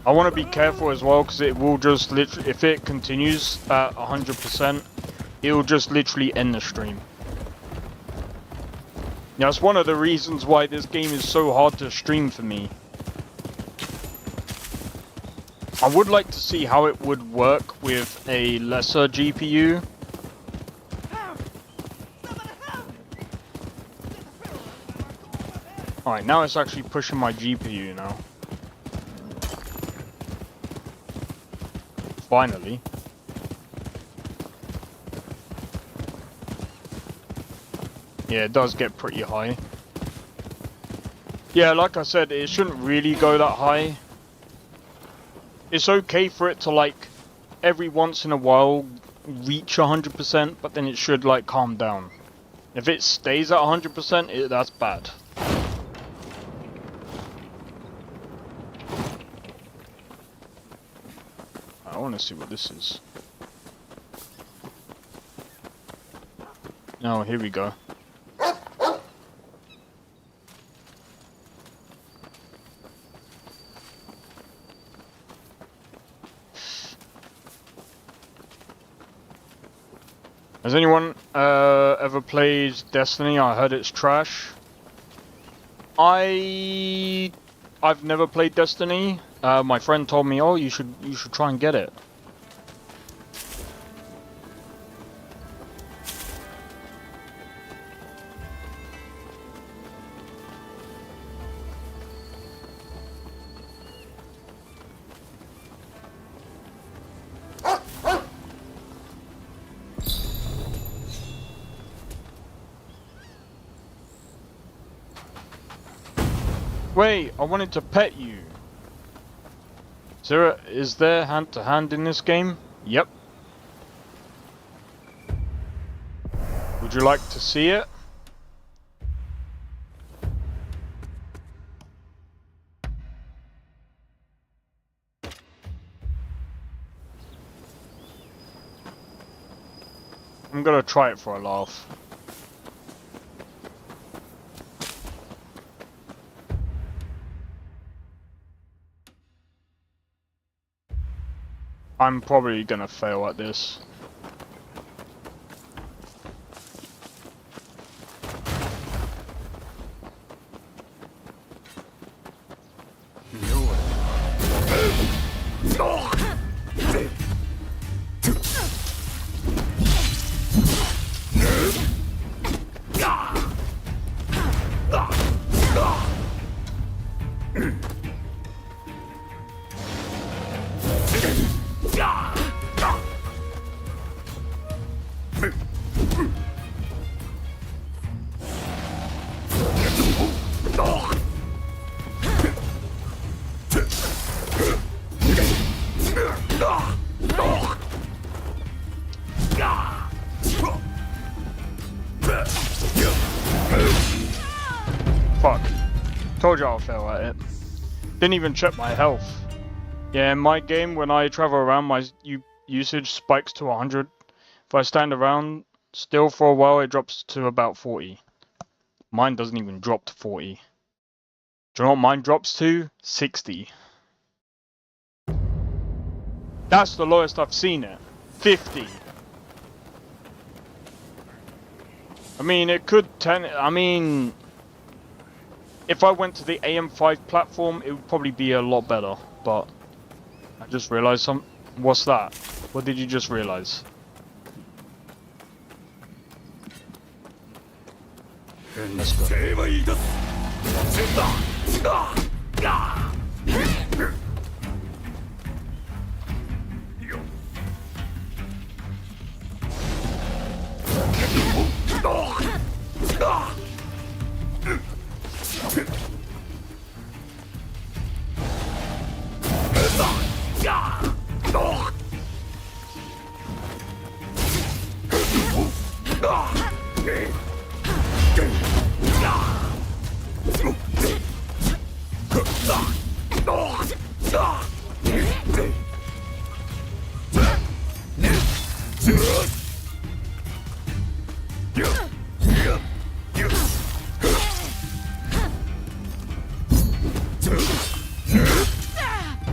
I want to be careful as well, because it will just literally, if it continues at 100%, it'll just literally end the stream. That's one of the reasons why this game is so hard to stream for me. I would like to see how it would work with a lesser GPU. Alright, now it's actually pushing my GPU now. Finally. Yeah, it does get pretty high. Yeah, like I said, it shouldn't really go that high. It's okay for it to, like, every once in a while reach 100%, but then it should, like, calm down. If it stays at 100%, that's bad. I want to see what this is. Oh, here we go. Has anyone ever played Destiny? I heard it's trash. I've never played Destiny. My friend told me, "Oh, you should try and get it." Wait, I wanted to pet you. Is there hand to hand in this game? Yep. Would you like to see it? I'm gonna try it for a laugh. I'm probably gonna fail at this. Fuck. Told you I'll fail at it. Didn't even check my health. Yeah, in my game, when I travel around, my usage spikes to 100. If I stand around still for a while, it drops to about 40. Mine doesn't even drop to 40. Do you know what mine drops to? 60. That's the lowest I've seen it. 50. I mean, it could if I went to the AM5 platform, it would probably be a lot better, but I just realized what's that? What did you just realize? Let's go.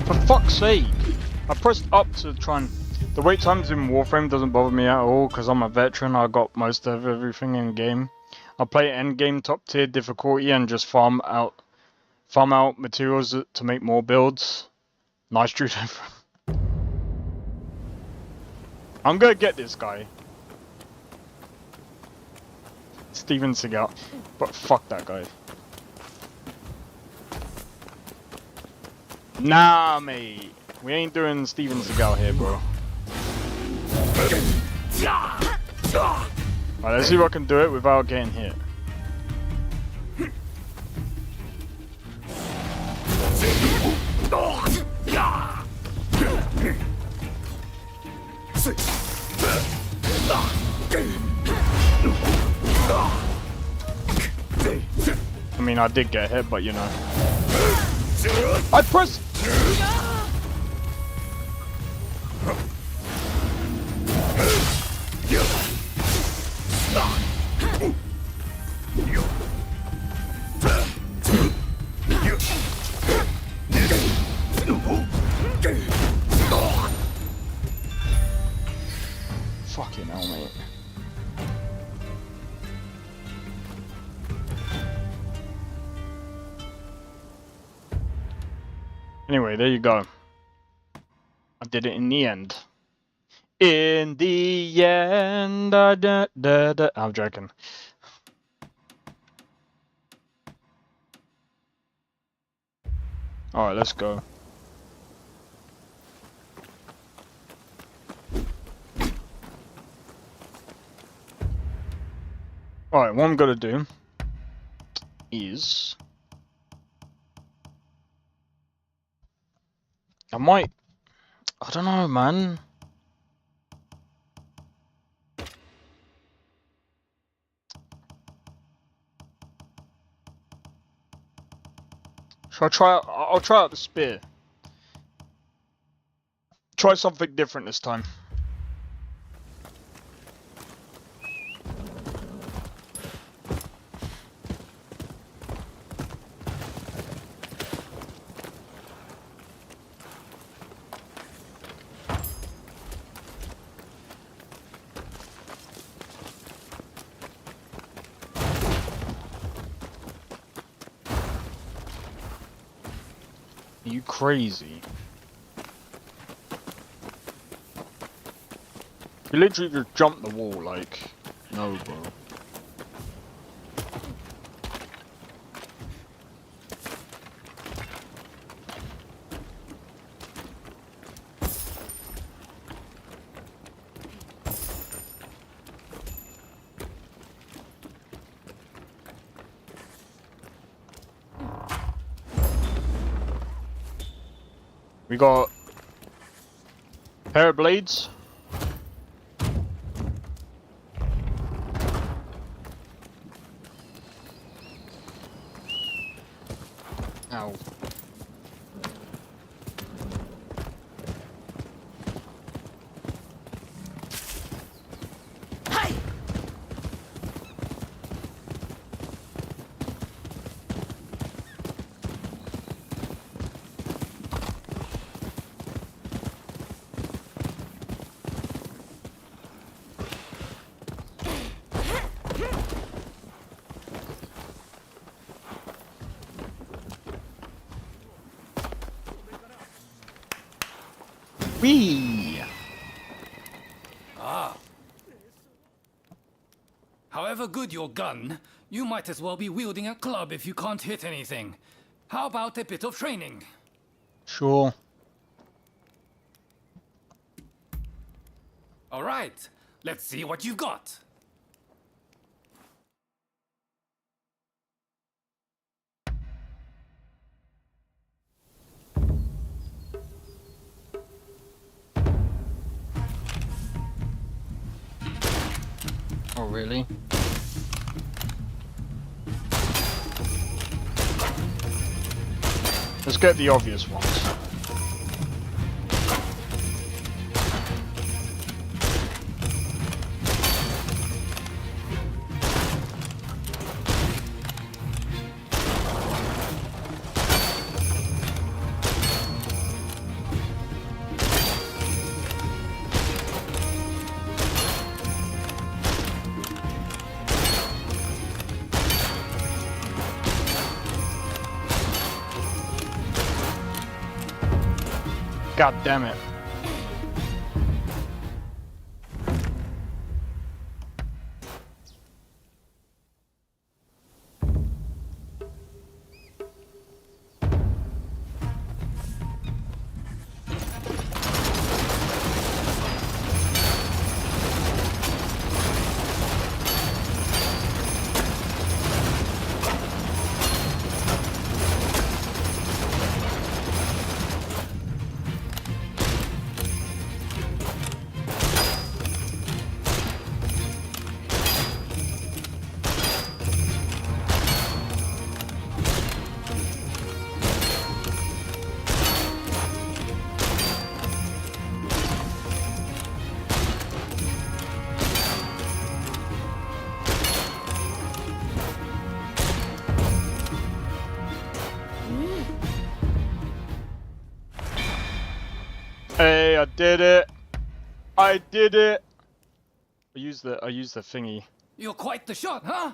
For fuck's sake! I pressed up to try and... The wait times in Warframe doesn't bother me at all because I'm a veteran. I got most of everything in game. I play endgame top tier difficulty and just farm out materials to make more builds. Nice, Drew. I'm gonna get this guy. Steven Seagal. But fuck that guy. Nah, mate. We ain't doing Steven Seagal here, bro. Alright, let's see if I can do it without getting hit. I mean, I did get hit, but you know. I pressed... Fucking hell, mate. Anyway, there you go. I did it in the end. In the end, I'm joking. Alright, let's go. Alright, what I'm gonna do is... I don't know, man. Shall I try out? I'll try out the spear. Try something different this time. Are you crazy? You literally just jumped the wall, like, no, bro. We got a pair of blades. Ow. Whee! Ah. However good your gun, you might as well be wielding a club if you can't hit anything. How about a bit of training? Sure. All right, let's see what you've got. Oh, really? Let's get the obvious ones. God damn it. Hey, I did it! I did it! I used the thingy. You're quite the shot, huh?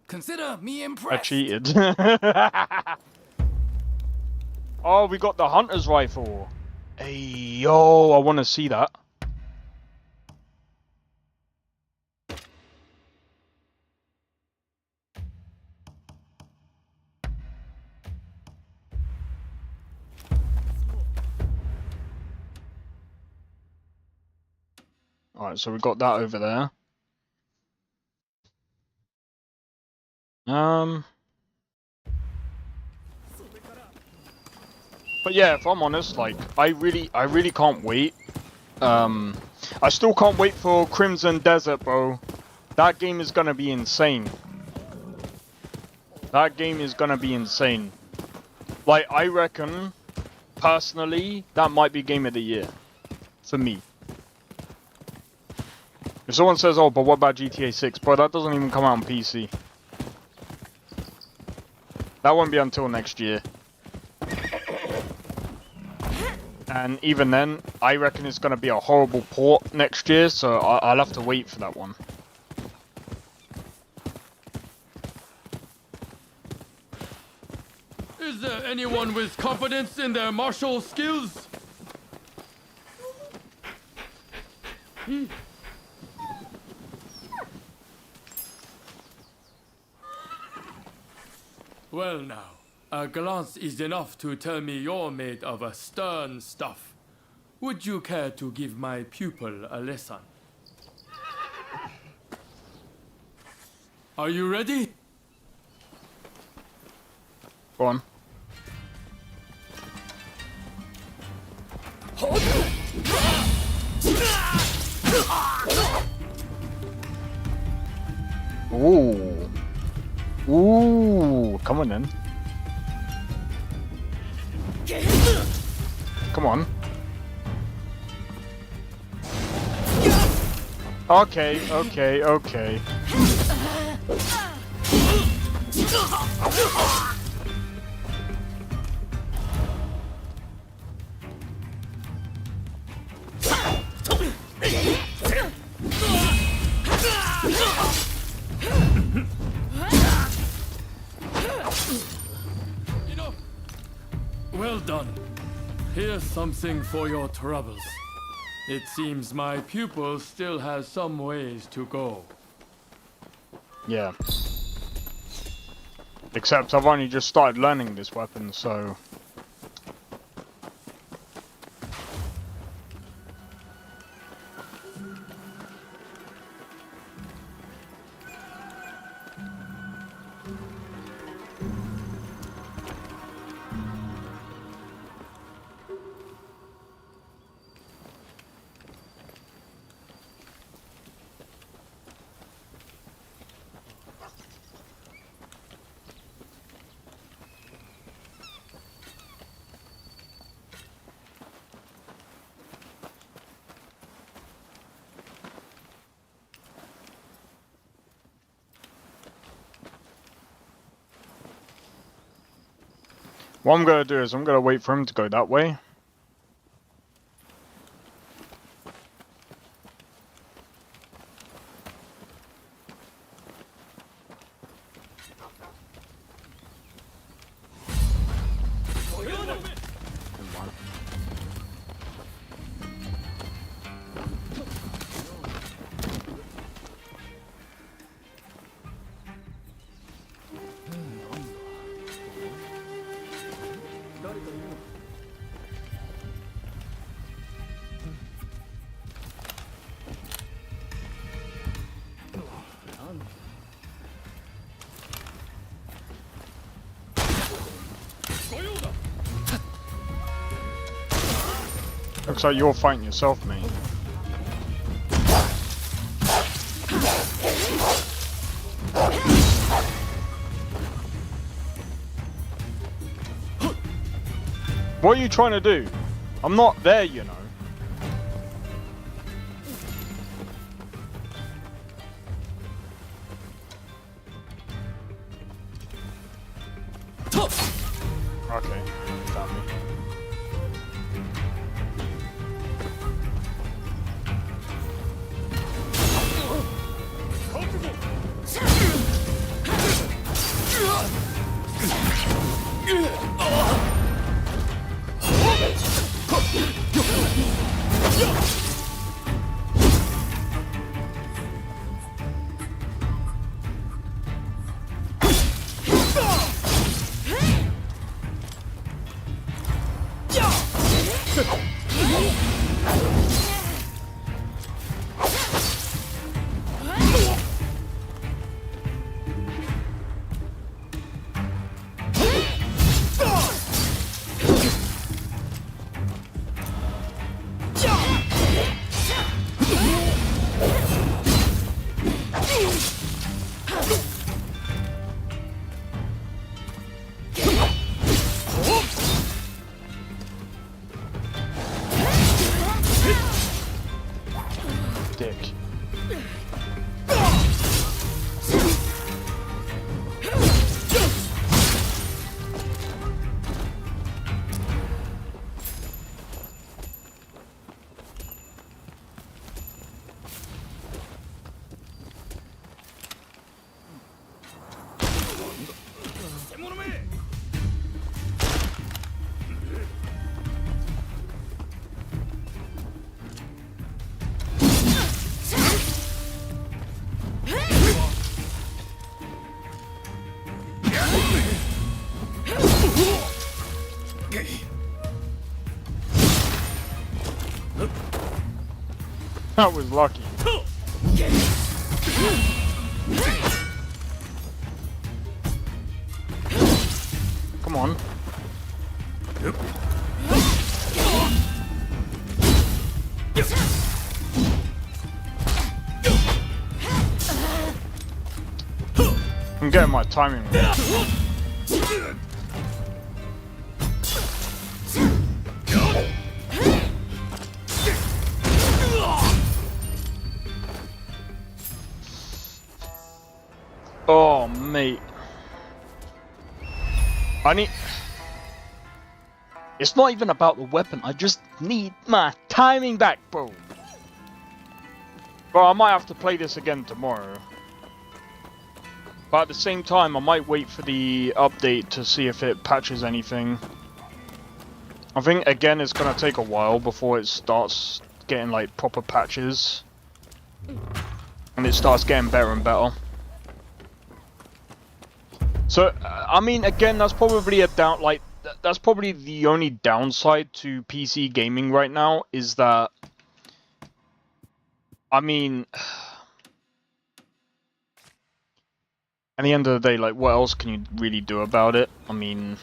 Consider me I impressed. cheated. Oh, we got the hunter's rifle. Hey, yo, I want to see that. Alright, so we got that over there. But yeah, if I'm honest, like, I really can't wait. I still can't wait for Crimson Desert, bro. That game is gonna be insane. That game is gonna be insane. Like, I reckon, personally, that might be game of the year. For me. If someone says, oh, but what about GTA 6? Bro, that doesn't even come out on PC. That won't be until next year. And even then, I reckon it's going to be a horrible port next year, so I'll have to wait for that one. Is there anyone with confidence in their martial skills? Well now, a glance is enough to tell me you're made of a stern stuff. Would you care to give my pupil a lesson? Are you ready? Go on. Ooh. Ooh. Come on then. Come on. Okay, okay, okay. Well done. Here's something for your troubles. It seems my pupil still has some ways to go. Yeah. Except I've only just started learning this weapon, so... What I'm gonna do is I'm gonna wait for him to go that way. Looks like you're fighting yourself, mate. What are you trying to do? I'm not there, you know. Okay, got me. Dick. That was lucky. Come on. I'm getting my timing right. Oh, mate. I need... It's not even about the weapon, I just need my timing back, bro. But I might have to play this again tomorrow. But at the same time, I might wait for the update to see if it patches anything. I think, again, it's gonna take a while before it starts getting, like, proper patches. And it starts getting better and better. So, I mean, again, that's probably a that's probably the only downside to PC gaming right now, is that, I mean, at the end of the day, like, what else can you really do about it? I mean...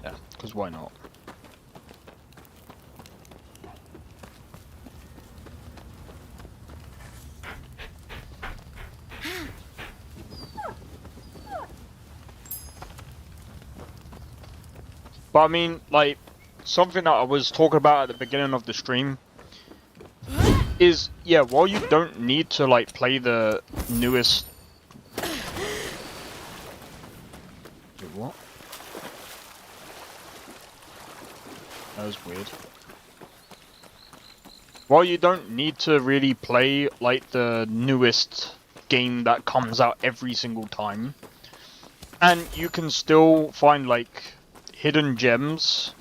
Yeah, because why not? But I mean, like, something that I was talking about at the beginning of the stream is, yeah, while you don't need to, like, play the newest... Wait, what? That was weird. While you don't need to really play, like, the newest game that comes out every single time, and you can still find, like, hidden gems,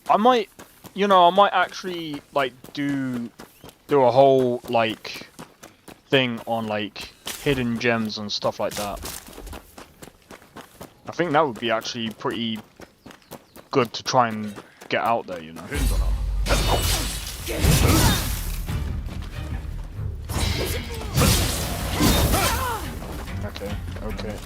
I might, you know, I might actually, like, do a whole, like, thing on, like, hidden gems and stuff like that. I think that would be actually pretty good to try and get out there, you know. Okay, okay.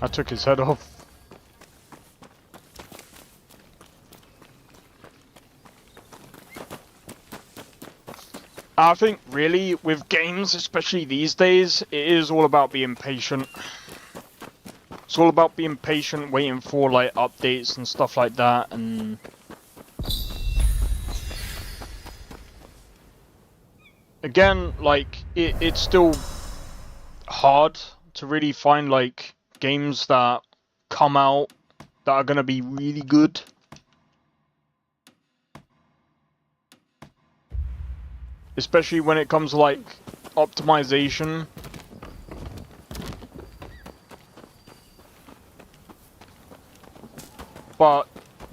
I took his head off. I think really with games, especially these days, it is all about being patient. It's all about being patient, waiting for like updates and stuff like that, and again, like it's still hard to really find like games that come out that are gonna be really good. Especially when it comes to like optimization. But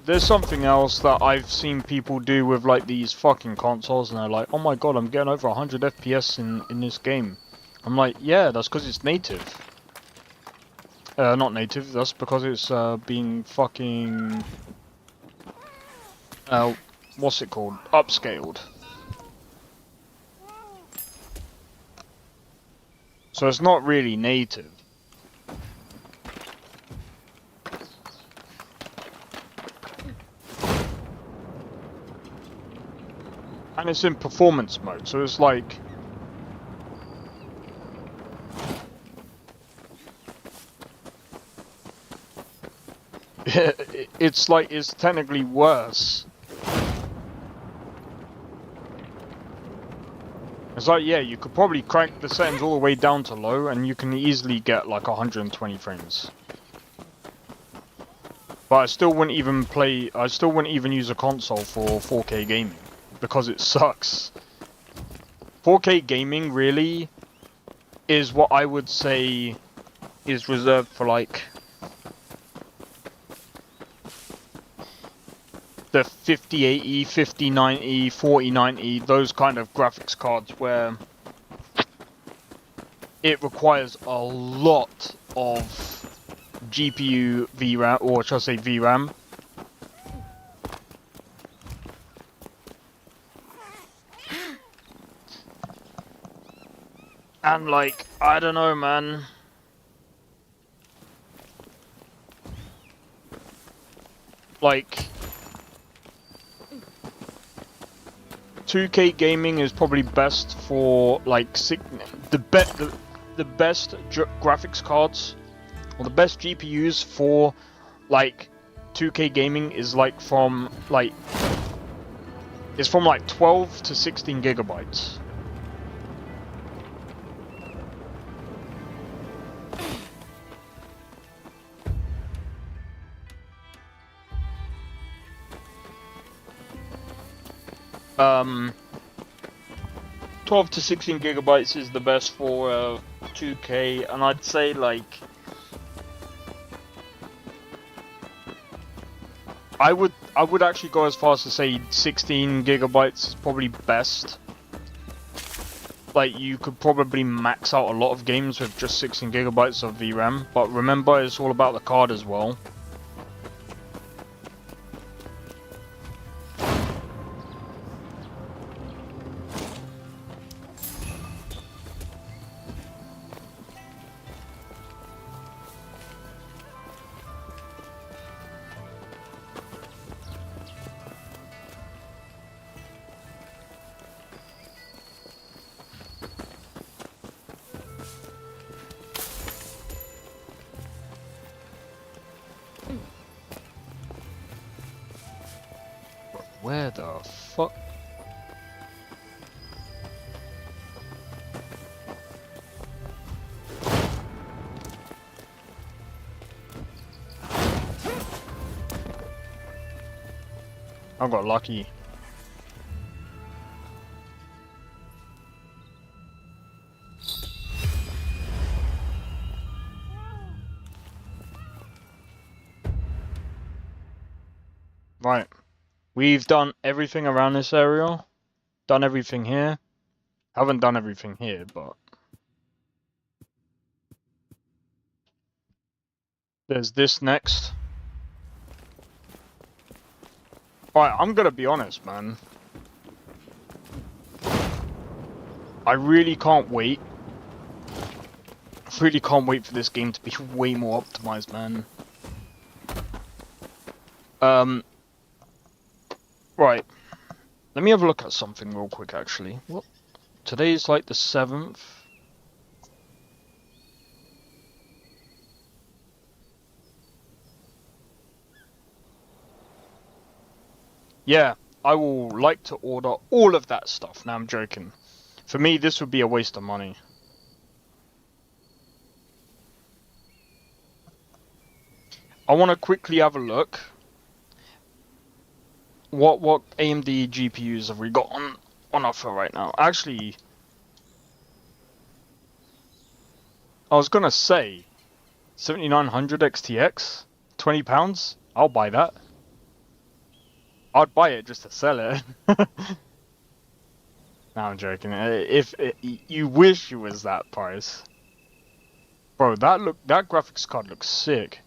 there's something else that I've seen people do with like these fucking consoles, and they're like, oh my god, I'm getting over 100 FPS in this game. I'm like, yeah, that's because it's native. Not native, that's because it's being fucking... what's it called? Upscaled. So it's not really native. And it's in performance mode, so it's like... it's like, it's technically worse. It's like, yeah, you could probably crank the settings all the way down to low, and you can easily get like 120 frames. But I still wouldn't even use a console for 4K gaming, because it sucks. 4K gaming really is what I would say is reserved for like the 5080, 5090, 4090, those kind of graphics cards where it requires a lot of GPU VRAM, or should I say VRAM. And like, I don't know, man. Like, 2K gaming is probably best for like the best graphics cards, or the best GPUs for like 2K gaming is like from like 12 to 16 gigabytes. Um, 12 to 16 gigabytes is the best for 2K, and I'd say like I would actually go as far as to say 16 gigabytes is probably best. Like, you could probably max out a lot of games with just 16 gigabytes of VRAM, but remember, it's all about the card as well. Where the fuck? I got lucky. Right. We've done everything around this area. Done everything here. Haven't done everything here, but... there's this next. Alright, I'm gonna be honest, man. I really can't wait. I really can't wait for this game to be way more optimized, man. Right. Let me have a look at something real quick, actually. What? Today's like the 7th. Yeah, I will like to order all of that stuff. Now I'm joking. For me, this would be a waste of money. I want to quickly have a look. What AMD GPUs have we got on offer right now? Actually, I was gonna say 7900 XTX, £20. I'll buy that. I'd buy it just to sell it. No, I'm joking. If you wish it was that price, bro, that graphics card looks sick.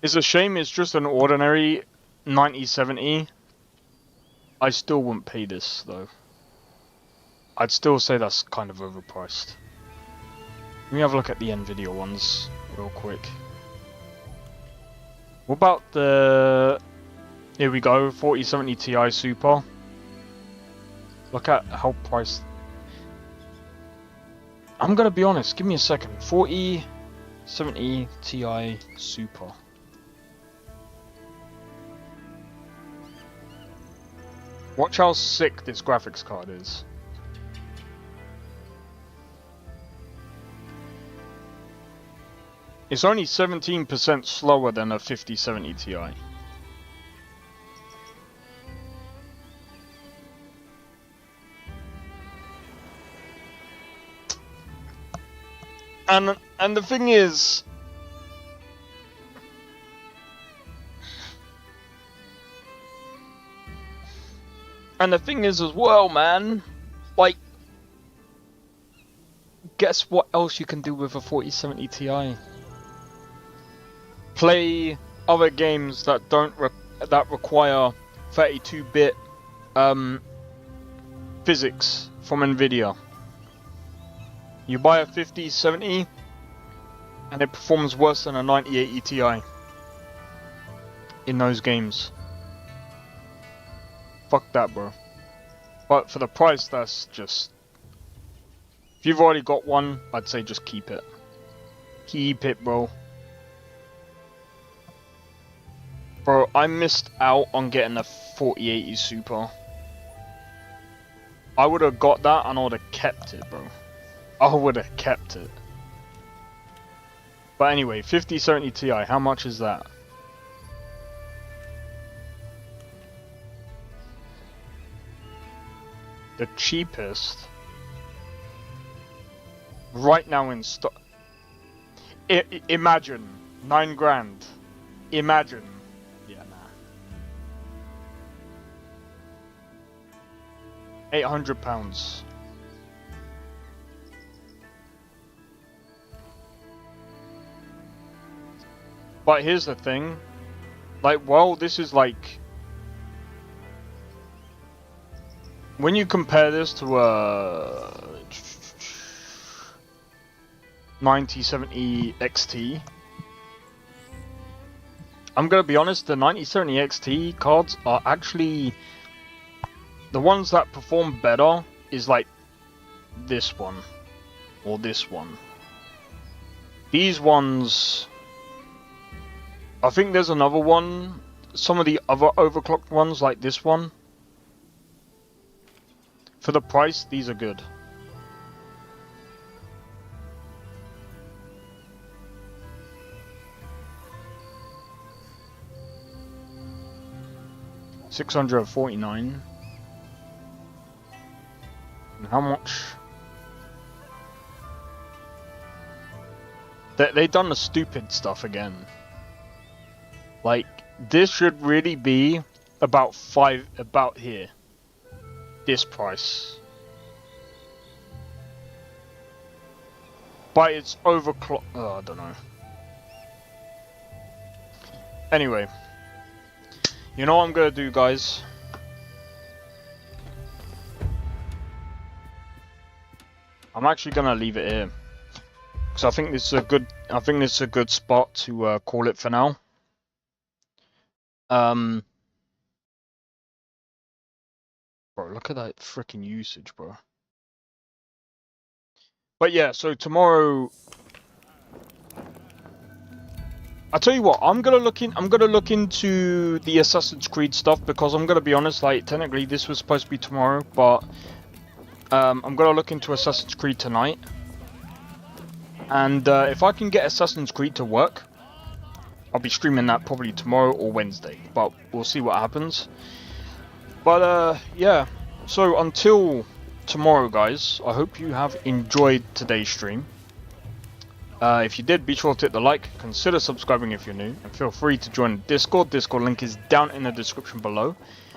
It's a shame it's just an ordinary 9070. I still wouldn't pay this though. I'd still say that's kind of overpriced. Let me have a look at the Nvidia ones real quick. What about the... Here we go, 4070 Ti Super. Look at how priced... I'm gonna be honest, give me a second. 4070 Ti Super. Watch how sick this graphics card is. It's only 17% slower than a 5070 Ti. And the thing is, as well, man, like, guess what else you can do with a 4070 Ti? Play other games that that require 32-bit physics from Nvidia. You buy a 5070 and it performs worse than a 9080 Ti in those games. Fuck that, bro. But for the price, that's just... If you've already got one, I'd say just keep it. Keep it, bro. Bro, I missed out on getting a 4080 Super. I would have got that and I would have kept it, bro. I would have kept it. But anyway, 5070 Ti, how much is that? The cheapest right now in stock. Imagine 9 grand. Imagine. Yeah, nah. £800. But here's the thing, like, well, this is like, when you compare this to a 9070 XT, I'm gonna be honest, the 9070 XT cards are actually, the ones that perform better is like this one, or this one. These ones... I think there's another one, some of the other overclocked ones like this one. For the price, these are good. $649. And how much? They done the stupid stuff again. Like, this should really be about here. This price. But it's overclocked. Oh, I don't know. Anyway. You know what I'm gonna do, guys? I'm actually gonna leave it here. Because I think this is a good spot to call it for now. Bro, look at that freaking usage, bro. But yeah, so tomorrow, I tell you what, I'm gonna look into the Assassin's Creed stuff, because I'm gonna be honest, like, technically this was supposed to be tomorrow, but I'm gonna look into Assassin's Creed tonight. And if I can get Assassin's Creed to work, I'll be streaming that probably tomorrow or Wednesday, but we'll see what happens. But yeah, so until tomorrow, guys, I hope you have enjoyed today's stream. If you did, be sure to hit the like, consider subscribing if you're new, and feel free to join the Discord. Discord link is down in the description below.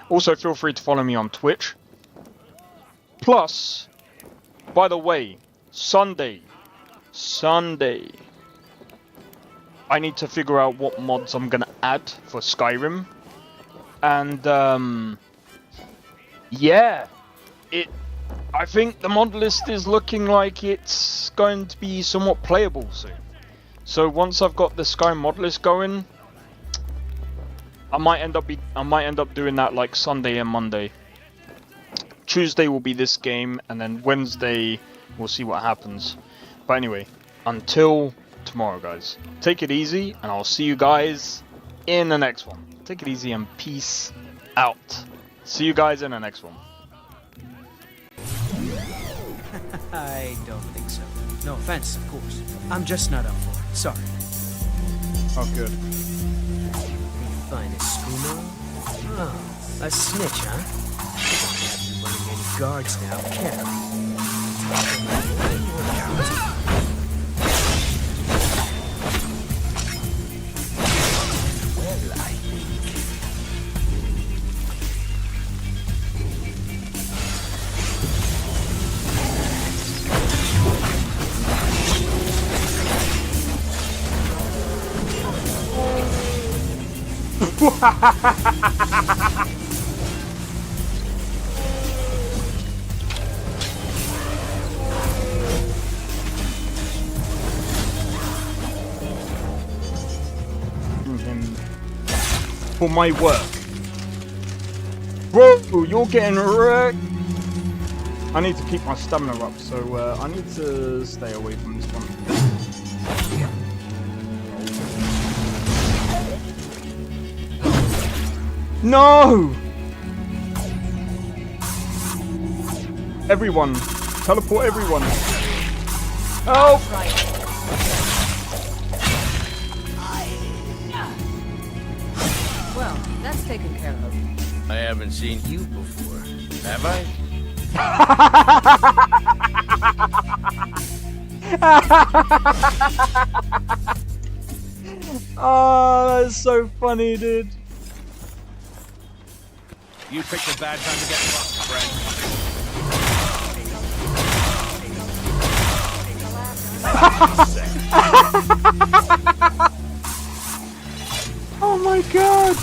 Also, feel free to follow me on Twitch. Plus, by the way, Sunday, I need to figure out what mods I'm gonna add for Skyrim. And, yeah, I think the mod list is looking like it's going to be somewhat playable soon. So once I've got the Sky mod list going, I might end up doing that like Sunday and Monday. Tuesday will be this game, and then Wednesday we'll see what happens. But anyway, until tomorrow, guys, take it easy, and I'll see you guys in the next one. Take it easy and peace out. See you guys in the next one. I don't think so. No offense, of course. I'm just not up for it. Sorry. Oh, good. Find a schooner? Oh, a snitch, huh? Can't have you running any guards now, can I? Well, I think. For my work. Bro, you're getting wrecked. I need to keep my stamina up, so I need to stay away from this one. No! Everyone! Teleport everyone! Help! Well, that's taken care of. I haven't seen you before, have I? Oh, that's so funny, dude. You picked a bad time to get fucked, friend. Oh my god!